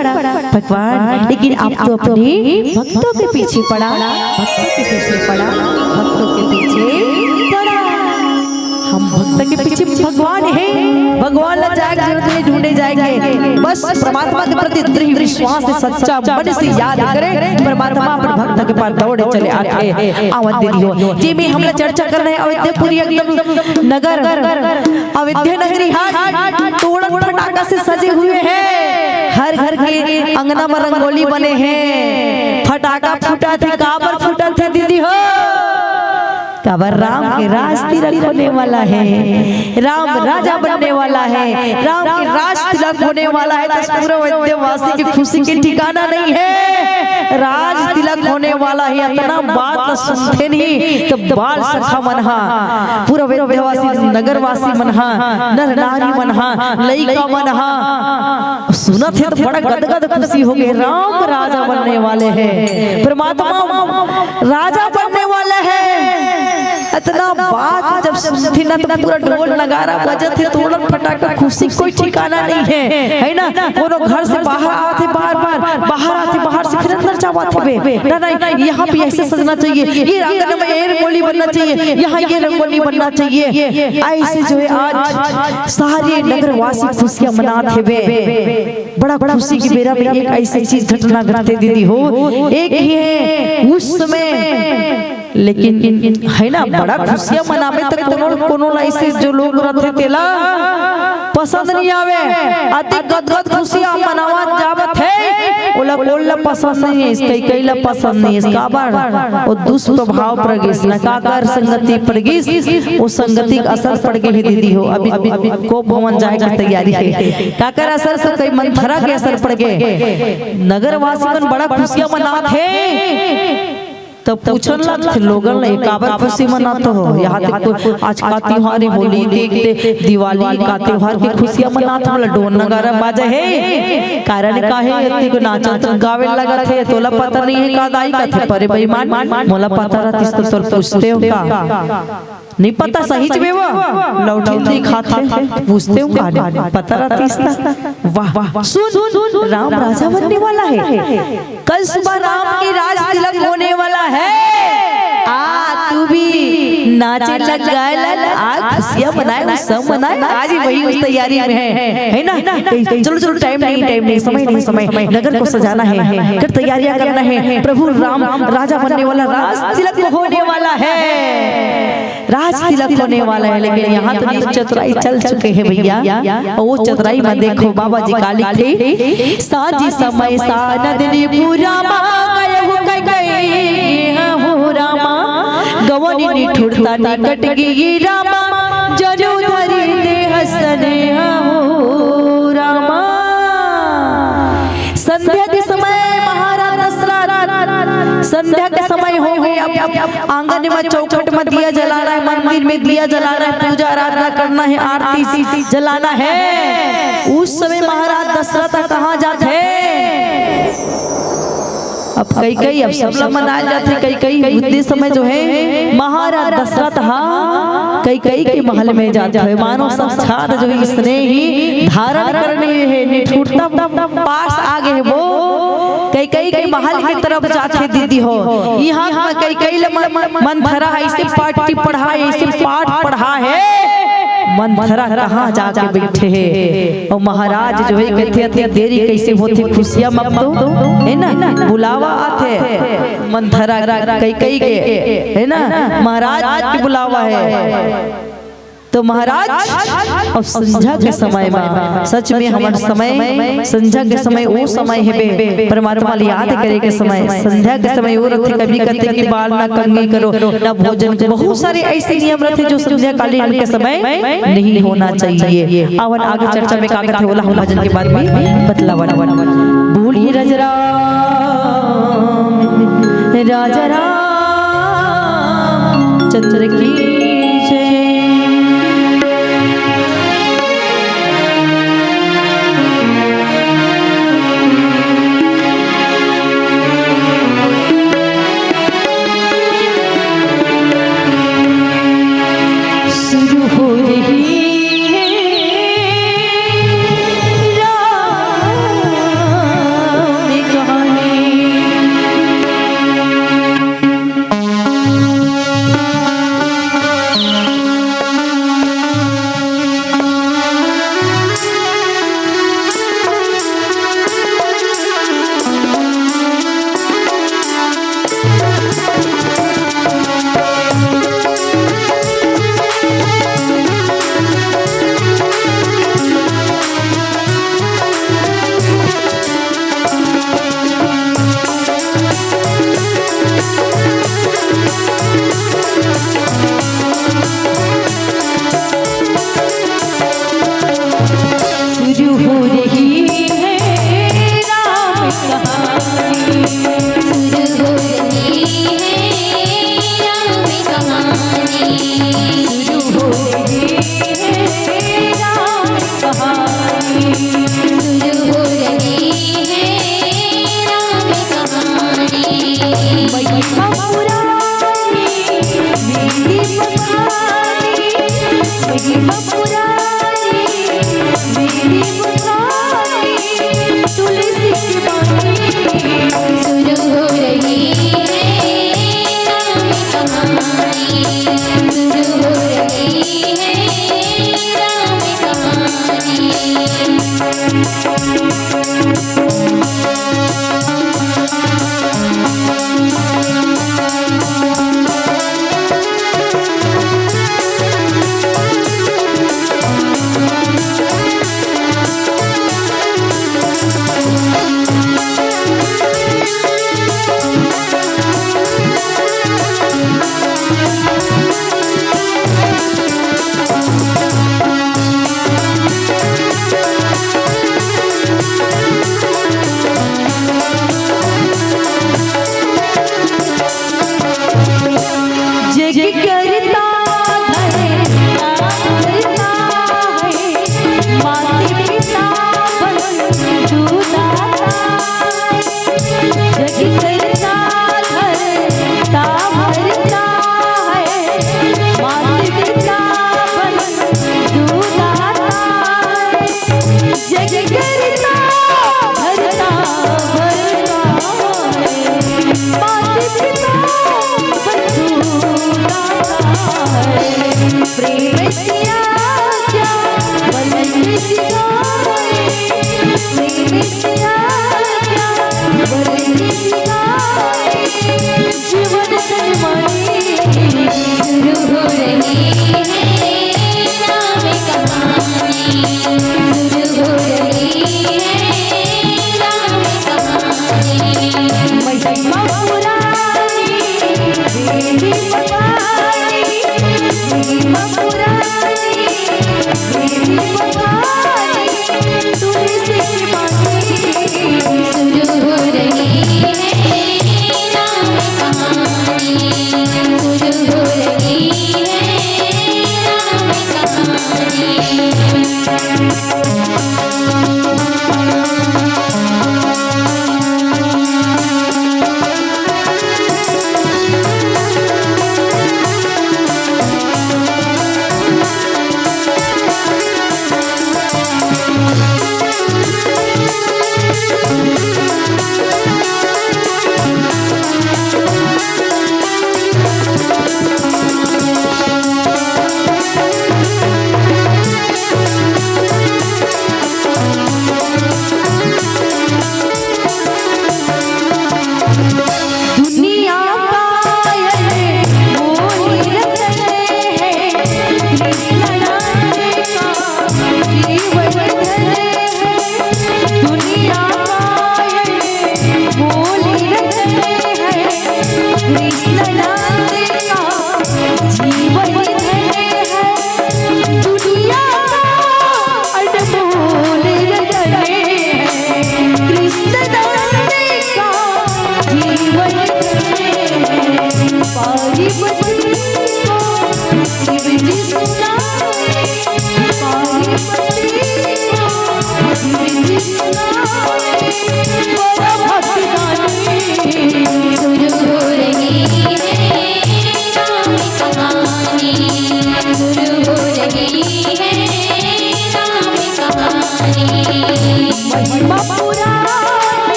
भगवान, लेकिन आप तो अपने भक्तों के पीछे पड़ा, भक्तों के पीछे पड़ा, भक्तों के पीछे पड़ा। हम भक्त के पीछे भगवान है, भगवान लग जाएगा, जरूरत नहीं ढूंढे जाएंगे। बस परमात्मा के प्रति दृढ़ विश्वास से सच्चा मन से याद करें, परमात्मा अपने भक्त के पास दौड़े चले आते। अवध्य जी में हम चर्चा कर रहे हैं अयोध्यापुरी एकदम नगर, अयोध्या नगरी हाट तोड़न फटाका से सजे हुए हैं। हर घर के अंगना में रंगोली बने हैं, फटाका फूटा थे, काबर फूटा थे दीदी हो। काबर राम के राज तिलक होने वाला है, राम राजा बनने वाला है, राम के राज तिलक होने वाला है। तो पूरे अयोध्यावासी की खुशी के ठिकाना नहीं है, राज तिलक होने वाला है। इतना बात सुनते नहीं तो बाल सखा मनहा, पूरा अयोध्यावासी नगरवासी मनहा, नर नारी मनहा, लइका मनहा सुना थे तो बड़ा गदगद खुशी हो गई। राम राजा बनने वाले हैं, परमात्मा राजा बनने वाले हैं। इतना बात जब सुनती ना तो पूरा ढोल नगारा बजत है, तोड़न फटाका, खुशी कोई ठिकाना नहीं है ना। वो लोग घर से बाहर आते, बाहर आते, बाहर से फिर अंदर जाते बे ना, यहाँ पे ऐसे सजना चाहिए, ये आंगन में ये रंगोली बनना चाहिए, यहाँ ये रंगोली बनना चाहिए। ऐसे जो है आज सारे नगरवासी खुशियां मनाते बे। बड़ा खुशी की बेरा में एक ऐसी चीज घटना घटते दीदी हो, एक ही है उस समय, लेकिन है ना बड़ा खुशियां मनावे तो कोनो ऐसे जो लोग रहते तेला पसंद नहीं आवे, अति गदगद खुशियां मनावा जावत है। ओला कोल्ला पसंद नहीं है, इसका कईला पसंद नहीं है, इसका बार वो दुष्प्रभाव पड़ गई, इसने का कर संगति पड़ गई, वो संगति का असर पड़ गई दीदी हो। अभी को भवन जाए की तैयारी है, का कर असर से कई मंथरा के असर पड़ गए। नगरवासी मन बड़ा खुशियां मनाते हैं, तो पूछन लग लोगन ने काबर खुशी मनाते हो? यहाँ तक आज का त्योहार होली देखते, दिवाली का त्योहार की खुशियां मनाते हो, ढोल नगारा बाजे है। कारण का है इतनी को नाचत गावे लगा थे, तोला पता नहीं है का दाई का थे परे बेईमान, मोला पता रहती तो तोर पूछते हो का नहीं पता, सही में वो लौटी दिखाते पूछते हो का पता रहती इसका। वाह वाह, सुन राम राजा बनने वाला है, कल सुबह राम की राज तिलक होने वाला है। तू भी नाचे लग, गाए लग, आज खुशियां मनाए, सब मनाए, आज ही वही उस तैयारी में है ना। चलो टाइम नहीं, समय नगर को सजाना है, कर तैयारियां करना है। प्रभु राम राजा बनने वाला, राज तिलक होने वाला है, राज तिलक होने वाला है। लेकिन यहाँ तो चतुराई चल चुके हैं भैया। वो चतुराई में देखो बाबा जी काली थे, साजी समय सानदनी पूरा गवनी निठुरता निकट गी रामा, जनु धरी दे हसने हो रामा। संध्या के समय महाराज दशरथ, संध्या के समय हो गए, अब आंगन में चौखट में दिया जलाना है, मंदिर में दिया जलाना है, पूजा आराधना करना है, आरती जलाना है। उस समय महाराज दशरथ कहाँ जाते हैं? अब कई अब सब लोग मनाए जाते, कई उस समय जो है महाराज दशरथ कई के महल में जाते हैं। मानो साक्षात जो है इसने ही धारण करने है, निठुरता पास आ गए वो कई के महल की तरफ जाते दीदी हो। यहाँ कई मंथरा ऐसे पाठी पढ़ा, ऐसे पाठ पढ़ा है, मंथरा कहाँ जाके बैठे हैं। और महाराज जो है कहते देरी कैसे होती, खुशियां मत दो है ना, बुलावा आते मंथरा कई के है ना, महाराज की बुलावा है। तो महाराज अब संध्या के समय में, सच में हमारे समय संध्या के समय वो समय है बे, परमात्मा याद करे के समय, संध्या के समय वो रहते, कभी कहते कि बाल ना कंघी करो ना भोजन करो, बहुत सारे ऐसे नियम रहते जो संध्या कालीन के समय नहीं होना चाहिए। आवन आगे चर्चा में का कहते बोला, हम भजन के बाद में बतलावन। बोलिए राजा राम चंद्र की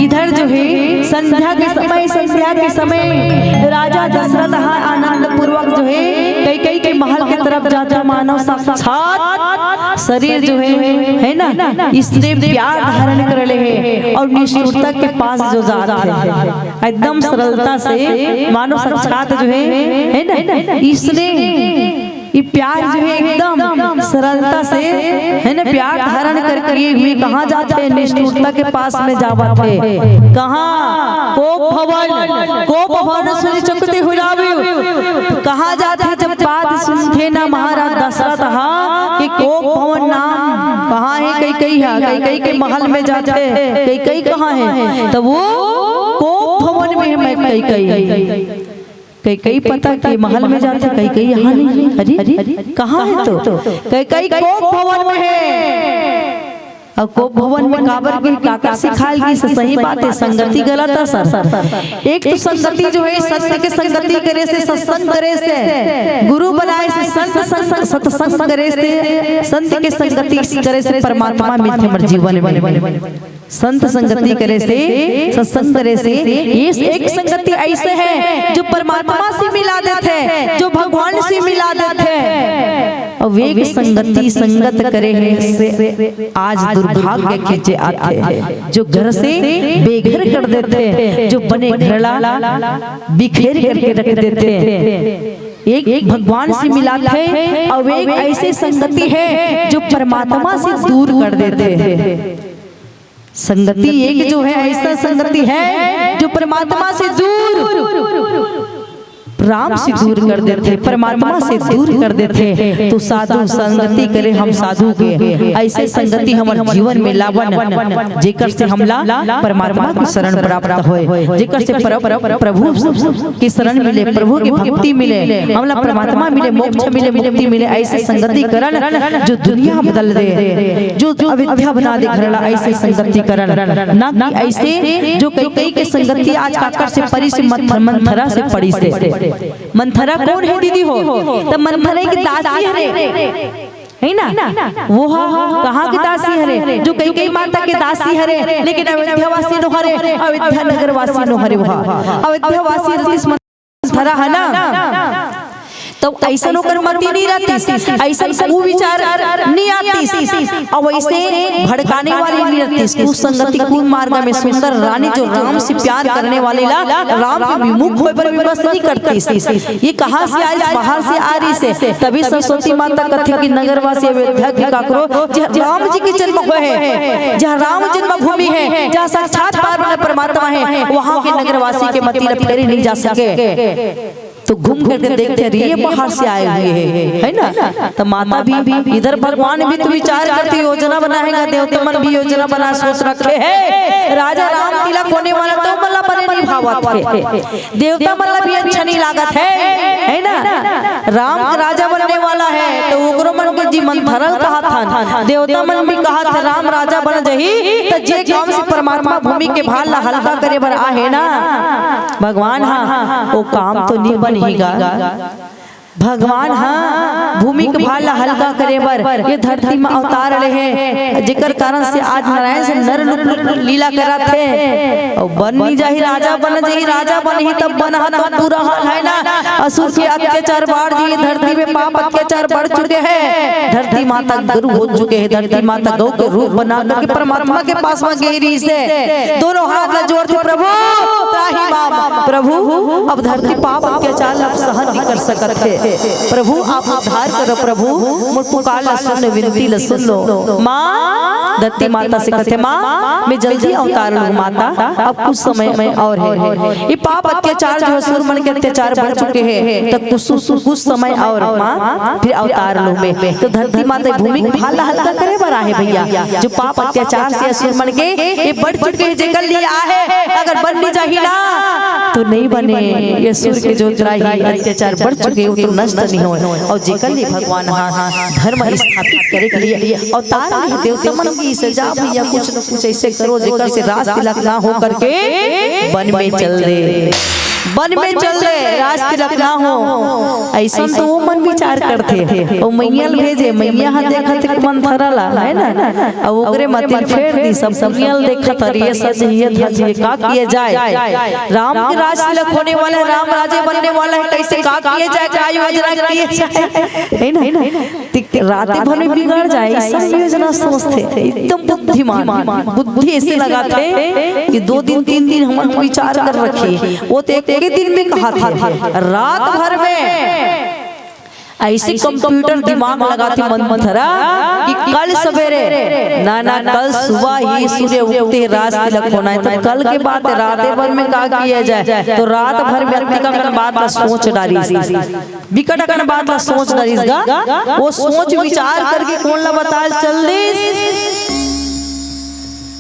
इधर जो है संध्या के समय राजा दशरथ आनंद पूर्वक जो है कई के महल के तरफ जाता मानव साक्षात शरीर जो है ना इसने प्यार धारण कर ले है और निष्ठुरता के पास जो जाता है एकदम सरलता से मानव साक्षात जो है ना इसने ये प्यार जो है एकदम सरलता से है ना प्यार धारण करके हुए कहाँ जाते हैं निष्ठुरता के पास में जावत है कहाँ कोप भवन सुनि चकुति हुरावे कहाँ जाते हैं जब बात सुनते ना महाराज दशरथ कि कोप भवन नाम कहाँ है कई के महल में जाते हैं कई कहाँ है तो वो कोप भवन में मैं कई पता कि महल में जाते कई यहाँ नहीं है अरे कहाँ है तो कई कोप भवन में है और कोप भवन में काबर की काका सिखाएगी सही बात है संगति गलत है सर एक तो संगति जो है सत्य के संगति करे से सत्संग करे से गुरु बनाए से संत सत्संग करे से संत के संगति करे से परमात्मा मिलते हमारे जीवन में संत संगति करे से सत्संग करे से ये एक संगति ऐसे है जो परमात्मा से मिला देते हैं जो भगवान से मिला देते हैं और अवेग संगति संगत करे है से आज दुर्भाग्य के जे आते हैं, जो घर से बेघर कर देते हैं, जो बने घरला बिखेर करके रख देते हैं। एक भगवान से मिलाते हैं, अवेग ऐसे संगति है जो परमात्मा से दूर कर देते हैं। संगति एक जो है ऐसा संगति है जो परमात्मा से दूर, राम से दूर कर देते, परमात्मा से दूर कर देते। तो साधु संगति करे हम साधु के, ऐसे संगति हमारे जीवन में लावन, जेकर से हमला परमात्मा की शरण प्राप्त होए, जेकर से प्रभु की शरण मिले, प्रभु की भक्ति मिले, हमला परमात्मा मिले, मोक्ष मिले, मुक्ति मिले। ऐसे संगति करण जो दुनिया बदल दे, जो अविद्या बना दे घरला, ऐसे संगति करण ना कि ऐसे जो कई के संगति आज काकर से परी से मंथरा से पड़ी से। मंथरा कौन है दीदी हो? तब मंथरा की दासी है ना, वो कहाँ की दासी हरे? जो कई माता के दासी हरे, लेकिन अयोध्यावासी नो हरे, अयोध्या नगर वासी नो हरे, वहाँ अयोध्यावासी मंथरा है ना। तो ऐसा नौकर मती नहीं रहती, ऐसा विचार नहीं आती, और वैसे भड़काने वाली नहीं रहती। कुसंगति कुन मार्ग में सुंदर रानी जो राम से प्यार करने वाली ला राम के विमुख होए पर विवश नहीं करती। ये कहाँ से आई? बाहर से आ रही से। तभी सरस्वती माता कथे की नगरवासी अयोध्या के काकरो जहाँ राम जी के जन्म हुए है, जहाँ राम जन्मभूमि है, जहाँ साक्षात परमात्मा है, वहाँ के नगरवासी के मती फेरी नहीं जा सके। तो घूम करके देखते रहिए, ये बाहर से आए हुए है ना। तो माता भी इधर भगवान भी तो विचार करती योजना बनाएगा, देवता मन भी योजना बना सोच रखे है। राजा राम तिलक होने वाला तो मल्ला बने नहीं भावत है, देवता मल्ला भी अच्छा नहीं लागत है ना। राम का राजा बनने वाला है तो उग्र मन के जी मंथरल कहा था, देवता मन भी कहा था राम राजा बन जही तो जे काम से परमात्मा भूमि के भार ला हल्का करे बर आहे ना। भगवान हाँ वो काम तो नहीं भगवान हाँ भूमि के भाला हल्का करे बर ये धरती में अवतार रहे हैं, जेकर कारण से आज नारायण से नर रूप लीला करा थे। और बन नहीं जाही राजा बन जाही, राजा बन ही तब बना तो पूरा हाल है ना। असुर के अत्याचार बढ़ जी, धरती में पाप अत्याचार बढ़ चुके हैं, धरती माता गुरु हो चुके हैं, धरती माता गौ के रूप बना करके परमात्मा के पास में गहरी से दोनों हाथ जोड़ते प्रभु प्रभु अब धरती पाप अत्याचार आप सहन नहीं कर सकते, प्रभु आप उद्धार करो, प्रभु मोर पुकार सुन विनती ल सुन लो। माँ धरती माता से कहते माँ मैं जल्दी अवतार लूँ माता, अब कुछ समय में और है। ये पाप अत्याचार जो असुर मन के अत्याचार बढ़ चुके हैं, तो कुछ समय और माँ फिर अवतार लूँ मैं। तो धरती माता भूमि को भाला हल्का करे बरा है भैया, जो पाप अत्याचार से असुर मन के ये बढ़ चुके हैं, जेकर लिए आहे अगर बन नहीं जाही ना तो नहीं बने। ये असुर के जो अत्याचार बढ़ चुके हैं तो नष्ट नहीं हो, और जेकर लिए भगवान धर्म स्थापित करे के लिए अवतार देवता मन की सजा भैया कुछ न कुछ ऐसे करो जेकर से राज तिलक ना हो करके वन में चल दे, वन में चल दे, राज तिलक ना हो। ऐसा तो वो मन विचार करते और मैया भेजे, मैया देखत मन थरला है ना, और ओकरे मति फेर दी सब मैया देखत ये सच ये धज का किए जाए। राम के राज तिलक होने वाले, राम राजे बनने वाला है, कैसे का किए जाए, क्या योजना किए जाए है ना। रातें भर में बिगड़ जाए ऐसा योजना सोचते, एकदम बुद्धिमान बुद्धि ऐसे लगाते कि 2 दिन 3 दिन हम विचार कर रखे। वो तो एक दिन में कहा था, रात भर में ऐसे कंप्यूटर दिमाग लगाती मंथरा कि कल सवेरे ना कल सुबह ही सूर्य उगते राज तिलक होना है, तो कल के बाद रात भर में क्या किया जाए। तो रात भर में बात का सोच डाली, विकट बात का सोच डाली, वो सोच विचार करके कौन ला बता चल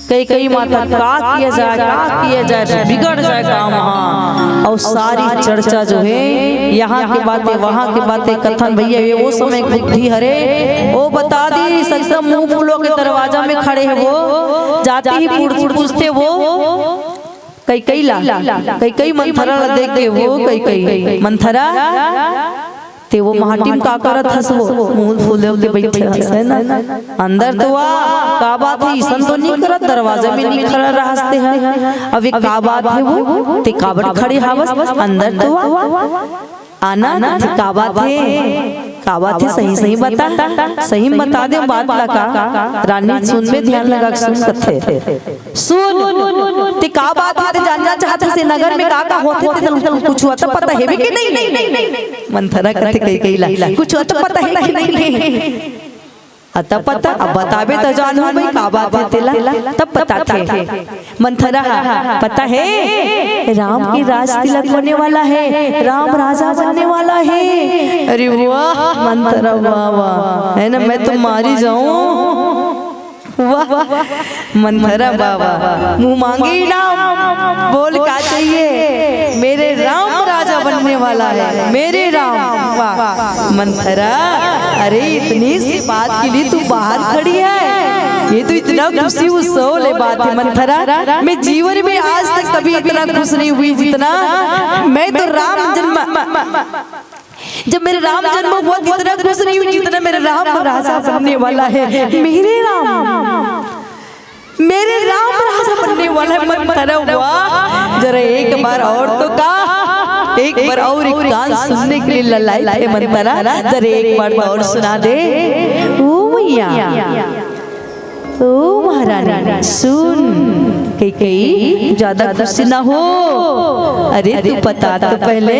कई माता का किया जाए बिगड़ जाए काम। हाँ और सारी चर्चा जो है यहाँ की बातें वहाँ की बातें कथन भैया ये वो समय बुद्धि हरे वो बता दी सकता मुंह फूलों के दरवाजा में खड़े हैं, वो जाते ही पूछते वो कई मंथरा देख के वो कई मंथरा ते वो महाटिम का करत हस वो मुंह फूले के बैठे हस है ना। अंदर तो का बात है ईसन तो नहीं करत, दरवाजे में नहीं खड़ा रहते हैं। अब एक का बात है वो ते काबड़ खड़े हावस अंदर तो आना का बात है का बात है सही सही बता, सही बता दे बात लगा। रानी सुन में ध्यान लगा सुन कथे सुन ते का बात है जानना चाहते से नगर में का होते थे कुछ हुआ तो पता है भी कि नहीं। मंथरा कथे कही कही कुछ हुआ तो पता है कि नहीं। अतः पता अब बताबे तो जानू भाई का बात है तेला तब पता थे। मंथरा पता है राम की राज तिलक होने वाला है, राम राजा बनने वाला है। अरे वाह मंथरा वाह वाह है ना, मैं तो मारी जाऊं। वाह मंथरा बाबा मुंह मांगे नाम बोल का चाहिए, मेरे राम राजा बनने वाला है मेरे राम। वाह मंथरा अरे इतनी सी बात के लिए तू बाहर खड़ी है, ये तो इतना खुशी उत्सव ले बात है मंथरा। मैं जीवन में आज तक कभी इतना खुश नहीं हुई जितना मैं तो राम जन्म जब मेरे राम जन्म हुआ इतना खुश नहीं हुई जितना मेरे राम राजा बनने वाला है मेरे राम राजा बनने वाला है मंथरा। वाह जरा एक बार और तो का एक बार और एक गान सुनने के लिए ललाई थे मंथरा, जरा एक बार और सुना दे। ओ मैया ओ महारानी सुन कई ज्यादा खुशी ना हो। अरे तू बता तो पहले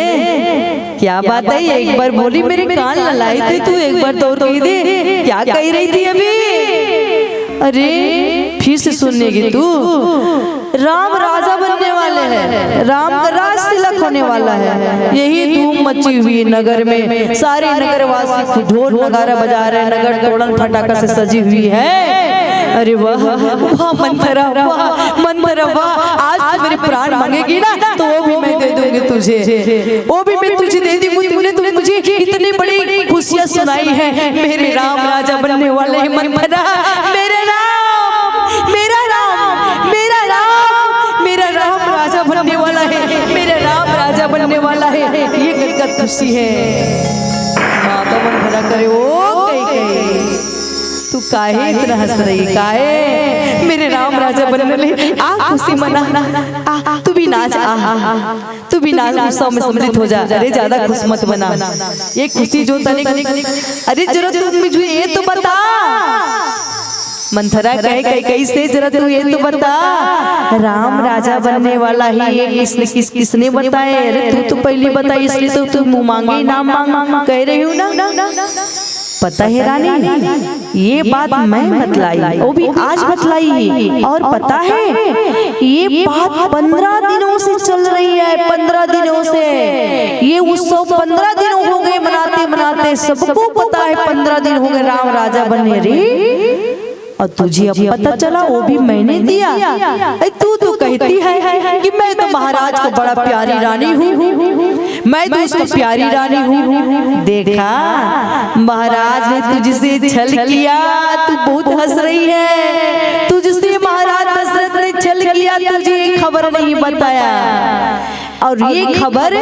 क्या बात है, एक बार बोली मेरे कान ललाई थी तू, एक बार तो और कही दे क्या कही रही थी अभी। अरे फिर से सुनने की तू, राम राजा बनने वाले हैं, राम का राज तिलक होने वाला है, यही धूम मची हुई नगर में, सारे नगरवासी ढोल नगारा बजा रहे, नगर तोड़न फटाका से सजी हुई है। अरे वाह वाह मंथरा वाह मंथरा वाह, आज तो मेरे प्राण मांगेगी ना तो वो भी मैं दे दूंगी तुझे, वो भी मैं तुझे दे दूंगी। तूने तुम मुझे इतनी बड़ी खुशियां सुनाई है, मेरे राम राजा बनने वाले हैं मंथरा, मेरे राम मेरा राम मेरा राम मेरा राम राजा बनने वाला है, मेरा राम राजा बनने वाला है, ये गदगद खुशी है। माता मंथरा करे ओ कही तू काहे इतना हंस रही, काहे मेरे राम राजा बनने ले आ खुशी मना, आ तू भी नाच, आ तू भी नाच, उत्सव में सम्मिलित हो जा। अरे ज्यादा खुश मत बना, ये खुशी जो तनिक अरे जरा तू मुझे ये तो बता। मंथरा कहे कैसे जरा तू ये तो बता, राम राजा बनने वाला ही ये किसने बताया। अरे तू तो पहले बता, इसलिए तो तू मुँह मांगे नाम मांग कह रही हूँ ना। पता है रानी ये बात मैं बतलाई, वो भी आज बतलाई है, और पता है ये बात 15 दिनों से चल रही है, 15 दिनों से ये उत्सव 15 दिन हो गए मनाते मनाते, सबको पता है 15 दिन हो गए राम राजा बनने रे, और तुझे अब पता चला वो भी मैंने दिया। तू तो कहती है कि मैं तो महाराज को बड़ा प्यारी रानी हूँ, मैं तो उसको प्यारी रानी हूँ। देखा महाराज ने तुझसे छल किया, तू बहुत हंस रही है, तुझसे महाराज दशरथ ने छल किया, तुझे खबर नहीं बताया, और ये खबर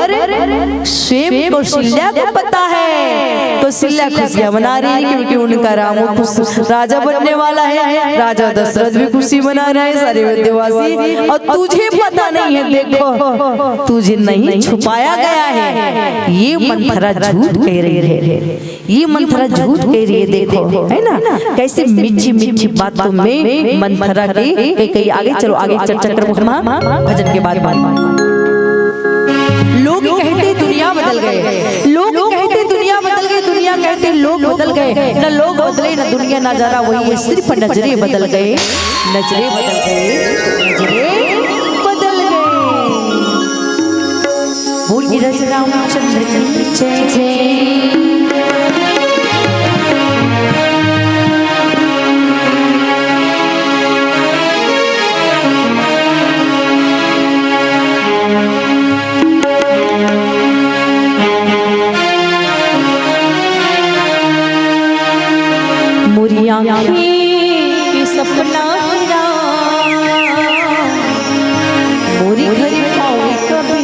स्वयं कौशल्या को पता है। कौशल्या खुशियां मना रही है क्योंकि उनका राम राजा बनने वाला है, राजा दशरथ भी खुशी मना रहे हैं, सारे विद्यावासी, और तुझे पता नहीं है। देखो तुझे नहीं छुपाया गया है, ये मंथरा झूठ कह रही है, ये मंथरा झूठ कह रही है। देखो है ना कैसे मीठी मीठी बातों में मंथरा की कई आगे चलो आगे चर्चा करो भजन के बाद। लोग कहते दुनिया बदल गए, लोग कहते दुनिया बदल गई, दुनिया कहते लोग बदल गए, न लोग बदले न दुनिया नजारा वही है, सिर्फ नजरे बदल गए, नजरे बदल गए, नजरे बदल गए। बोल गिरज रामचंद्र की जय जय। के सपना मोरी घर पावे कभी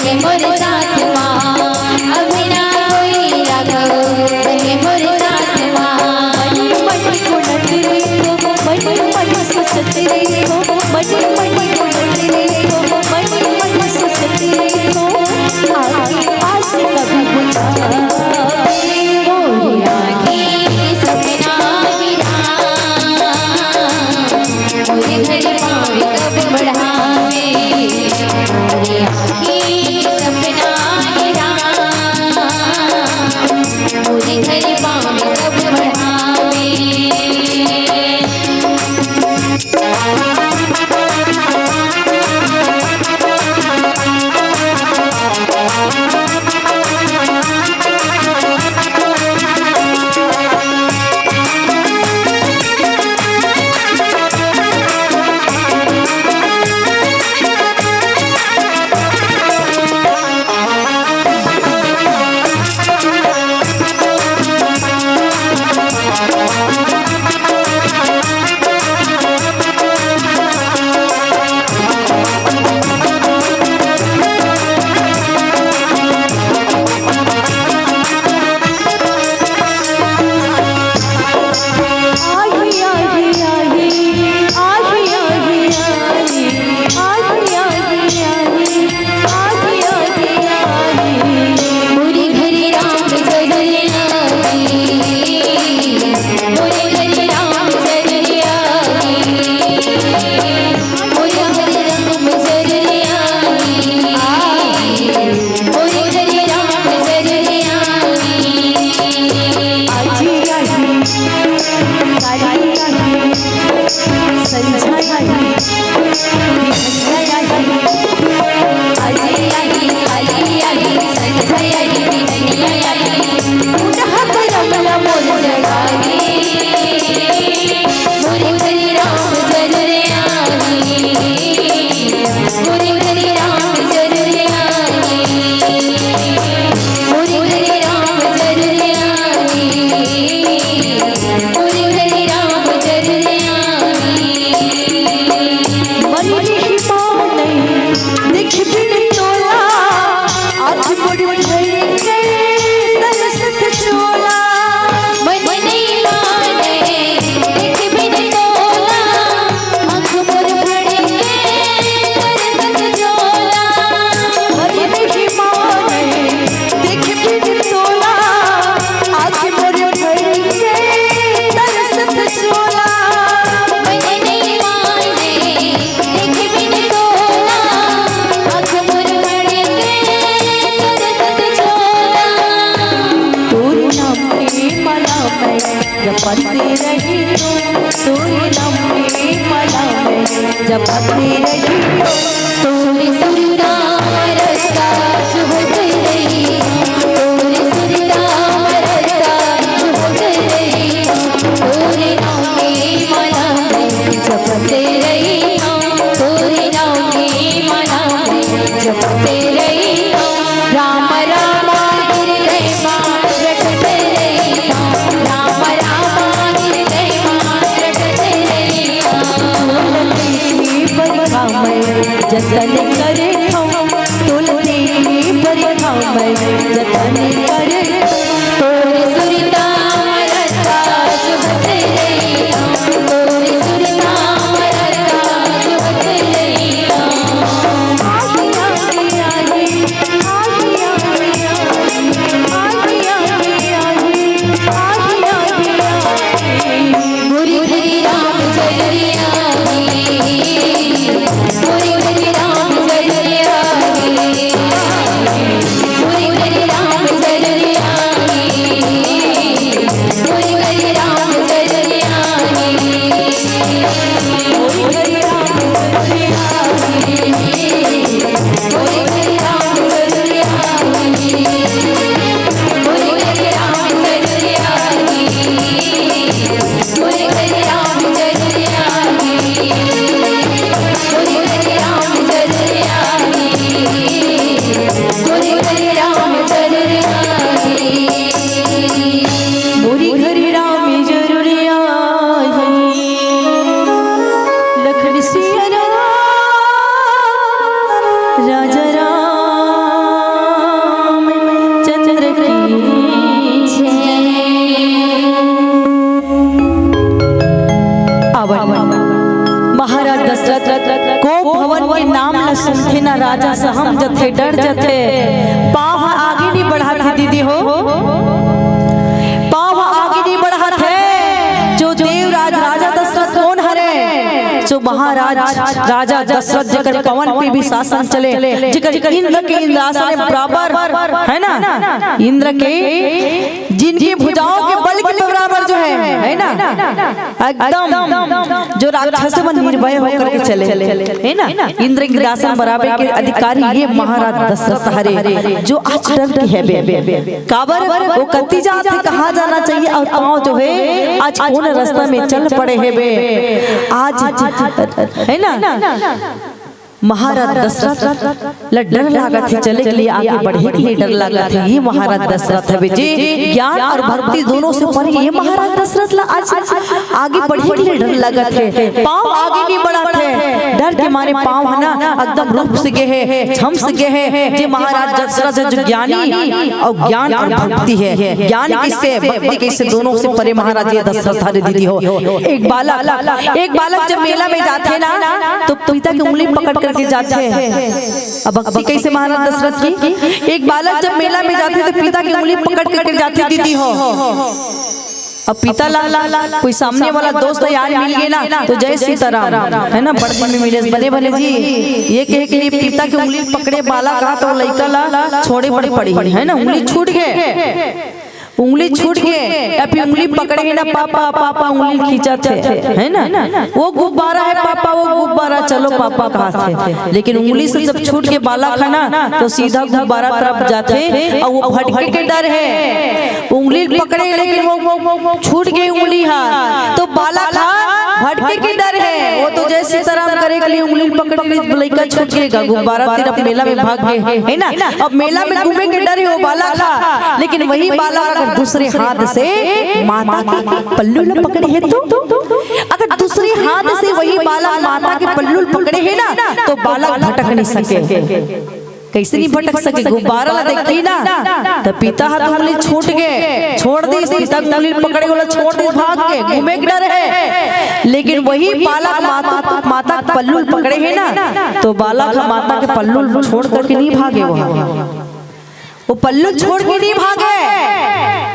बहे मोर साथ माँ अभी ना कोई राघव बहे मोर साथ माँ मनी गुणत रे हो मनी मनी सोचत रे हो मनी मनी गुणत रे हो मनी मनी सोचत रे हो आगे पास कभी बुझा मोरी आँखें सपना गिरा मोरे घर पाँव कब बढ़ावे मोरी आँखें सपना गिरा मोरे घर पाँव कब बढ़ावे जपते रही तोरे लम्बे मला में जपते रही तोरे सुरता रस्ता चुभत रही तोरे सुरता रस्ता चुभत रही तोरे नाम की माला में जपते रही तोरे नाम की माला में जपते रही राम राम हृदय में रटते रही राम राम हृदय में रटते रही बरखा में जतन करे तुलसी बरखा में जतन करे तोरे सुरता रस्ता चुभत रही तोरे सुरता रस्ता चुभत रही राजा सहम जथे डर जथे, पाँव आगे नहीं बढ़ाते दीदी हो, पाँव आगे नहीं बढ़ाते। जो देवराज राजा दशरथ कौन हरे, जो महाराज राजा दशरथ जकर पवन पे भी शासन चले, जकर इंद्र के इंद्रासन बराबर है ना, इंद्र के जिनकी भुजाओं के बल के बराबर जो है ना, एकदम जो राक्षस बन निर्भय होकर के चले है ना, इंद्र के इंद्रासन बराबर के अधिकारी ये महाराज दशरथ हरे, जो आज डर की है बे काबर वो कत्ती जात है, कहाँ जाना चाहिए और पाँव जो है आज कौन रास्ता में चल पड़े है बे, आज है ना। महाराज दशरथ डर लागत है, चले के लिए आगे बढ़े के लिए डर लागत है, ये महाराज दशरथ है जी, ज्ञान और भक्ति दोनों से परे ये महाराज दशरथ आज आगे बढ़े के लिए डर लागत है, पाँव आगे नहीं बढ़ाते हैं, डर के मारे पाँव है ना एकदम रूप से गए है, छम से गए है। ये महाराज दशरथ है जो ज्ञानी और ज्ञान और भक्ति है, ज्ञान किससे भक्ति किससे दोनों से परे महाराज ये दशरथ हरे दीदी हो। एक बालक जब मेला में जाते ना तो पिता की उंगली पकड़ करके जाते हैं, अब भक्ति कैसे महाराज दशरथ की, एक बालक जब मेला में जाते तो पिता की उंगली पकड़ करके जाते दीदी हो। अब पिता ला कोई सामने वाला दोस्त यार मिल गए ना तो जय सीताराम है ना, बड़े में मिले बने बने जी, ये कहे कि पिता की उंगली पकड़े बाला कहा तो लड़का ला छोड़े बड़े पड़ी है ना, उंगली छूट गए, उंगली छूट गए या फिर उंगली पकड़े ना, पापा पापा उंगली खींचाते है ना, वो गुब्बारा है पापा, वो गुब्बारा चलो पापा कहा थे, लेकिन उंगली से जब छूट के बाला खाना तो सीधा गुब्बारा तरफ जाते और वो फटके के डर है, उंगली पकड़े लेकिन वो छूट गई उंगली, हाँ तो बाला खा भटके के डर है, वो तो जय सीताराम करे के लिए उंगली पकड़ के लड़का छूट गएगा, गुब्बारा तेरा मेला में भाग गए है ना, अब मेला में घूमे के डर है वो बाला खा, लेकिन वही बाला अगर दूसरे हाथ से माता के पल्लू न पकड़े है तो, अगर दूसरे हाथ से वही बाला माता के पल्लू पकड़े है ना तो बालक भटक नहीं सके, कैसे नहीं भटक सके, गुब्बारा ला देखी ना तो पिता हाथ उंगली छूट गए, छोड़ दी पिता उंगली पकड़े वाला छोड़ दी, भाग के घूमे के डर है, लेकिन वही बालक माता पल्लू पकड़े है ना तो बालक माता के पल्लू छोड़ करके नहीं भागे, वो पल्लू छोड़ के नहीं भागे,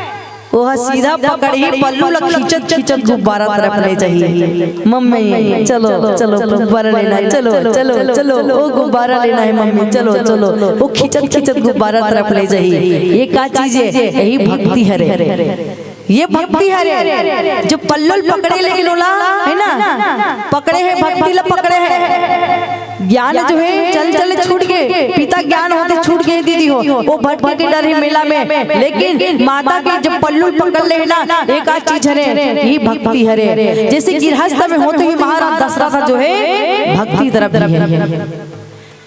वो सीधा पकड़ ही पल्लू लग खींचत खींचत गुब्बारा तरफ ले जाइए, मम्मी चलो चलो गुब्बारा लेना है, चलो चलो चलो वो गुब्बारा लेना है मम्मी, चलो चलो वो खींचत खींचत गुब्बारा तरफ ले जाइए। ये क्या चीज है, यही भक्ति है रे, ये भक्ति है जो पल्लू पकड़े लेकिन ओला है ना पकड़े है, भक्ति ला पकड़े है, ज्ञान जो है चल चले छूट गए, पिता ज्ञान होते छूट गए दीदी हो, वो भटके के डर है मेला में, लेकिन माता के जब पल्लू पकड़ ले ना एक आध चीज है ये भक्ति है, जैसे गृहस्थ में होते ही महाराज दशरथ जो है भक्ति तरफ है,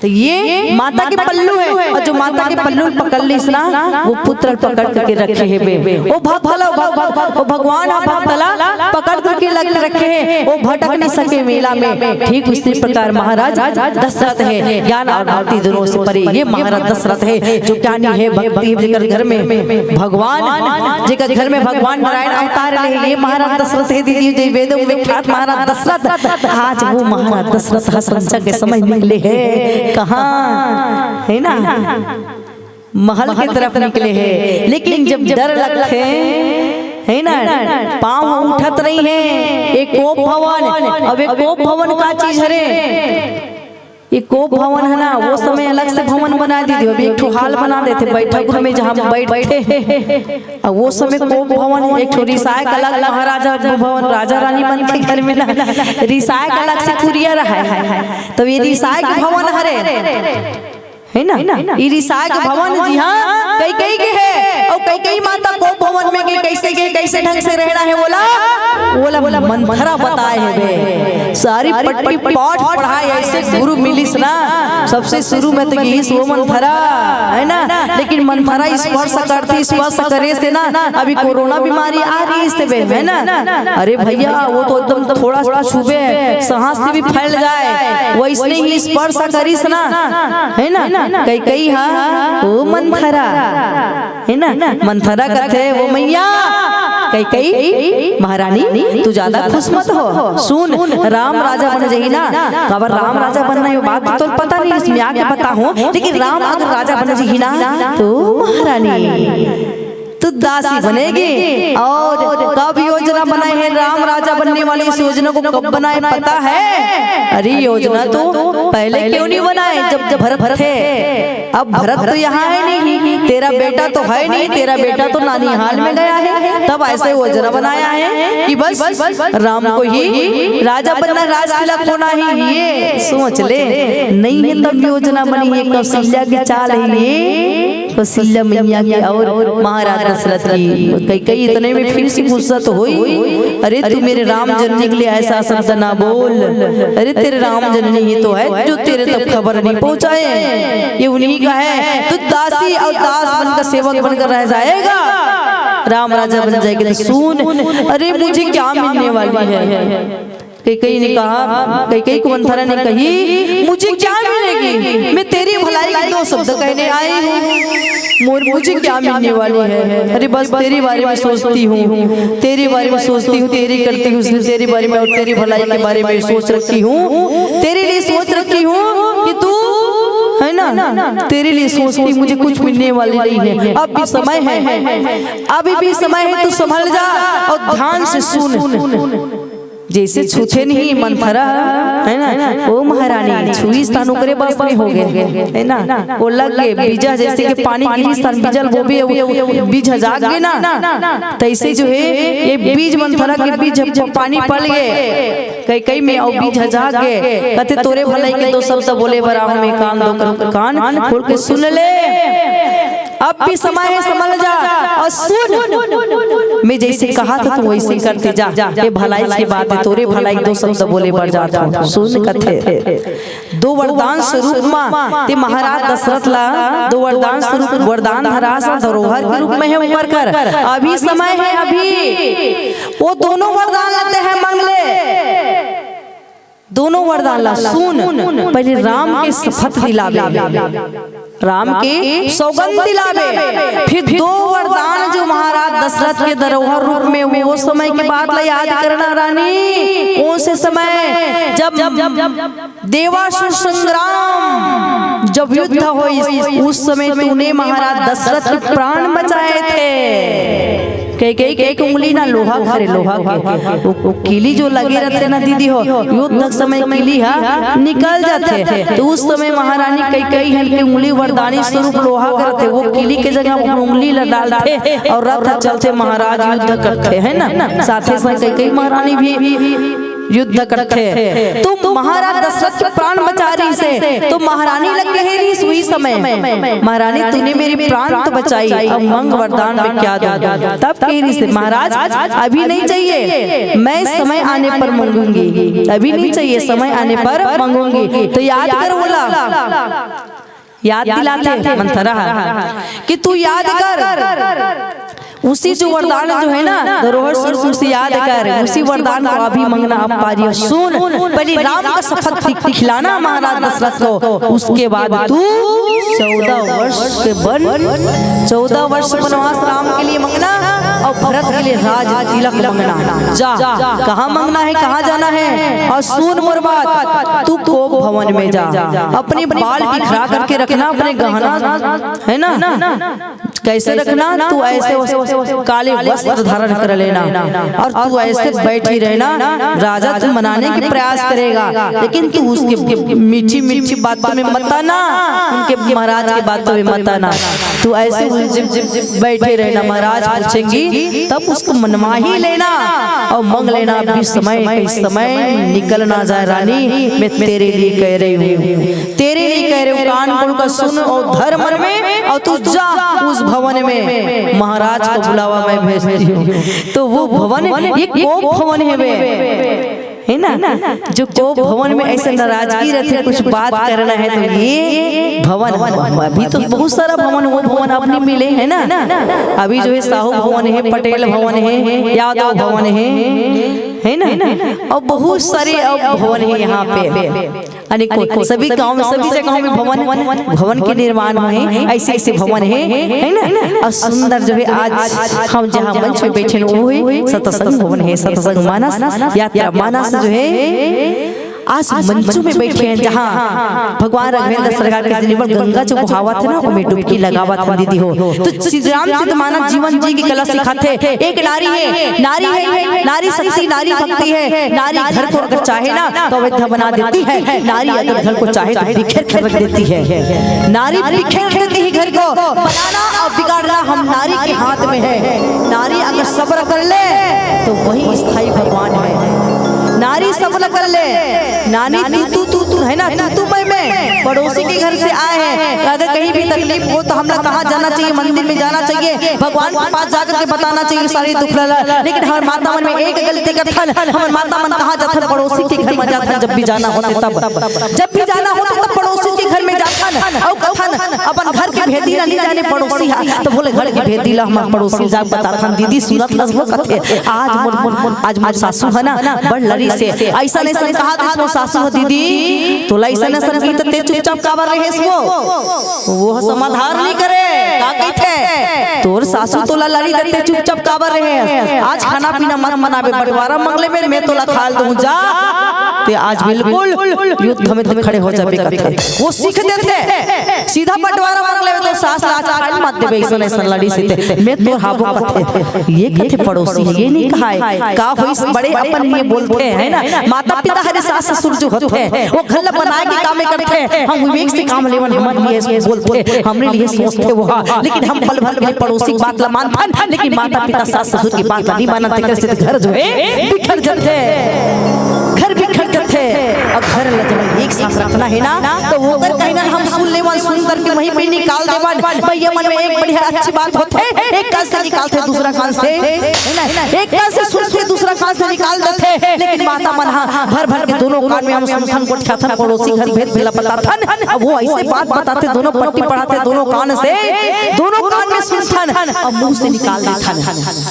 तो ये माता के पल्लू है, और जो माता के पल्लू पकड़ ली ना वो पुत्र पकड़ करके रखे है बे, वो भगवान भक्तला पकड़ करके लग रखे है, वो भटक नहीं सके मेला में, ठीक उसी प्रकार महाराज दशरथ है, ज्ञान और भक्ति दोनों से परे ये महाराज दशरथ है जो ज्ञानी है, भक्ति जिकर घर में भगवान, जिकर घर में भगवान नारायण अवतार रहे, ये महाराज दशरथ है दीदी, जो वेदों में ख्यात महाराज दशरथ, आज वो महाराज दशरथ संचय के समय निकले है, कहाँ है ना महल की तरफ निकले हैं, लेकिन जब डर लगते है ना पाँव उठत नहीं है, एक कोप भवन, अब एक कोप भवन का चीज है रे, ये कोप भवन है ना वो समय अलग से भवन बना दी थी, अभी एक ठो हाल बना देते बैठक में जहाँ बैठते, और वो समय कोप भवन एक ठो रिसायक अलग, महाराजा भवन राजा रानी बन के घर में ना रिसायक अलग से कुरिया रहा है, तो ये रिसायक भवन हरे है ना, ये रिसायक भवन जी हाँ कई कई के है, और कई कई माता कोप भवन में गए, कैसे ढंग से रहना है बोला मंथरा बताए है बे, सारी पट्टी पाठ पढ़ाए ऐसे गुरु मिलिस ना, सबसे शुरू में तो यही वो मंथरा है ना, लेकिन मंथरा स्पर्श करती, स्पर्श करे से ना अभी कोरोना बीमारी आ रही है इससे है ना, अरे भैया वो तो एकदम थोड़ा सा छुबे सांस से भी फैल जाए, वो इसने ही स्पर्श करीस ना है ना, कई हाँ वो मंथरा है ना, मंथरा कहते वो मैया कई महारानी तू ज्यादा खुश मत हो, सुन राम राजा बन जाएगी ना, अगर राम राजा बनना है बात तो पता नहीं, इसमें आके पता हो, लेकिन राम अगर राजा बन जाएगी ना तो महारानी तू दासी बनेगी। और कब योजना बनाई है राम राजा बनने वाली, इस योजना को कब बनाए पता है? अरे योजना तो पहले क्यों नहीं बनाए, जब भरत थे। अब भरत तो यहाँ है नहीं, तेरा बेटा तो है नहीं, तेरा बेटा तो नानीहाल में गया है, तब ऐसे योजना बनाया है कि बस राम को ही राजा बनना, राज तिलक होना ही, ये सोच ले। नहीं है तब योजना बनी है, कौशल्या की चाल है ये, कौशल्या मैया की और महाराज दशरथ की। कई इतने में फिर से गुस्सा तो हुई, अरे तू मेरे राम जननी के लिए ऐसा शब्द ना बोल, अरे तेरे राम जननी ही तो है जो तेरे तक खबर नहीं पहुंचाए, ये उन्हीं का है। तू दासी और दास बनकर सेवक बनकर रह जाएगा, राम राजा बन जाएगी तो सुन, अरे मुझे क्या मिलने वाली है। कई ने कहा, कई को मंथरा ने कही मुझे क्या मिलेगी, मैं तेरी भलाई के दो शब्द कहने आई हूँ, मुझे क्या मिलने वाली है। अरे बस तेरे बारे में सोचती हूँ, तेरे बारे में सोचती हूँ, तेरी करती हूँ, तेरे बारे में और तेरी भलाई के बारे में सोच रखी हूँ, तेरे लिए सोच रखी हूँ कि तू है ना, तेरे लिए सोचती मुझे कुछ मिलने वाली नहीं है। अब भी समय है, अभी भी समय है, तू संभल जा और ध्यान से सुन। जैसे छूते नहीं मंथरा है ना, वो महारानी छुई स्थान करे बस में हो गए है ना, वो लग गए बीजा, जैसे कि पानी गिरी स्थान बीजल वो भी बीज जाग गए ना, तैसे जो है ये बीज मंथरा के बीज जब पानी पड़ गए कई में और बीज जाग गए, कहते तोरे भलाई के दो शब्द बोले बरा में कान दो कान खोल के सुन ले, अब भी समय है, संभल जा और सुन। मैं जैसे कहा था तू वैसे करते जा, ये भलाई की बात है, तोरे भलाई दो शब्द बोले बढ़ जाता हूँ। सुन कथे दो वरदान स्वरूप में ते महाराज दशरथ ला दो वरदान स्वरूप वरदान धरास धरोहर के रूप में है ऊपर कर। अभी समय है, अभी वो दोनों वरदान लेते हैं, मंगले दोनों वरदान ला। सुन पहले राम के शपथ दिलावे, राम के सौगंध दिलावे, फिर दो वरदान जो महाराज दशरथ के धरोहर रूप में वो समय की बात ला याद करना रानी। कौन से समय? जब देवासुर संग्राम जब युद्ध हुई उस समय तूने महाराज दशरथ के प्राण बचाए थे। एक उंगली ना लोहा खरे लोहा के वो किली जो लगे रहते ना दीदी हो, युद्ध समय किली है निकल जाते, तो उस समय महारानी कई हल्के उंगली वरदानी स्वरूप लोहा करते, वो किली के जगह उंगली डालते और रथ चलते महाराज युद्ध करते है ना। साथ ही साथ कई महारानी भी युद्ध करते, तुम महाराज दशरथ के प्राण बचा रही से तो महारानी लग गई सुई समय, महारानी तूने मेरी प्राण तो बचाई, अब मंग वरदान में क्या दूं? तब कह रही से महाराज अभी नहीं चाहिए, मैं समय आने पर मांगूंगी, अभी नहीं चाहिए, समय आने पर मांगूंगी। तो याद कर, बोला याद दिलाते मंथरा कि तू याद कर, उसी जो वरदान जो है ना धरोहर स्वरूप उसे याद कर, उसी वरदान को अभी मंगना अब पारी। सुन पहले राम का शपथ खिलाना महाराज दशरथ को, उसके बाद तू 14 वर्ष के वन 14 वर्ष वनवास राम के लिए मंगना और भरत के लिए राज तिलक मंगना। जा कहाँ मंगना है, कहाँ जाना है, और सुन मोर बात, तू कोप भवन में जा, अपने बाल बिखरा करके रखना, अपने गहना है ना कैसे रखना, तू ऐसे काले वस्त्र धारण कर लेना और तू ऐसे बैठी रहना, राजा तू मनाने की प्रयास करेगा, लेकिन तू उसके मीठी मीठी बातों में मत आना, उनके महाराज की बातों में मत आना, तू ऐसे बैठे रहना, महाराज पूछेंगी तब उसको मनवा ही लेना और मंग लेना। अभी समय निकल ना जाए रानी, मैं तेरे लिए कह रही हूँ, तेरे लिए कह रही हूँ, कान खोल कर सुन और धर मन में, और तू जा उस भवन में, महाराज को बुलावा मैं भेजती हूँ। तो वो भवन ये कोप भवन है ना, जो कोप भवन में ऐसे नाराजगी रहती, कुछ बात करना है तो ये भवन, अभी तो बहुत सारा भवन वो भवन अपने मिले है ना, अभी जो है साहू भवन है, पटेल भवन है, यादव भवन है ना, और बहुत सारे भवन है यहाँ पे। अनेकों सभी गांव में सभी जगहों में भवन के निर्माण हुए, ऐसे ऐसे भवन है ना। और सुंदर जो है आज हम जहाँ मंच में बैठे वो है सत्संग भवन है, सत्संग मानस यात्रा मानस जो है आज मंचों में बैठे हैं जहाँ भगवान राघवेंद्र सरकार के जिले पर गंगा जो बहावा थे ना उनमें डुबकी लगावा था दीदी हो। तो श्री रामचंद्र मानव जीवन जी की कला सिखाते एक नारी है, नारी शक्ति, नारी भक्ति है। नारी घर को अगर चाहे ना तो अवैध बना देती है, नारी अगर घर को चाहे तो बिखेर कर रख देती है। नारी बिखेर देती है घर को, बनाना और बिगाड़ना हम नारी के हाथ में है। नारी अगर सब्र कर ले तो वही स्थायी भगवान है। नारी सब्र कर ले, नानी तू है ना, तू मैं पड़ोसी के घर से आए हैं, अगर कहीं भी तकलीफ हो तो हम लोग कहाँ जाना चाहिए, मंदिर में जाना चाहिए, भगवान के पास जाकर के बताना चाहिए सारी दुख लला। लेकिन हमारे माता मन में एक गलती का फल, हमारे माता मन कहाँ जाता, पड़ोसी के घर में जाता। जब भी जाना होता तब जब भी जाना होता तब पड़ोसी के घर में जाता और कथन अपन घर के भेदी नहीं जाने पड़ोसी तो बोले घर के भेदी ला हम पड़ोसी जा बताता। दीदी सुनत लसबो कथे आज मोर सासू है ना बड़ लड़ी से ऐसा नहीं कहा कि सासू हो दीदी तो ऐसा नहीं की ते चुपचाप काबर रहे वो समाधान नहीं करे का कहते तोर सासू तोला लड़ी देते चुपचाप काबर रहे। आज खाना पीना मत मनावे, बंटवारा मंगले में मैं तोला खाल दूं जा ते आज बिल्कुल युद्ध में तुम खड़े हो जाबे कथे वो सीख देते सीधा बंटवारा मंगले में तो सास लाच खाल मत देबे ऐसा नहीं लड़ी से मैं तो हाबो कथे ये कथे पड़ोसी है ये नहीं कहा है का होई बड़े अपन ये बोलते हैं ना। माता पिता हरे सास ससुर जो होते हैं वो घर बनाए के काम करते हैं, हम विवेक से काम लेवन हमारे लिए बोलते हमने लिए सोचते वो लेकिन हम पल भर में पड़ोसी की बात ला मानते लेकिन माता पिता सास ससुर की बात नहीं मानते कैसे घर जो है बिखर जाते घर बिखर जाते। अब घर जब एक साथ रखना है ना तो वो कर कहीं ना हम सुन लेवन सुन करके वहीं पे निकाल देवन भैया मन में एक बढ़िया अच्छी बात होते एक कान से निकालते दूसरा कान से एक कान से सुनते दूसरा कान से निकाल देते। लेकिन माता मन भर भर के दोनों कान में हम सुनथन को ठाथन पड़ोसी घर भेद भेला बताथन। अब वो ऐसे बात बताते दोनों पट्टी पढ़ाते दोनों कान से दोनों कान में सुनथन और मुंह से निकाल देथन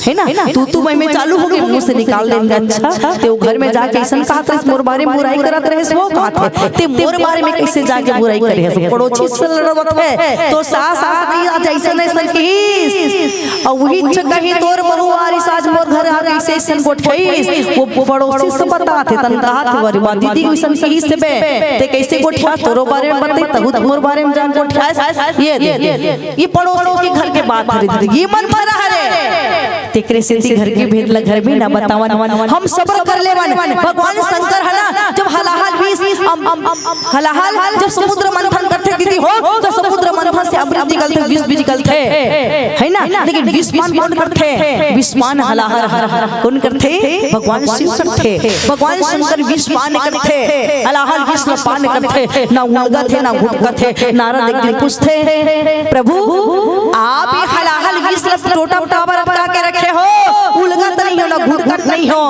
है ना। तू मैं चालू हो गई मुंह से निकाल देंगे। अच्छा ते वो घर में जाके ऐसा कहा था मोर बारे में बुराई करत रहे वो कहा थे ते मोर बारे में कैसे जाके बुराई करे है पड़ोसी से लड़वत है तो सास आज ऐसा नहीं की और वही जगह ही तोर बहुवारी साज मोर घर आ कैसे ऐसा गोठईस वो पड़ोसी से बताते तन कहा थे वारी बात दीदी वैसन सही से बे ते कैसे गोठा तोरो बारे में बताई तहु मोर बारे में जान गोठा ये पड़ोसी के घर के बात है ये मन भरा है तेकरे से घर के भेद ला घर में ना बतावन हम सब्र कर लेवन। भगवान शंकर है ना जब हलाहल हलाहल जब समुद्र मंथन करते दीदी हो तो समुद्र मंथन से अमृत निकलते विष भी निकलते है ना। लेकिन विषपान कौन करते विषपान हलाहल कौन करते भगवान शिव करते भगवान शंकर विषपान करते हलाहल विष पान करते ना उलगत है ना घुटगत है। नारद एक दिन पूछते प्रभु आप ये हलाहल विष टोटा टावर बना के रखे हो उलगत नहीं हो ना घुटगत नहीं हो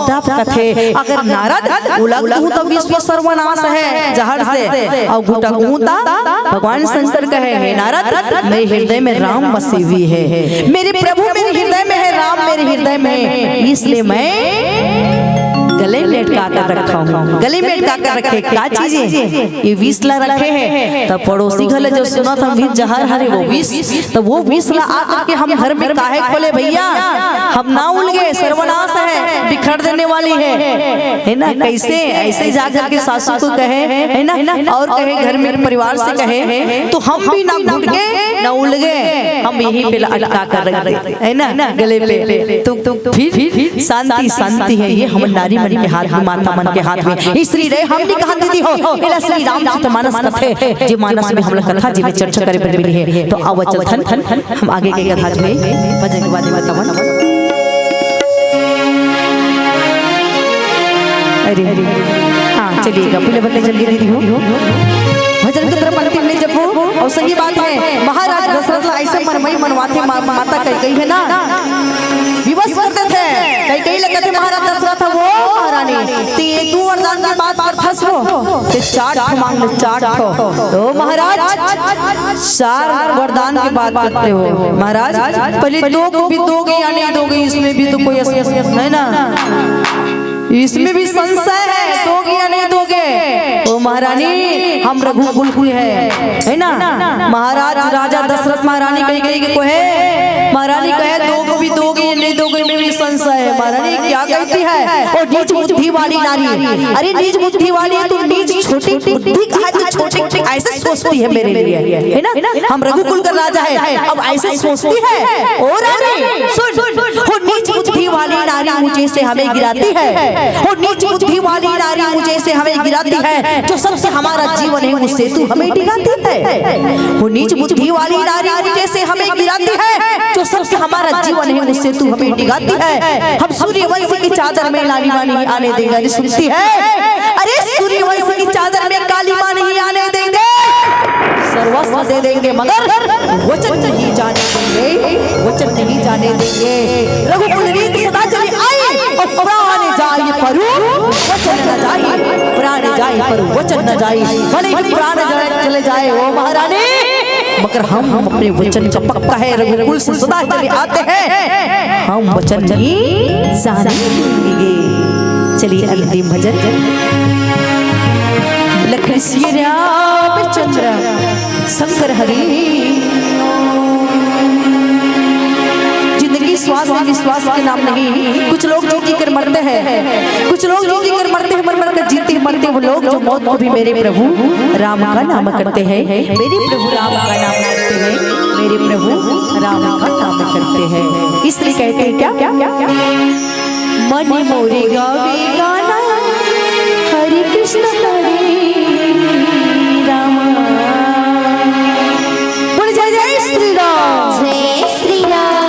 तब कथे अगर नारद उलगू तो विश्व सर्वनाश है जहर से और घुटगूता भगवान शंकर कहे हे नारद मेरे हृदय में राम बसी हुई है मेरे प्रभु मेरे हृदय में है राम मेरे हृदय में इसलिए मैं गले में लटका कर रखा हूँ। गले में लटका कर रखे क्या चीजें ये विष ला रखे हैं तब पड़ोसी घर जो सुना था विष जहर हरे वो विष तो वो विष ला आकर के हम घर में काहे खोले भैया हम ना उलगे सर्वनाश है बिखर देने वाली है ना। कैसे ऐसे जाकर के सासू को कहे है ना और कहे घर में परिवार से कहे तो हम भी ना घुट गए ना उलगे हम यहीं पे लटका कर रख दे है ना गले पे तो फिर शांति शांति है ये हम नारी मन के हाथ में माता मन के हाथ में इसलिए रे हम नहीं कहा दीदी हो इला श्री रामचरित मानस कथे जे मानस में हम लोग कथा जी में चर्चा करे पर मिली है तो आव चलथन हम आगे के कथा जो है भजन के बाद बतावन। अरे हाँ चलिएगा पहले बता जल्दी दीदी हो भजन की तरफ अंतिम नहीं जपो और सही बात है महाराज दशरथ ऐसे मनमई मनवाते माता कई है ना विवश करते थे कई लगते महाराज दशरथ वो महारानी ते तू वरदान की बात पर फंसो ते चार मांग ले चार तो महाराज चार वरदान की बात करते हो महाराज पहले दो को भी दोगे या नहीं दोगे इसमें भी तो कोई है ना इसमें भी संशय है, दोगे या नहीं दोगे? ओ महारानी, हम रघुकुल की है ना? महाराज राजा दशरथ महारानी कही गई कि कोहे महारानी कहे दो भी दोगे या नहीं दोगे में भी संशय है। महारानी क्या कहती है? और नीच बुद्धि वाली नारी, अरे नीच बुद्धि वाली है, तू नीच छोटी बुद्धि का है, तू छोटी ऐसे सोचती है मेरे लिए, है ना? हम रघुकुल का राजा है, अब ऐसे सोचती है। ओ रानी सुन, हो नीच बुद्धि वाली नारी मुझे से हमें गिराती है, हो नीच बुद्धि वाली नारी मुझे से हमें गिराती है, जो सबसे हमारा जीवन है उससे तू हमें डिगाती है। हो नीच बुद्धि वाली नारी मुझे से हमें गिराती है, जो सबसे हमारा जीवन है उससे तू हमें डिगाती है। हम सूर्यवंश की चादर में लाली माँ नहीं आने देंगे। अरे सुनती है? अरे सूर्यवंश की चादर में काली माँ नहीं आने देंगे, सर्वस्व दे देंगे मगर वचन नहीं जाने देंगे, वचन नहीं जाने देंगे। रघुकुल रीत सदा चली आई और प्राण जाए परु वचन न जाए, प्राण जाए परु वचन न जाए। भले ही प्राण चले जाए ओ महारानी, मगर हम अपने वचन का पक्का है, रघुकुल से सदा चले आते हैं, हम वचन नहीं जाने देंगे। चलिए अंतिम भजन। लखन श्री रामचंद्र शंकर हरि। जिंदगी श्वास में विश्वास के नाम नहीं। कुछ लोग जी कर मरते हैं, कुछ लोग जी कर मरते हैं, मर कर जीते मरते वो लोग जो मौत को भी मेरे प्रभु राम का नाम करते हैं, मेरे प्रभु राम का नाम करते हैं, मेरे प्रभु राम का नाम करते हैं। इसलिए कहते हैं क्या? मन मोरे गावे गाना हरे कृष्ण हरे राम। बोल जय जय श्री राम, जय श्री राम।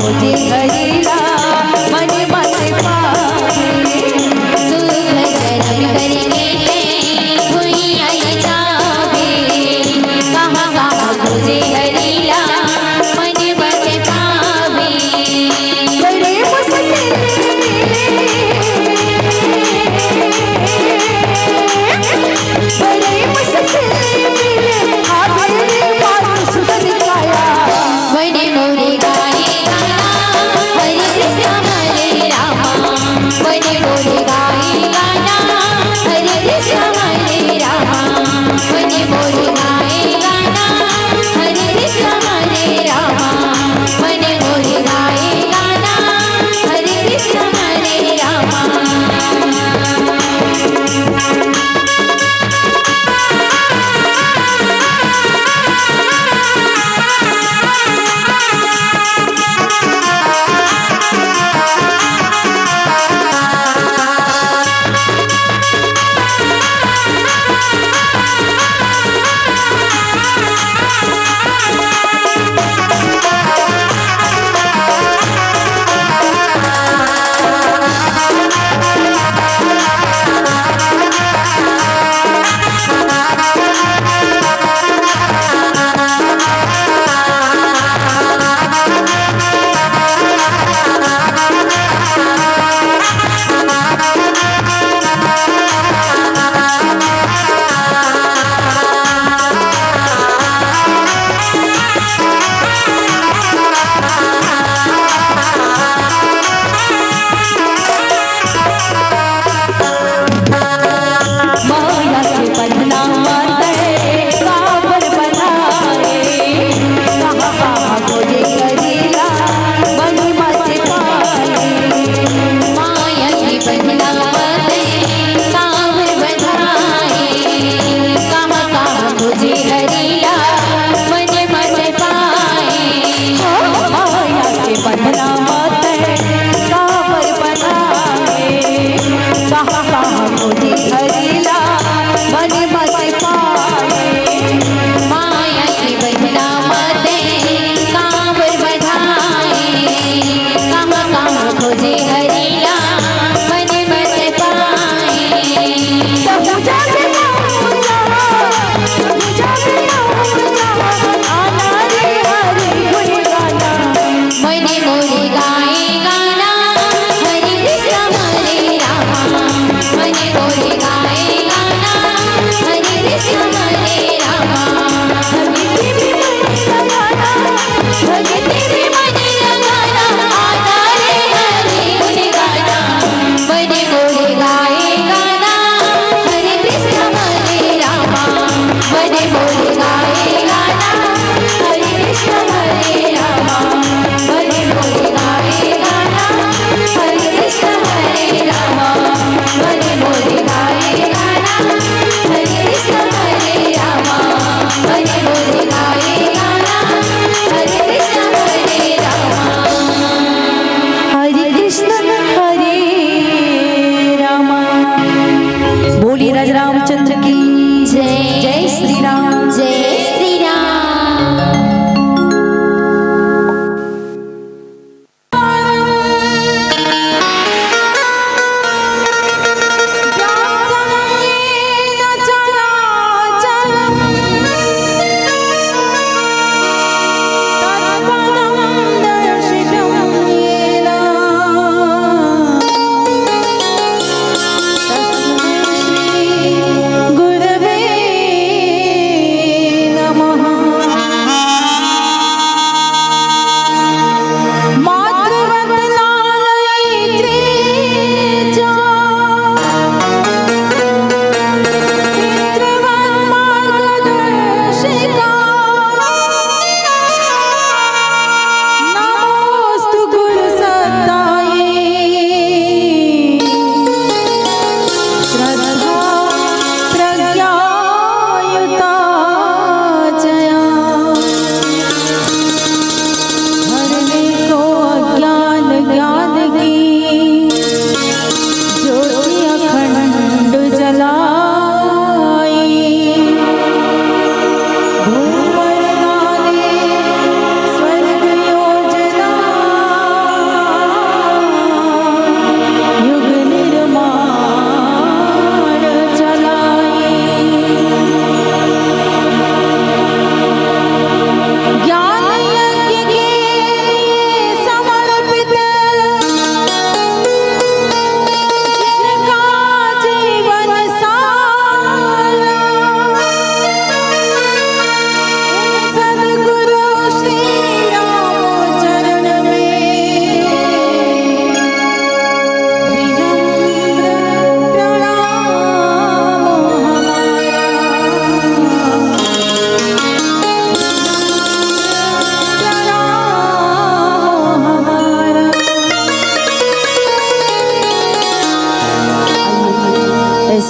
खोजे हरीला मन मत पावे सुख करम करके हुई आई जावे कहाँ कहाँ खोजे हरीला मन मत पावे बड़े मुश्किल बड़े मुश्किल मिले हाथी मानुष बन गया बड़े मोरे गाए गाना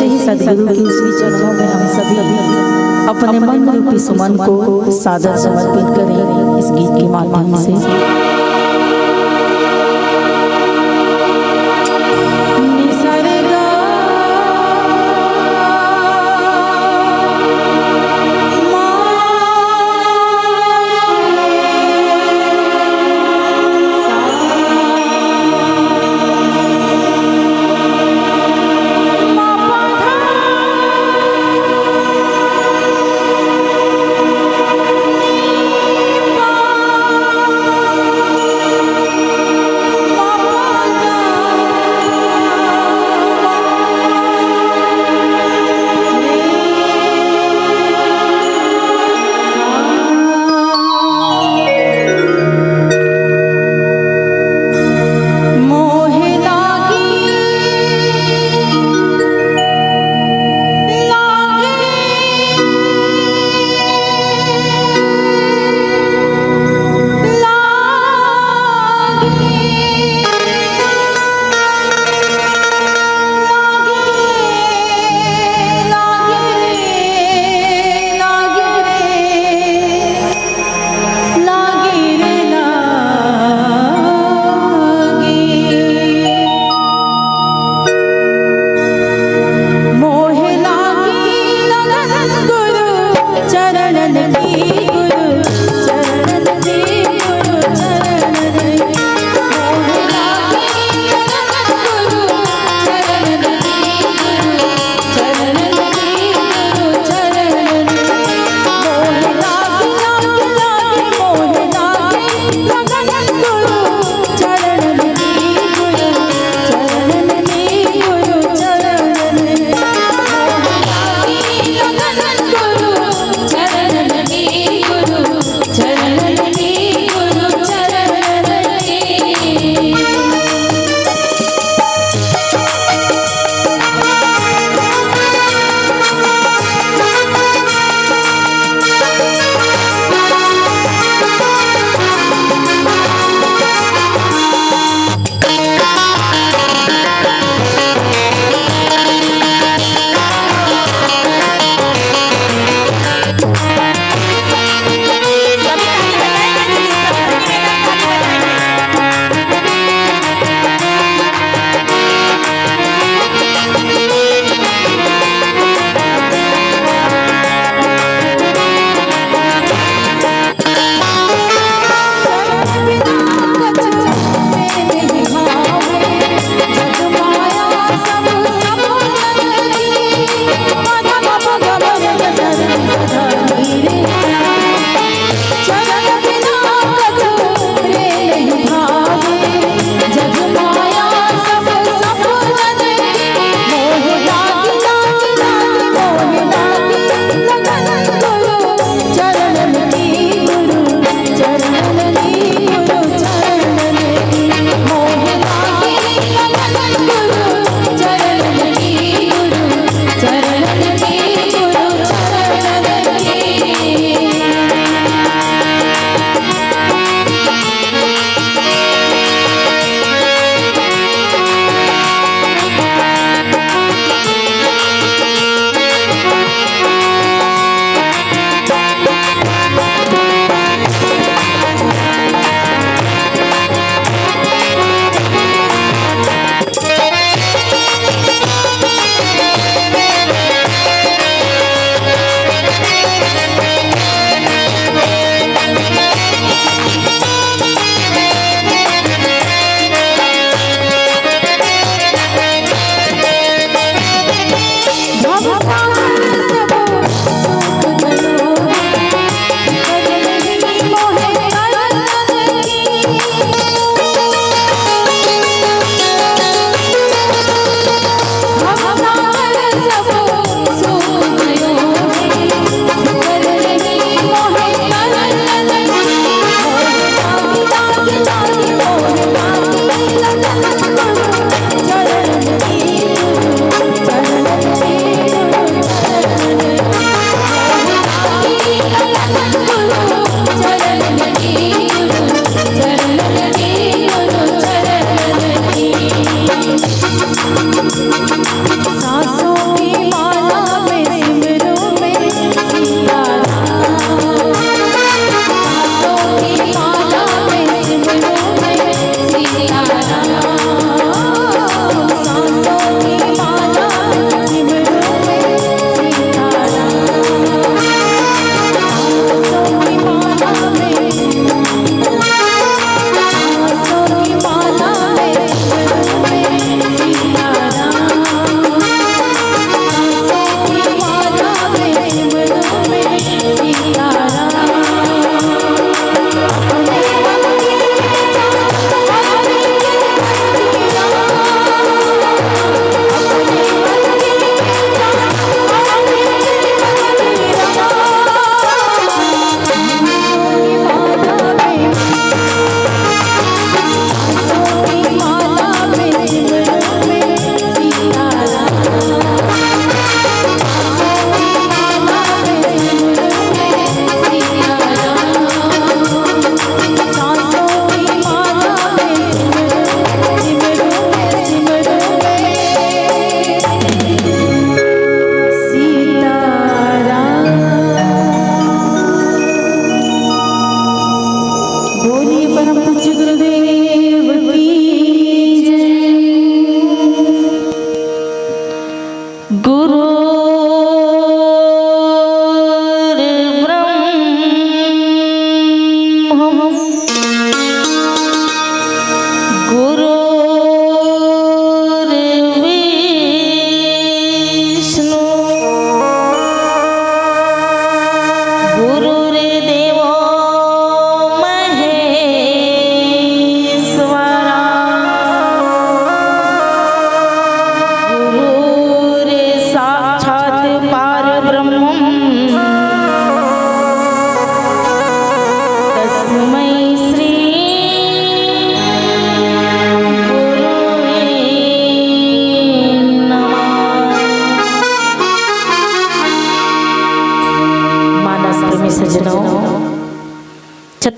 ऐसे ही सदगुरु के श्री चरणों में हम सभी अपने मन रूपी सुमन को सादर समर्पित करें इस गीत के माध्यम से।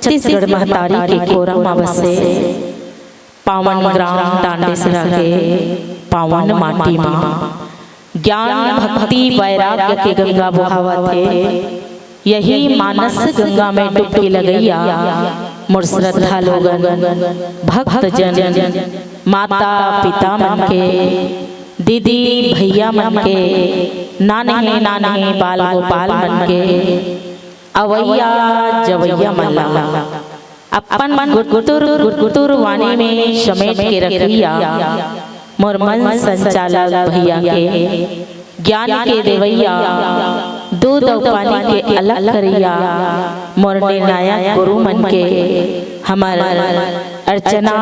छत्तीसगढ़ महतारी के कोरमा बसे पावन ग्राम डांडेसरा के पावन माटी माँ ज्ञान भक्ति वैराग्य के गंगा बहावत है। यही मानस गंगा में डुबकी लगैया मोर श्रद्धा लोगन भक्त जन माता पिता मन के दीदी भैया मन के नाने नाने बाल गोपाल मन के अवैया जवैया मल्ला अपन गुटुर वाणी में समेट के रखिया मोर मन संचालक भैया के ज्ञान के देवैया दूध और पानी के अलग करिया मोर निर्णायक गुरु मन के हमार अर्चना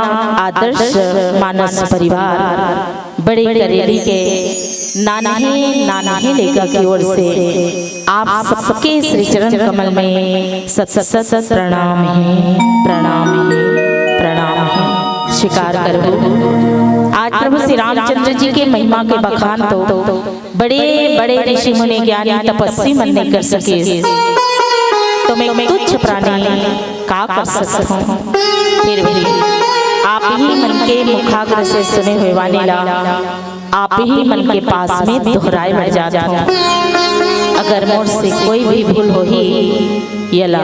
आदर्श मानस परिवार बड़े करेली के नाना लेखा की ओर से आप सबके श्री चरण कमल में सत प्रणाम है, प्रणाम है, प्रणाम है। स्वीकार करो आज प्रभु श्री रामचंद्र जी के महिमा के बखान तो बड़े बड़े ऋषि मुनि ज्ञानी तपस्वी मन नहीं कर सके, तो मैं तुच्छ प्राणी का कर सकता हूँ। फिर भी आप ही मन के मुखाग्र से सुने हुए वाणी ला आप ही मन के पास में दोहराए बढ़ जाता हूँ। अगर मोर से कोई भी भूल हो ही यला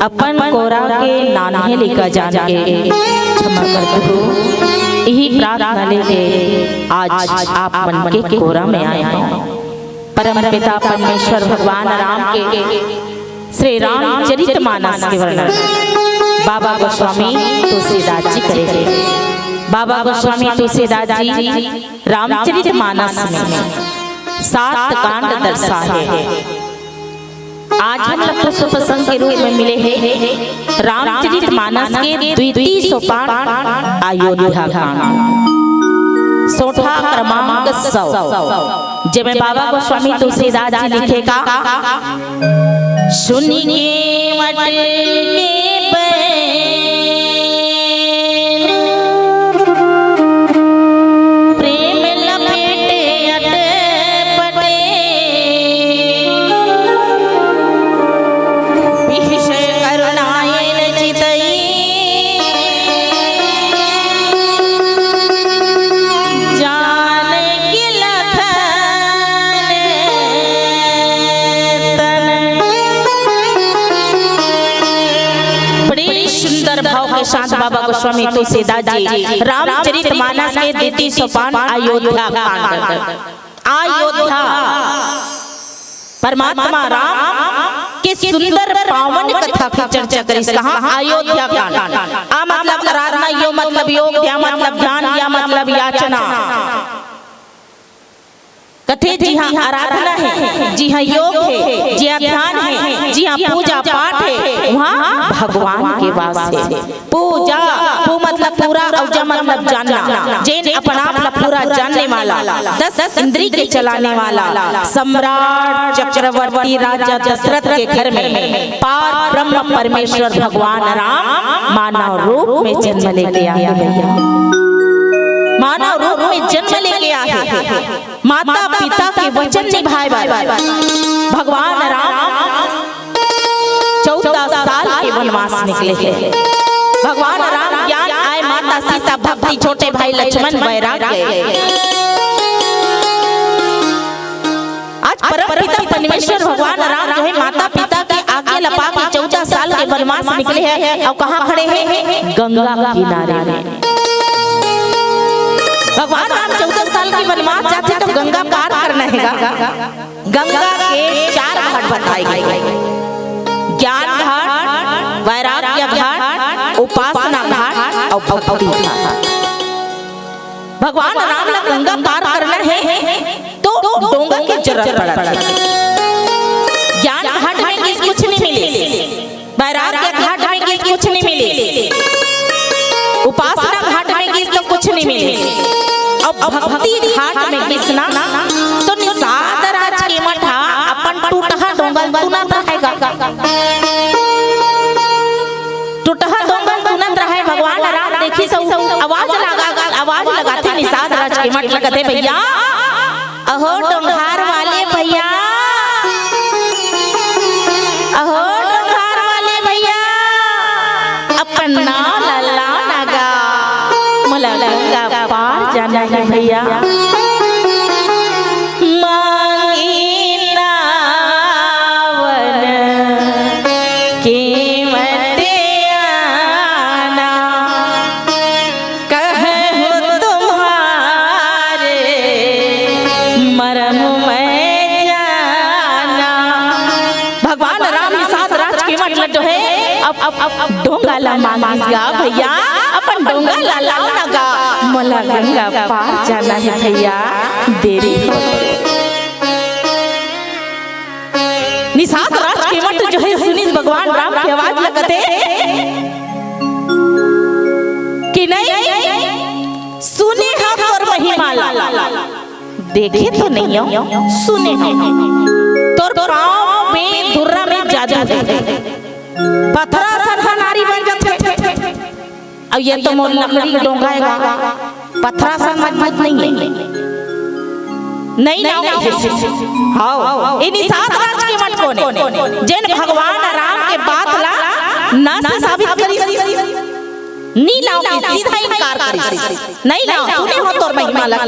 अपन कोरा के नाने लेकर जान के क्षमा करते हो। यही प्रार्थना लेके आज आप मन के कोरा में आए हैं। परम पिता परमेश्वर भगवान राम के श्री रामचरितमानस के वर्णन बाबा गोस्वामी तुलसीदास जी करेंगे। बाबा गोस्वामी तुलसीदास जी रामचरितमानस में 7 कांड दर्शा है। आज हम लोग पुष्प प्रसंग के रूप में मिले हैं रामचरितमानस के द्वितीय सोपान अयोध्या कांड 6वां क्रमांक 100 जिसमें बाबा गोस्वामी तुलसीदास जी लिखेगा सुनिए मट के शांत बाबा गोस्वामी तुलसीदास जी रामचरितमानस के द्वितीय सोपान अयोध्या कांड। अयोध्या परमात्मा राम के सुंदर पावन कथा की चर्चा करी। कहाँ अयोध्या कांड आ मतलब आराधना, यो मतलब योग, या मतलब ध्यान, या मतलब याचना। कथे जी हाँ आराधना है, जी हाँ योग है, जी हाँ ध्यान है, जी हाँ पूजा पाठ है। वहाँ भगवान के वास है। पूजा पू मतलब पूरा और जा मतलब जानना। जैन अपना आप पूरा जानने वाला 10 इंद्री के चलाने वाला सम्राट चक्रवर्ती राजा दशरथ के घर में पार ब्रह्म परमेश्वर भगवान राम मानव रूप में जन्म लेके आए भैया। मानव रूप में जन्म लेके आए। माता पिता के वचन निभाए भगवान राम 14 साल के वनवास निकले हैं। भगवान राम ज्ञान आए, माता सीता भक्ति, छोटे भाई लक्ष्मण वैराग्य। आज परम पिता परमेश्वर भगवान राम जो है माता पिता के आगे लपा के 14 साल के वनवास निकले हैं। और कहाँ खड़े हैं? गंगा किनारे में। भगवान राम 14 साल की वनवास जाते तो गंगा पार करना है। गंगा के 4 घाट बताए गए, ज्ञान घाट, वैराग्य घाट, उपासना घाट और भक्ति घाट। भगवान राम ने गंगा पार करना है तो डोंगा की जरूरत पड़ता है। ज्ञान घाट में किस कुछ नहीं मिले, वैराग्य घाट में किस कुछ नहीं मिले, उपासना घाट में किस तो कुछ नहीं मिले। अब भक्ति घाट में किसना तो निषाद राज के मठा अपन टूटहा डोंगल तुनत रहेगा। टूटहा डोंगल तुनत रहे। भगवान राम देखी सब आवाज लगाते निषाद राज के मठ लगते भैया, अहो डोंगार वाले भैया, अहो डोंगार वाले भैया, जाना है भैया। मांगी नावन कीमत आना, कहूँ तुम्हारे मरम में जाना। भगवान राम निषाद राज कीमत लड्डू है। अब डोंगा ला मांगा भैया, अपन डोंगा ला लाओ नगा, मला गंगा पार जाना है भैया, देरी हो। निषाद राज कीमत जो है सुनी भगवान राम की आवाज लगते कि नहीं सुने हम तोर महिमा, देखे तो नहीं हो सुने हम तोर पाँव में धुर्रा में जादू है, पथरा सा नारी बन जाते। अब ये तो मोर लकड़ी डोंगाएगा, पथरा सा मजबूत नहीं है, नहीं ना हां इन सात राज के मत कोने जिन भगवान राम के बात ला ना साबित करी नी लाओ की सीधा इनकार करी नहीं लाओ सुने हो तोर महिमा लग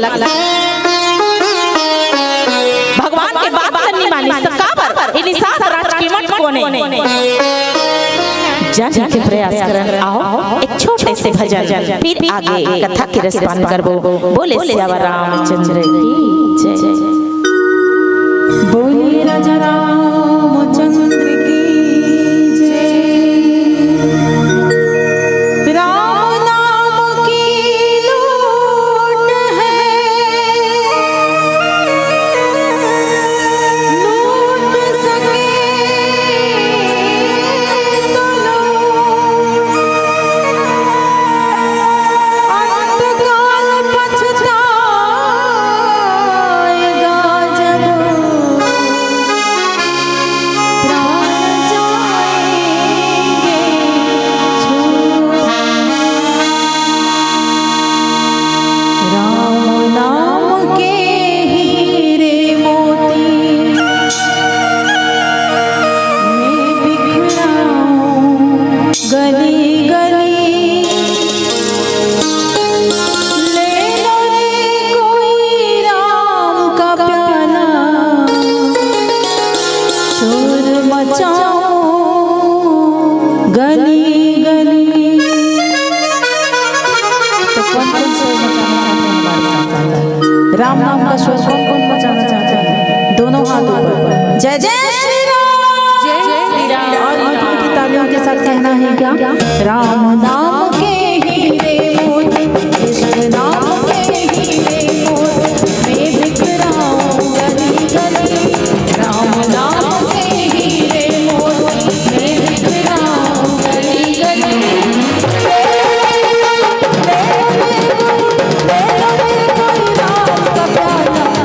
भगवान के बात नहीं मानी सकाबर इन सात राज के मत कोने जाने के प्रयास कर आओ एक छोटे से भजन फिर आगे कथा की रसपान करबो। बोले सियावर रामचंद्र की जय। बोले राजा रामचंद्र की जय। राम नाम की लूट है, लूट सके तो लो, अंतकाल पछताएगा जब राम नाम के हीरे मोती मैं बिखराऊं गली गली, ले लो रे कोई राम का प्याला, शोर मचाओ गली गली। तो कौन कौन शोर मचाना चाहते हैं हमारे साथ? राम नाम का शोर कौन कौन मचाना चाहते हैं? दोनों हाथ ऊपर। जय जय श्री राम, जय श्री राम। और मीठी की तालियों के साथ कहना है क्या? राम नाम के हीरे मोती, कृष्ण नाम के हीरे मोती मैं बिखराऊं गली गली। राम नाम के हीरे मोती मैं बिखराऊं गली गली।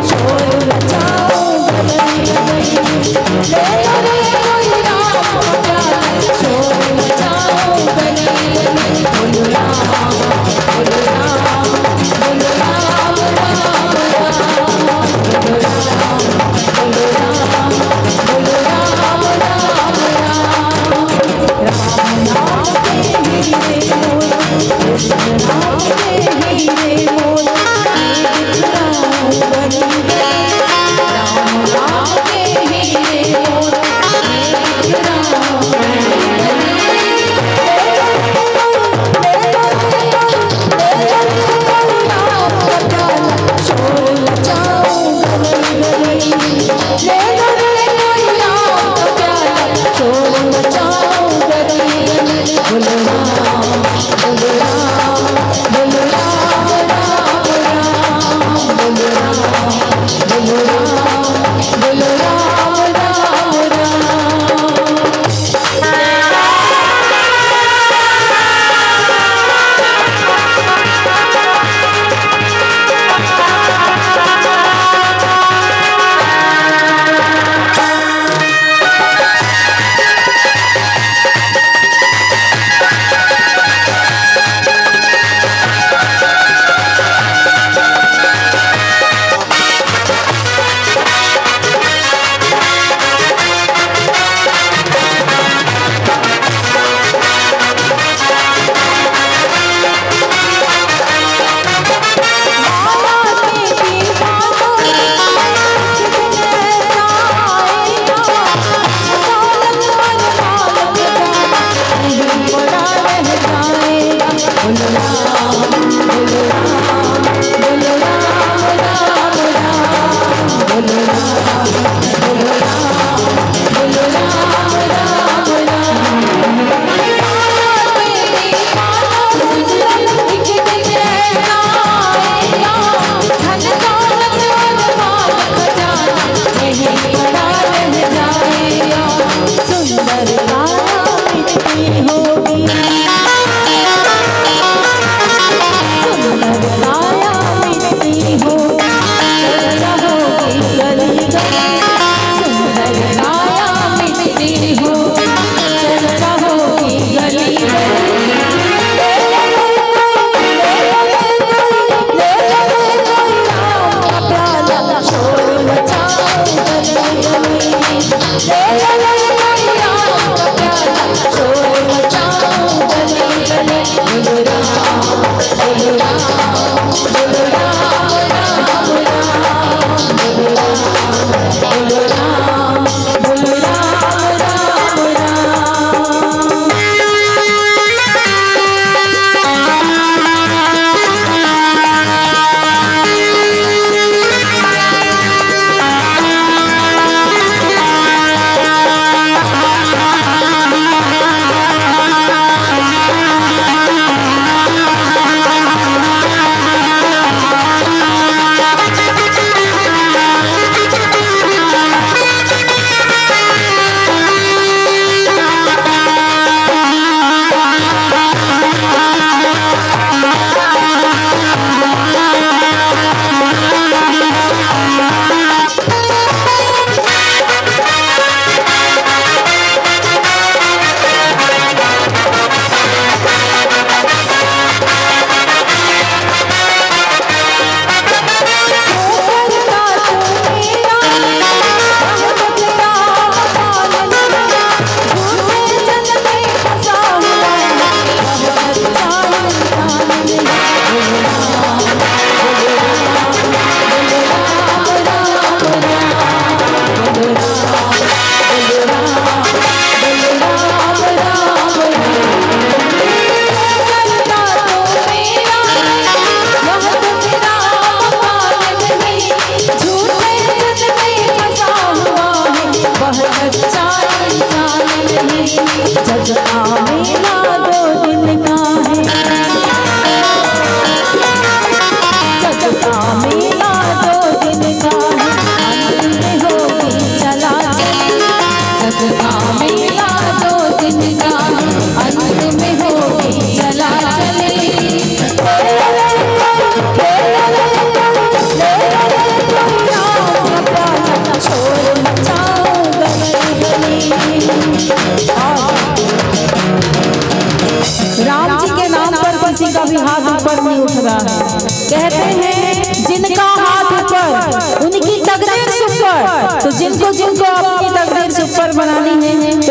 शोर मचाओ गली गली, ले लो रे कोई राम का प्याला, शोर मचाओ गली गली।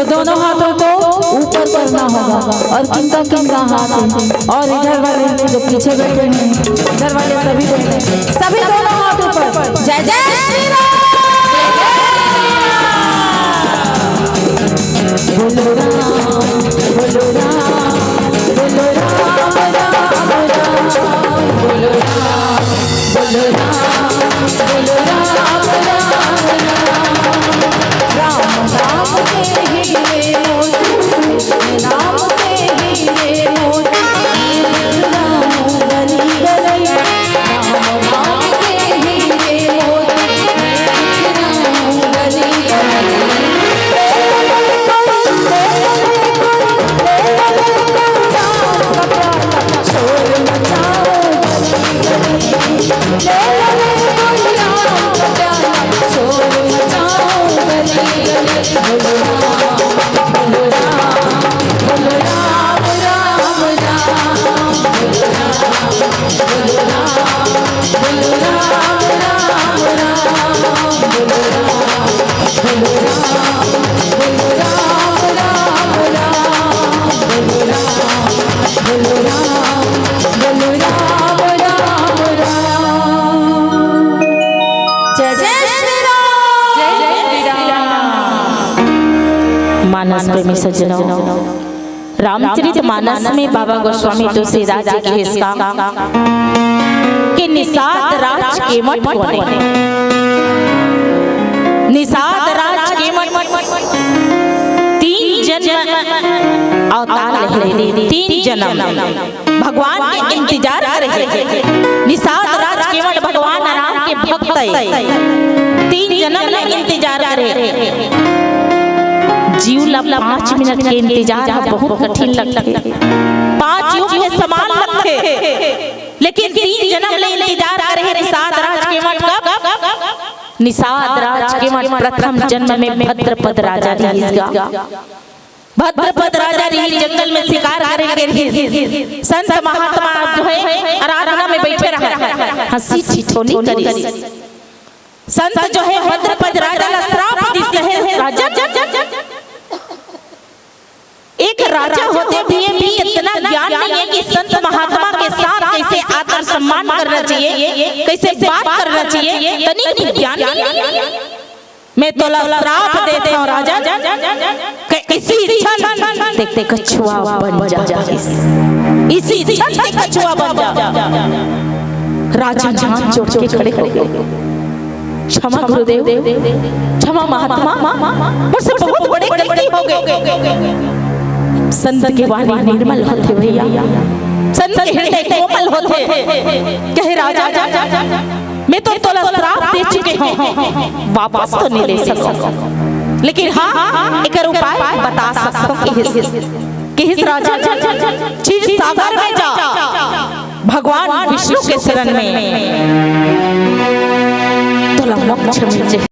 दोनों हाथों को ऊपर करना होगा और किनका किनका हाथ है और इधर वाले जो पीछे बैठे हैं इधर वाले सभी दोनों हाथ ऊपर। जय जय श्री राम। बोलो राम बोलो राम बोलो राम राम राम बोलो राम बोलो राम बोलो राम राम राम के हीरे मोती राम के हीरे मोती राम गली गली राम राम के हीरे मोती राम गली शोर मचाओ मानस प्रेमी सज्जनों, रामचरित मानस में बाबा गोस्वामी तुलसीदास जी की हिस्सा कि निषाद राज केवट कोने निषाद राज केवट 3 जन्म अवतार ले 3 जन्म भगवान के इंतजार कर रहे हैं। निषाद राज केवट भगवान राम के भक्त है, 3 जन्म ले इंतजार कर रहे हैं। जीव ला 5 मिनट के इंतजार बहुत कठिन लगता है, 5 युग के समान लगते, लेकिन 3 जन्म ले इंतजार कर रहे निषाद राज केवट का। निषाद राज केवट प्रथम जन्म में भद्रपद राजा रहीगा। भद्रपद राजा रही जंगल में शिकार करेंगे। संत महात्मा जो है आराधना में बैठे रहे, हंसी ठिठोली करी। संत जो है भद्रपद राजा का श्राप दिया है। राजा एक राजा होते हुए भी इतना ज्ञान नहीं है कि संत महात्मा के साथ कैसे आदर सम्मान करना चाहिए, कैसे बात करना चाहिए, तनिक ज्ञान नहीं। मैं तो श्राप देते हूँ राजा, इसी क्षण देखते कछुआ बन जा, इसी क्षण कछुआ बन जा। राजा जान जोड़ के खड़े हो गए, क्षमा गुरुदेव, क्षमा महात्मा, मुझसे बहुत बड़ी गलती हो गई। संत के वाणी निर्मल होते भैया, संत के हृदय कोमल होते। कहे राजा मैं तो तोला श्राप दे चुके हूँ, वापस तो नहीं ले सकता, लेकिन हाँ एक उपाय बता सकता हूँ कि इस राजा क्षीर सागर में जा, भगवान विष्णु के शरण में तोला मोक्ष मिल जाए।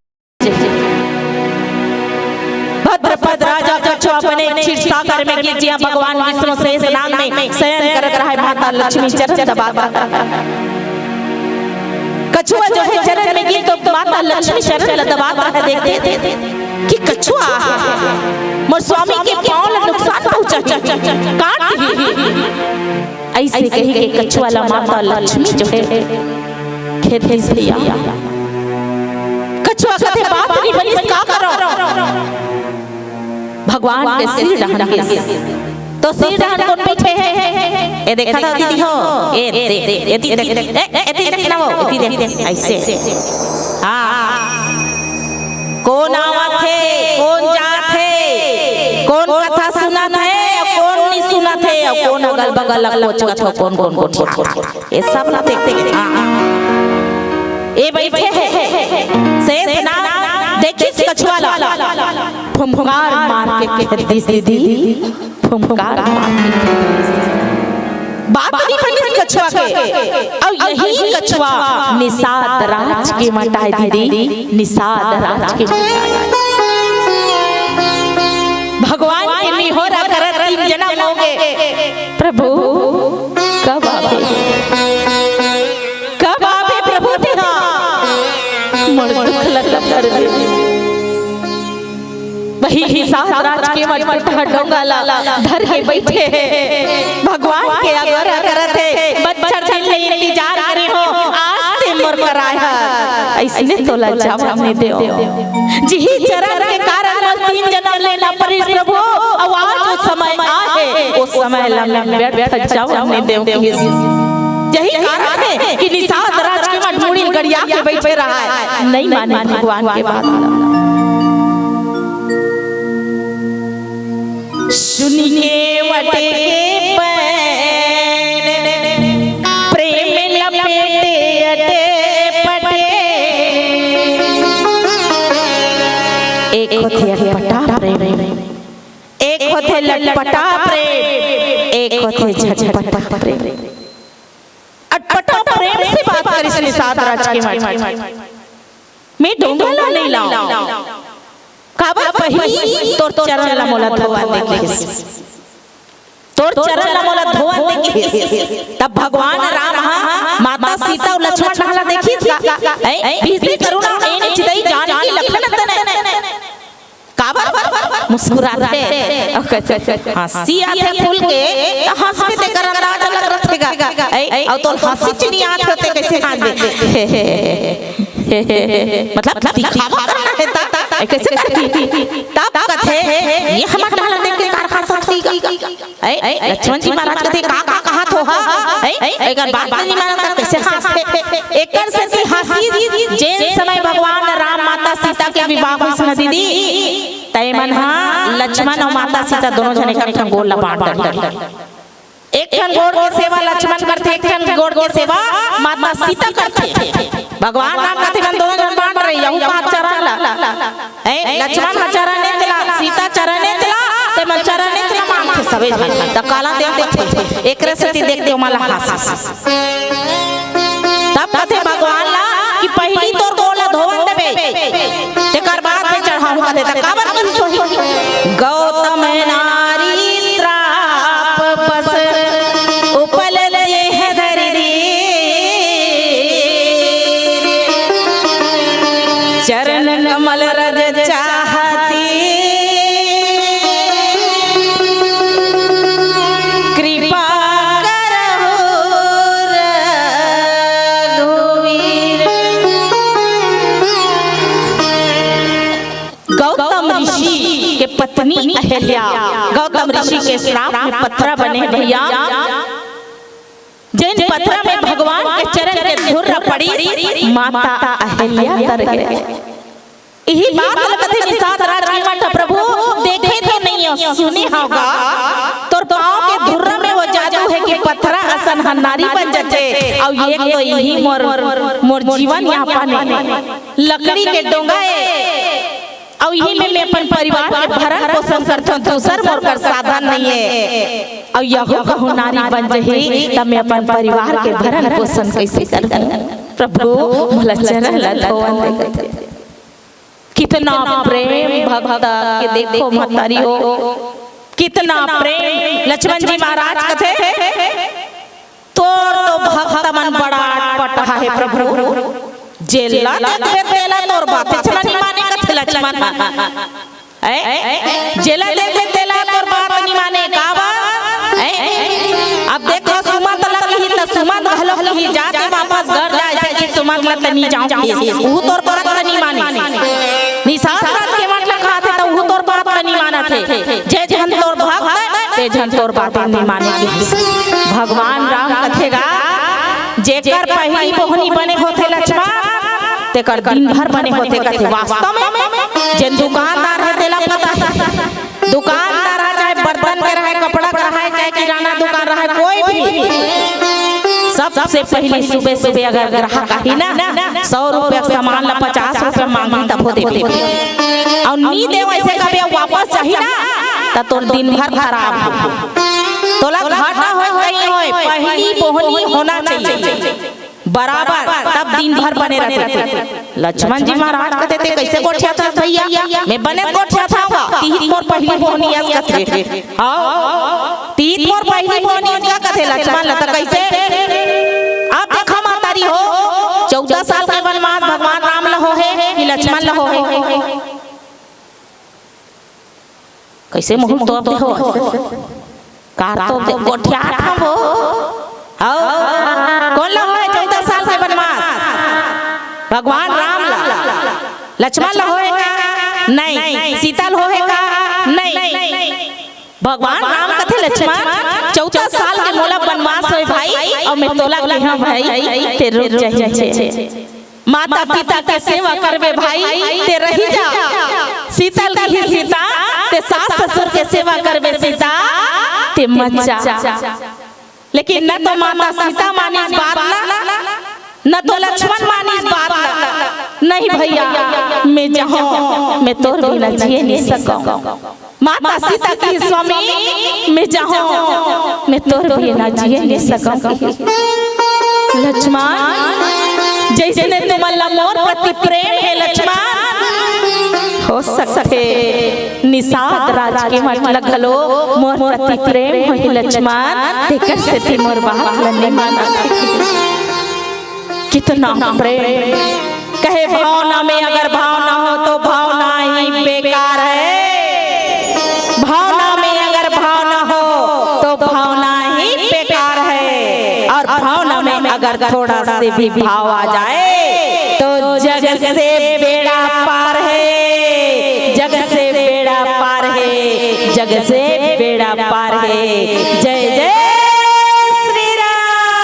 भद्रपद राजा कछुआ बने क्षीर सागर में गिर गया। भगवान विष्णु शेष नाग में शयन कर रहा है, माता लक्ष्मी चरण दबाता। कछुआ जो है चरण में गिर तो माता लक्ष्मी चरण दबाता है। देखते कि कछुआ मोर स्वामी के पांव में नुकसान पहुंचा, काट दी। ऐसे कही कि कछुआ ला माता लक्ष्मी जो है खेती से भैया। कछुआ कहते बाप नहीं बनी क्या करो, भगवान के सिर डहन के तो सिर डहन कौन बैठे है? ये देखा था दीदी हो, ये देखना वो, ऐसे हाँ। कौन आवत है, कौन जात है, कौन कथा सुनत है, कौन नहीं सुनत है, कौन अगल बगल कोचकत हो, कौन कौन कौन ये सब ना देखते। ये बैठे है शेष नाग, देखिए कछुआ ला फुंफकार मार के कहती दीदी, फुंफकार बात नहीं बनी कछुआ के। और यही कछुआ निषाद राज के मटाए दीदी, निषाद राज के मटाए। भगवान के निहोरा करत 3 जन्म हो गए। प्रभु कब आवे, कब आवे प्रभु तेरा मोर दुख लग कर दे। वही हिसाब राज के मटका डोंगाला धर के बैठे हैं भगवान के अगर करत है बच्चा दिन ले इंतजार करे हो आज से मोर कर आया ऐसने तो लज्जा हमने देओ जिही चरण के कारण मोर 3 जन्म लेना पड़ी प्रभु आवाज जो समय आए उस समय लम्बे बैठ जाओ हमने देओ यही कारण है कि निषाद राज के मठ मुड़ी गड़िया के बैठे रहा है नहीं माने भगवान के बात सुनी के वटे के प्रेम लपेटे अटे पटे एक होते अटपटा प्रेम एक होते लटपटा प्रेम एक होते झटपटा प्रेम अटपटा प्रेम से बात कर इसने साथ राज के मठ मैं डोंगला नहीं लाऊं काबा पही तोर चरण ला मोला धोआ देखे तोर चरण ला मोला धोआ देखे तब भगवान राम माता सीता और लक्ष्मण ढाला देखी भीषण करुणा एने चितई जान की लक्षण तने काबा मुस्कुराते और कैसे हंसी आते फूल के हंसते ते कर अंदाज लग रखेगा और तो हंसी चनी आते होते कैसे हंस मतलब दिखावा करना है कैसे करती तब कथे ये हम ढाला देख के कार खा सकती लक्ष्मण जी महाराज कथे का कहा तो एक बात नहीं मानता कैसे हंसते एक से हंसी जे समय भगवान राम माता सीता के विवाह हुई दीदी तय मन लक्ष्मण और माता सीता दोनों जने इकट्ठा गोड़ लपाट एक जन गोड़ की सेवा लक्ष्मण करते एक जन गोड़ की सेवा माता सीता करते भगवान राम कहते मन दोनों जन बांट रही हूं का चरण ला लक्ष्मण का चरण ने दिला सीता चरण ने दिला ते मन चरण ने दिला मान के सबे त काला देख एक रसती देखते हो मला हंस तब कहते भगवान ला कि पहली तोर गोला धोवन देबे ते कर बाद में चढ़ाऊं कहते त काबर मन सोही गौतम नारी श्राप बस उपल देह धरि चरण कमल रज चाहती कृपा करहु रघुवीर गौतम ऋषि के पत्नी अहिल्या गौतम ऋषि के श्राप में पत्थर बने भैया जिन पत्थर में भगवान के चरण के धुर्र पड़ी माता अहिल्या तर गए यही बात कथे निषाद राज के मठ प्रभु देखे तो नहीं हो सुने होगा तोर पांव के धुर्र में वो जादू है कि पत्थरा असन नारी बन जाते और एक तो यही मोर जीवन यहाँ पाने लकड़ी के डोंगाए और यही में मैं अपन परिवार के भरण पोषण करता हूँ दूसर मोर कर साधन नहीं है और यहो कहूँ नारी बन जही तब मैं अपन परिवार के भरण पोषण कैसे करूँ प्रभु भला चरण ललवन देते कितना प्रेम भक्त के देखो महतारी हो कितना प्रेम लक्ष्मण जी महाराज कथे तोर तो भक्त मन बड़ा अटपटा है प्रभु जेला देख देला तोर बात चला नहीं माने कथे लक्ष्मण जेला देख देला तोर बात नहीं माने का बात अब देखो सुमत लगी त सुमत हलो ही जाके वापस घर जाए कि सुमत लत नहीं जाऊं वो तोर बात नहीं माने निषाद राज के मठ लखा थे तो वो तोर बात नहीं माना थे जे जन तोर भक्त ते जन तोर बात नहीं माने भगवान राम कथेगा जेकर पहली बोहनी बने होते लक्ष्मण तेकर दिन भर बने होते कथे वास्तव में जे दुकानदार है तेला पता दुकानदार है चाहे बर्तन के रहे कपड़ा का रहे चाहे किराना दुकान रहे कोई भी सबसे पहले सुबह सुबह अगर ग्राहक आई ना 100 रुपया सामान ला 50 रुपया मांगी तब हो दे और नी दे वैसे कभी वापस चाहिए ना तो दिन भर खराब हो तोला घाटा हो गई हो पहली बोहनी होना चाहिए बराबर तब दिन भर बने रहते लक्ष्मण जी महाराज कहते थे कैसे गोठिया था भैया मैं बने गोठिया था तीन मोर पहली बोहनी यस कहते आओ तीन मोर पहली बोहनी क्या कहते लक्ष्मण लता कैसे आप देखा मातारी हो 14 साल के वनवास भगवान राम लहो है कि लक्ष्मण लहो है कैसे मुंह तो देखो कार तो गोठिया खाबो आओ कौन ला है 14 साल के वनवास भगवान राम ला लक्ष्मण ला होएगा नहीं सीता ला होएगा नहीं भगवान राम कथे लक्ष्मण 14 साल के मोला वनवास होए भाई और मैं तोला के हां भाई ते रुक जाइए माता पिता के सेवा करबे भाई ते रही जा सीता की सीता ते सास ससुर के सेवा करबे सीता ते मत जा लेकिन न तो माता सीता मानी इस बात न तो लक्ष्मण मानी इस बात नहीं भैया मैं जाऊं मैं तोर बिना जिए नहीं सकूं माता सीता की स्वामी मैं जाऊं मैं तोर बिना जिए नहीं सकूं लक्ष्मण जैसे ने तुम्हारा मोर प्रति प्रेम है लक्ष्मण हो सकते निषाद राज के मतलब घलो मोर प्रति प्रेम है लक्ष्मण देखकर से थी मोर बात लने माना कितना प्रेम कहे भावना में अगर भावना हो तो भावना ही बेकार है भावना में अगर भावना हो तो भावना ही बेकार है और भावना में अगर थोड़ा से भी भाव आ जाए तो जग से बेड़ा पार है जग से बेड़ा पार है जग से बेड़ा पार है जय जय श्री राम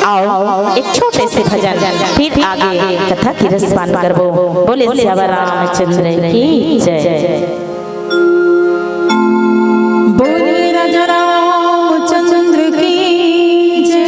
आओ एक छोटे से भजन फिर आगे कथा की रसपान करबो बोले श्याम रामचंद्र की जय बोले राजा रामचंद्र की जय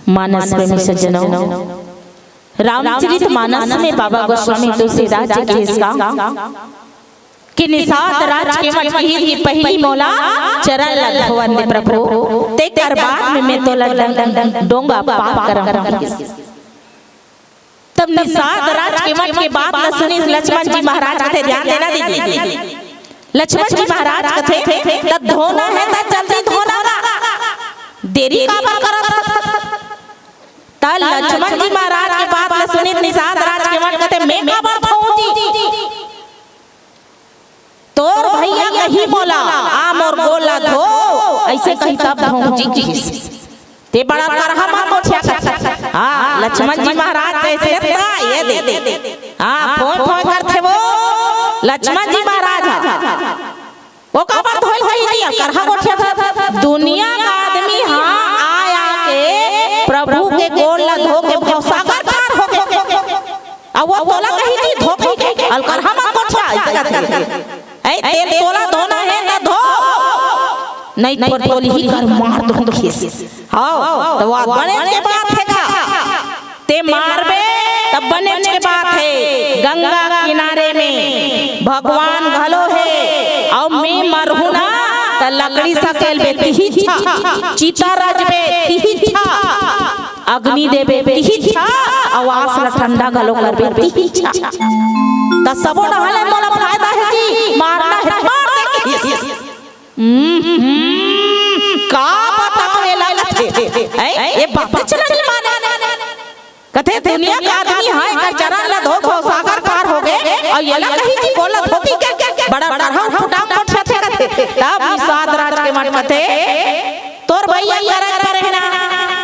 मानस प्रेमी सज्जनों, रामचरित मानस में बाबा गोस्वामी तुलसीदास जी की इसका कि निषाद राज के मठ की पहली मौला चरण लखवंदे प्रभु ते कर बाद में मैं तो डोंगा पाप करम। तब निषाद राज के मठ की बात न सुनी लक्ष्मण जी महाराज कथे, ध्यान देना दीजिए। लक्ष्मण जी महाराज कथे तब धोना है तब जल्दी धोना, देरी का करत। तब लक्ष्मण जी महाराज की बात न सुनी निषाद राज के मठ कथे मैं का बात होऊंगी, तोर भैया कही बोला आम और गोला धो, ऐसे कही तब धोऊंगी। ते बड़ा करहा मार मोछिया कर। हां लक्ष्मण जी महाराज कैसे ये दे हां फोन फोन करते वो लक्ष्मण जी महाराज वो का बात होई दिया करहा मोछिया था। दुनिया का आदमी हां आया के प्रभु के गोल धो के भवसागर पार हो गए, अब वो बोला कही थी धो के अल करहा मार मोछिया ऐसे कहते ऐ तेल तोला धोना है ना धो, नहीं तो तोली ही कर मार दो खीस। हाँ तो वो बने के बात है का ते मारबे तब बने के बात है। गंगा किनारे में भगवान घलो है और मैं मरहुना त लकड़ी सकेल बे तिही छा, चीता रजबे तिही छा, अग्नि देबे तिही छा, आवास ल ठंडा घलो करबे तिही छा। त सबो नहले मोला फायदा है जी, मारना है मार दे। का बतावे लागथे ये बात चला नहीं माने कथे दुनिया का आदमी हाय कर चरण ल धो खो सागर पार हो गए और ये ला कही जी बोला धोती के बड़ा बड़ा फुटा मोटा थे कथे। तब निषाद राज के मन कथे तोर भैया करा रहना,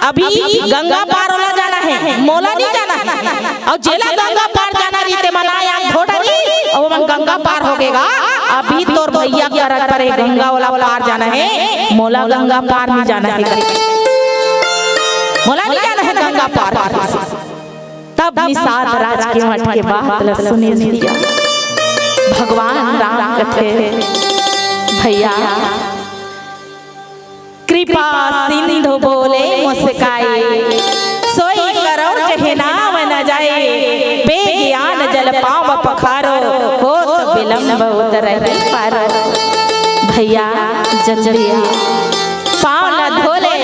अभी गंगा पार होला जाना है, मोला नहीं जाना है। और जेला गंगा पार जाना रीते मनाया घोड़री और मन गंगा पार हो गएगा। अभी तोर भैया करत पर गंगा वाला पार जाना है, मोला गंगा पार नहीं जाना है, मोला नहीं जाना है गंगा पार। तब निषाद राज के मठ के बात सुने दिया भगवान राम कथे भैया कृपा सिंधु बोले मुस्काए, सोई करो जहे नाम न जाए, बेज्ञान जल पाव पखारो, हो तो विलंब उतर पारो। भैया जल्दी पाँव न धोले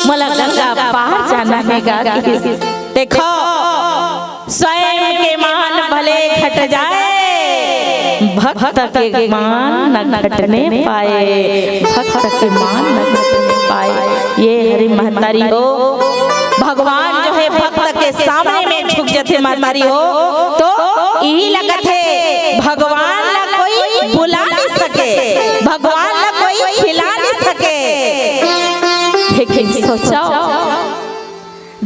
मला गंगा पार जाना है। देखो स्वयं के मान भले घट जाए, भक्त के मान न घटने पाए, भक्त के मान न घटने पाए। ये हरि महतारी हो, भगवान जो है भक्त के सामने में झुक जाते महतारी हो, तो यही लगत है भगवान ला कोई बुला नहीं सके, भगवान ला कोई खिला नहीं सके। लेकिन सोचो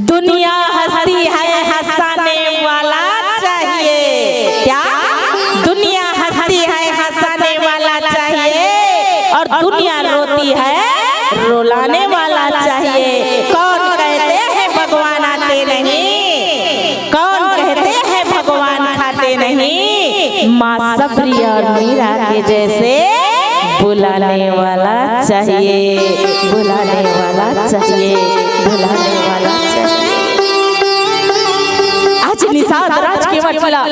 दुनिया हंसती है हंसाने वाला चाहिए, क्या दुनिया हंसती है हंसाने वाला चाहिए और दुनिया रोती है रुलाने वाला चाहिए। कौन कहते हैं भगवान आते नहीं, कौन कहते हैं भगवान खाते नहीं, माँ सबरी और मीरा के जैसे बुलाने वाला चाहिए, बुलाने वाला चाहिए, बुलाने वाला चाहिए। आज निषाद राज के मठला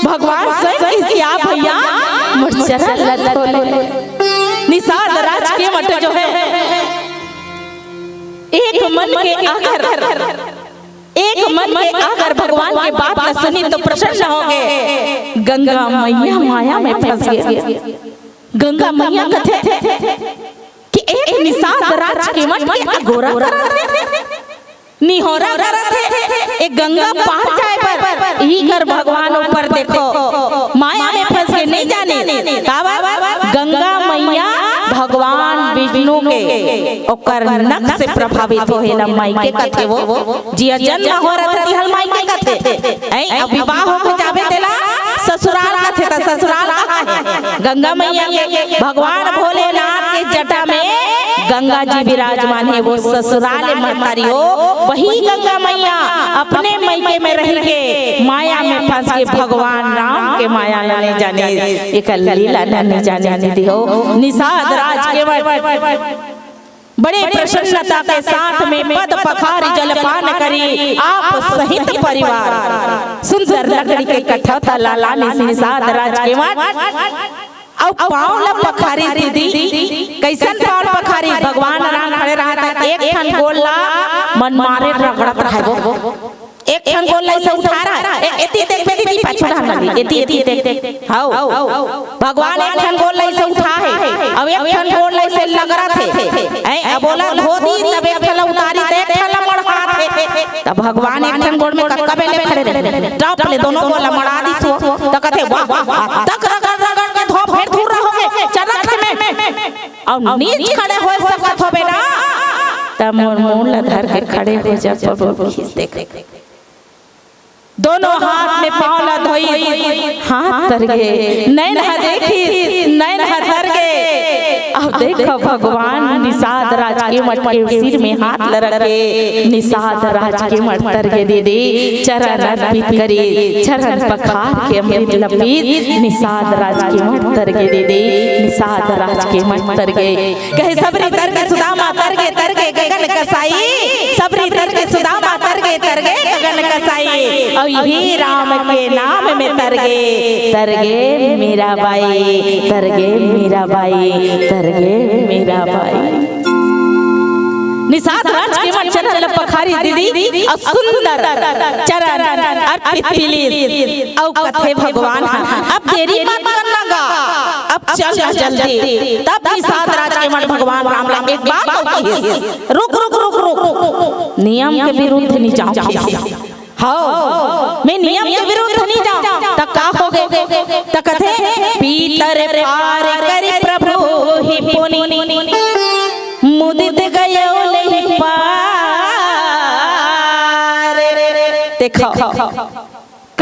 भगवान स्वयं किया भैया मुझचरा लटोले। निषाद राज के मठ जो है एक मन के अगर भगवान की बात न सुनी तो प्रसन्न हो गए। गंगा मैया माया में फंस गए। गंगा मैया कथे कि एक निषाद राज के मठ के अघोरा निहोरा करत है, एक गंगा पार जाए पर ही कर भगवान ऊपर देखो माया में फंस के नहीं जाने काबर गंगा मैया भगवान विष्णु के ओकर नक से प्रभावित होए न माई के कथे वो जिया जन्म हो रहा थी हल माई के कथे ऐ अब विवाह हो जावे तेला ससुराल कथे त ससुराल कहां है गंगा मैया के भगवान भोलेनाथ के जटा में गंगा जी विराजमान है वो ससुराल महतारी हो वही गंगा मैया अपने मैके में रह के माया में फंस के भगवान राम के माया लेने जाने एक लीला लेने जाने दी हो निषाद राज के बड़े प्रसन्नता के साथ में पद पखारी जलपान करी आप सहित परिवार सुंदर लकड़ी के कठौता लाला निषाद राज के और पाँव ला पखारी दीदी कैसन पाँव पखारी भगवान राम खड़े रहा था एक ठन गोला मन मारे रगड़त रहा वो एक ठन गोला ऐसे उठा रहा एती देख दीदी पछुड़ा लगी एती देख हाउ भगवान एक ठन गोला ऐसे उठा है अब एक ठन गोला ऐसे लग रहा थे ऐ बोला धोती तब एक ठन उतारी देख ठन मढ़ा थे तब भगवान एक ठन गोल में कबे ले खड़े रहे टॉप ले दोनों गोला मढ़ा दी सो त कहते वाह तक रगड़ के धो फेर धुर रहोगे चरख में और नीच खड़े हो सकत हो बेटा तब मोर मूल धर के खड़े हो जा प्रभु खींच देख दोनों हाथ में पाँव ला धोई हाथ तर गए नैन देखी नैन तर गए अब देखो भगवान निषाद राज के मठ के सिर में हाथ लरके निषाद राज के मठ तर गए दीदी चरण अर्पित करी चरण पखार के अमृत लपीत निषाद राज के मठ तर गए दीदी निषाद राज के मठ तर गए कहे सबरी तर के सुदामा तर गए गगन कसाई सबरी तर के सुदामा तर गए गगन कसाई और यही राम के नाम में तरगे मेरा भाई तरगे मेरा भाई तरगे मेरा भाई निषाद राज के मन चरण पखारी दीदी और सुंदर चरण अर्पित पीली और कथे भगवान अब देरी मत करना गा अब चल जल्दी तब निषाद राज के मन भगवान राम राम एक बात रुक रुक रुक रुक नियम के विरुद्ध नहीं जाऊं हाँ मैं नियम के विरुद्ध नहीं जाऊं तब का हो गए तब कथे पीतर पार करी प्रभु ही पुनि मुदित गयो ले पार देखो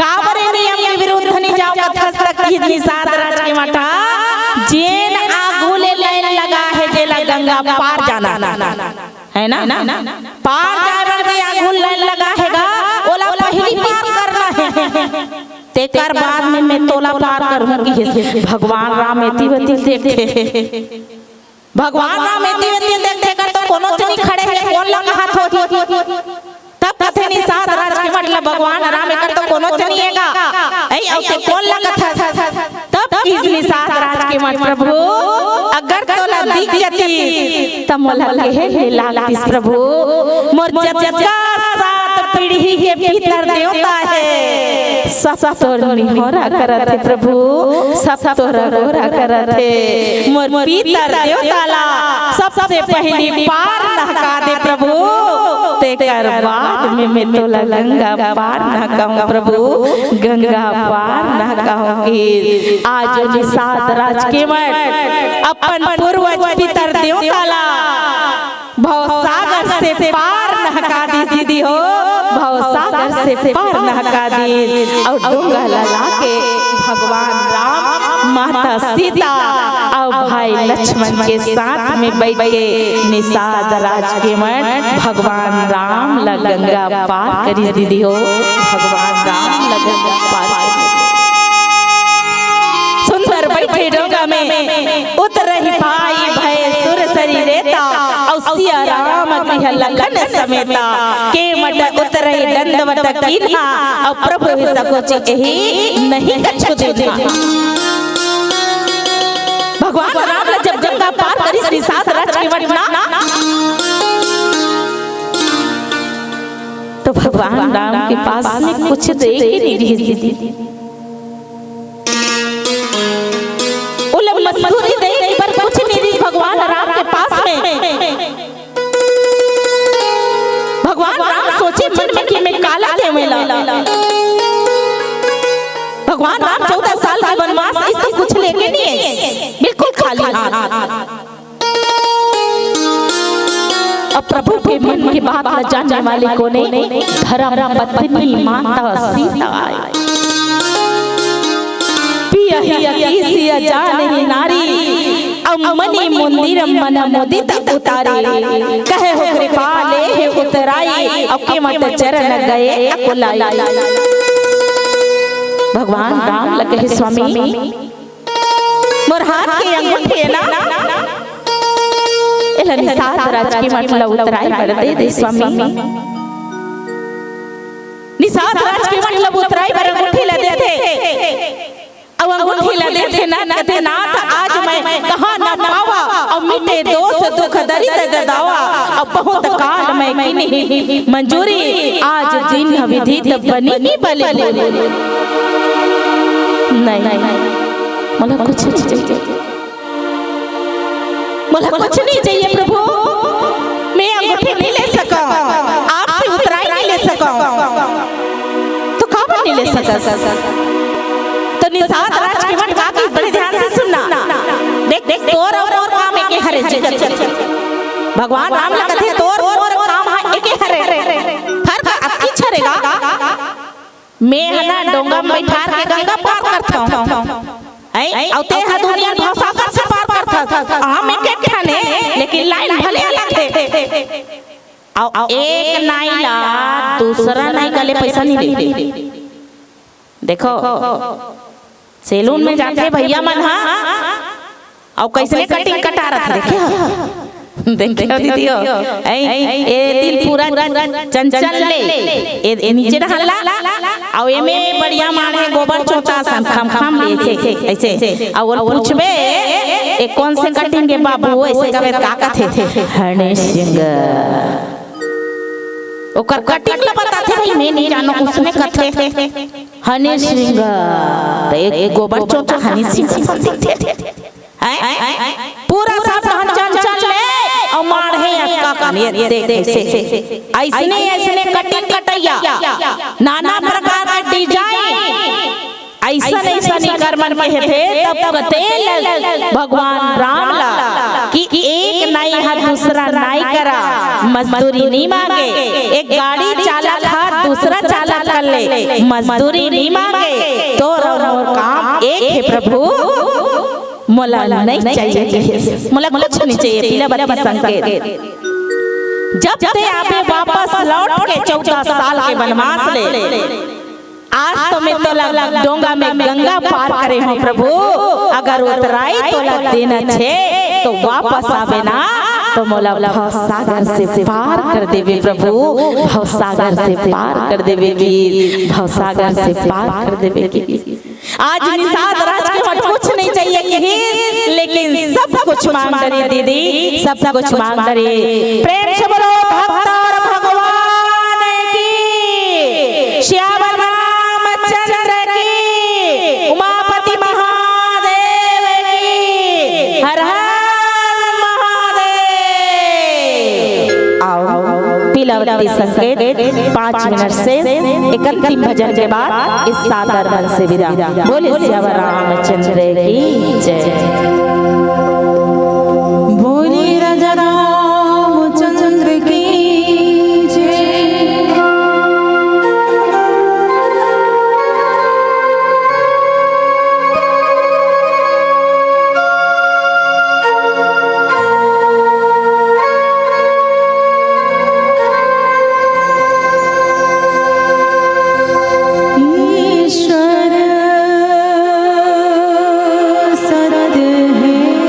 कावरे नियम के विरुद्ध नहीं जाओ कथा तक की निषाद राज के माता जेन आगुले लाइन लगा है जेला गंगा पार जाना है ना पार जाने के आगुल लाइन लगा हैगा ओला पहली पार करना है तेकर बाद में मैं तोला पार करूंगी भगवान राम एती देखे भगवान राम एती देखे कर तो कोनो चनी खड़े है कौन लगा हाथ हो तब कथे निषाद राज के मतलब भगवान राम कर तो कोनो चनिएगा ऐ और ते कौन लगा था तब किस निषाद राज के मत प्रभु अगर तोला दिख जाती तब मोला ले लागती प्रभु मोर जब सात पीढ़ी के भीतर देवता है सब तोर निहोरा करत है प्रभु सब तोरा गोरा करत है मोर भीतर देवता ला सबसे पहली पार नहका दे प्रभु तेकर बाद में मैं तोला गंगा पार नहकाऊं प्रभु गंगा पार नहकाऊंगी आज निषाद राज के मठ अपन पूर्वज पितर देवता ला भवसागर से पार नहका दी दीदी हो भवसागर से पार नहका दी और डोंगा लगा के भगवान राम माता सीता और भाई लक्ष्मण के साथ में बैठ के निषाद राज के मठ भगवान राम ला गंगा पार करी दीदी हो भगवान राम ला गंगा पार सुंदर बैठे डोंगा में उतर ही भाई भय सुर सरी रेता और सिया राम गृह लखन समेता के मट उतर ही दंडवत कीन्हा और प्रभु ही सकोच ही नहीं कछु देना भगवान राम ने जब गंगा पार करी निषाद राज के मठ ना तो भगवान राम के पास में कुछ देख ही नहीं रही थी मजबूरी देख पर कुछ नहीं रही भगवान राम के पास में भगवान राम सोचे मन में कि मैं काला के मेला भगवान राम 14 साल का वनवास इससे कुछ लेके नहीं है बिल्कुल खाली हाथ अब प्रभु के मन की बात न जानने वाले को ने धर्म पत्नी माता सीता जाने नारी अब मनी मंदिर मन मुदित उतारी कहे हो कृपा ले उतराई अब के मत चरण गए अकुलाई भगवान राम लगे स्वामी मोर हाथ के अंगूठे ना एला निषाद राज की मतलब उतराई बर दे स्वामी निषाद राज के मतलब उतराई बर अंगूठी ला देते अब अंगूठी ला देते ना कहते नाथ आज मैं कहां ना पावा अब मिटे दोष दुख दरिद्र दावा अब बहुत काल में किन्हीं मंजूरी आज दिन विधि तब बनी ही बले नहीं मतलब कुछ चाहिए मतलब कुछ नहीं चाहिए प्रभु मैं अंगूठी नहीं ले सका आपसे उतराई नहीं ले सका तो कब नहीं ले सका तो निषाद राज के मन काकी बड़े ध्यान से सुनना देख देख तोर और काम एक हरे भगवान राम ने कथे तोर और काम एक हरे फर्क अक्की छरेगा मैं हना डोंगा में बैठा के गंगा पार करता हूं ऐ औते हा दुनिया भाषा कर से पार करता हम एक ठाने लेकिन लाइन भले अलग है औ एक नाइला दूसरा नाई गले पैसा नहीं दे देखो सैलून में जाते भैया मन और कैसे कटिंग कटा रहा था देखियो दीदियो ए दिल पूरा चंचल ले ए नीचे हल्ला और ए में बढ़िया माने गोबर चोटा सन खम लिए थे ऐसे और पूछबे ए कौन से कटिंग के बाबू ऐसे कबे का थे हरने सिंह ओकर कटिंग ला बताते भाई मैं नहीं जानो उसने कथे हनी सिंह एक गोबर चोटा हनी सिंह पूरा सब चल ले और मार है अक्का कानी देख ऐसने ऐसने कटिंग कटैया नाना प्रकार का डिजाइन ऐसा नहीं कर्मन के थे तब कते भगवान राम ला कि एक नाई हा दूसरा नाई करा मजदूरी नहीं मांगे एक गाड़ी चालक हा दूसरा चालक कर ले मजदूरी नहीं मांगे तो और काम एक है प्रभु मोला नहीं चाहिए मोला कुछ नहीं चाहिए पीला बत्ती संकेत जब ते आपे वापस लौट के 14 साल के वनवास ले आज तो मैं तो डोंगा में गंगा पार करे हूँ प्रभु अगर उतराई तो देना छे तो वापस आवे ना तो मोला भव सागर से पार कर देवे प्रभु भव सागर से पार कर देवे वीर भव सागर से पार कर देवे वीर आज निषाद राज के मत कुछ नहीं चाहिए कि लेकिन सब कुछ मांग रही दीदी सब कुछ मांग रही प्रेम से बोलो भक्त और भगवान की श्याम रामचंद्र की उमापति महादेव की हर हर महादेव आओ पीलावती संकेत 5 मिनट से 31 भजन के बाद इस सादर मन से विदा बोले श्याम रामचंद्र की जय बोली राजा रामचंद्र की ईश्वर सत्य है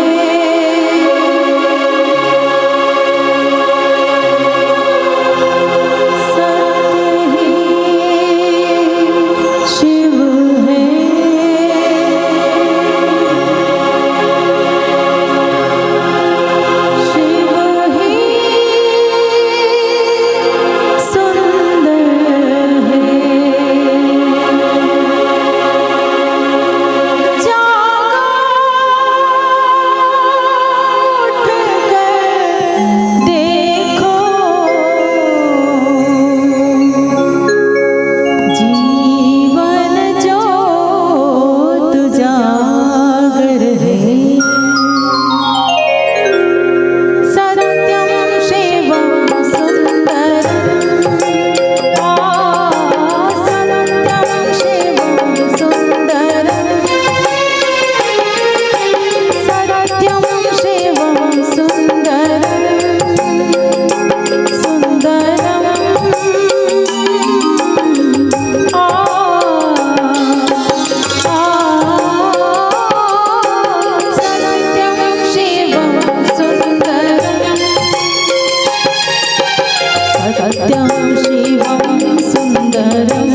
सत्यं शिवं सुन्दरं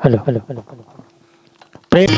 हेलो हेलो हेलो प्रेम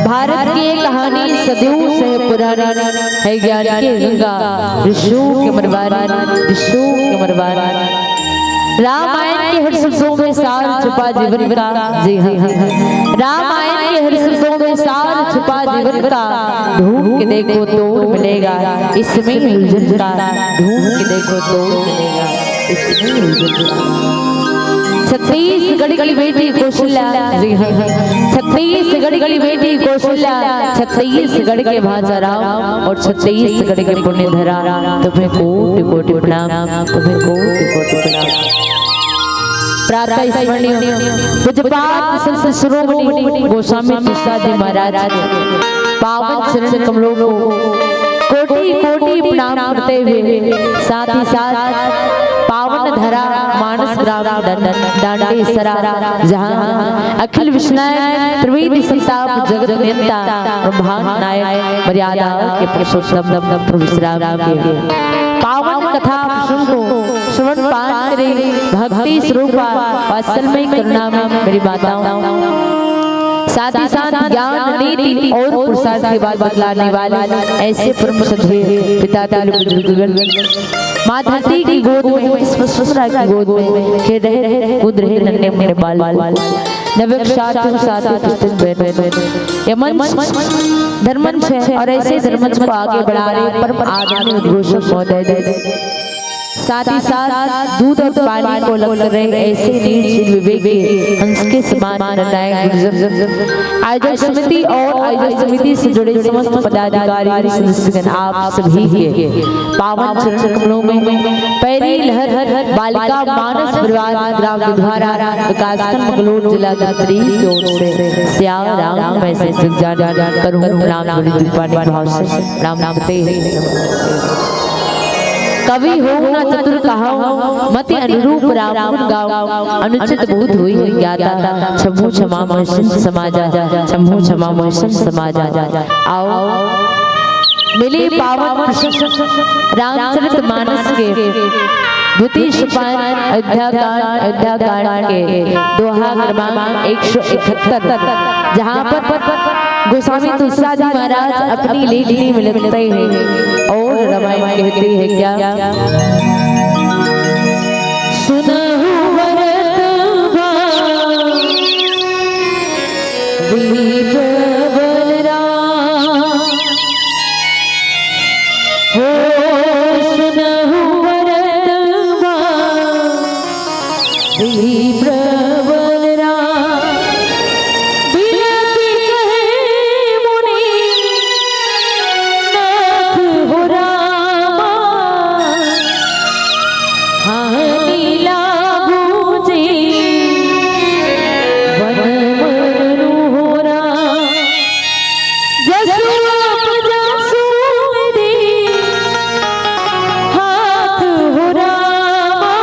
भारत की एक कहानी सदियों से पुरानी है, ज्ञान की गंगा ऋषियों के मरवार रामायण के हर शब्दों में सार छुपा जीवन का। जी हाँ, रामायण के हर शब्दों में सार छुपा जीवन का। ढूंढ के देखो तोड़ मिलेगा इसमें उलझन का। ढूंढ के देखो तोड़ मिलेगा इसमें उलझन का। छत्तीसगढ़ की बेटी कौशल्या, छत्तीसगढ़ की बेटी कौशल्या, छत्तीसगढ़ के भाजा राम और छत्तीसगढ़ के पुण्य धरा। तुम्हें कोटि कोटि प्रणाम, तुम्हें कोटि कोटि प्रणाम। प्रातः स्मरणीय पूज्यपाद संत शिरोमणि गोस्वामी तुलसीदास जी महाराज पावन चरण कमलों को कोटि कोटि प्रणाम करते हुए साथ ही साथ पावन धरा मानस ग्राम दांडी सरा जहाँ अखिल विष्णायक त्रिवेदी संताप जगत नियंता ब्रह्मांड नायक मर्यादा के पुरुषोत्तम प्रभु श्री राम के पावन कथा सुनो श्रवण पाठ करे भक्ति स्वरूपा वात्सल्य करुणा में मेरी माताओं, साथ ही साथ ज्ञान नीति और पुरुषार्थ की बात बतलाने वाले ऐसे परम श्रद्धेय पिता बुजुर्गगण माँ धरती की गोद में इस वसुंधरा की गोद में खेल रहे कूद रहे नन्हे मुन्ने बाल नवक साधु ये मंच धर्मंच है और ऐसे धर्मंच को आगे बढ़ा रहे परम आदरणीय उद्घोषक महोदय, साथ ही साथ दूध और पानी को लग रहे ऐसे निर्जीव विवेकी हंस के समान निर्णायक आयोजक समिति और आयोजक समिति से जुड़े समस्त पदाधिकारी सदस्यगण आप सभी के पावन चरण कमलों में पैरी लहर बालिका मानस परिवार ग्राम दुधारा विकासखंड मंगलूर जिला दात्री की ओर से श्याम राम वैसे करूँ राम भाव से राम नामते कवि हो न चतुर कहाओ मति अनुरूप राम गाओ अनुचित बहुत हुई ज्ञाता क्षमु क्षमा मोहसन समाजा क्षमु क्षमा मोहसन समाजा। आओ मिली पावन रामचरित मानस के द्वितीय सोपान अयोध्याकांड के दोहा क्रमांक 171, जहाँ पर गोस्वामी तुलसीदास जी महाराज अपनी लीली में लिखते हैं और रामायण कहती है क्या, सुनहु वरत दीप बलराम, हो सुनहु वरत दीप बलराम, बिनती कहे मुनि नाथ हो रामा, हानि लागू जी वन मनोहरा, जसु आप जसु मेरी हाथ हो रामा,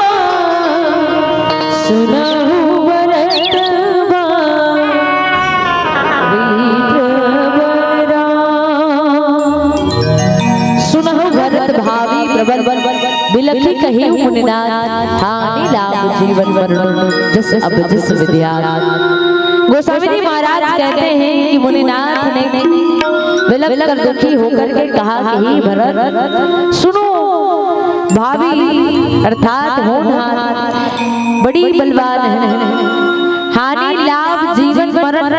सुनहु वरत सुनहु भरत भावी प्रबल बिलखी कही मुनिनाथ, हानि लाभ जीवन वर्ण जस अब जस विद्या। गोस्वामी जी महाराज कहते हैं कि मुनिनाथ ने विलख कर दुखी होकर के कहा कि हे भरत सुनो, भावी अर्थात होनहार बड़ी बलवान है, हानि लाभ जीवन मरण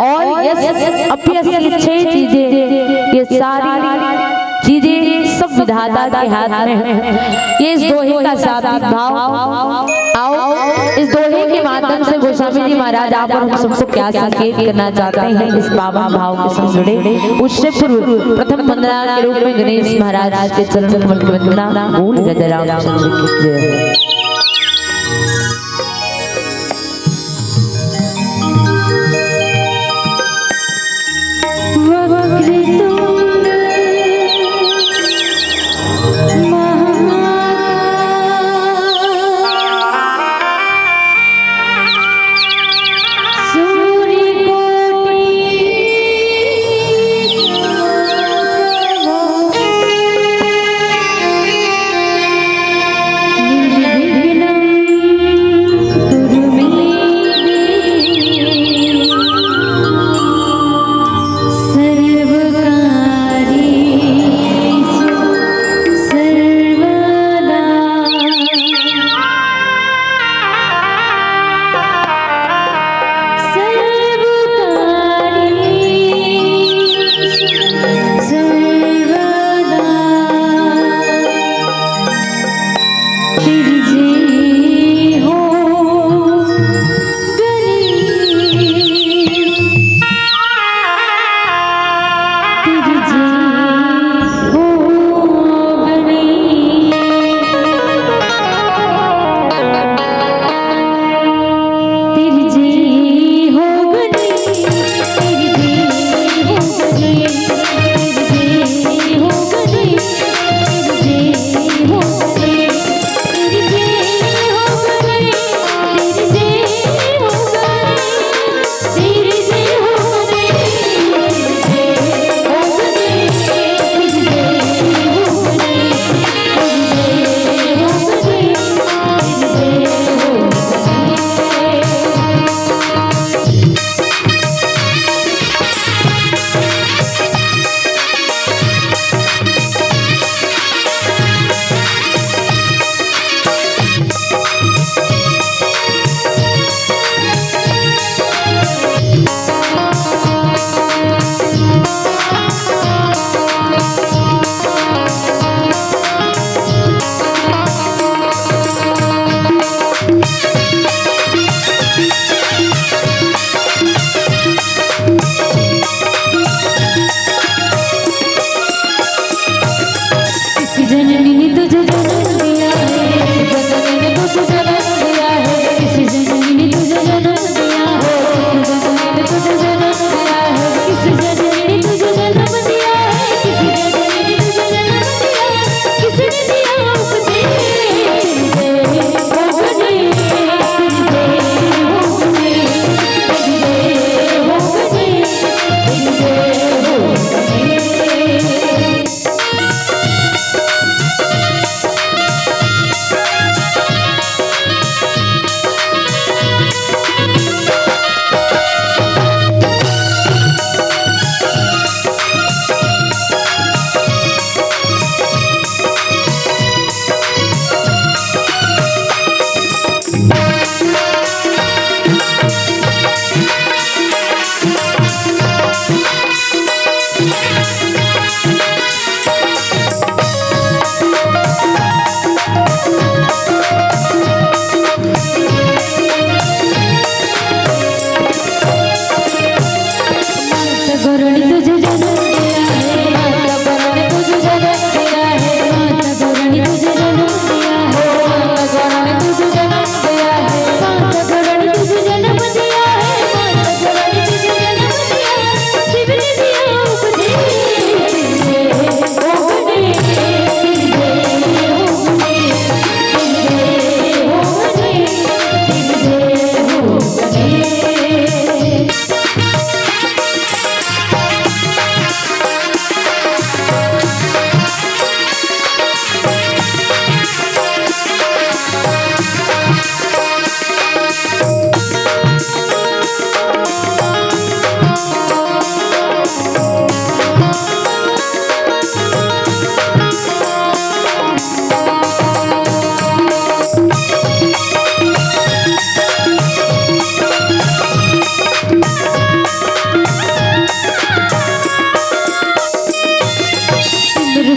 और यश अपयश ये 6 चीजें, ये सारी चीजें सब विधाता के हाथ में है। ये इस दोहे का शाब्दिक भाव, आओ इस दोहे के माध्यम से गोस्वामी जी महाराज आप और हम सबको क्या संकेत करना चाहते हैं इस पावन भाव के संग जुड़े। उससे पूर्व प्रथम वंदना के रूप में गणेश महाराज के चरण कमल की वंदना, मूल गजराम चंद्र की जय।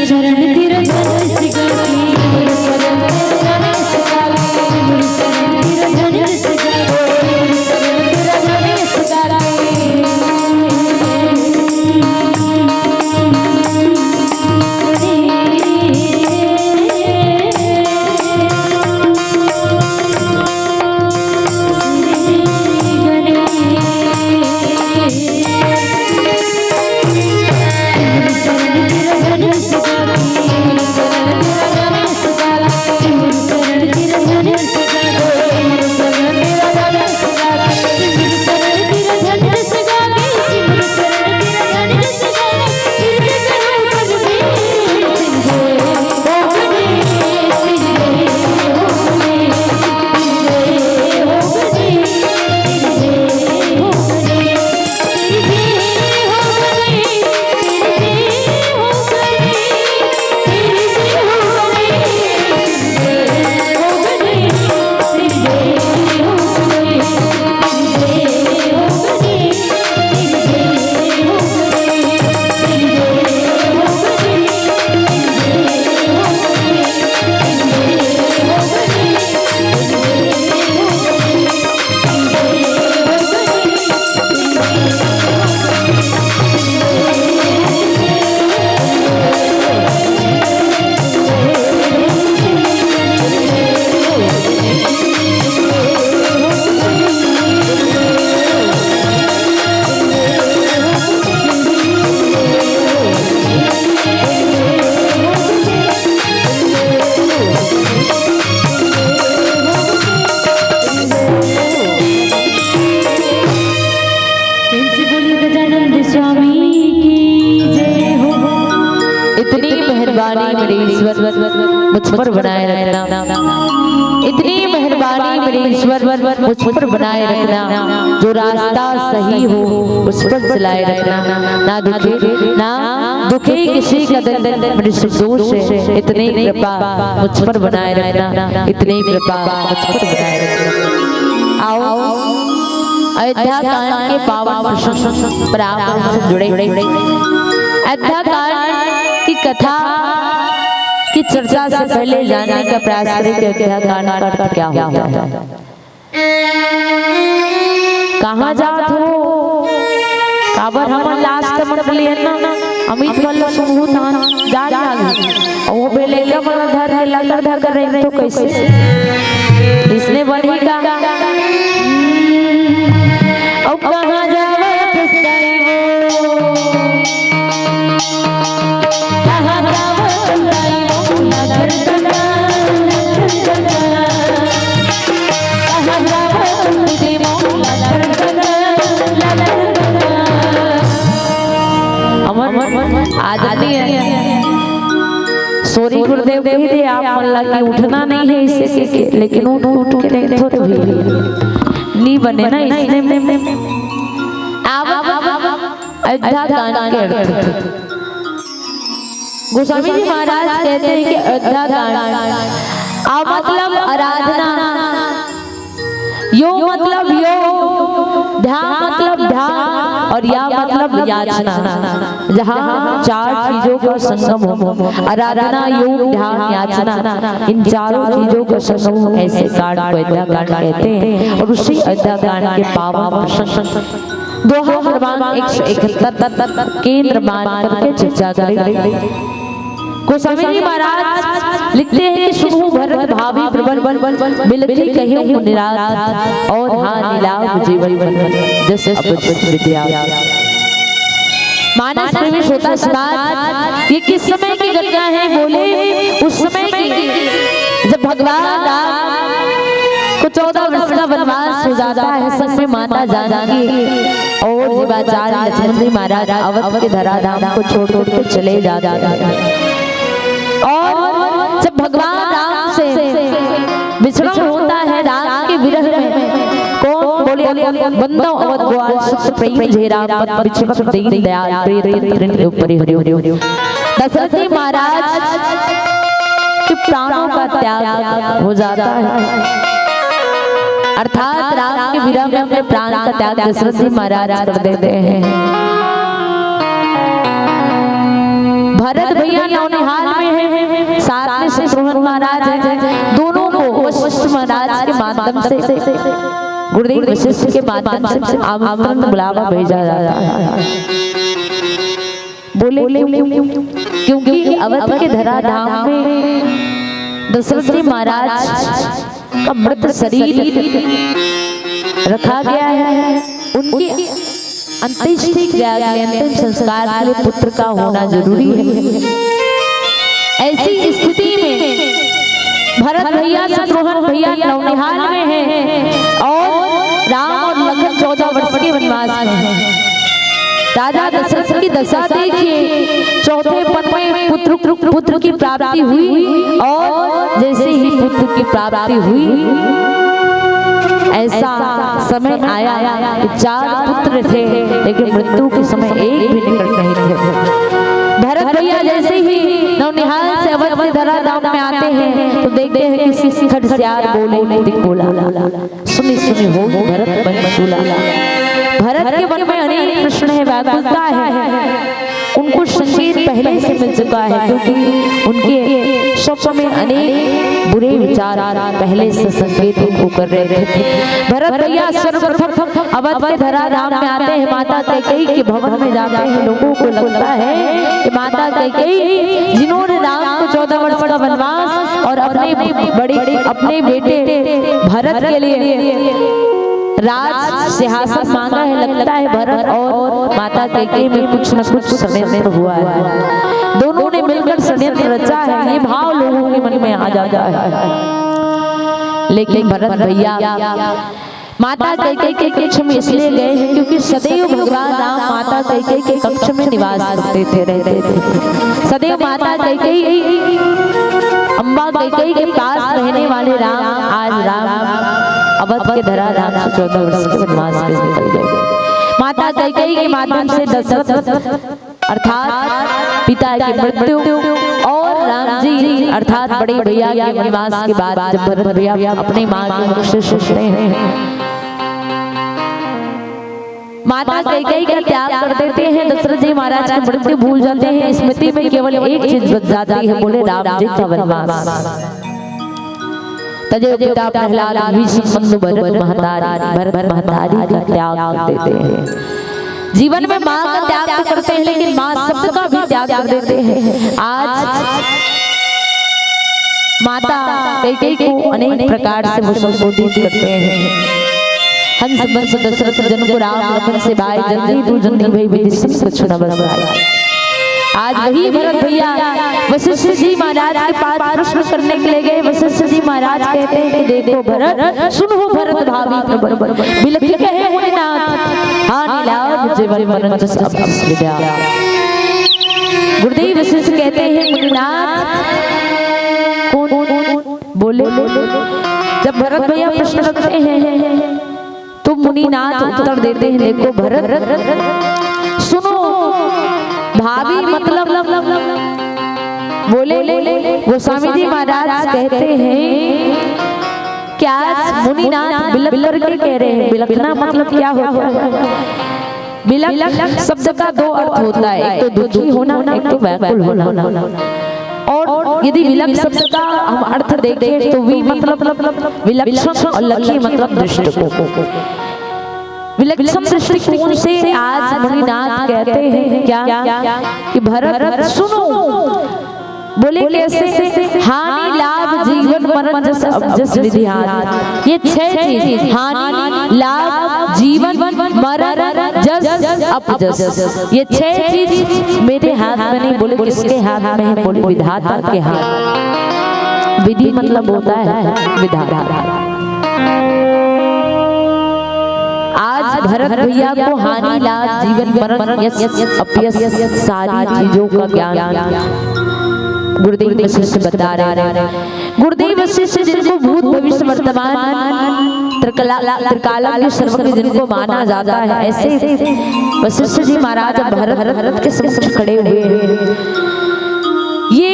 चरण तेरा धनुष गाती गुरु चरण तेरा धनुष गाती गुरु चरण तेरा धनुष गाती गुरु चरण तेरा धनुष मुझ पर बनाए रखना, इतनी मेहरबानी मेरे ईश्वर मुझ पर बनाए रखना, जो रास्ता सही हो उस पर चलाए रखना, ना दुखे किसी का दर्द मेरे दोष है, इतनी कृपा मुझ पर बनाए रखना, इतनी कृपा मुझ पर बनाए रखना। आओ अयोध्या कांड के पावन प्रसंग पर आप हमसे जुड़े। अयोध्या कांड की कथा की चर्चा से पहले जानने का प्रयास करें कि अयोध्या कांड का क्या होता है। कहाँ जात हो काबर हम लास्ट मंडली है ना अमित वाला समूह था जा जागी और वो बेले का वाला धर के लकर धर रहे तो कैसे इसने बनी का अब कहाँ जावे फिसलाई वो कहाँ जावे फिसलाई वो नगर कना कहाँ जावे फिसलाई वो नगर कना अमर आदमी है सॉरी गुरुदेव कही थे आप मल्ला की उठना नहीं है इससे लेकिन उठ के देखो तो भी नहीं बने ना इसने आप अयोध्या कांड के अर्थ गोस्वामी जी महाराज कहते हैं कि अयोध्या कांड आ मतलब आराधना, यो मतलब यो, ध्यान मतलब ध्यान और या मतलब याचना, जहाँ चार चीजों का संगम हो, आराधना योग ध्यान याचना, इन चारों चीजों का संगम हो, ऐसे कांड को अयोध्या कांड कहते हैं। और उसी अयोध्या कांड के पावन प्रसंग दोहा क्रमांक 171 केंद्र मान करके चर्चा करेंगे। गोस्वामी जी महाराज लिखते हैं कि सुनो भरत भावी प्रबल बिलखी कहे मुनिरात और हाँ नीलाव जीवन जैसे विद्या। मानस प्रेमी श्रोता समाज ये किस समय की घटना है बोले उस समय की जब भगवान राम को 14 वर्ष का वनवास हो जाता है। संग में माता जानकी और जीवाचार्य लक्ष्मण जी महाराज अवध के धराधाम को छोड़ के चले जाते हैं। और जब भगवान राम से विछड़न होता है, राम के विरह में कौन बोले बंदो अवध ग्वाल सुत प्रेम जे राम पद विछड़न दीन दयाल प्रेम ऊपरी हरि हरि। दशरथ जी महाराज के प्राणों का त्याग हो जाता है, अर्थात राम के विरह में अपने प्राण का त्याग दशरथ जी महाराज कर देते हैं। भरत भैया नौनिहाल में है, साथ में शत्रुघ्न महाराज है। दोनों को वशिष्ठ महाराज के माध्यम से, गुरुदेव वशिष्ठ के माध्यम से आमंत्रण बुलावा भेजा जाता है। बोले क्योंकि अवध के धरा धाम में दशरथ जी महाराज का मृत शरीर रखा गया है। उनके अंत्येष्टि क्रिया के अंतिम संस्कार के लिए पुत्र का होना जरूरी है। ऐसी स्थिति में भरत भैया शत्रुघ्न भैया नौनिहाल में है और राम और लखन 14 वर्ष के वनवास में है। राजा दशरथ की दशा देखिए, चौथे पन में पुत्र की प्राप्ति हुई और जैसे ही पुत्र की प्राप्ति हुई ऐसा समय आया कि 4 पुत्र थे लेकिन मृत्यु के समय एक भी निकट नहीं थे। भरत भैया जैसे ही नौनिहाल से अवध के धरा धाम में आते हैं तो देखते हैं कि खड़सियार बोला सुनी सुनी हो भरत बन सूला। भरत के मन में अनेक प्रश्न है, व्याकुलता है। उनको संकेत पहले से मिल चुका है क्योंकि उनके स्वप्न में अनेक बुरे विचार पहले से संकेत उनको कर रहे थे। भरत भैया सर्वप्रथम अवध के धरा धाम में आते हैं। माता कैकेयी के भवन में जाते हैं। लोगों को लगता है कि माता कैकेयी जिन्होंने राम को 14 वर्ष का वनवास और अपने बेटे भरत के लिए राज सिंहासन मांगा है, लगता है भरत और माता कैकेयी में कुछ न कुछ षड्यंत्र हुआ है। दोनों ने मिलकर षड्यंत्र रचा है, ये भाव लोगों के मन में आ जाता है। लेकिन भरत भैया माता कैकेयी के कक्ष में इसलिए गए हैं क्योंकि सदैव भगवान राम माता कैकेयी के कक्ष में निवास करते थे, रहते थे। सदैव माता कैकेयी अम्बा कैकेयी के पास रहने वाले राम आज राम अवध के धरा धाम से 14 वर्ष के वनवास पे निकल गए। माता कैकेयी के माध्यम से दशरथ अर्थात पिता की मृत्यु और राम जी अर्थात बड़े भैया के वनवास के बाद जब भरत भैया अपनी मां के मुख से सुनते हैं, माता कैकेयी का त्याग कर देते हैं। दशरथ जी महाराज की मृत्यु भूल जाते हैं। स्मृति में केवल एक चीज बच जाती है, बोले राम जी का वनवास। तजे पिता प्रहलाद भीष्म भरत महतारी का त्याग कर देते हैं। जीवन में मां का त्याग तो करते हैं लेकिन मां शब्द का भी त्याग कर देते हैं। आज माता कैकेयी को अनेक प्रकार से संबोधित करते हैं। हंस बंस दशरथ जन को राम लखन से भाई जल्दी तू जल्दी भाई विदिशा कुछ न बरसाए। आज वही भरत भैया वशिष्ठ जी महाराज के पास प्रश्न करने के लिए गए। वशिष्ठ जी महाराज कहते हैं कि देखो भरत, सुनो भरत भावी बिलखी कहे मुनिनाथ हानि लाभ जीवन मरण जस अब विद्या। गुरुदेव वशिष्ठ कहते हैं मुनिनाथ कौन बोले। जब भरत भैया प्रश्न रखते हैं तो मुनिनाथ उत्तर देते हैं देखो भरत सुनो भाभी मतलब बोले। गोस्वामी जी महाराज कहते हैं क्या मुनिनाथ बिलख करके कह रहे हैं। बिलखना मतलब क्या होता है। बिलख शब्द का 2 अर्थ होता है, एक तो दुखी होना, एक तो व्याकुल होना। और यदि विलक्षण शब्द का हम अर्थ देखें तो वी मतलब विलक्षण और लक्ष्य मतलब दृष्टिकोण। विलक्षण दृष्टिकोण से आज मुनिनाथ कहते हैं क्या कि भरत सुनो। बोले कैसे। हानि लाभ जीवन मरण जस अबजस विधिहार। ये 6 चीज हानि लाभ जीवन मरण जस अपजस, ये 6 चीज मेरे हाथ में नहीं। बोले किसके हाथ में है। बोले विधाता के हाथ। विधि मतलब होता है विधाता। आज भरत भैया को हानि लाभ जीवन मरण यश अपयश सारी चीजों का ज्ञान गुरुदेव वशिष्ठ बता रहे हैं। गुरुदेव वशिष्ठ जिनको भूत भविष्य वर्तमान त्रिकाला के सर्वज्ञ जिनको माना जाता है, ऐसे वशिष्ठ जी महाराज भरत के समक्ष खड़े हुए हैं। ये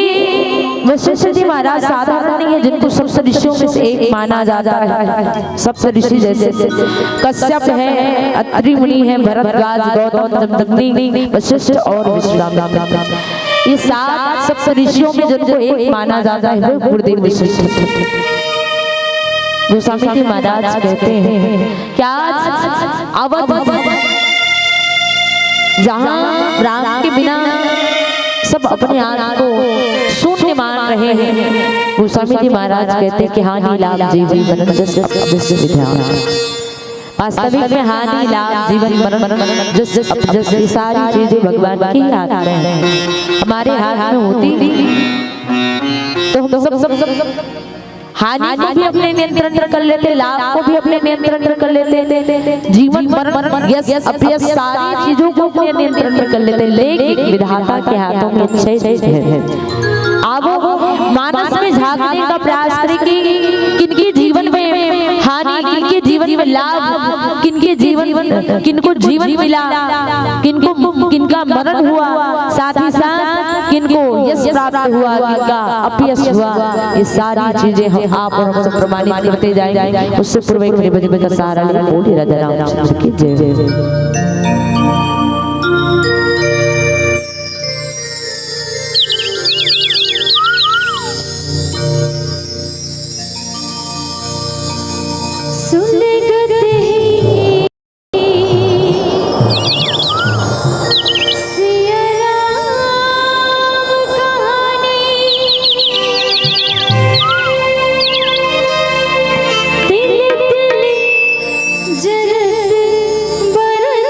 वशिष्ठ जी महाराज साधारण नहीं है जिनको सप्त ऋषियों में से एक माना जाता है। सप्त ऋषि जैसे कश्यप है, अत्रि मुनि है, भरद्वाज, गौतम, जमदग्नि, वशिष्ठ और विश्वामित्र। ये सात सप्तऋषियों में जिनको एक माना जाता है वो गुरुदेव वशिष्ठ गोस्वामी जी महाराज कहते हैं क्या अवध जहाँ राम के बिना सब अपने आप को शून्य मान रहे हैं, गोस्वामी जी महाराज कहते हैं कि हानि लाभ जीवन जस विधान। वास्तविक में हानि लाभ जीवन मरण जस ये सारी चीजें भगवान की हाथ में है, हमारे हाथ में होती तो हम सब हानि को भी अपने नियंत्रण में कर लेते, लाभ को भी अपने नियंत्रण में कर लेते, जीवन मरण यश अपयश सारी चीजों को अपने नियंत्रण में कर लेते, लेकिन विधाता के हाथों में अच्छे है। अब मानस में झांकने का प्रयास करें कि किनके जीवन में हानि, किनके जीवन में लाभ, किनके जीवन किनको जीवन मिला, किनका मरण हुआ, साथ ही साथ किनको यश प्राप्त हुआ, किनका अपयश हुआ, ये सारी चीजें हम आप और हम सब प्रमाणित करते जाएंगे। उससे पूर्व एक मेरे बजट का सहारा ले बोले राजा रामचंद्र की जय। जरत बरत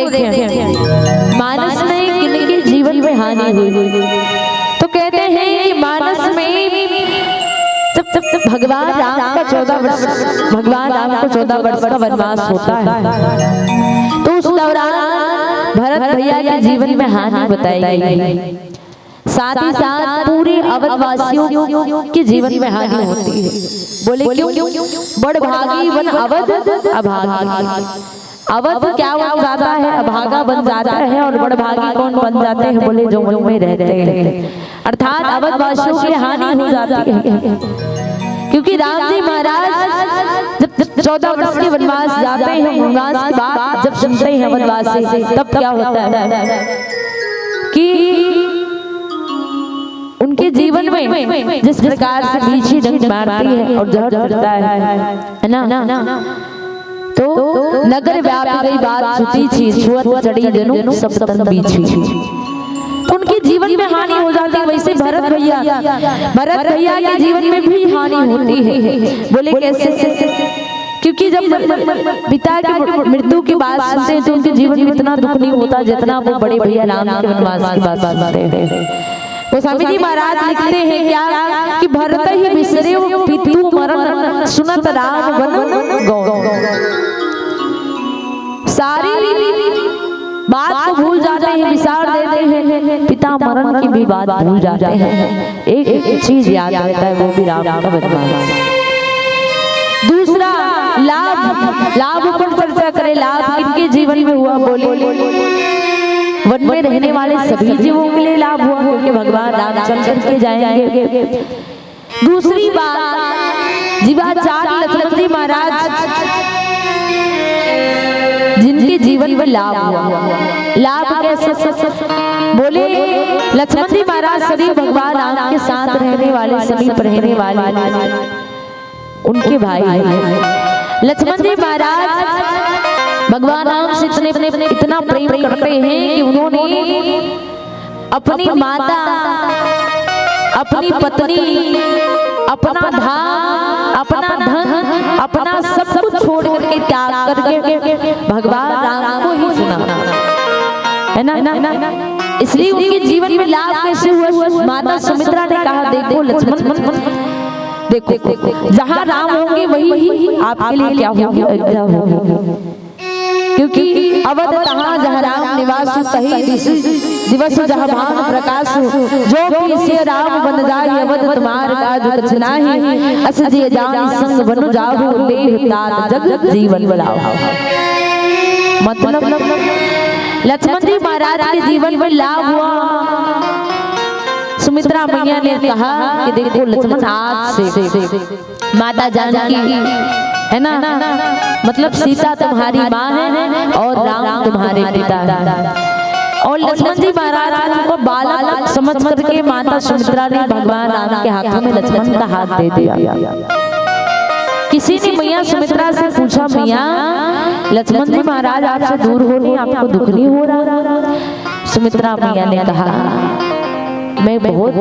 देखें मानस में किनके जीवन में हानि हुई। तो कहते हैं कि मानस में जब भगवान राम का 14 वर्ष का वनवास होता है तो उस दौरान भरत भैया के जीवन में हानि बताई गई, साथ ही साथ पूरे अवधवासियों के जीवन में हानि होती है। बोले क्यों? बड़भागी वन अवध अभागी। अवध क्या बन जाता है? अभागा बन जाता है। और बड़भागी कौन बन जाते हैं? बोले जो वन में रहते हैं, अर्थात अवधवासियों की हानि हो जाती है। क्योंकि राम जी महाराज जब 14 वर्ष के वनवास जाते हैं, वनवास के बाद जब सुनते हैं वनवासी, तब क्या होता है कि उनके जीवन में जिस प्रकार से बीछी डंक मारती है और जहर चढ़ता है ना, तो नगर व्यापी गई बात छुटी थी, छुअत चढ़ी जनु सब तन बीछी। तो उनके जीवन में हानि हो जाती है। वैसे भरत भैया के जीवन में भी हानि होती है। बोले कैसे? क्योंकि जब पिता की मृत्यु की बात सुनते हैं तो उनके जीवन में इतना दुख नहीं होता जितना वो बड़े भैया राम के वनवास की बात सुनते हैं। गोस्वामी जी महाराज लिखते हैं क्या कि भरत ही बिसरे पितु मरण सुनत राम वन गौ। सारी बात को भूल जाते हैं, विसार देते हैं, पिता मरण की भी बात भूल जाते हैं। एक चीज याद रहता है, वो भी राम का वनवास। दूसरा लाभ पर चर्चा करें। लाभ किनके जीवन में हुआ? बोले वन में रहने वाले सभी जीवों के लिए लाभ हुआ, क्योंकि भगवान राम चल करके जाएंगे। दूसरी बात, जीवाचार्य लक्ष्मण जी महाराज जिनके जीवन में लाभ हुआ। लाभ कैसे? बोले लक्ष्मण जी महाराज सभी भगवान राम के साथ रहने वाले, समीप रहने वाले उनके भाई। लक्ष्मण जी महाराज भगवान राम से इतना प्रेम करते हैं कि उन्होंने अपनी माता, अपनी पत्नी, अपना धाम, अपना धन, अपना सब कुछ छोड़ करके त्याग करके भगवान राम को ही सुना, है ना। इसलिए उनके जीवन में लाभ कैसे हुआ? माता सुमित्रा ने कहा देखो लक्ष्मण, देखो जहाँ राम होंगे वही आपके लिए क्या होगा, क्योंकि अवध तहाँ जहाँ राम निवास तही दिवस जहाँ भान प्रकाश, जो भी से राम बन जाए अवध तुम्हार काज कुछ नाही, अस जे जान संग बन जाहु देह तात जग जीवन बलाओ। मतलब लक्ष्मण जी महाराज के जीवन में लाभ हुआ। सुमित्रा मैया ने कहा कि देखो लक्ष्मण, आज से माता जानकी है ना, मतलब सीता तुम्हारी माँ है और राम तुम्हारे पिता है। और लक्ष्मण जी महाराज को बालक समझ करके माता सुमित्रा ने भगवान राम के हाथों में लक्ष्मण का हाथ दे दिया। किसी ने मैया सुमित्रा से पूछा, मैया लक्ष्मण जी महाराज आपसे दूर हो रहे, आपको दुख नहीं हो रहा? सुमित्रा मैया ने कहा मैं बहुत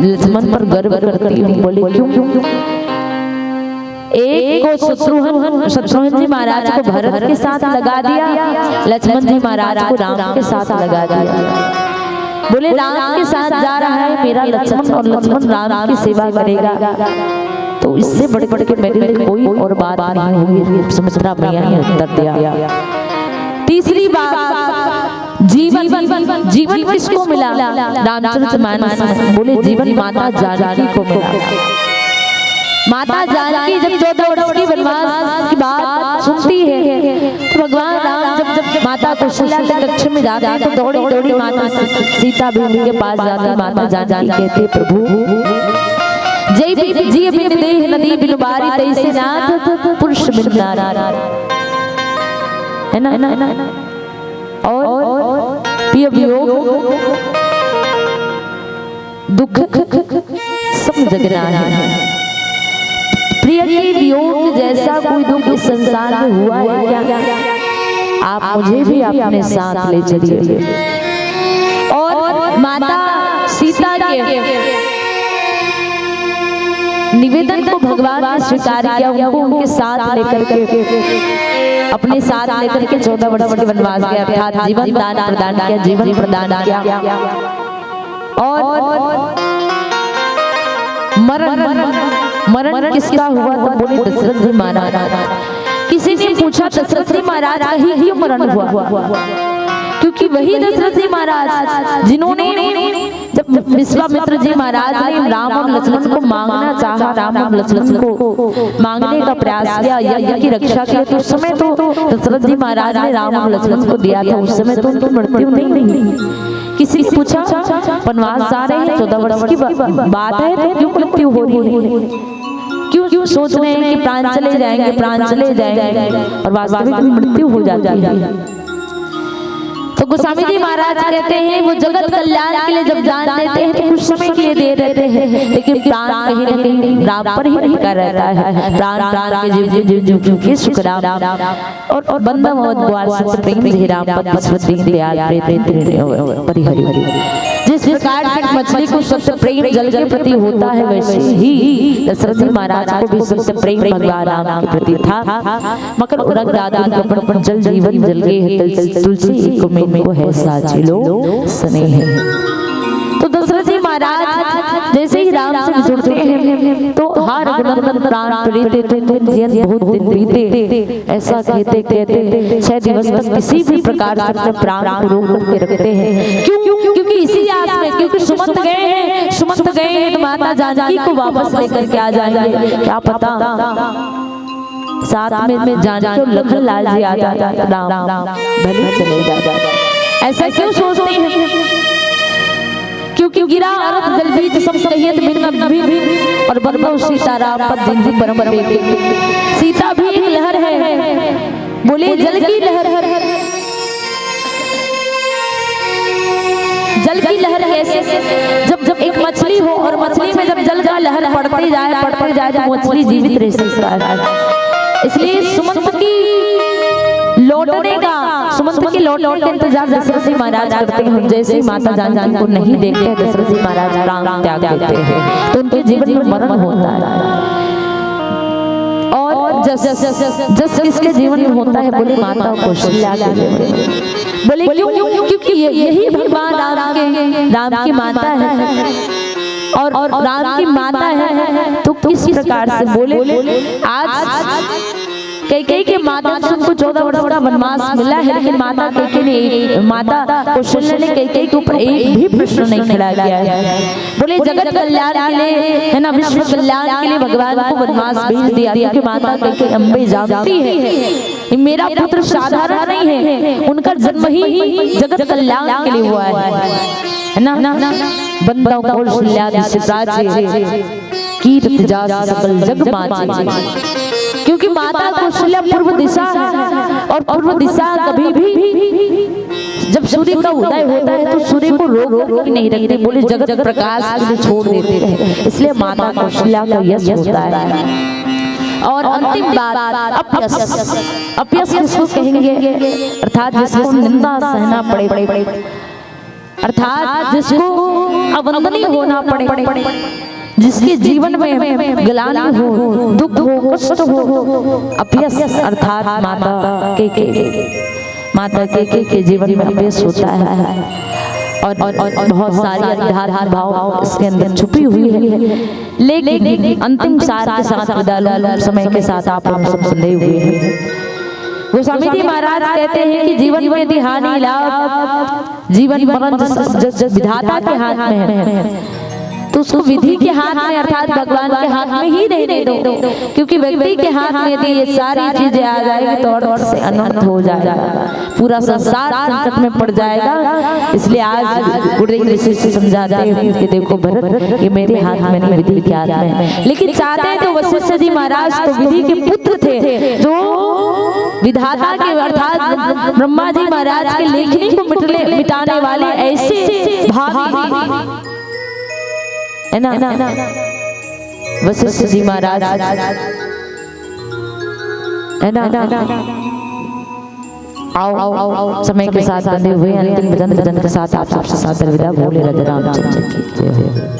लक्ष्मण पर गर्व करती हूँ। बोले क्यों? एक को शत्रुघ्न जी महाराज को भरत के साथ लगा दिया, लक्ष्मण जी महाराज को राम के साथ लगा दिया। बोले राम के साथ जा रहा है मेरा लक्ष्मण और लक्ष्मण राम की सेवा करेगा, तो इससे बड़े के मेरे लिए कोई और बात नहीं होगी। सुमित्रा मैया ने उत्तर दिया। तीसरी बात, जीवन किसको मिला? रामचरितमानस में बोले जीवन माता जानकी को मिला। माता जानकी जब 14 वर्ष की वनवास की बात सुनती है तो भगवान राम जब माता कौशल्या के कक्ष में जाते हैं तो दौड़ी माता सीता भी उनके पास जाती। माता जानकी कहते प्रभु जय जी बिन देह नदी बिन बारी तैसे नाथ पुरुष बिन नारी, है ना। और प्रिय वियोग दुख सब जगना है। प्रिय के वियोग जैसा कोई दुख इस संसार में हुआ है क्या? आप मुझे भी अपने साथ ले चलिए। और माता सीता के निवेदन को भगवान ने स्वीकार किया, उनको उनके साथ लेकर के अपने साथ लेकर के 14 वर्ष के वनवास गया, अर्थात जीवन दान प्रदान किया, जीवन प्रदान किया। और मरण किसका हुआ तो बोले दशरथ जी महाराज। किसी ने पूछा दशरथ जी महाराज का ही क्यों मरण हुआ? क्योंकि वही दशरथ जी महाराज जिन्होंने जब विश्वामित्र जी महाराज ने राम और लक्ष्मण को मांगना चाहा, राम और लक्ष्मण को मांगने का प्रयास किया यज्ञ की रक्षा के लिए, तो उस समय तो दशरथ जी महाराज ने राम और लक्ष्मण को दिया था, उस समय तो उनको मृत्यु नहीं हुई। किसी ने पूछा वनवास जा रहे हैं 14 वर्ष की बात है तो क्यों मृत्यु हो रही है, क्यों सोच रहे हैं कि प्राण चले जाएंगे, प्राण चले जाएंगे और वास्तविक में मृत्यु हो जाती है। तो गोस्वामी जी महाराज कहते हैं वो जगत कल्याण के लिए जब जान देते हैं तो कुछ समय के लिए दे देते हैं, लेकिन प्राण कहीं न कहीं राम पर ही टिका रहता है। प्राण के जीव के सुख राम और बंदा मोहम्मद द्वार से प्रेम जी राम पद पशुपति दयाल प्रेम परिहरि। जिस प्रकार से मछली को सत्य प्रेम जल के प्रति होता है, वैसे ही दशरथ जी महाराज को भी सत्य प्रेम भगवान राम के प्रति था। मकर उरग दादा पर जल जीवन जल गए तुलसी को को है साची लो स्नेह। तो दशरथ जी महाराज जैसे ही राम से जुड़ते हैं तो हार रघुनंदन प्राण प्रीते बहुत दिन बीते, ऐसा कहते कहते 6 दिवस तक किसी भी प्रकार से अपने प्राण को रोक के रखते हैं। क्योंकि इसी आस में, क्योंकि सुमंत गए हैं तो माता जानकी को वापस लेकर के आ जाएंगे, क्या पता साथ में जानकी और लखन लाल जी आ जाता, राम भले चले जाता। ऐसा क्यों सोचते हैं? क्योंकि गिरा अरब जल बीच सब कहिए बिन भी और बरबो सीताराम पद जिंदगी परम बेटे। सीता भी एक लहर है, बोले जल की लहर, जल की लहर कैसे? जब एक मछली हो और मछली में जब जल का लहर पड़ते जाए तो मछली जीवित रह सकता है। इसलिए सुमंत के लौटने का इंतजार दशरथ जी महाराज करते हैं। जैसे ही माता जानकी को नहीं देखते हैं दशरथ जी महाराज प्राण त्याग देते हैं, तो उनके जीवन में मरण होता है। और जस किसके जीवन में होता है? बोले माता कौशल्या के जीवन में। बोले क्यों? क्योंकि यही भगवान राम की माता है और राम की माता है तो किस प्रकार से? बोले आज कैकेयी के माध्यम से उनको 14 वर्ष का वनवास मिला है, लेकिन माता कौशल्या ने कैकेयी के ऊपर एक भी प्रश्न नहीं खड़ा किया है। बोले जगत कल्याण के लिए है ना, विश्व कल्याण के लिए भगवान को वनवास भेज दिया, क्योंकि माता कैकेयी अम्बे जानती है मेरा पुत्र साधारण नहीं है, उनका जन्म ही जगत कल्याण के लिए हुआ है ना। बंदा कौशल्या कीर्ति जा सकल जग माची। क्योंकि माता कौशल्या पूर्व दिशा है और पूर्व दिशा कभी भी जब सूर्य का उदय होता है तो सूर्य को रोक नहीं रखते, बोले जगत प्रकाश के लिए छोड़ देते हैं। इसलिए माता कौशल्या का यश होता है। और अंतिम बात अपयश किसको कहेंगे? अर्थात जिसको निंदा सहना पड़े, अर्थात जिसको अवंदनीय होना पड़े, जिसके जीवन में ग्लानि हो, दुख हो, कष्ट हो, अपयश अर्थात माता के जीवन में अपयश होता है। और बहुत सारी अध्यात्म भाव इसके अंदर छुपी हुई है, लेकिन अंतिम सार के साथ विदा समय के साथ आप लोग सब सुने हुए हैं। गोस्वामी जी महाराज कहते हैं कि जीवन में यदि हानि लाभ, जीवन मरण विधाता के हाथ में है तो उसको विधि के हाथ में अर्थात भगवान के हाथ में ही रहने दो, क्योंकि व्यक्ति के हाथ में यदि ये सारी चीजें आ जाएगी तो और से अनर्थ हो जाएगा, पूरा संसार संकट में पड़ जाएगा। इसलिए आज गुरुदेव ऋषि से समझाते हैं कि देखो भरत, ये मेरे हाथ में नहीं, विधि के हाथ में है। लेकिन चाहते तो वशिष्ठ जी महाराज तो विधि के पुत्र थे, जो विधाता के अर्थात ब्रह्मा जी महाराज के लेखनी को मिटाने वाले ऐसे भावी है ना वशिष्ठ जी महाराज है ना। आओ समय के साथ बंधे हुए अंतिम भजन के साथ आप सबसे साथ विदा। बोले राधे रामचंद्र की जय।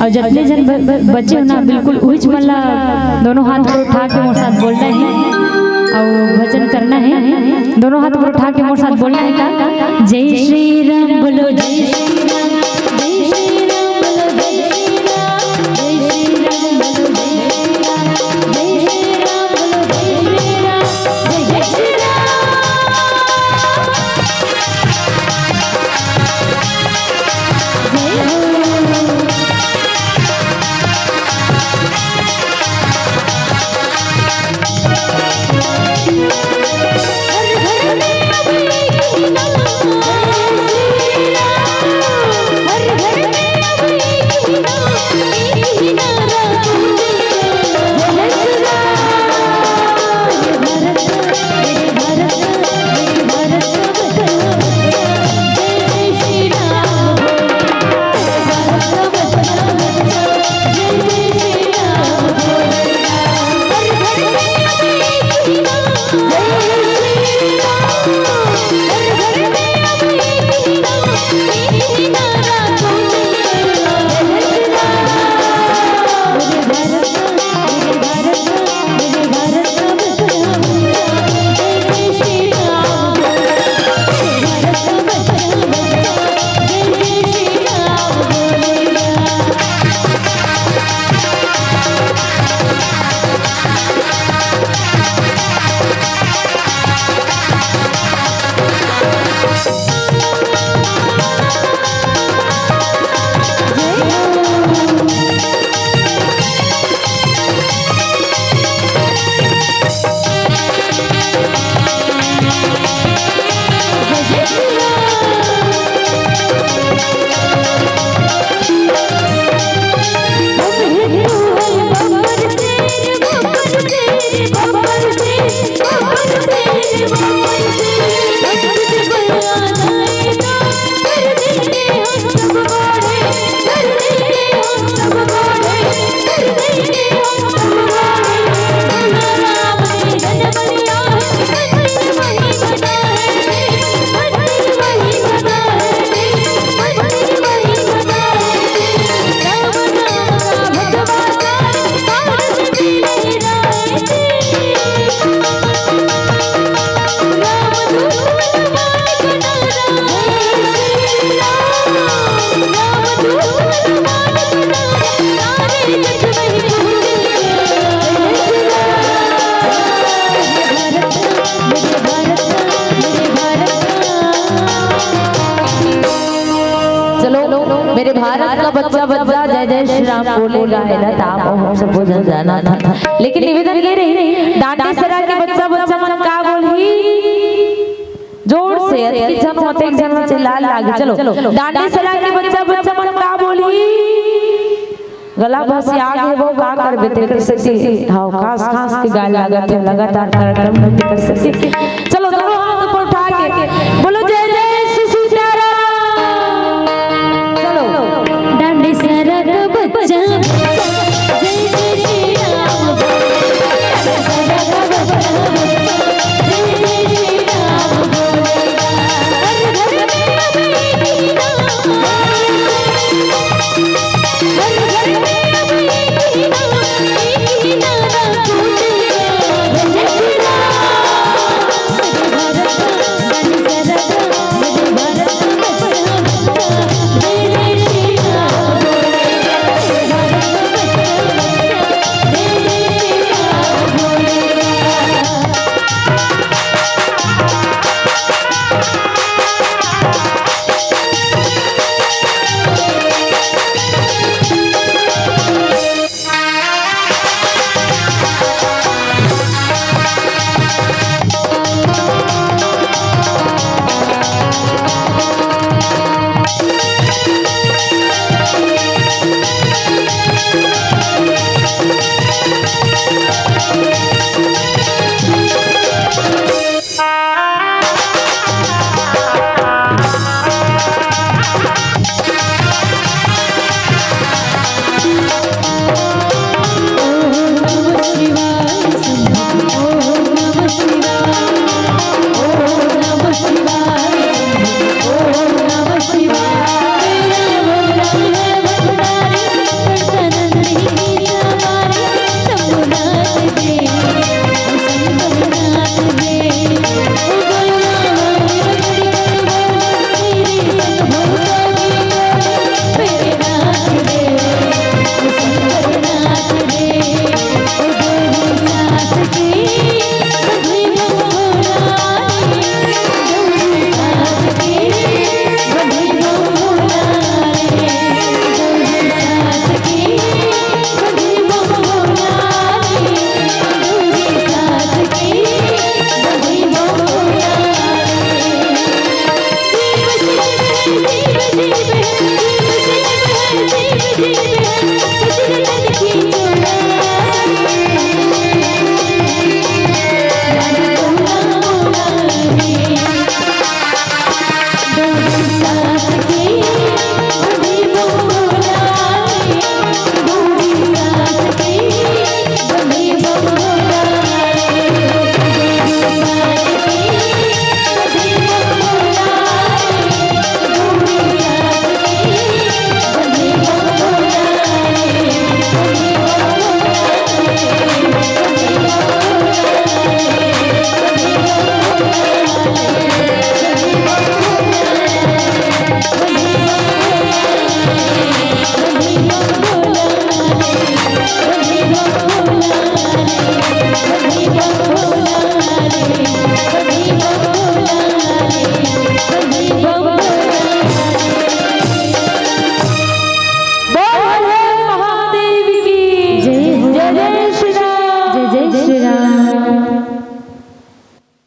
और जितने जन बच्चे ना बिल्कुल उहिच मल्ला दोनों हाथ पर उठा के मोर साथ बोलना है और भजन करना है। दोनों हाथ पर उठा के मोर साथ बोलना है का जय श्री राम बोलो, जय श्री राम, जय श्री राम बोलो, जय श्री राम, जय श्री राम बोलो, जय श्री राम, जय श्री राम बोलो, जय श्री राम, जय श्री राम। मेरे भारत का बच्चा बच्चा जय जय श्री राम बोलेगा है ना ताप हम सब भोजन जाना था। लेकिन निवेदन ये रही डांटे सरा के बच्चा बच्चा मन का बोली जोर से एक जन होते एक जन में चिल्ला लागे चलो डांटे सरा के बच्चा बच्चा मन का बोली गला बस आग है वो का कर बेते कर सकती हां खास खास की गाल लागत है लगातार कार्यक्रम नहीं कर सकती। चलो दोनों हाथ ऊपर उठा के बोलो जय जय श्री सीताराम। चलो डांडे सरा का बच्चा जय जय श्री राम, डांडे सरा का बच्चा जय जय श्री राम बोलेगा। हर घर में अब एक ही नाम, हर घर में अब एक ही नाम, एक ही नारा गूंजेगा जय जय श्री राम। भारत का जीव जीव है